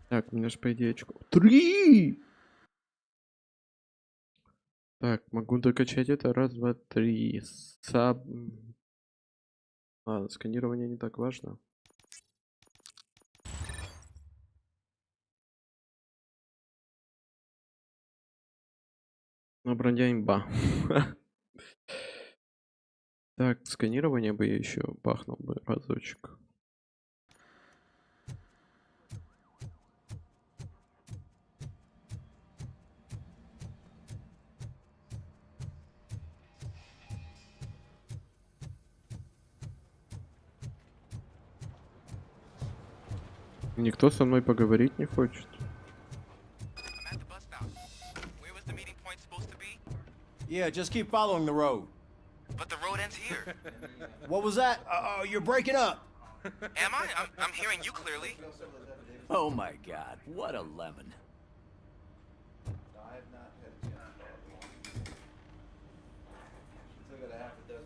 Так, у меня же по идее очко. 3! Так, могу докачать это. Раз, два, три. Ладно, сканирование не так важно. Но броня имба. Так, сканирование бы я еще бахнул бы разочек. Никто со мной поговорить не хочет. Yeah, just keep following the road. But the road ends here. What was that? Oh, you're breaking up. Am I? I'm hearing you clearly. Oh my god, what a lemon.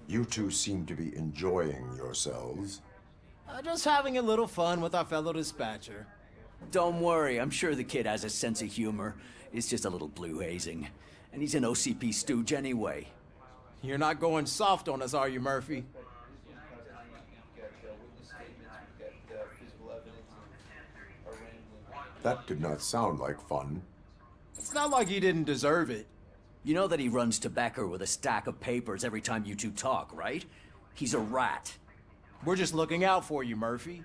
You two seem to be enjoying yourselves. Just having a little fun with our fellow dispatcher. Don't worry, I'm sure the kid has a sense of humor. It's just a little blue hazing. And he's an OCP stooge anyway. You're not going soft on us, are you, Murphy? That did not sound like fun. It's not like he didn't deserve it. You know that he runs to Becker with a stack of papers every time you two talk, right? He's a rat. We're just looking out for you, Murphy.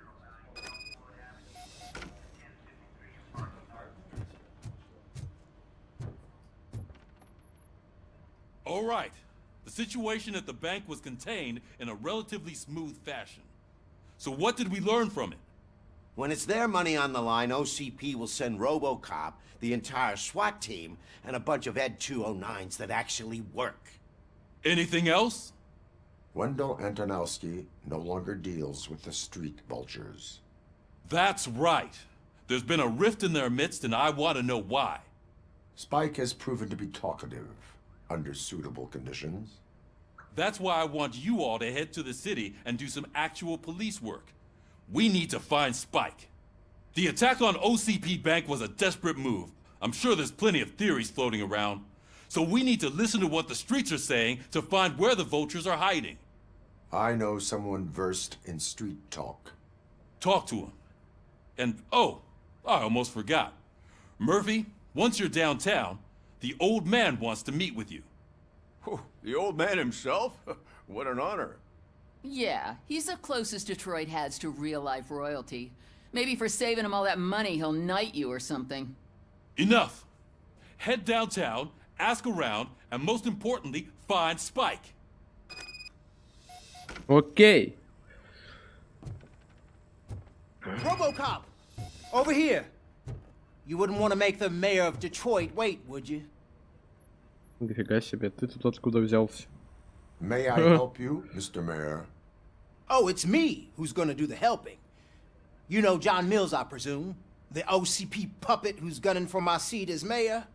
All right. The situation at the bank was contained in a relatively smooth fashion. So what did we learn from it? When it's their money on the line, OCP will send RoboCop, the entire SWAT team, and a bunch of Ed 209s that actually work. Anything else? Wendell Antonowski no longer deals with the street vultures. That's right. There's been a rift in their midst, and I want to know why. Spike has proven to be talkative under suitable conditions. That's why I want you all to head to the city and do some actual police work. We need to find Spike. The attack on OCP Bank was a desperate move. I'm sure there's plenty of theories floating around. So we need to listen to what the streets are saying to find where the vultures are hiding. I know someone versed in street talk. Talk to him. And, oh, I almost forgot. Murphy, once you're downtown, the old man wants to meet with you. Oh, the old man himself? What an honor. Yeah, he's the closest Detroit has to real-life royalty. Maybe for saving him all that money, he'll knight you or something. Enough. Head downtown, ask around, and most importantly, find Spike. Окей. RoboCop! Over here! You wouldn't want to make the mayor of Detroit wait, would you? Нифига себе, ты тут откуда взялся? May I help you, Mr. Mayor? Oh, it's me who's gonna do the helping. You know John Mills, I presume? The OCP puppet who's gunning for my seat as mayor?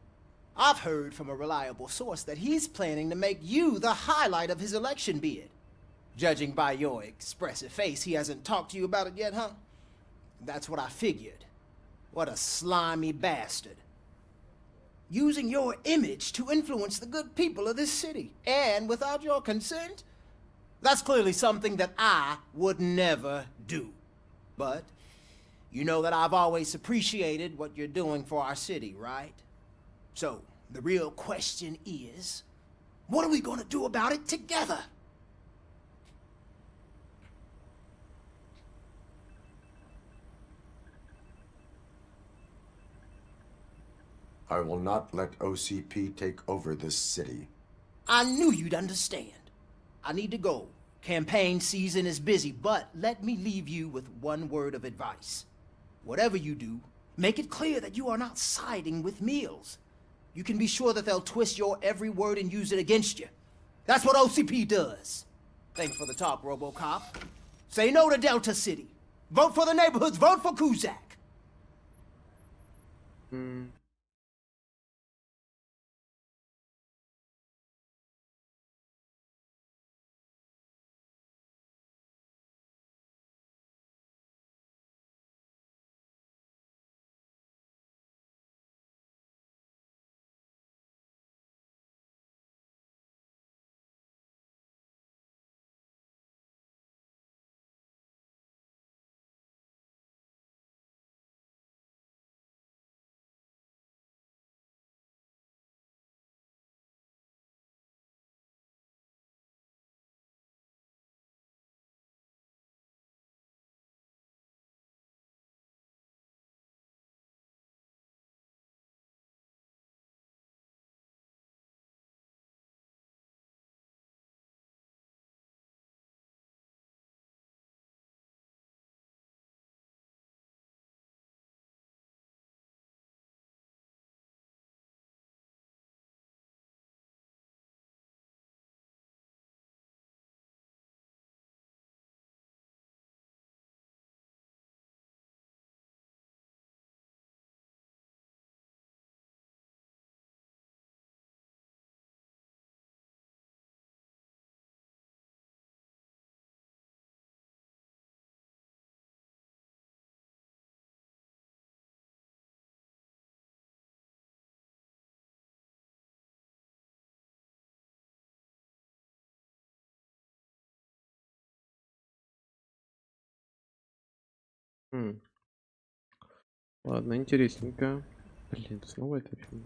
I've heard from a reliable source that he's planning to make you the highlight of his election bid. Judging by your expressive face, he hasn't talked to you about it yet, huh? That's what I figured. What a slimy bastard. Using your image to influence the good people of this city, and without your consent? That's clearly something that I would never do. But you know that I've always appreciated what you're doing for our city, right? So, the real question is, what are we gonna do about it together? I will not let OCP take over this city. I knew you'd understand. I need to go. Campaign season is busy, but let me leave you with one word of advice. Whatever you do, make it clear that you are not siding with Mills. You can be sure that they'll twist your every word and use it against you. That's what OCP does. Thanks for the talk, RoboCop. Say no to Delta City. Vote for the neighborhoods. Vote for Kuzak. Ладно, интересненько. Блин, снова это фильм.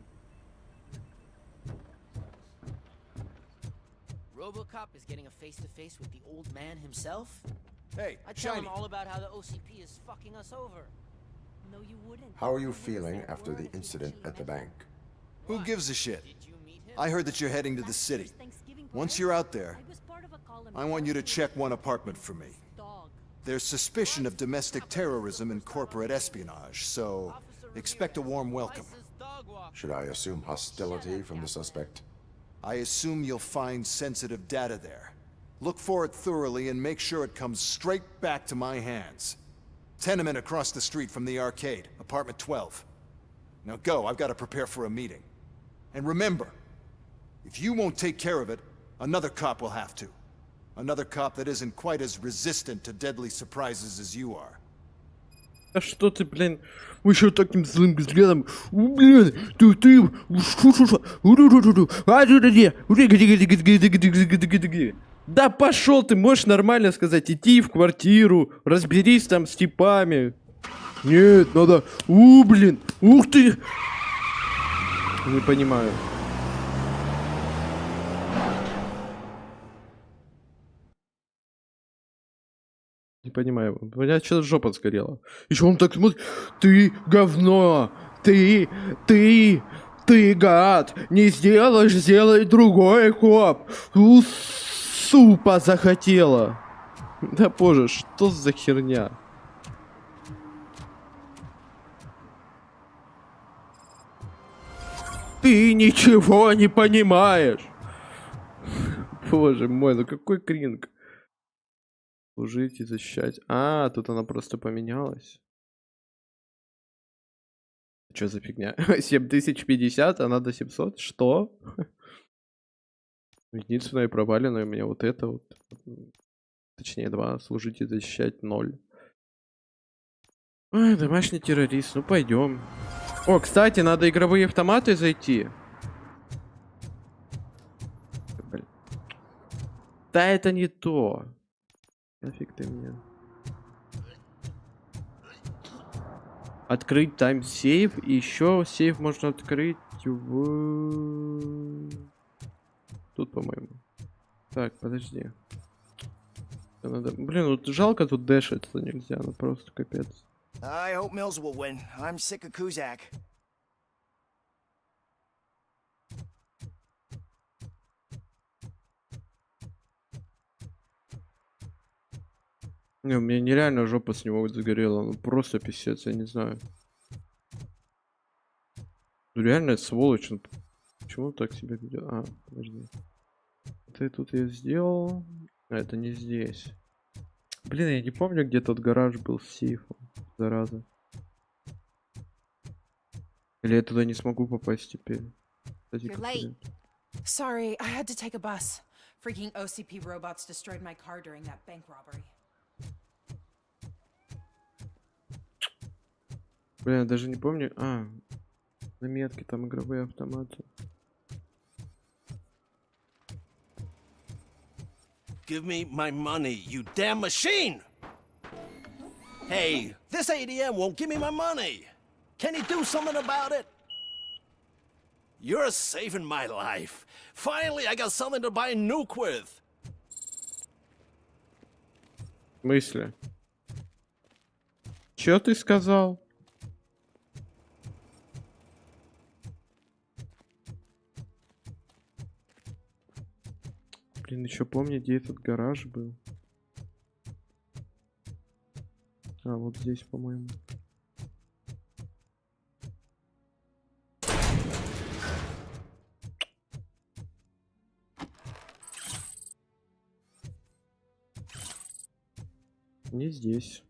RoboCop is getting a face-to-face with the old man himself? Hey, I tell him Shiny. all about how the OCP is fucking us over. No, you wouldn't. How are you feeling after the incident at the bank? Who gives a shit? I heard that you're heading to the city. Once you're out there, I want you to check one apartment for me. There's suspicion of domestic terrorism and corporate espionage, so expect a warm welcome. Should I assume hostility from the suspect? I assume you'll find sensitive data there. Look for it thoroughly and make sure it comes straight back to my hands. Tenement across the street from the arcade, apartment 12. Now go, I've got to prepare for a meeting. And remember, if you won't take care of it, another cop will have to. Another cop that isn't quite as resistant to deadly surprises as you are. А что ты, блин, вы еще таким злым взглядом? Блин, ты, что? Да пошел ты, можешь нормально сказать, идти в квартиру, разберись там с типами. Нет, надо... блин, ух ты! Не понимаю. Не понимаю. У меня что-то жопа сгорела. Еще он так смотрит. Ты говно! Ты гад! Не сделаешь, сделай другой, коп! Супа захотела! Да боже, что за херня? Ты ничего не понимаешь! Боже мой, ну какой кринг. Служить и защищать. А, тут она просто поменялась. Что за фигня? 7050, а надо 700? Что? Единственное проваленное у меня вот это вот. Точнее 2. Служить и защищать 0. Ой, домашний террорист. Ну пойдем. О, кстати, надо игровые автоматы зайти. Блин. Да это не то. Нафиг ты мне. Открыть тайм-сейв. И еще сейв можно открыть в... Тут, по-моему. Так, подожди. Надо... Блин, вот жалко тут дэшиться нельзя. Ну просто капец. I hope Mills will win. I'm sick of Kuzak. Не, у меня нереально жопа с него загорела. Ну просто писец, я не знаю. Ну реально сволочь. Ну, почему так себя ведет? А, подожди. Это тут я сделал. А это не здесь. Блин, я не помню, где тот гараж был с сейфом. Зараза. Или я туда не смогу попасть теперь? Кстати, You're late. Sorry, I had to take a bus. Freaking OCP robots destroyed my car during that bank robbery. Блин, я даже не помню. А, заметки, там игровые автоматы. Give me my money, you damn machine! Hey, this ATM won't give me my money. Can you do something about it? You're saving my life. Finally, I got something to buy a nuke with. В смысле? Чё ты сказал? Блин, еще помню, где этот гараж был. А, вот здесь, по-моему. Не здесь.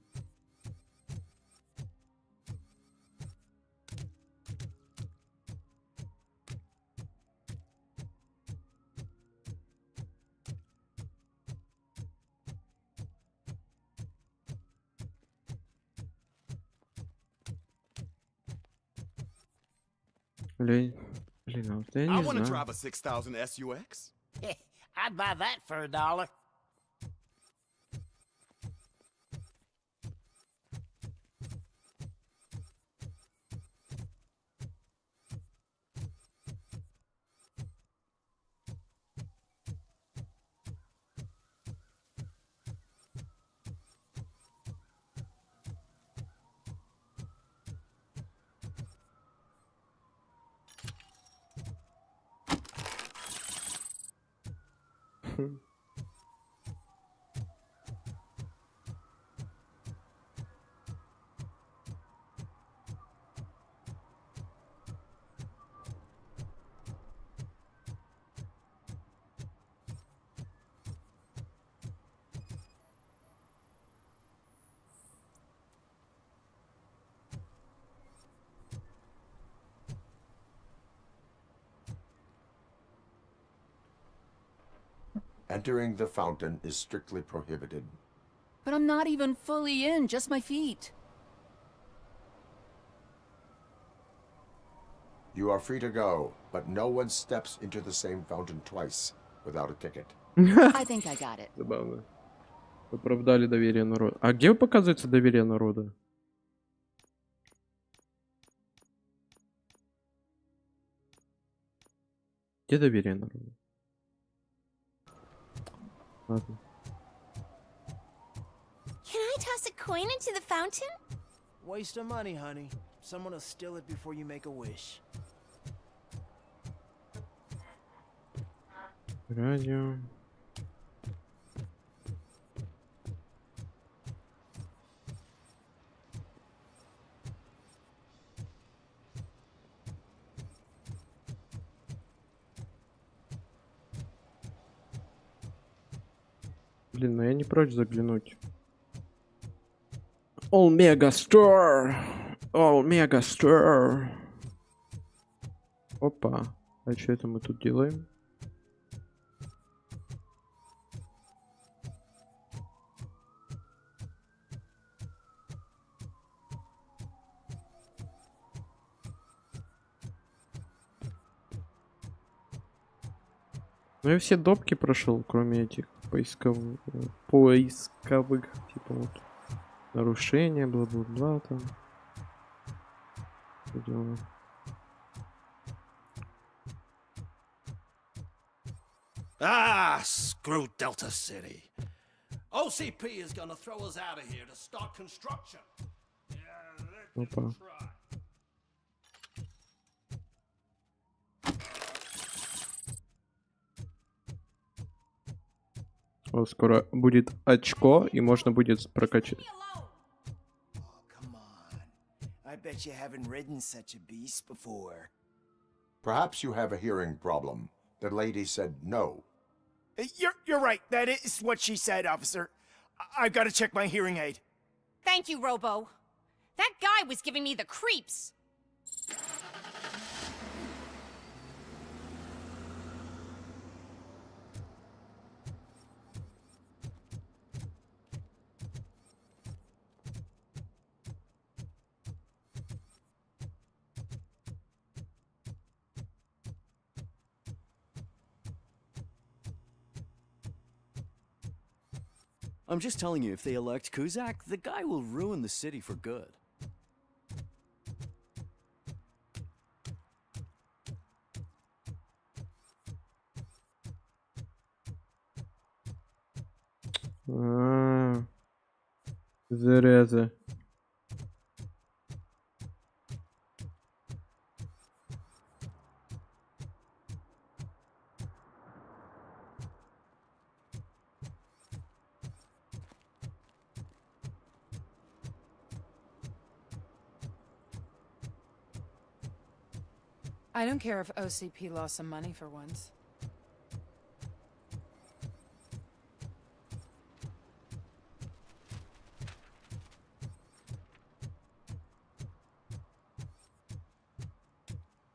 Блин, а вот я не знаю. drive a 6000 SUX. I'd buy that for $1. Entering the fountain is strictly prohibited. But I'm not even fully in, just my feet. You are free to go, but no one steps into the same fountain twice without a ticket. I think I got it. Забавно. Оправдали доверие народа. А где показывается доверие народа? Где доверие народа? Ладно. Can I toss a coin into the fountain? Waste of money, honey. Someone will steal it before you make a wish. Радио. Блин, ну я не прочь заглянуть. All Mega Store. All Mega Store. Опа. А что это мы тут делаем? Ну я все допки прошел, кроме этих поисковых, типа вот нарушения, бла-бла-бла там. Идем. Ah, screw Delta City. OCP is gonna throw us out of here to start construction. Опа. О, скоро будет очко, и можно будет прокачать. I bet you haven't ridden such a beast before. Perhaps you have a hearing problem. The lady said no. You're right. That is what she said, officer. I've got to check my hearing aid. Thank you, Robo. That guy was giving me the creeps. I'm just telling you, if they elect Kuzak, the guy will ruin the city for good. Зараза. I don't care if OCP lost some money for once.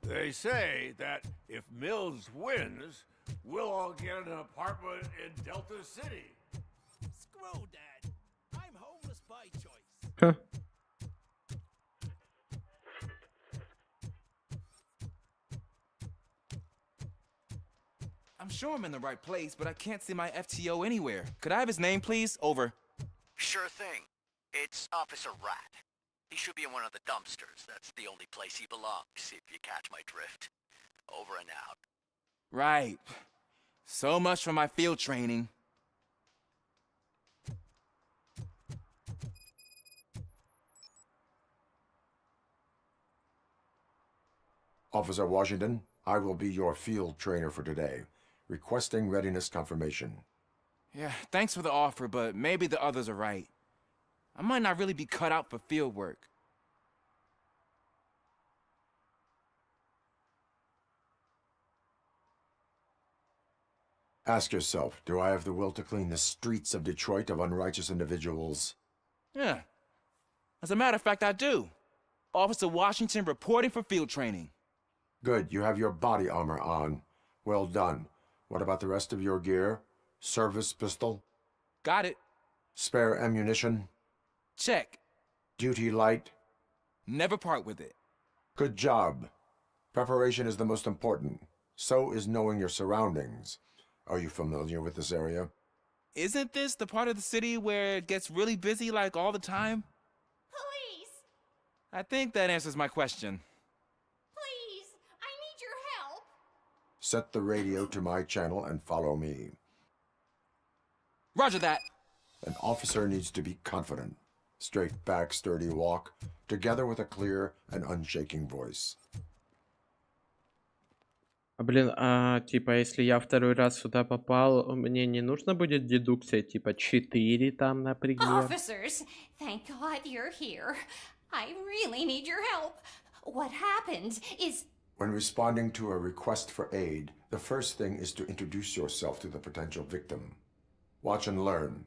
They say that if Mills wins, we'll all get an apartment in Delta City. Screw that. I'm homeless by choice. Huh. I'm sure I'm in the right place, but I can't see my FTO anywhere. Could I have his name, please? Over. Sure thing. It's Officer Rat. He should be in one of the dumpsters. That's the only place he belongs, if you catch my drift. Over and out. Right. So much for my field training. Officer Washington, I will be your field trainer for today. Requesting readiness confirmation. Yeah, thanks for the offer, but maybe the others are right. I might not really be cut out for field work. Ask yourself, do I have the will to clean the streets of Detroit of unrighteous individuals? Yeah. As a matter of fact, I do. Officer Washington reporting for field training. Good, you have your body armor on. Well done. What about the rest of your gear? Service pistol? Got it. Spare ammunition? Check. Duty light? Never part with it. Good job. Preparation is the most important. So is knowing your surroundings. Are you familiar with this area? Isn't this the part of the city where it gets really busy like all the time? Police! I think that answers my question. Please! I need your help! Set the radio to my channel and follow me. Roger that. An officer needs to be confident. Straight back, sturdy walk, together with a clear and unshaking voice. Блин, типа, если я второй раз сюда попал, мне не нужно будет дедукция, типа, 4 там, например. Officers, thank God you're here. I really need your help. What happened is... When responding to a request for aid, the first thing is to introduce yourself to the potential victim. Watch and learn.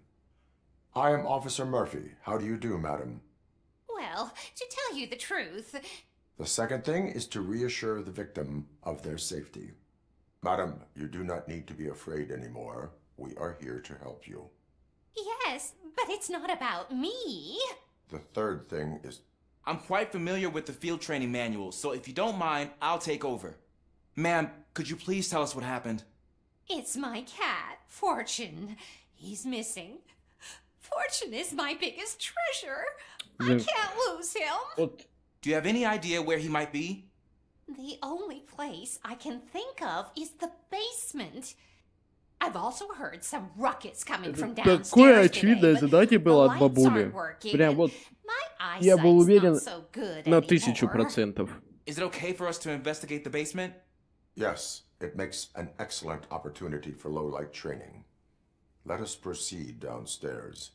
I am Officer Murphy. How do you do, madam? Well, to tell you the truth... The second thing is to reassure the victim of their safety. Madam, you do not need to be afraid anymore. We are here to help you. Yes, but it's not about me. The third thing is... I'm quite familiar with the field training manual, so if you don't mind, I'll take over. Ma'am, could you please tell us what happened? It's my cat, Fortune. He's missing. Fortune is my biggest treasure. I can't lose him. Do you have any idea where he might be? The only place I can think of is the basement. I've also heard some ruckus coming from downstairs Такое today, очевидное but задание было от the lights бабули. aren't working. Прям вот My я был eyesight's уверен not so good на anymore. 1000%. Is it okay for us to investigate the basement? Yes, it makes an excellent opportunity for low-light training. Let us proceed downstairs.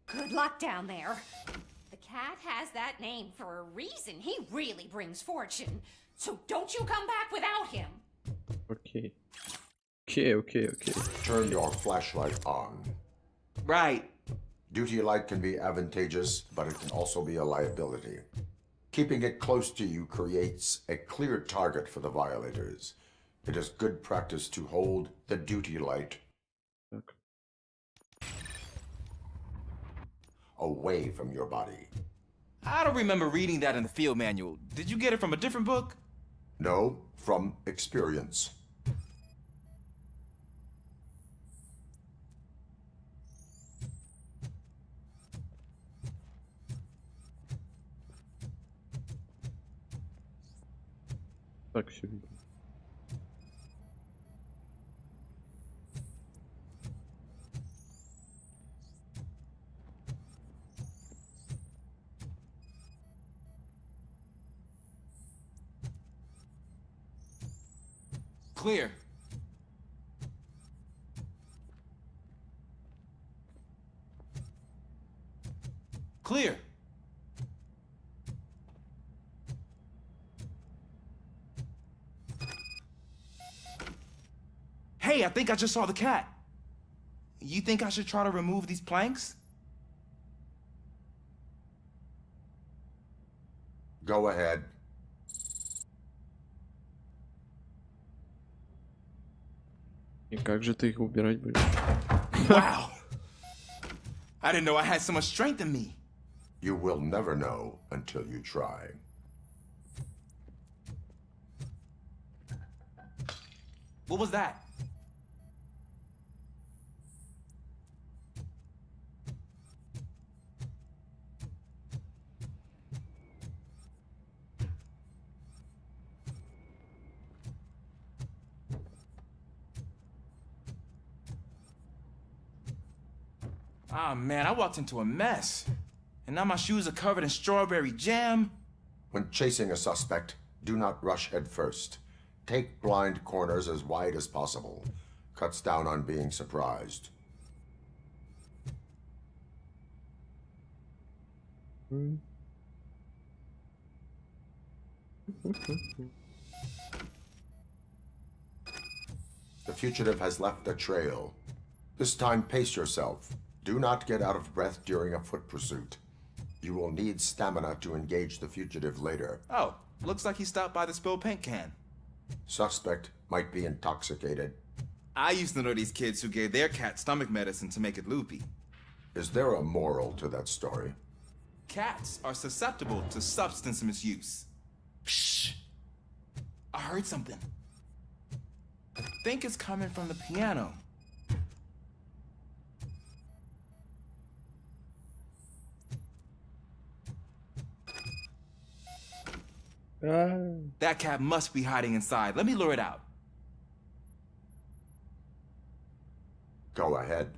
Good luck down there. The cat has that name for a reason. He really brings fortune. So don't you come back without him. Окей. Окей. Turn your flashlight on. Right. Duty light can be advantageous, but it can also be a liability. Keeping it close to you creates a clear target for the violators. It is good practice to hold the duty light away from your body. I don't remember reading that in the field manual. Did you get it from a different book? No, from experience. Так все видно. Clear. Clear. Hey, I think I just saw the cat. You think I should try to remove these planks? Go ahead. И как же ты их убирать будешь? Wow. I didn't know I had so much strength in me. You will never know until you try. What was that? Ah, man, I walked into a mess. And now my shoes are covered in strawberry jam. When chasing a suspect, do not rush head first. Take blind corners as wide as possible. Cuts down on being surprised. The fugitive has left a trail. This time, pace yourself. Do not get out of breath during a foot pursuit. You will need stamina to engage the fugitive later. Oh, looks like he stopped by the spilled paint can. Suspect might be intoxicated. I used to know these kids who gave their cat stomach medicine to make it loopy. Is there a moral to that story? Cats are susceptible to substance misuse. Psh! I heard something. think it's coming from the piano. That cat must be hiding inside. Let me lure it out. Go ahead.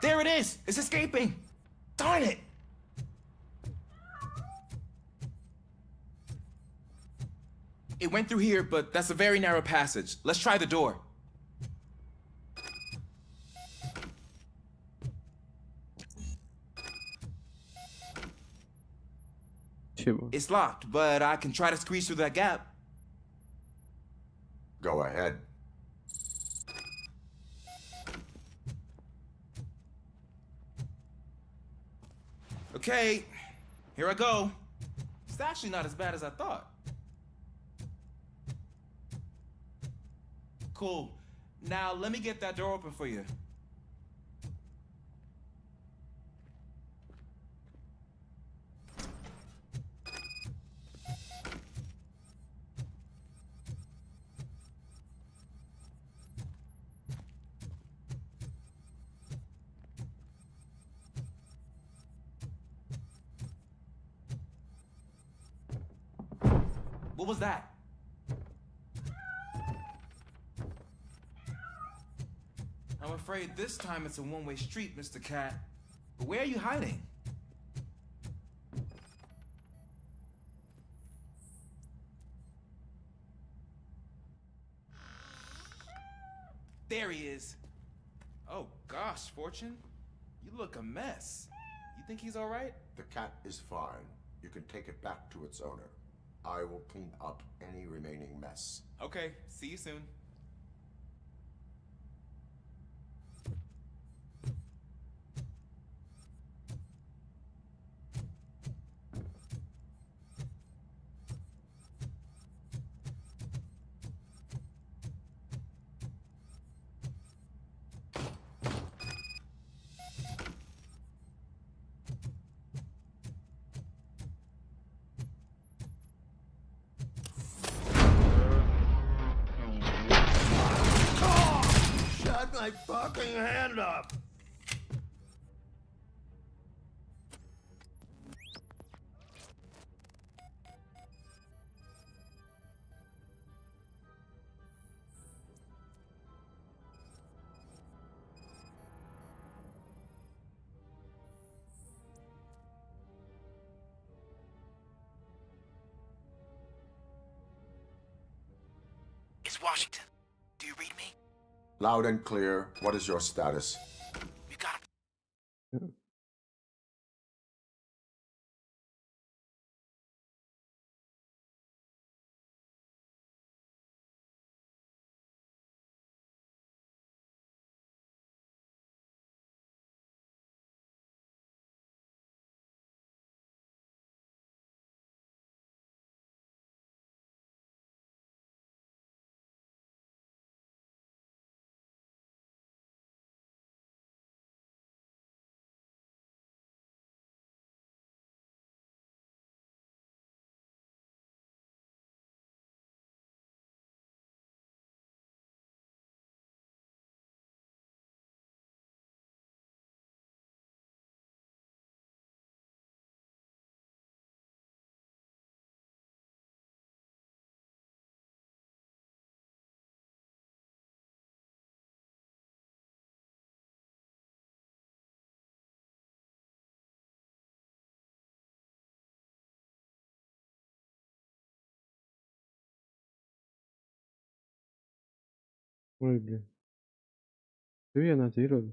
There it is! It's escaping! Darn it! It went through here, but that's a very narrow passage. Let's try the door. It's locked, but I can try to squeeze through that gap. Go ahead. Okay, here I go. It's actually not as bad as I thought. Cool. Now let me get that door open for you. What was that? I'm afraid this time it's a one-way street, Mr. Cat. But where are you hiding? There he is. Oh gosh, Fortune. You look a mess. You think he's all right? The cat is fine. You can take it back to its owner. I will clean up any remaining mess. Okay, see you soon. Shut my fucking hand up! It's Washington. Do you read me? Loud and clear. What is your status? We got him. Ой, блин. Что я натырил?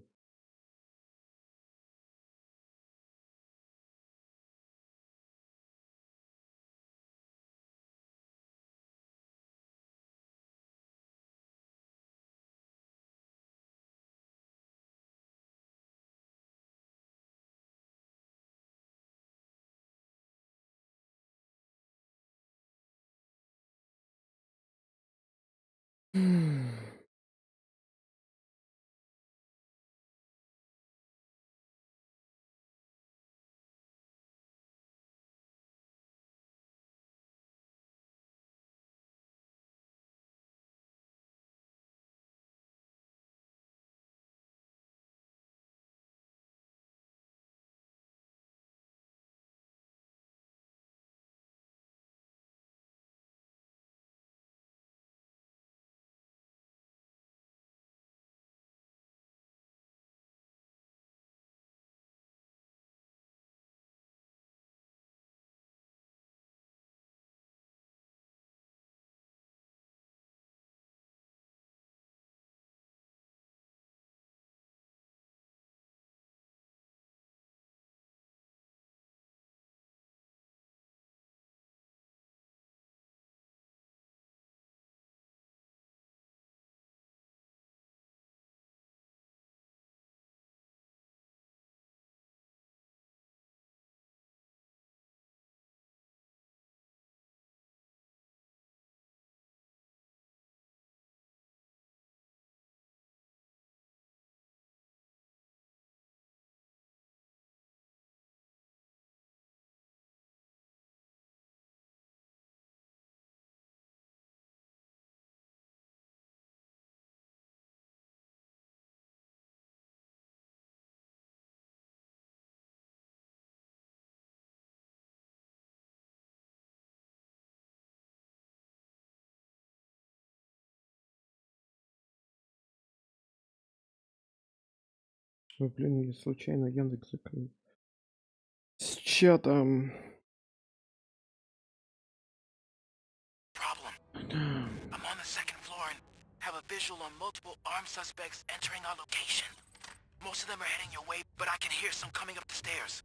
Ой, блин, я случайно Яндекс закрыл. С чатом. I'm on the second floor and have a visual on multiple armed suspects entering our location. Most of them are heading your way, but I can hear some coming up the stairs.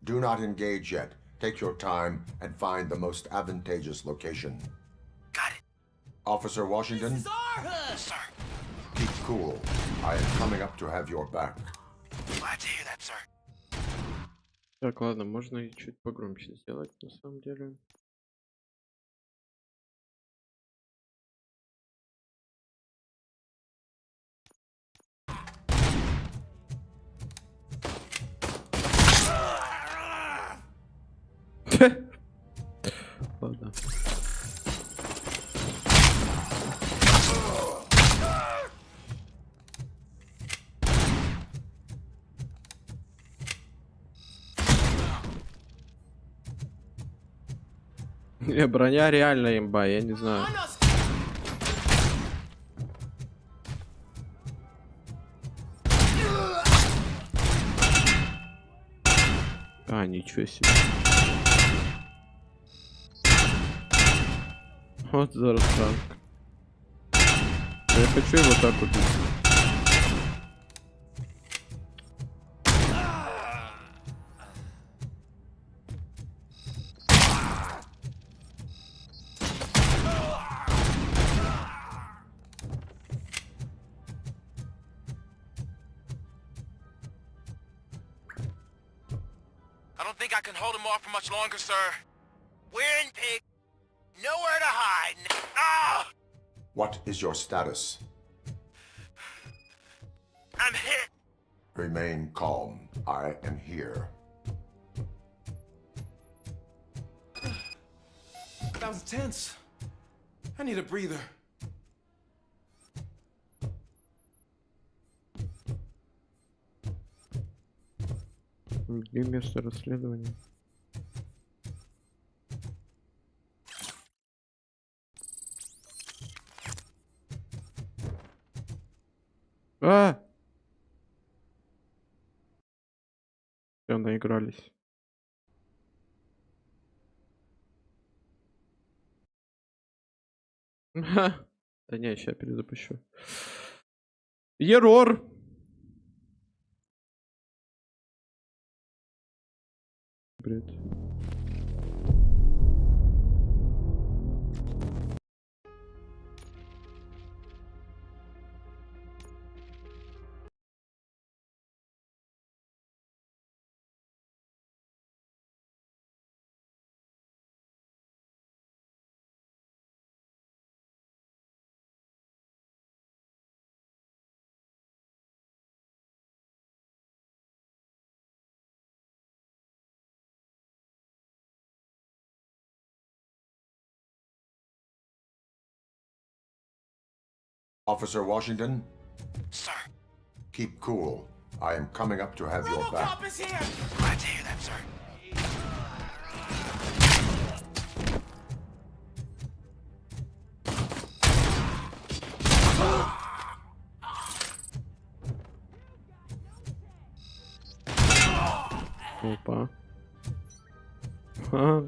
Do not engage yet. Take your time and find the most advantageous location. Got it. Officer Washington? This is our hood! Sir. Keep cool. I am coming up to have your back. Glad to hear that, sir. Так, ладно, можно и чуть погромче сделать, на самом деле. Ладно. Не, броня реально имба, я не знаю. А, ничего себе. Вот зараз танк. Я хочу его так убить. I don't think I can hold him off for much longer, sir. We're in pig. Nowhere to hide. Ah! What is your status? I'm hit. Remain calm. I am here. That was tense. I need a breather. Где место расследования? А! Все, наигрались. Да не, сейчас перезапущу. Ерор! Бред. Officer Washington? Sir. Keep cool. I am coming up to have your back. RoboCop is here! Glad to hear that, sir. Опа. Ха.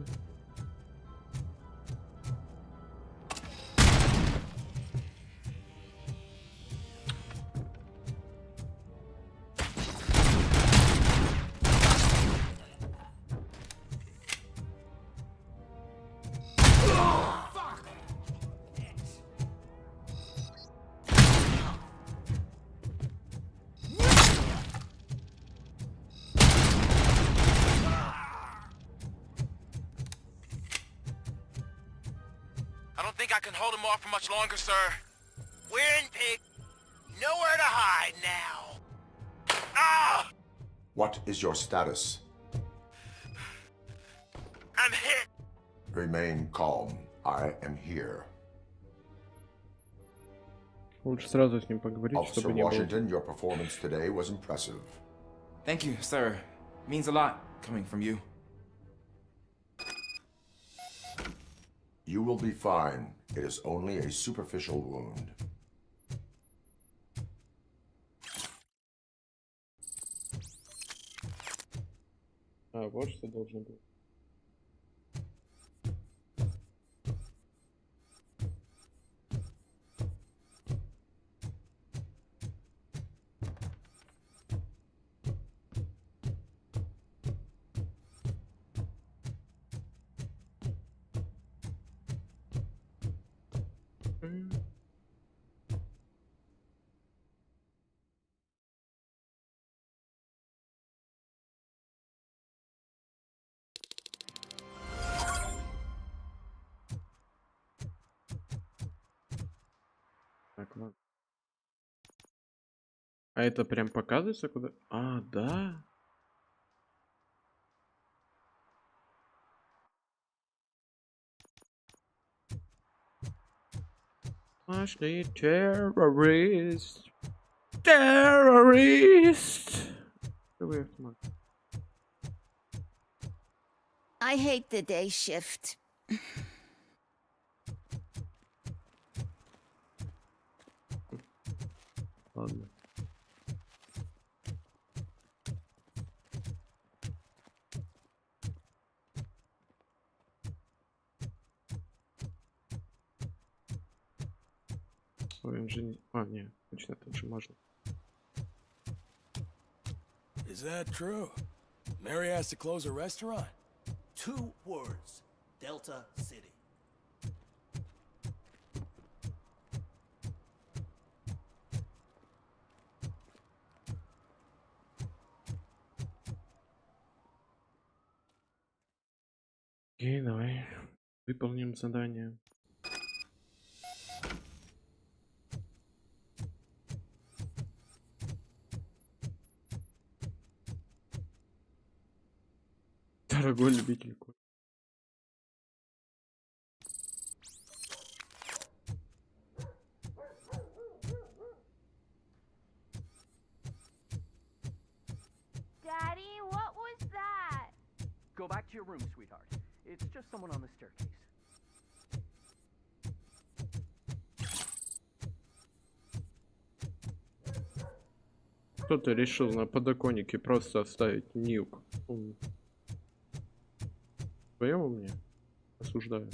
I don't think I can hold him off for much longer, sir. We're in pig. Nowhere to hide now. Ah! What is your status? I'm hit. Remain calm. I am here. Лучше сразу с ним поговорить, Officer чтобы не было. Washington, your performance today was impressive. Thank you, sir. Means a lot coming from you. You will be fine. It is only a superficial wound. А, вот что должно быть. Так, ладно. А это прям показывается куда? А, да. Мощный террорист. Террорист. I hate the day shift. Ладно. Ой, он же не... А, не, точно, это же можно. Is that true? Mary has to close a restaurant? 2 words. Delta City. Окей, давай. Выполним задание. Дорогой любитель кофе. Daddy, what was that? Go back to your room, sweetheart. It's just someone on the staircase. Кто-то решил на подоконнике просто оставить нюк. Твоему мне? Осуждаю.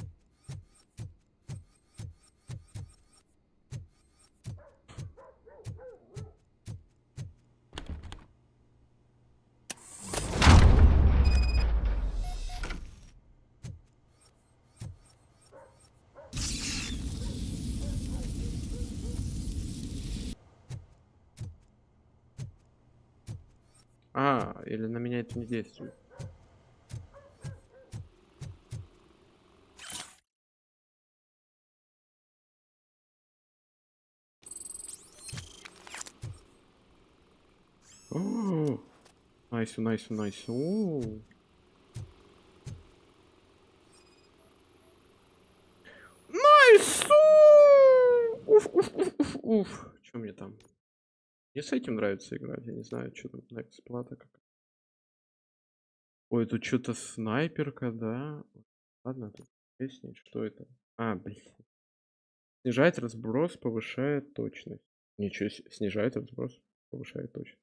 А, или на меня это не действует. О, найсу, найсу, найсу. Найсу! Уф, уф, уф, уф, уф. Что мне там? Мне с этим нравится играть, я не знаю, что там, эксплата как. Ой, тут что-то снайперка, да? Ладно, тут песни, что это? А, блин. Снижает разброс, повышает точность. Ничего себе, снижает разброс, повышает точность.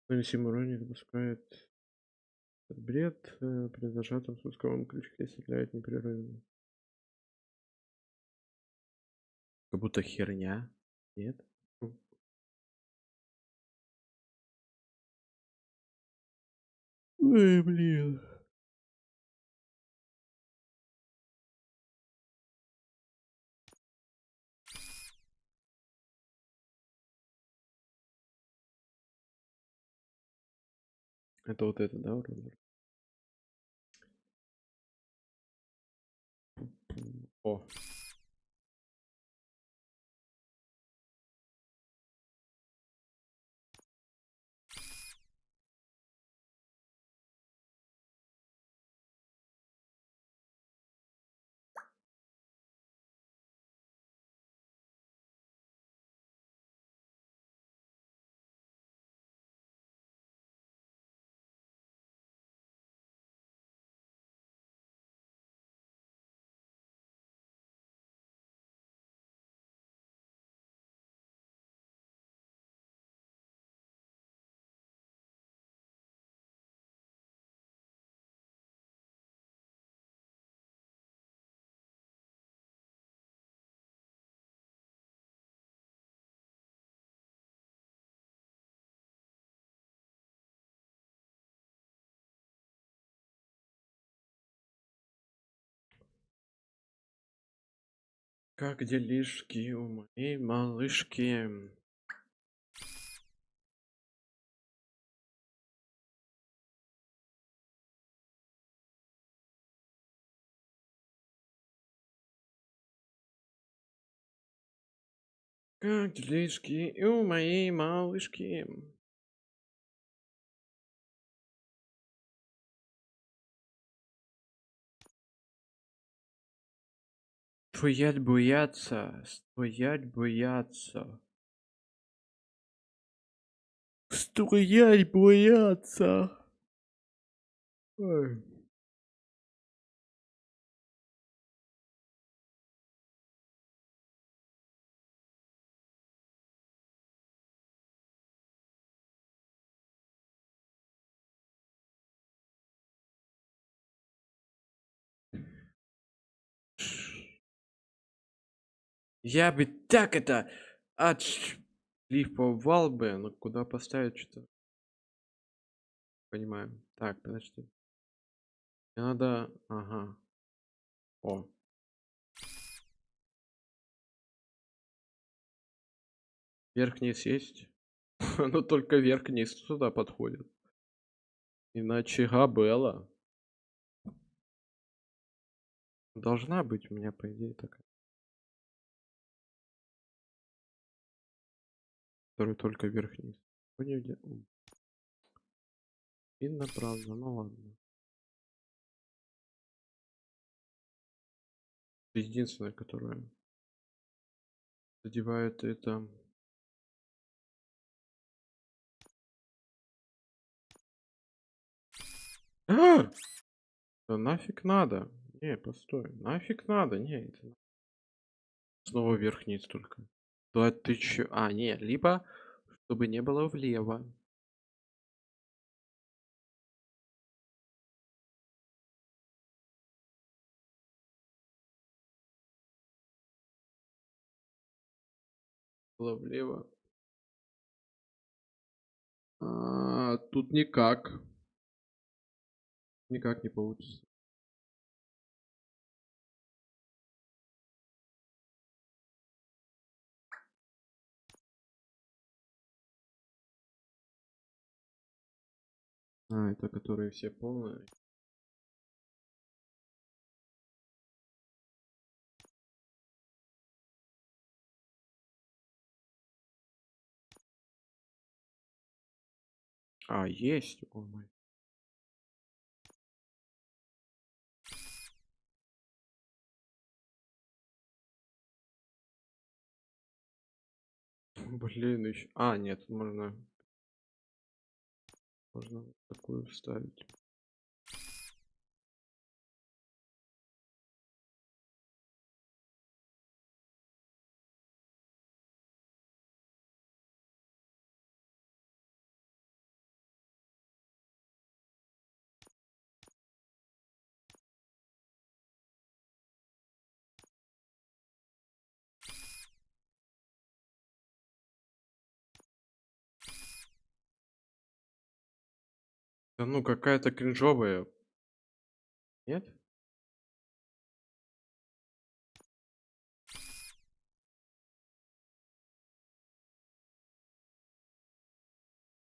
Нанесим урон не допускает бред при зажатом спусковом крючке стреляет непрерывно. Как будто херня. Нет? Ой, блин. Это вот это, да, урон? О. Как делишки у моей малышки? Как делишки у моей малышки? Стоять бояться, стоять бояться. Стоять бояться. Ой. Я бы так это отшлифовал бы, но куда поставить что-то? Понимаю. Так, подожди. Мне надо... Ага. О. Верх-низ есть? Ну только верх-низ сюда подходит. Иначе габела. Должна быть у меня, по идее, такая. Который только верх-низ. Видно, правда, ну ладно. Единственное, которое задевает это... Да нафиг надо. Не, постой. Нафиг надо. Не, это... Снова вверх-вниз только. Да ты чё? А, не, либо чтобы не было влево. Было влево. Тут никак. Никак не получится. Это которые все полные. Есть. О, мой. Блин, еще. Нет, можно такую вставить. Да ну какая-то кринжовая. Нет?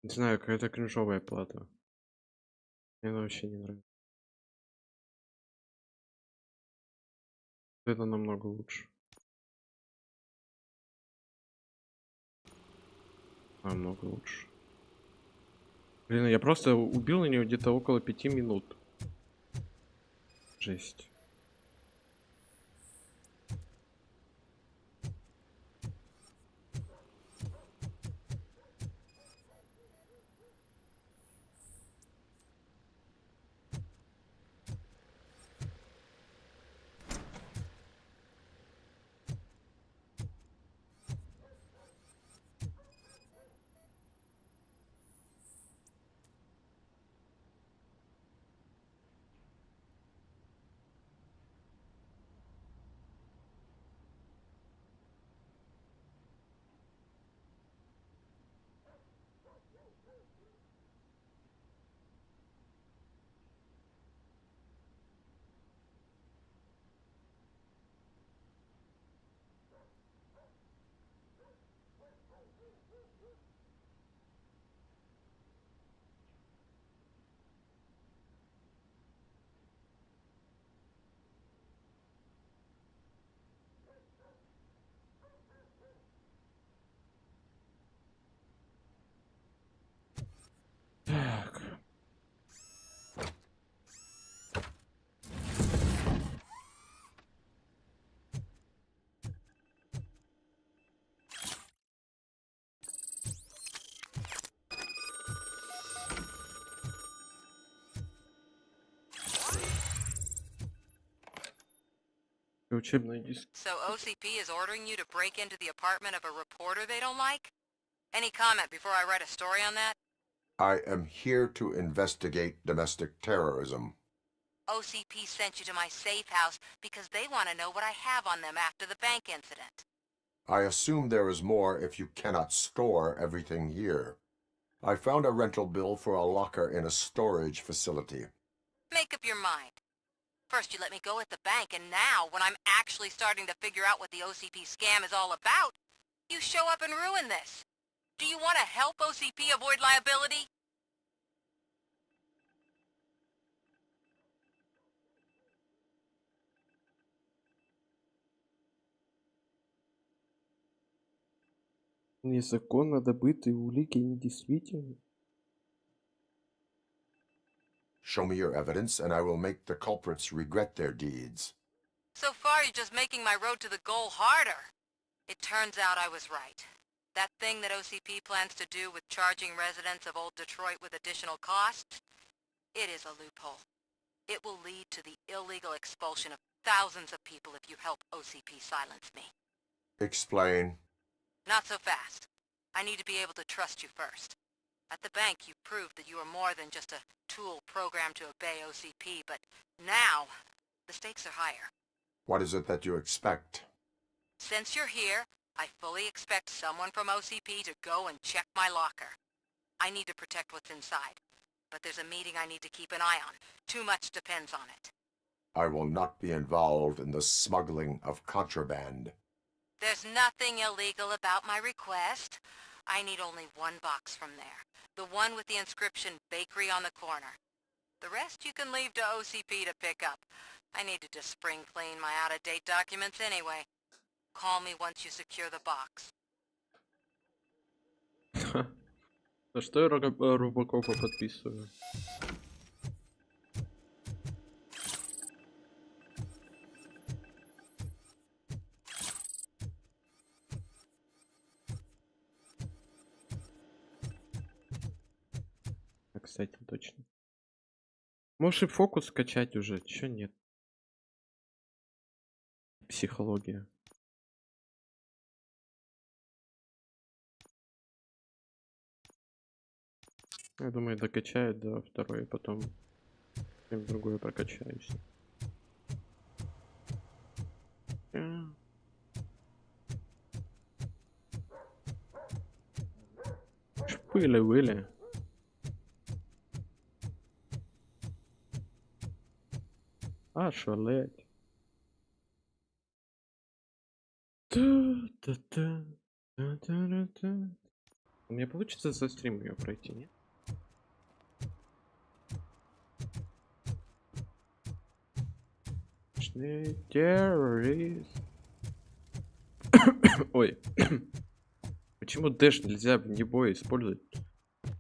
Не знаю, какая-то кринжовая плата. Мне она вообще не нравится. Это намного лучше. Намного лучше. Блин, я просто убил на нее где-то около 5 минут. Жесть. Учебный диск. So OCP is ordering you to break into the apartment of a reporter they don't like? Any comment before I write a story on that? I am here to investigate domestic terrorism. OCP sent you to my safe house because they want to know what I have on them after the bank incident. I assume there is more if you cannot store everything here. I found a rental bill for a locker in a storage facility. Make up your mind. First you let me go at the bank, and now, when I'm actually starting to figure out what the OCP scam is all about, you show up and ruin this. Do you want to help OCP avoid liability? Незаконно добытые улики недействительны. Show me your evidence, and I will make the culprits regret their deeds. So far, you're just making my road to the goal harder. It turns out I was right. That thing that OCP plans to do with charging residents of Old Detroit with additional costs, it is a loophole. It will lead to the illegal expulsion of thousands of people if you help OCP silence me. Explain. Not so fast. I need to be able to trust you first. At the bank, you proved that you are more than just a tool programmed to obey OCP, but now, the stakes are higher. What is it that you expect? Since you're here, I fully expect someone from OCP to go and check my locker. I need to protect what's inside, but there's a meeting I need to keep an eye on. Too much depends on it. I will not be involved in the smuggling of contraband. There's nothing illegal about my request. I need only one box from there. The one with the inscription Bakery on the corner. The rest you can leave to OCP to pick up. I need to just spring clean my out-of-date documents anyway. Call me once you secure the box. На что я робокопа подписываю? Кстати, точно. Можешь и фокус скачать уже, чё нет? Психология. Я думаю, докачают до второй, и потом в другое прокачаюсь. Шпыли-выли. Ошалеть. У меня получится за стрим ее пройти, нет? Мощный террорист. Ой. Почему дэш нельзя в небо использовать?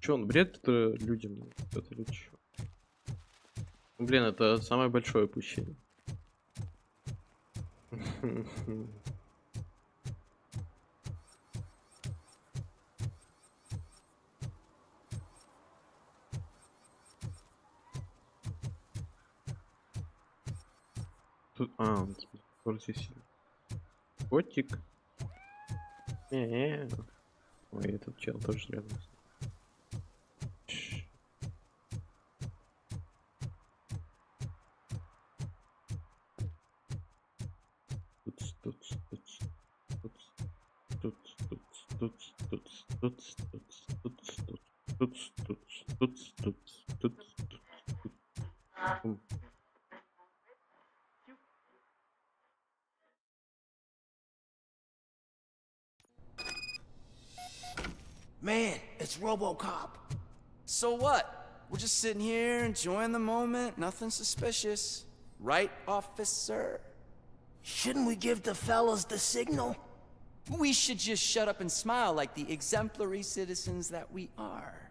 Че, он бред это людям? Это или чё? Блин, это самое большое упущение. Тут, он скорости сильно. Котик. Ой, этот чел тоже рядом. Man, it's RoboCop. So what? We're just sitting here enjoying the moment, nothing suspicious. Right, officer? Shouldn't we give the fellas the signal? We should just shut up and smile like the exemplary citizens that we are.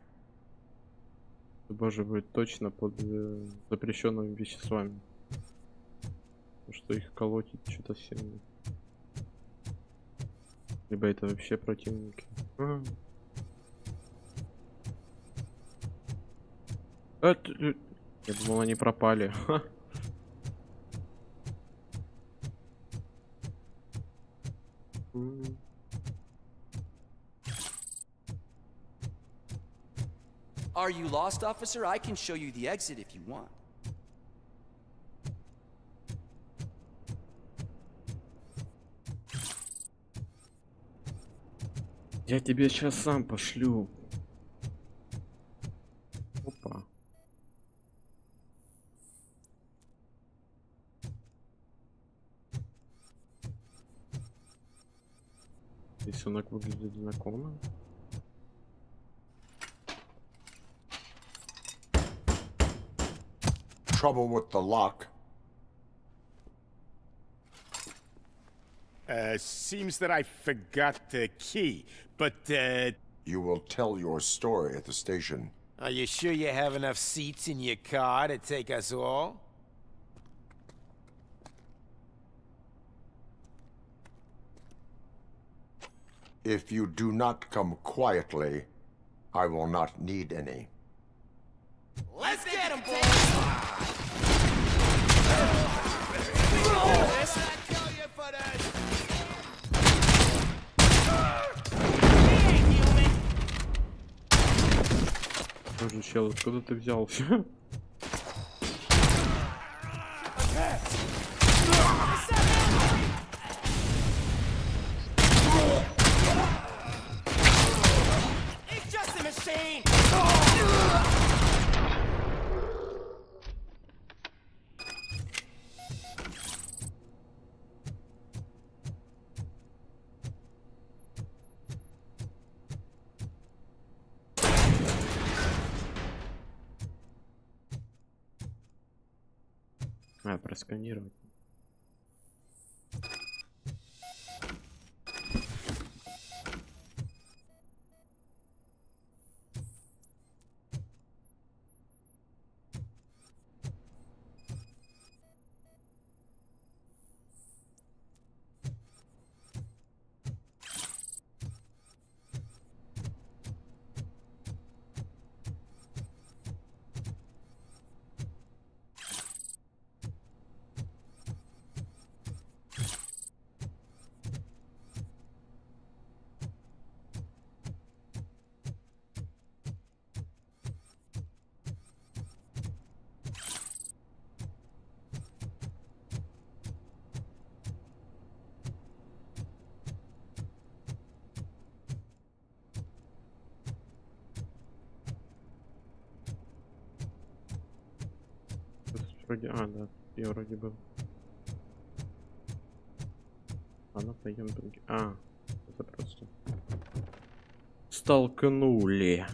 Боже, будет точно под запрещенными веществами. Потому что их колотит что-то сильно. Либо это вообще противники. Я думал, они пропали. Are you lost, officer? I can show you the exit if you want. Я тебе сейчас сам пошлю. Опа. Рисунок выглядит знакомо. Trouble with the lock. Seems that I forgot the key, but, You will tell your story at the station. Are you sure you have enough seats in your car to take us all? If you do not come quietly, I will not need any. Let's get him, boys! Боже, чел, откуда ты взялся? It's just a machine! Просканировать. Вроде, да, я вроде был. Ладно, пойдем другие. Это просто столкнули.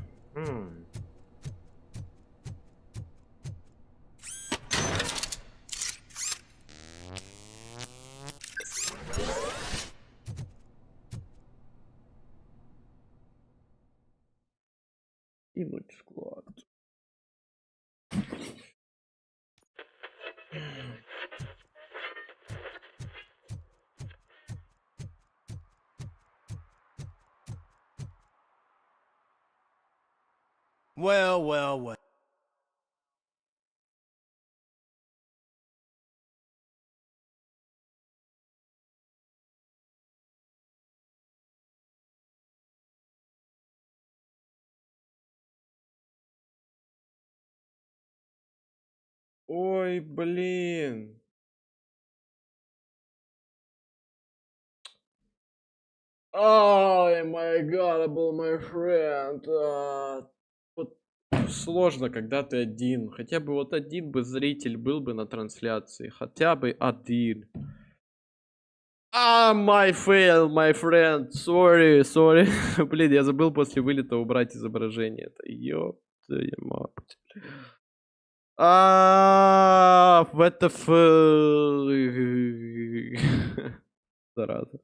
Кинуть склад. Well, well, well. Ой, блин. Ой, my God, my friend. Вот сложно, когда ты один. Хотя бы вот один бы зритель был бы на трансляции. Хотя бы один. My fail, my friend. Sorry. Блин, я забыл после вылета убрать изображение. Это ёптая мать. WTF. Зараза.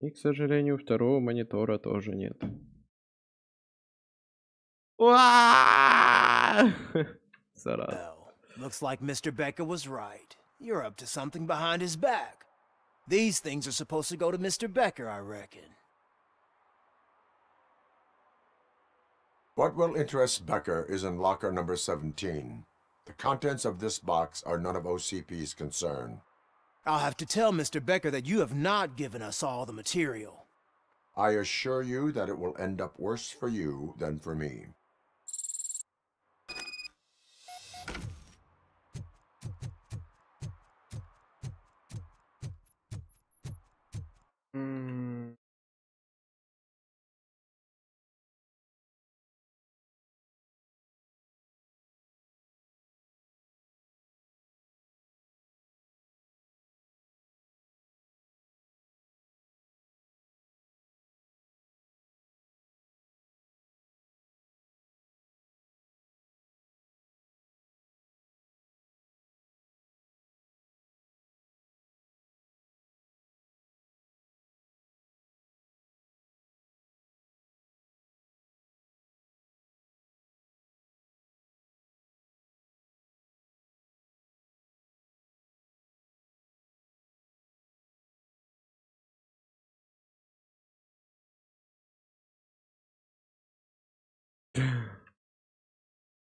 И, к сожалению, второго монитора тоже нет. Зараза. Looks like Mr. Becker was right. You're up to something behind his back. These things are supposed to go to Mr. Becker, I reckon. What will interest Becker is in locker number 17. The contents of this box are none of OCP's concern. I'll have to tell Mr. Becker that you have not given us all the material. I assure you that it will end up worse for you than for me.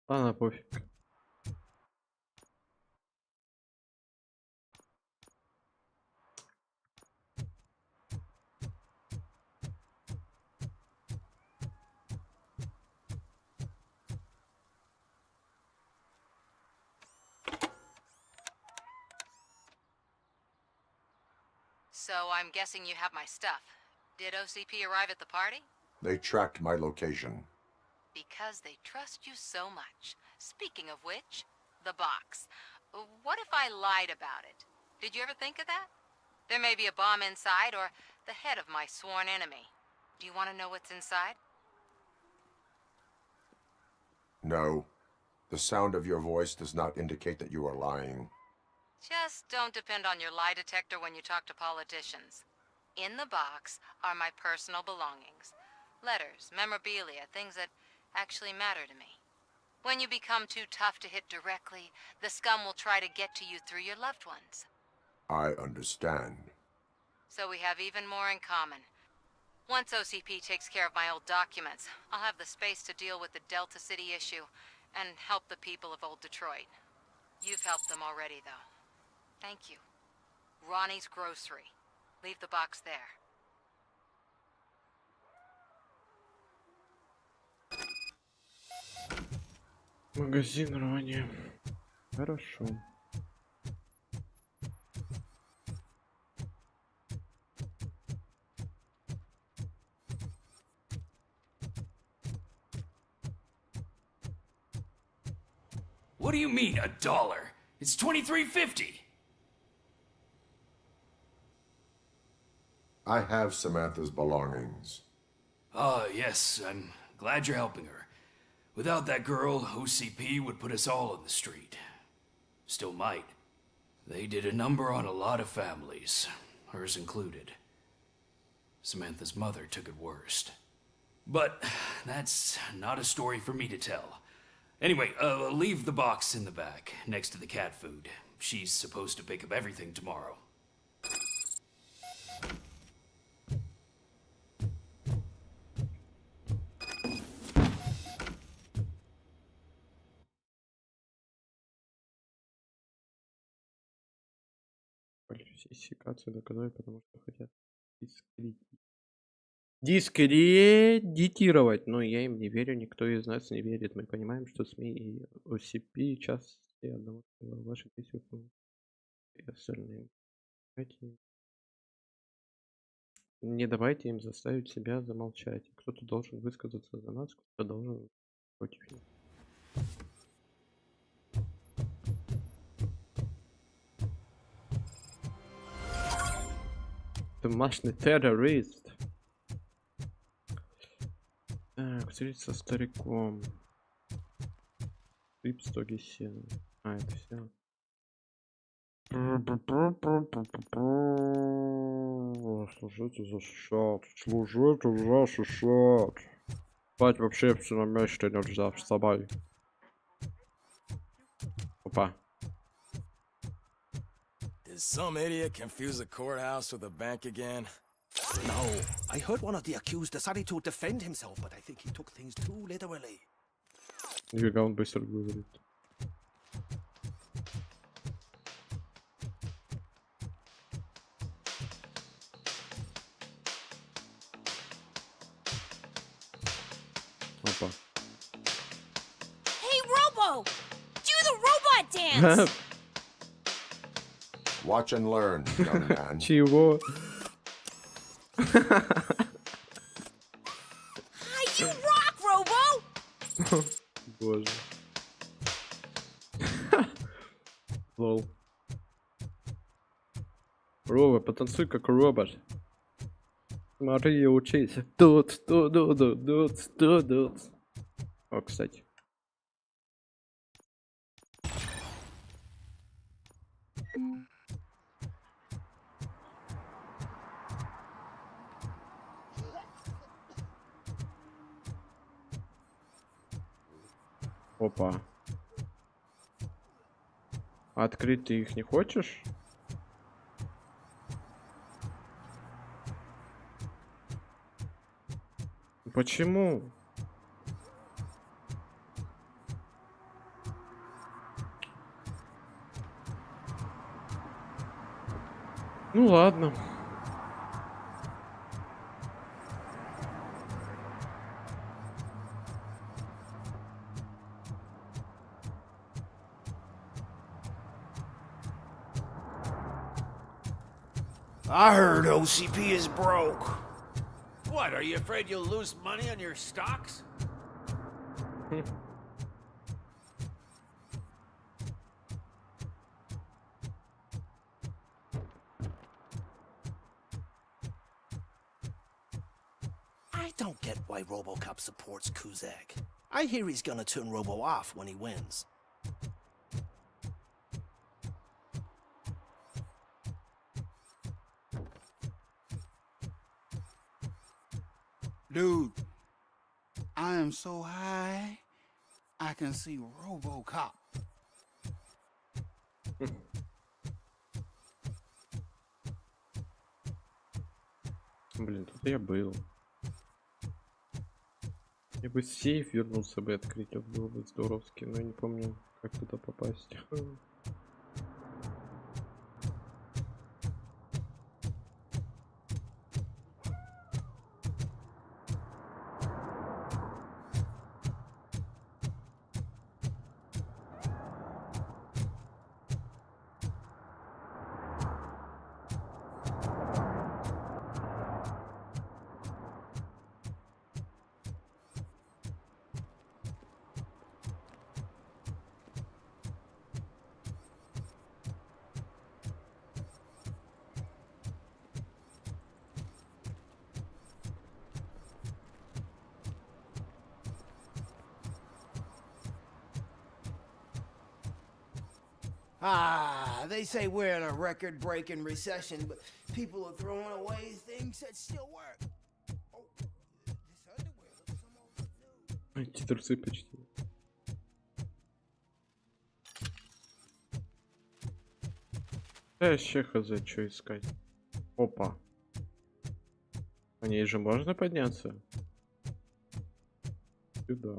Ладно, пофиг. So I'm guessing you have my stuff. Did OCP arrive at the party? They tracked my location. Because they trust you so much. Speaking of which, the box. What if I lied about it? Did you ever think of that? There may be a bomb inside or the head of my sworn enemy. Do you want to know what's inside? No. The sound of your voice does not indicate that you are lying. Just don't depend on your lie detector when you talk to politicians. In the box are my personal belongings. Letters, memorabilia, things that actually matter to me. When you become too tough to hit directly, the scum will try to get to you through your loved ones. I understand. So we have even more in common. Once OCP takes care of my old documents, I'll have the space to deal with the Delta City issue and help the people of Old Detroit. You've helped them already, though. Thank you. Ronnie's Grocery. Leave the box there. Магазин Ронни. Хорошо. What do you mean, $1? It's $23.50. I have Samantha's belongings. Ah, yes, I'm glad you're helping her. Without that girl, OCP would put us all on the street. Still might. They did a number on a lot of families, hers included. Samantha's mother took it worst. But that's not a story for me to tell. Anyway, leave the box in the back, next to the cat food. She's supposed to pick up everything tomorrow. Фальсификацию доказать, потому что хотят дискредитировать. Но я им не верю, никто из нас не верит. Мы понимаем, что СМИ и OCP части одного целого. Ваши действия и остальные. Не давайте им заставить себя замолчать. Кто-то должен высказаться за нас, кто-то должен против них. Домашний террорист. Так, встретиться со стариком. Клип стоги сена. А, это все. Служите, защищать. Служите, защищать. Спать в общественном месте нельзя. Вставай. Опа. Did some idiot confuse a courthouse with a bank again? No, I heard one of the accused decided to defend himself, but I think he took things too literally. Нифига он быстро говорит. Robo! Do the robot dance! Watch and learn, young man. Чего? You rock, Robo! Боже. Лол. Робо, потанцуй как робот. Смотри и учись. Тут. О, кстати. Опа. Открыть ты их не хочешь? Почему? Ну ладно. I heard OCP is broke. What, are you afraid you'll lose money on your stocks? I don't get why RoboCop supports Kuzak. I hear he's gonna turn Robo off when he wins. Dude, I am so high, I can see RoboCop. Блин, тут я был. Я бы сейф вернулся бы открыть, это было бы здоровски, но я не помню, как туда попасть. Ah, they say we're in a record-breaking recession, but people are throwing away things that still work. Oh, this underwear looks almost new. Эти трусы почти. Вообще хз, что искать. Опа. По ней же можно подняться? Сюда.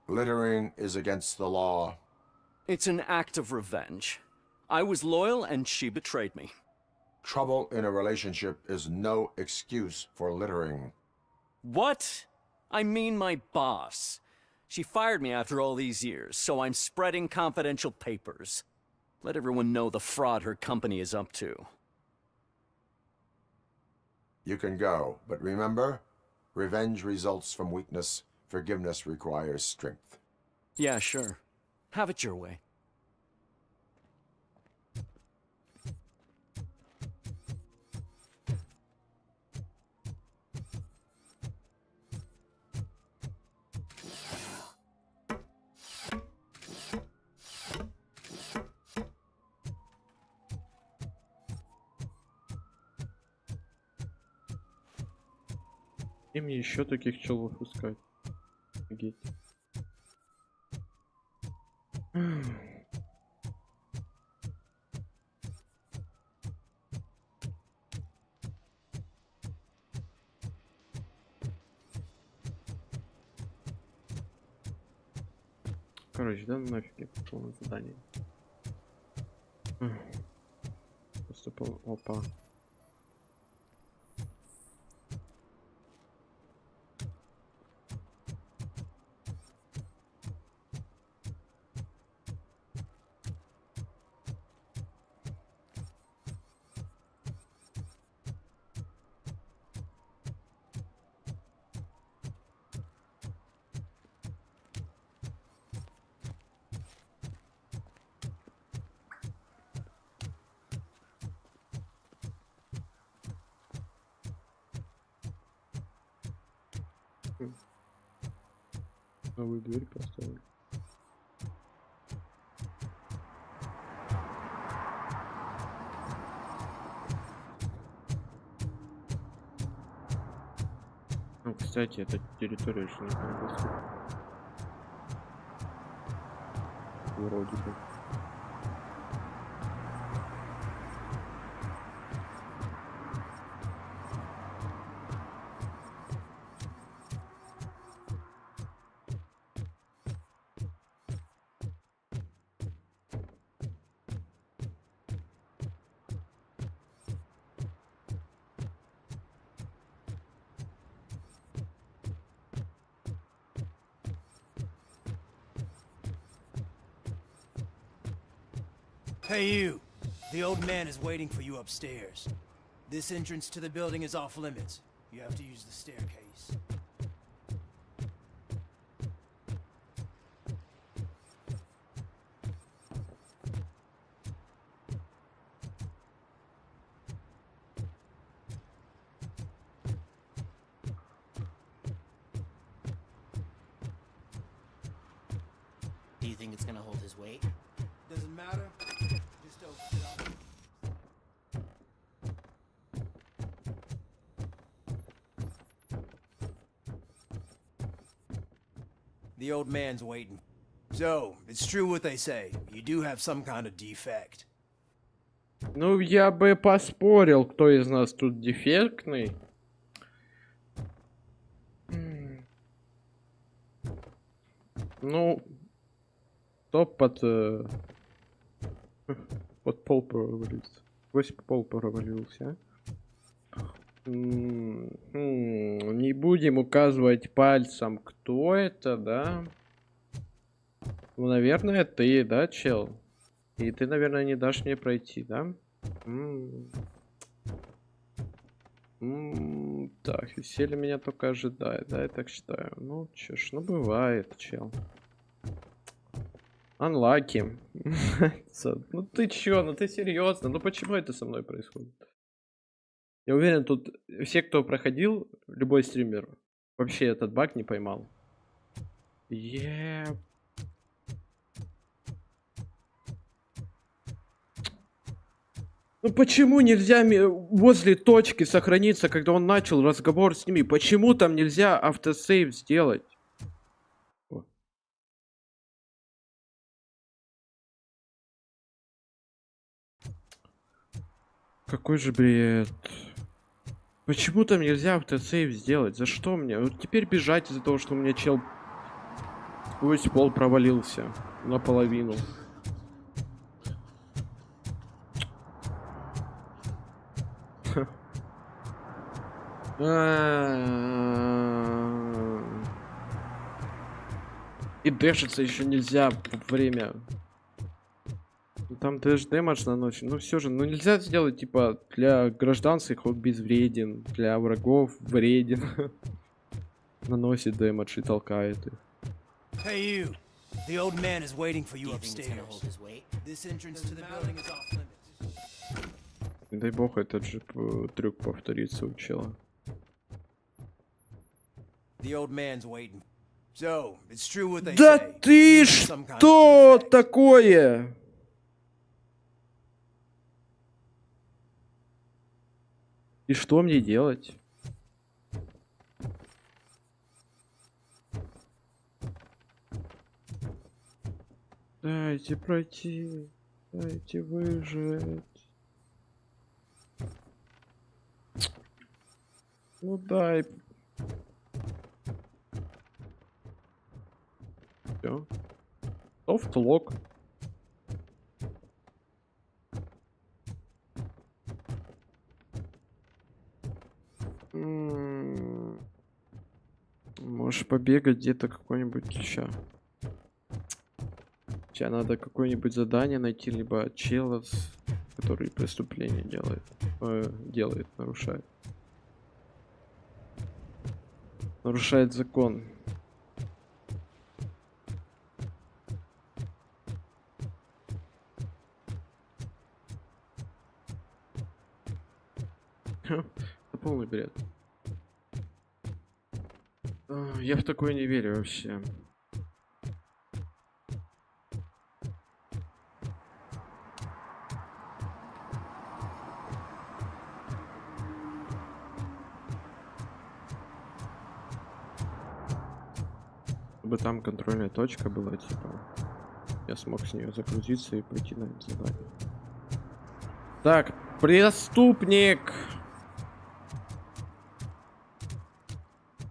Littering is against the law. It's an act of revenge. I was loyal and she betrayed me. Trouble in a relationship is no excuse for littering. What? I mean my boss. She fired me after all these years, so I'm spreading confidential papers. Let everyone know the fraud her company is up to. You can go, but remember, revenge results from weakness. Forgiveness requires strength. Yeah, sure. Have it your way. И мне еще таких челов искать. Офигеть. Короче, да, нафиг я пошел на задание. Поступил. Опа. Новую дверь поставили. Ну, кстати, эта территория еще не доступна. Вроде бы. Hey, you. The old man is waiting for you upstairs. This entrance to the building is off limits. You have to use the staircase. Do you think it's gonna hold his weight? Doesn't matter. Just open it up. The old man's waiting. So, it's true what they say. You do have some kind of defect. Ну, я бы поспорил, кто из нас тут дефектный. Ну, топ под пол провалился. Сквозь пол провалился. Не будем указывать пальцем, кто это, да? Ну, наверное, ты, да, чел? И ты, наверное, не дашь мне пройти, да? Так, веселье меня только ожидает, да, я так считаю. Ну, чё ж, ну бывает, чел. Unlucky. Ну ты чё, ну ты серьезно? Ну почему это со мной происходит? Я уверен, тут все, кто проходил, любой стример, вообще этот баг не поймал. Ну почему нельзя возле точки сохраниться, когда он начал разговор с ними? Почему там нельзя автосейв сделать? Какой же бред. Почему там нельзя автосейв сделать? За что мне? Вот теперь бежать из-за того, что у меня чел сквозь пол провалился наполовину. И дэшиться еще нельзя время. Там дэш дэмэдж наносит. Ну все же, ну нельзя сделать типа для гражданских он безвреден, для врагов вреден. Наносит дэмэдж и толкает их. Hey you. The old man is waiting for you upstairs. This entrance to the building is off limits. Не дай бог этот же трюк повторится у чела. The old man's waiting. So, it's true what they Да say. ты что такое? И что мне делать? Дайте пройти. Дайте выжить. Ну дай. Все. Софтлок. Можешь побегать где-то какой-нибудь ща. Сейчас надо какое-нибудь задание найти, либо чела, который преступление делает. Нарушает. Нарушает закон. Это полный бред. Я в такое не верю вообще. Чтобы там контрольная точка была, типа, я смог с нее загрузиться и пойти на это задание. Так, преступник!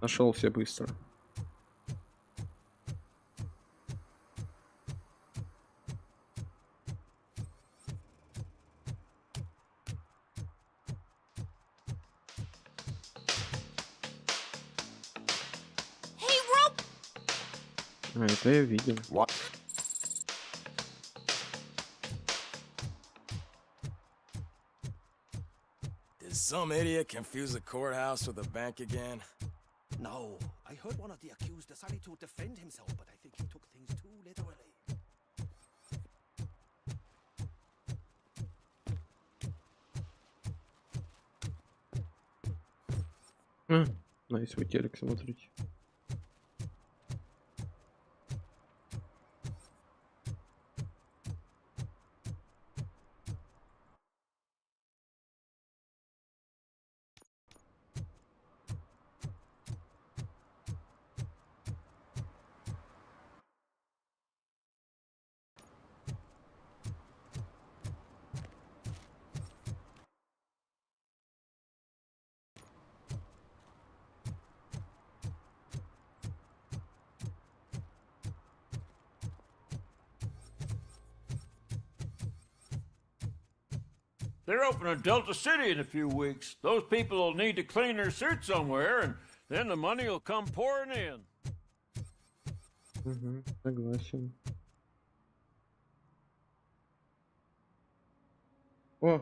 Нашелся быстро. А, это я видел. Did some idiot confuse the courthouse with a bank again? No, I heard one of the accused decided to defend himself, but I think he took things too literally. Найс, вы телек смотрите. They're opening Delta City in a few weeks. Those people will need to clean their suits somewhere, and then the money will come pouring in. Согласен. О!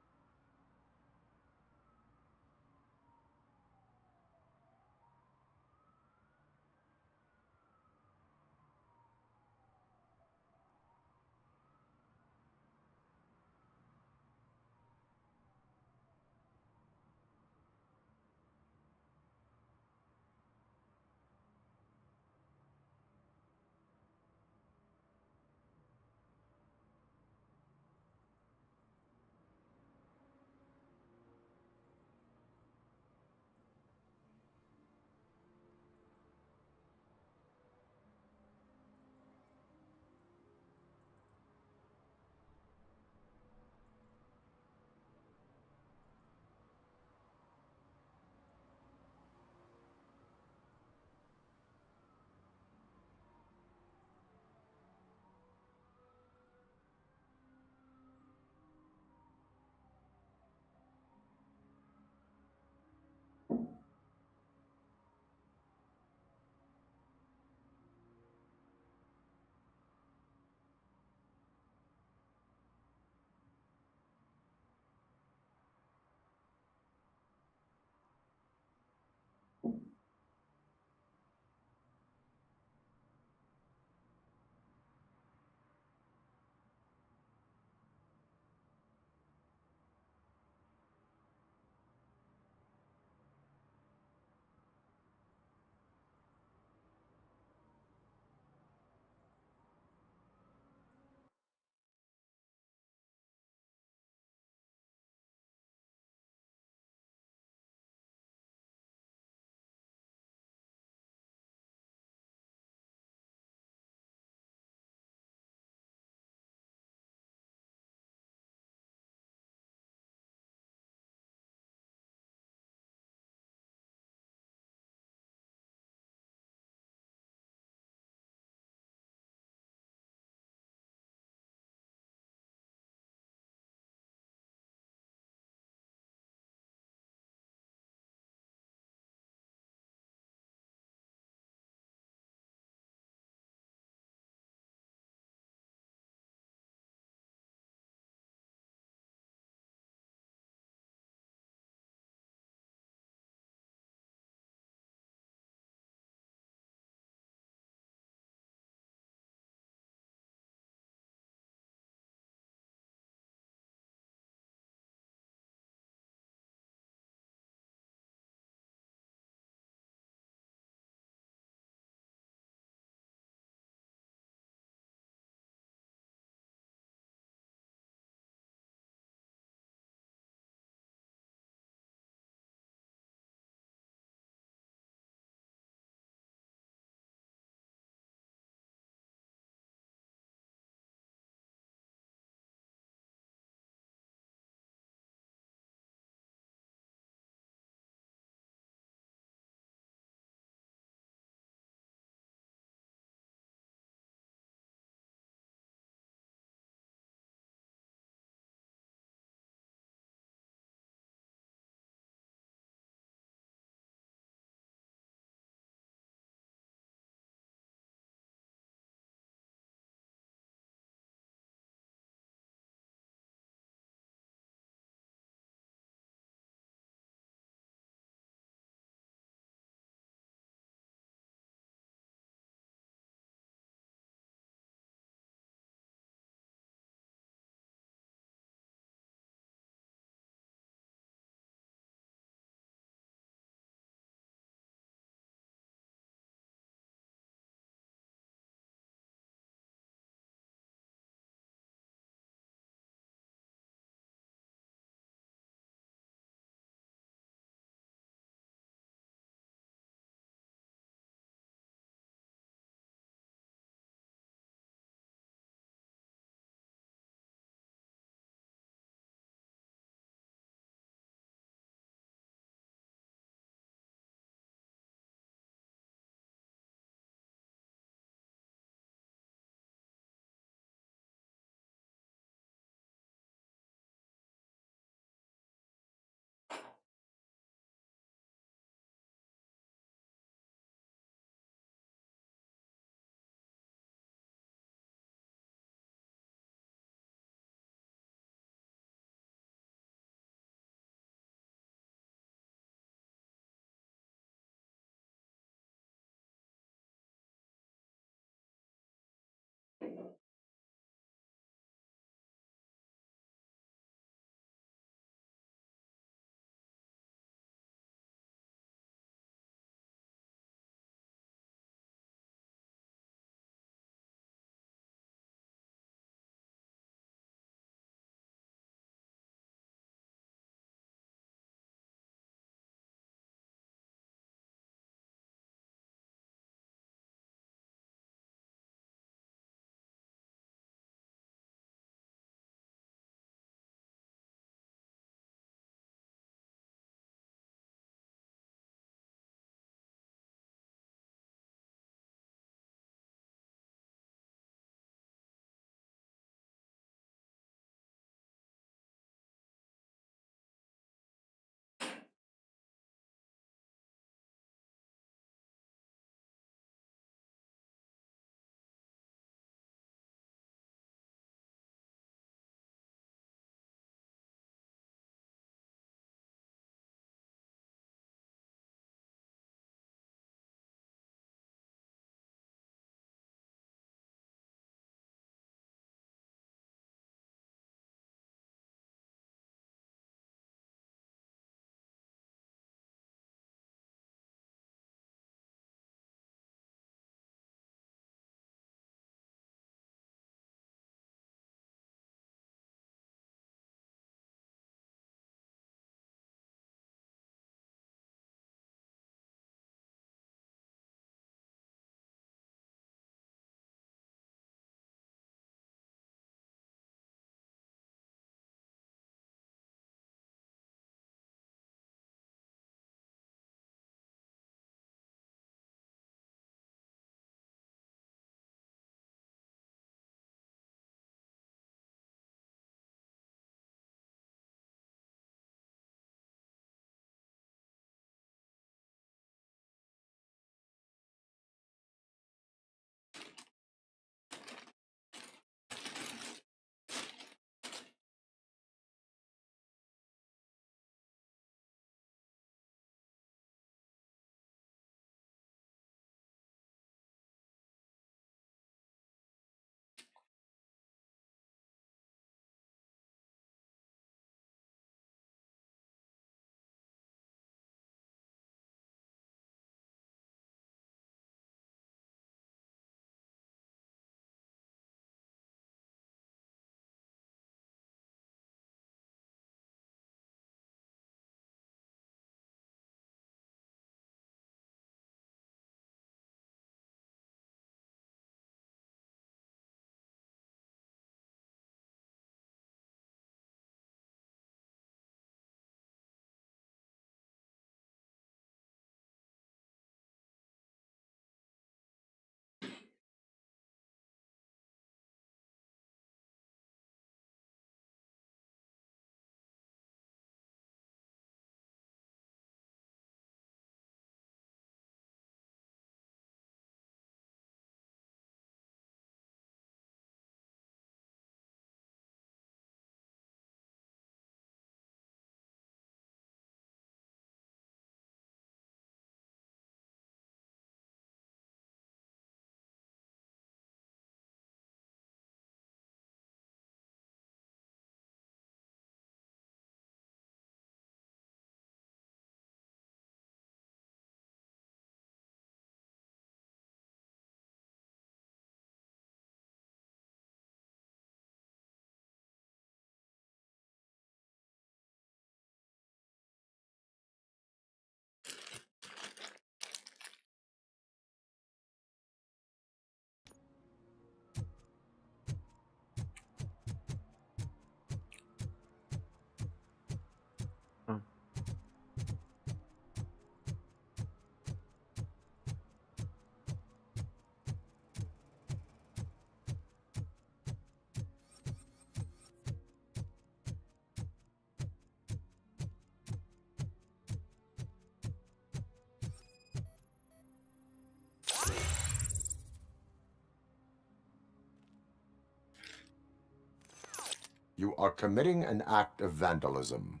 You are committing an act of vandalism.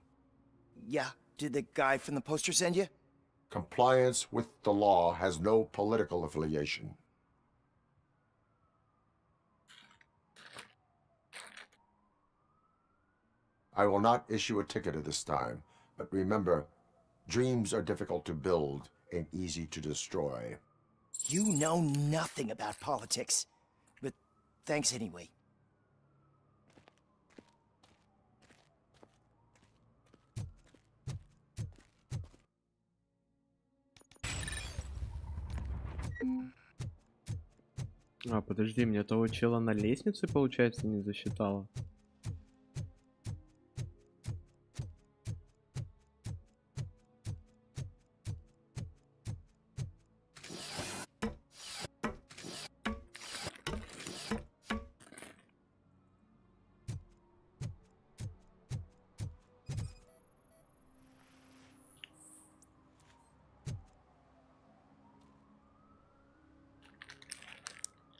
Yeah, did the guy from the poster send you? Compliance with the law has no political affiliation. I will not issue a ticket at this time, but remember, dreams are difficult to build and easy to destroy. You know nothing about politics, but thanks anyway. А, подожди, мне того чела на лестнице, получается, не засчитало.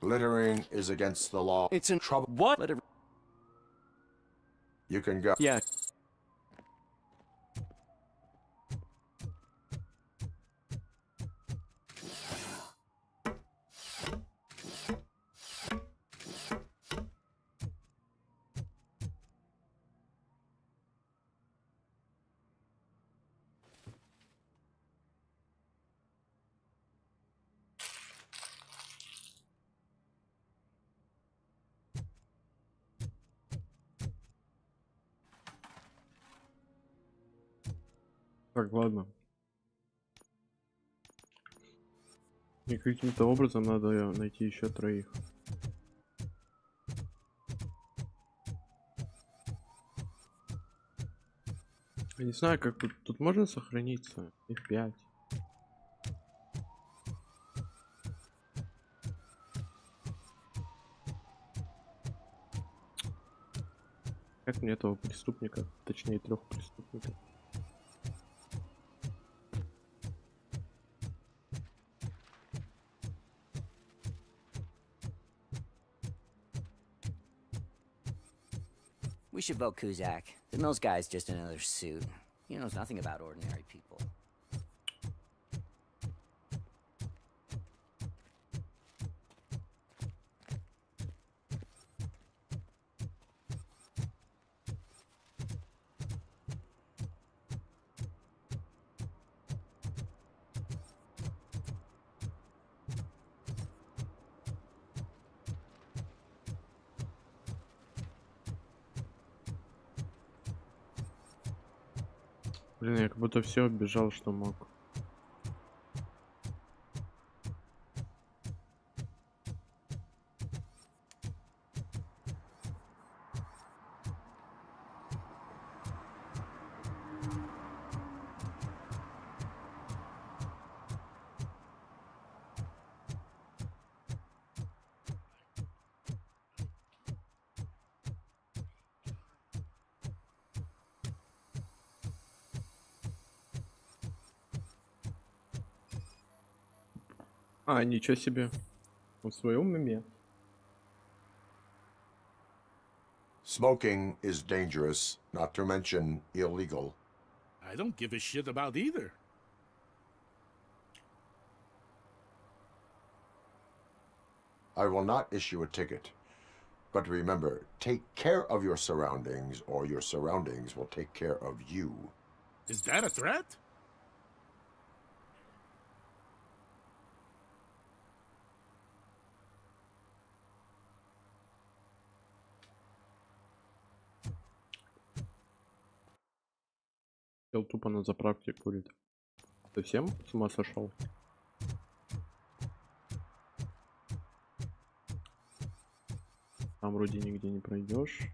Littering is against the law. It's in trouble. What? You can go. Yeah. Так, ладно. И каким-то образом надо найти еще троих. Я не знаю, как тут можно сохраниться. Их 5. Как мне этого преступника, точнее 3 преступников? We should vote Kuzak. The Mills guy's just another suit. He knows nothing about ordinary people. Блин, я как будто все оббежал, что мог. А, ничего себе. Он в своем уме. Smoking is dangerous, not to mention illegal. I don't give a shit about either. I will not issue a ticket. But remember, take care of your surroundings, or your surroundings will take care of you. Is that a threat? Чел тупо на заправке курит. Совсем с ума сошел? Там вроде нигде не пройдешь.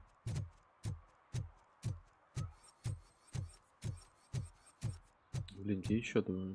Блин, где еще два?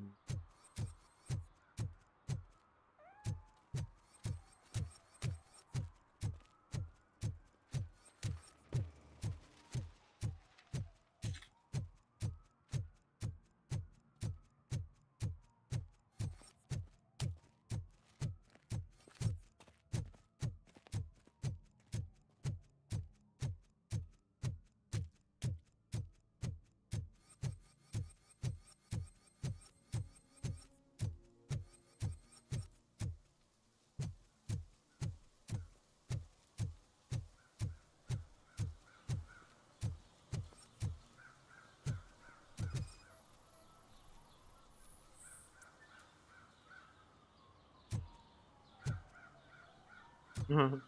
Ага.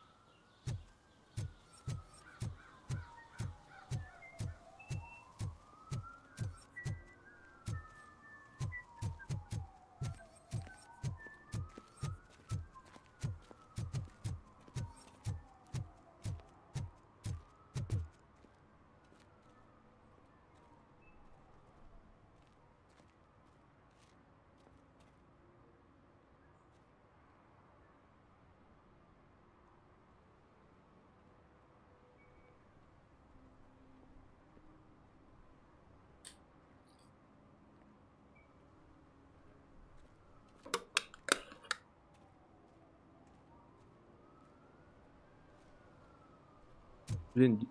Блин,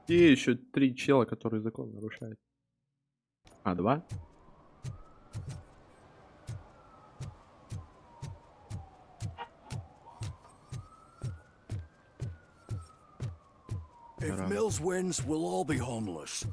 где еще 3 чела, которые закон нарушают? А, 2? If Mills wins, we'll all be homeless.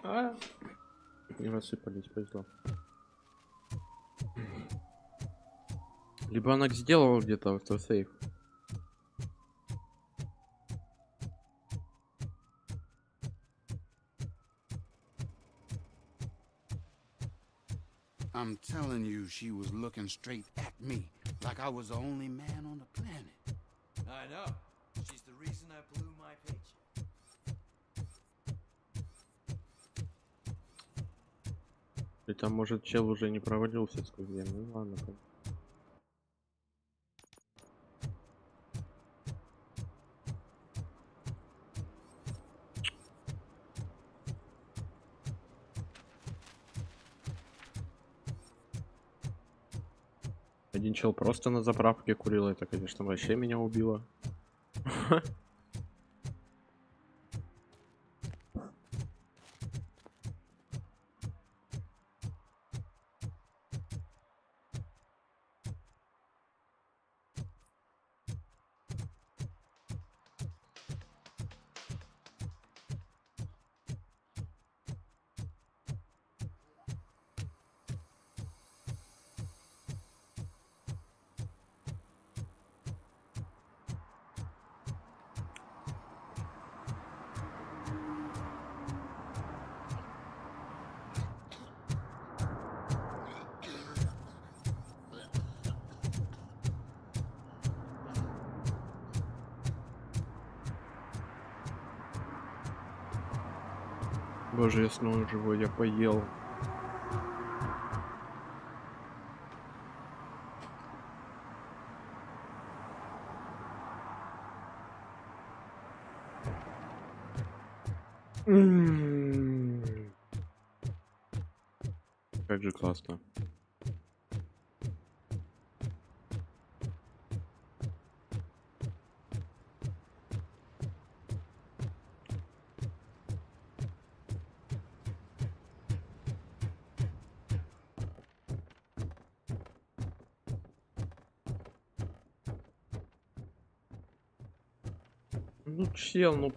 А, не рассыпались, повезло. Либо она сделала где-то автосейв. I'm telling you, she was looking straight at me, like I was the only man on the planet. I know. She's the reason I blew my paycheck. И там, может, чел уже не провалился сквозь землю. Ну ладно. Один чел просто на заправке курил, это, конечно, вообще меня убило. Боже, я снова живой, я поел. Как же классно. Ну, чел, ну...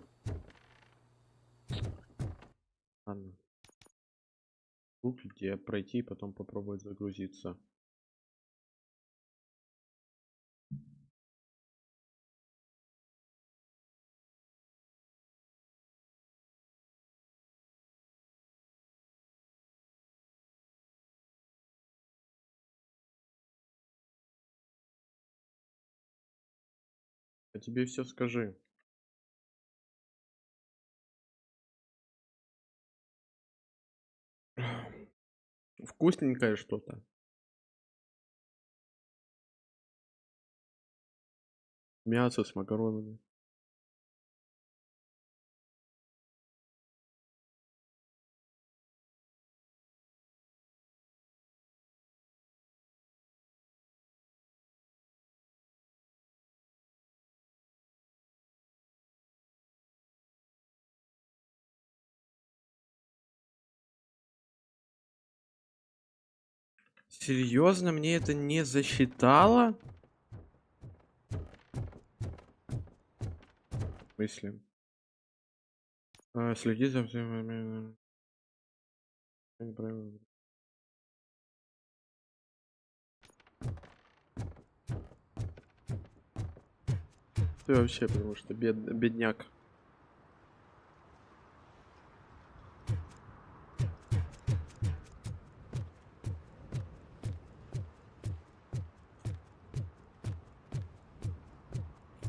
Ладно. Тут где пройти, потом попробовать загрузиться. А тебе все скажи. Вкусненькое что-то. Мясо с макаронами. Серьезно, мне это не засчитало? Мысли. Следи за всем. Ты вообще, потому что бедняк.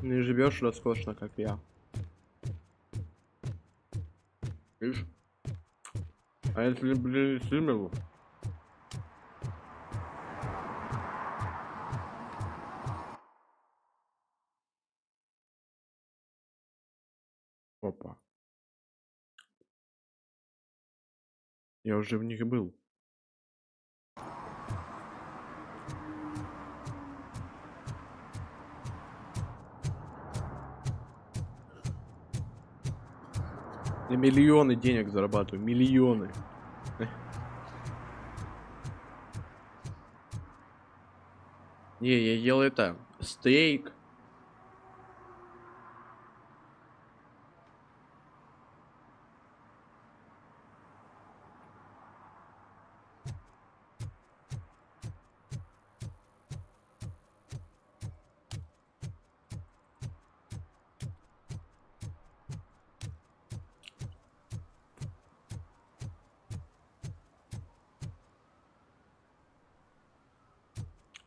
Не живешь роскошно, как я. Видишь? А если, блин, символ? Опа. Я уже в них был. Я миллионы денег зарабатываю. Миллионы. Не, я ел это. Стейк.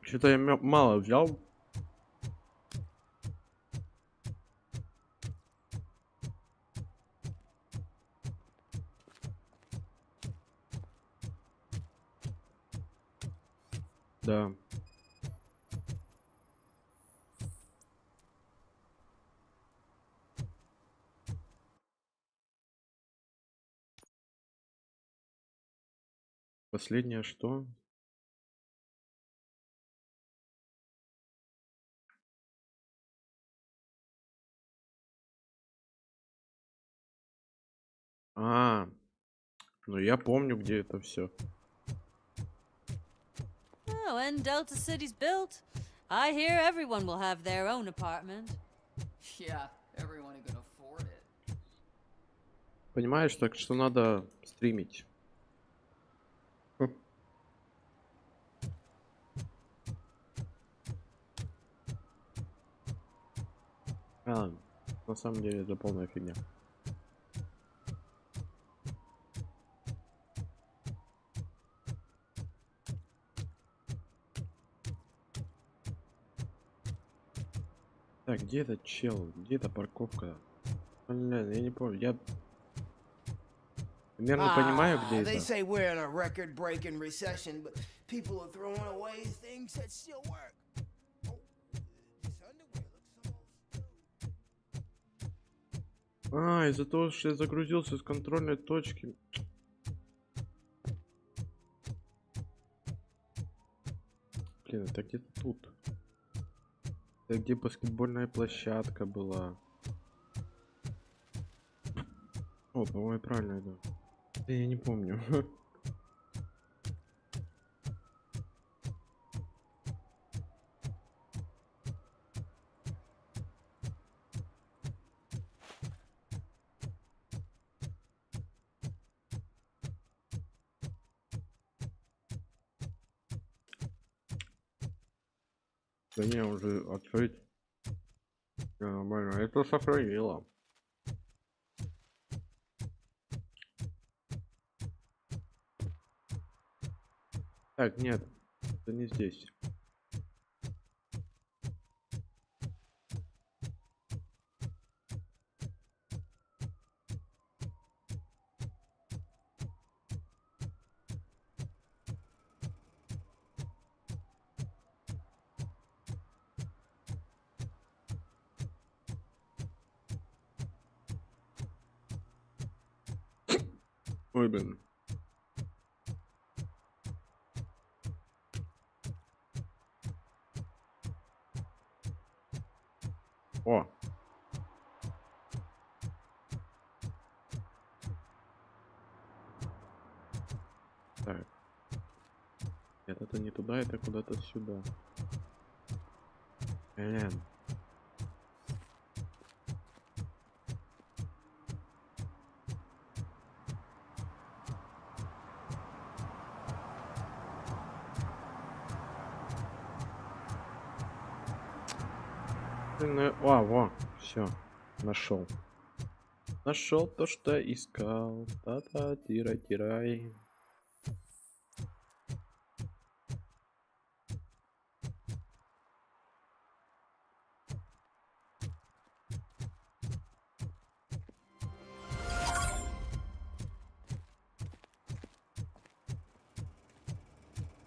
Что-то я мало взял. Да. Последнее что? Ну я помню, где это все. Oh, when Delta City's built, I hear everyone will have their own apartment. Yeah, everyone who can afford it. Понимаешь, так что надо стримить. На самом деле это полная фигня. Так, где этот чел? Где эта парковка? Блин, я не помню. Я примерно понимаю, где They это. say we're in a record-breaking recession, but people are throwing away things that still work. Из-за того, что я загрузился с контрольной точки. Блин, это где-то тут. Это где баскетбольная площадка была. О, по-моему, правильно иду. Я не помню. Да не, уже открыть. Нормально, это сохранило. Так, нет, это не здесь. Ой, блин. О. Так. Нет, это не туда, это куда-то сюда. Блин. Во, все, нашел. Нашел то, что искал. Та-та, тирай.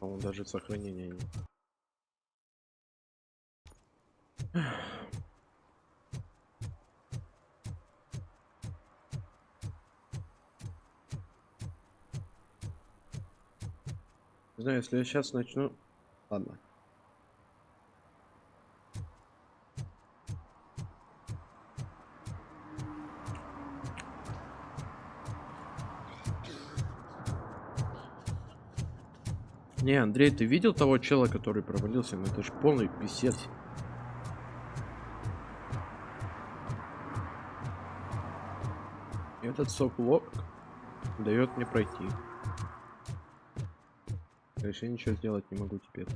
По-моему, даже сохранения нет. Не знаю, если я сейчас начну... Ладно. Не, Андрей, ты видел того чела, который провалился? Ну это ж полный писец. Этот соклок дает мне пройти. Конечно, я ничего сделать не могу теперь.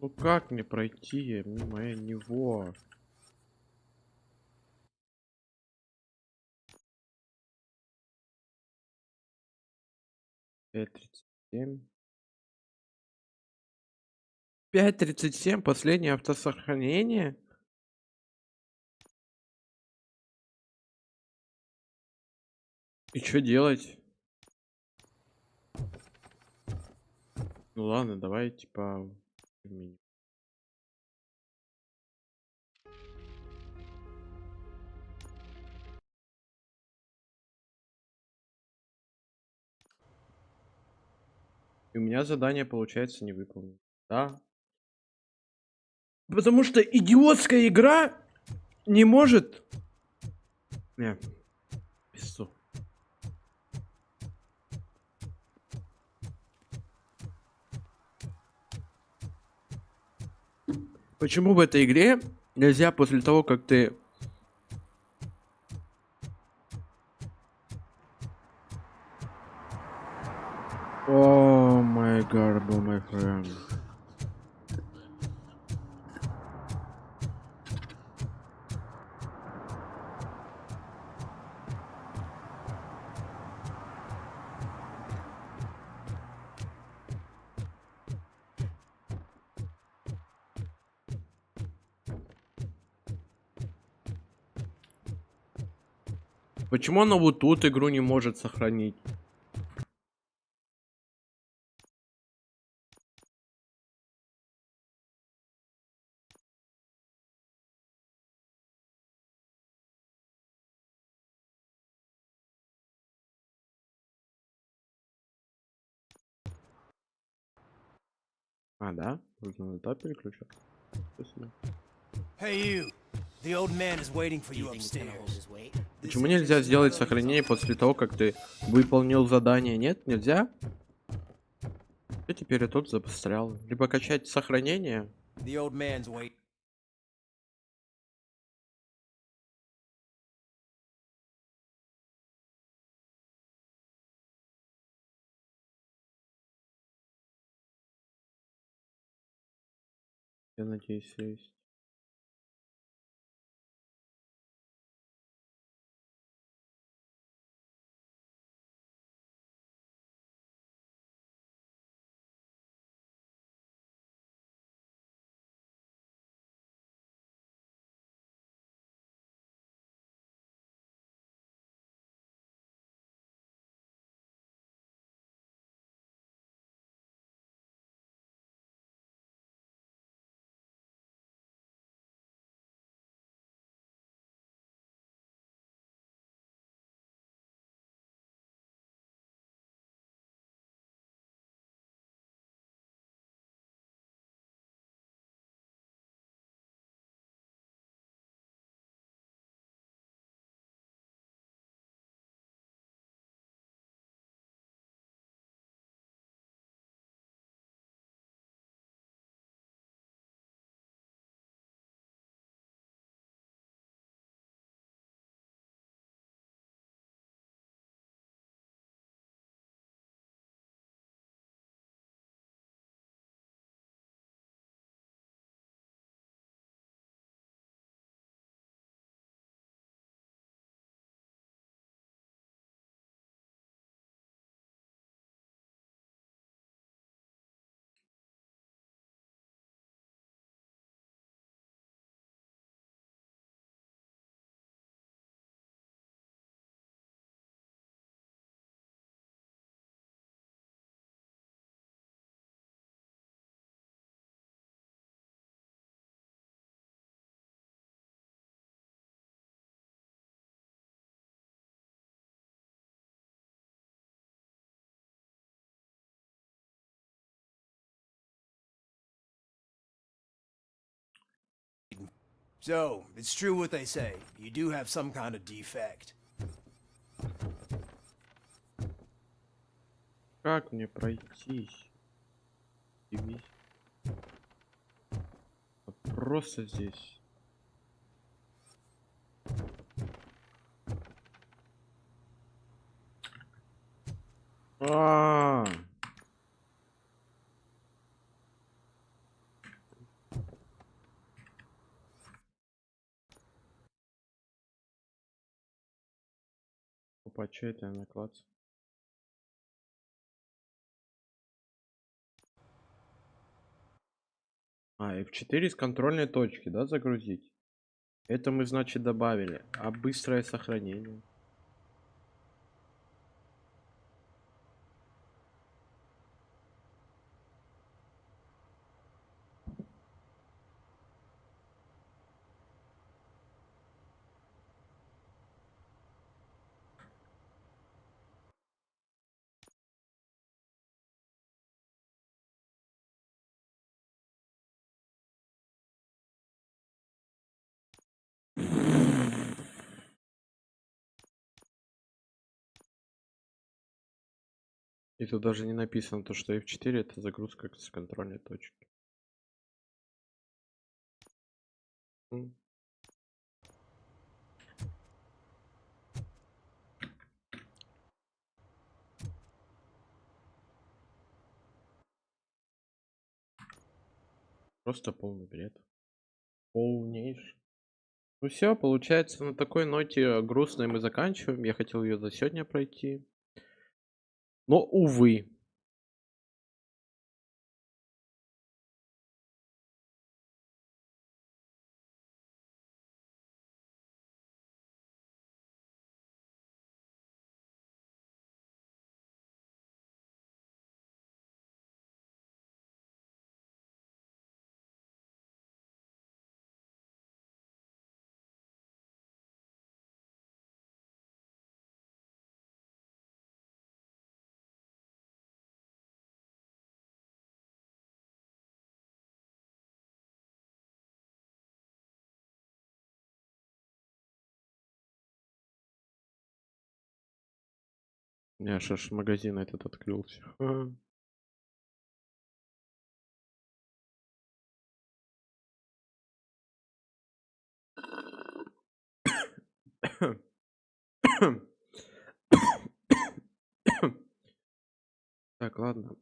Ну как мне пройти мимо него? Пять 5:37, последнее автосохранение. И что делать? Ну ладно, давай типа... И у меня задание получается не выполнено. Да. Потому что идиотская игра не может... Не. Пису. Почему в этой игре нельзя после того, как ты... О май гад, мой френд. Почему она вот тут игру не может сохранить? А, да? Нужно на этап переключать. Hey you. The old man is waiting for you upstairs. Почему нельзя сделать сохранение после того, как ты выполнил задание? Нет, нельзя? И теперь я тут застрял. Либо качать сохранение. The old man's waiting. Я надеюсь, есть. So, it's true what they say. You do have some kind of defect. Как мне пройтись? Просто здесь. Опа, что это наклад? F4 с контрольной точки, да, загрузить? Это мы, значит, добавили. А быстрое сохранение? И тут даже не написано то, что F4 это загрузка с контрольной точки. Просто полный бред. Полнейший. Ну все, получается, на такой ноте грустной мы заканчиваем. Я хотел ее за сегодня пройти. Но, увы. У меня аж магазин этот открылся. Так, ладно.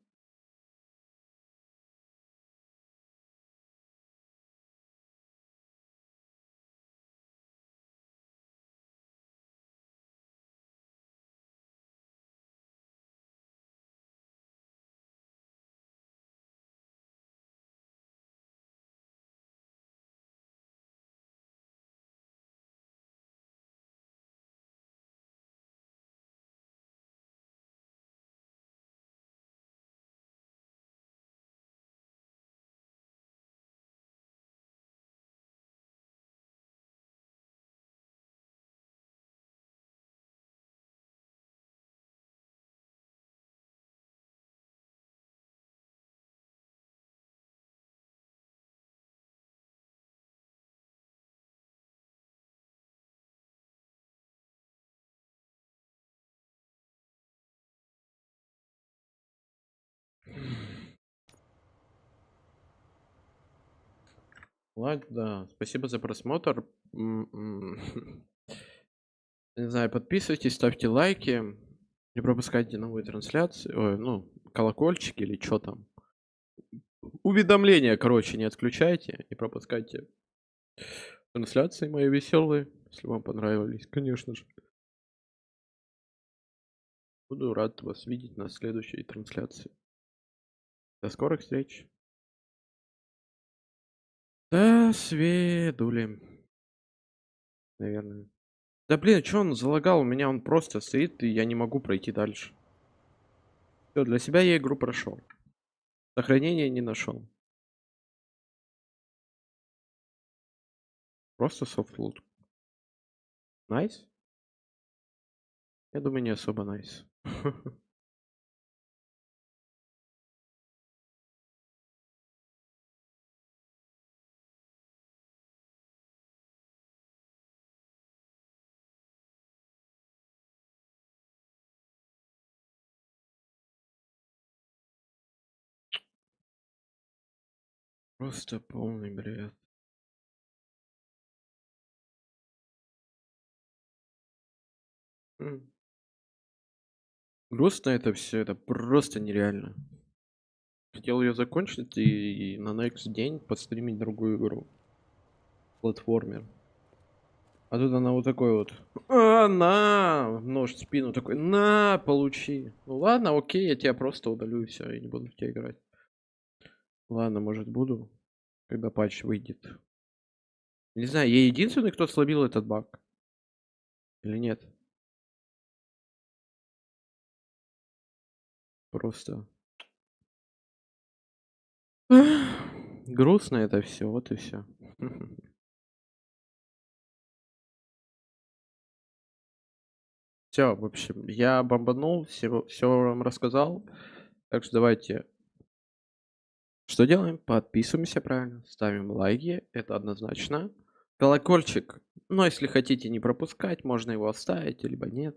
Ладно, спасибо за просмотр. Не знаю, подписывайтесь, ставьте лайки, не пропускайте новые трансляции, ну, колокольчики или что там. Уведомления, короче, не отключайте, не пропускайте трансляции мои веселые, если вам понравились, конечно же. Буду рад вас видеть на следующей трансляции. До скорых встреч. До свидули. Наверное. Да блин, что он залагал? У меня он просто стоит, и я не могу пройти дальше. Все, для себя я игру прошел. Сохранения не нашел. Просто софтлут. Найс? Я думаю, не особо найс. Просто полный бред. Грустно это все, это просто нереально. Хотел ее закончить и на next день подстримить другую игру. Платформер. А тут она вот такой вот. На! Нож в спину такой. На, получи. Ну ладно, окей, я тебя просто удалю и все, я не буду в тебя играть. Ладно, может буду, когда патч выйдет. Не знаю, я единственный, кто словил этот баг. Или нет? Просто. Грустно это все, вот и все. Все, в общем, я бомбанул, все вам рассказал. Так что давайте. Что делаем? Подписываемся, правильно. Ставим лайки, это однозначно. Колокольчик. Но если хотите не пропускать, можно его оставить, либо нет.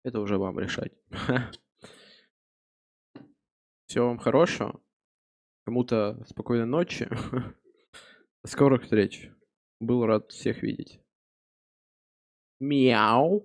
Это уже вам решать. Всего вам хорошего. Кому-то спокойной ночи. До скорых встреч. Был рад всех видеть. Мяу.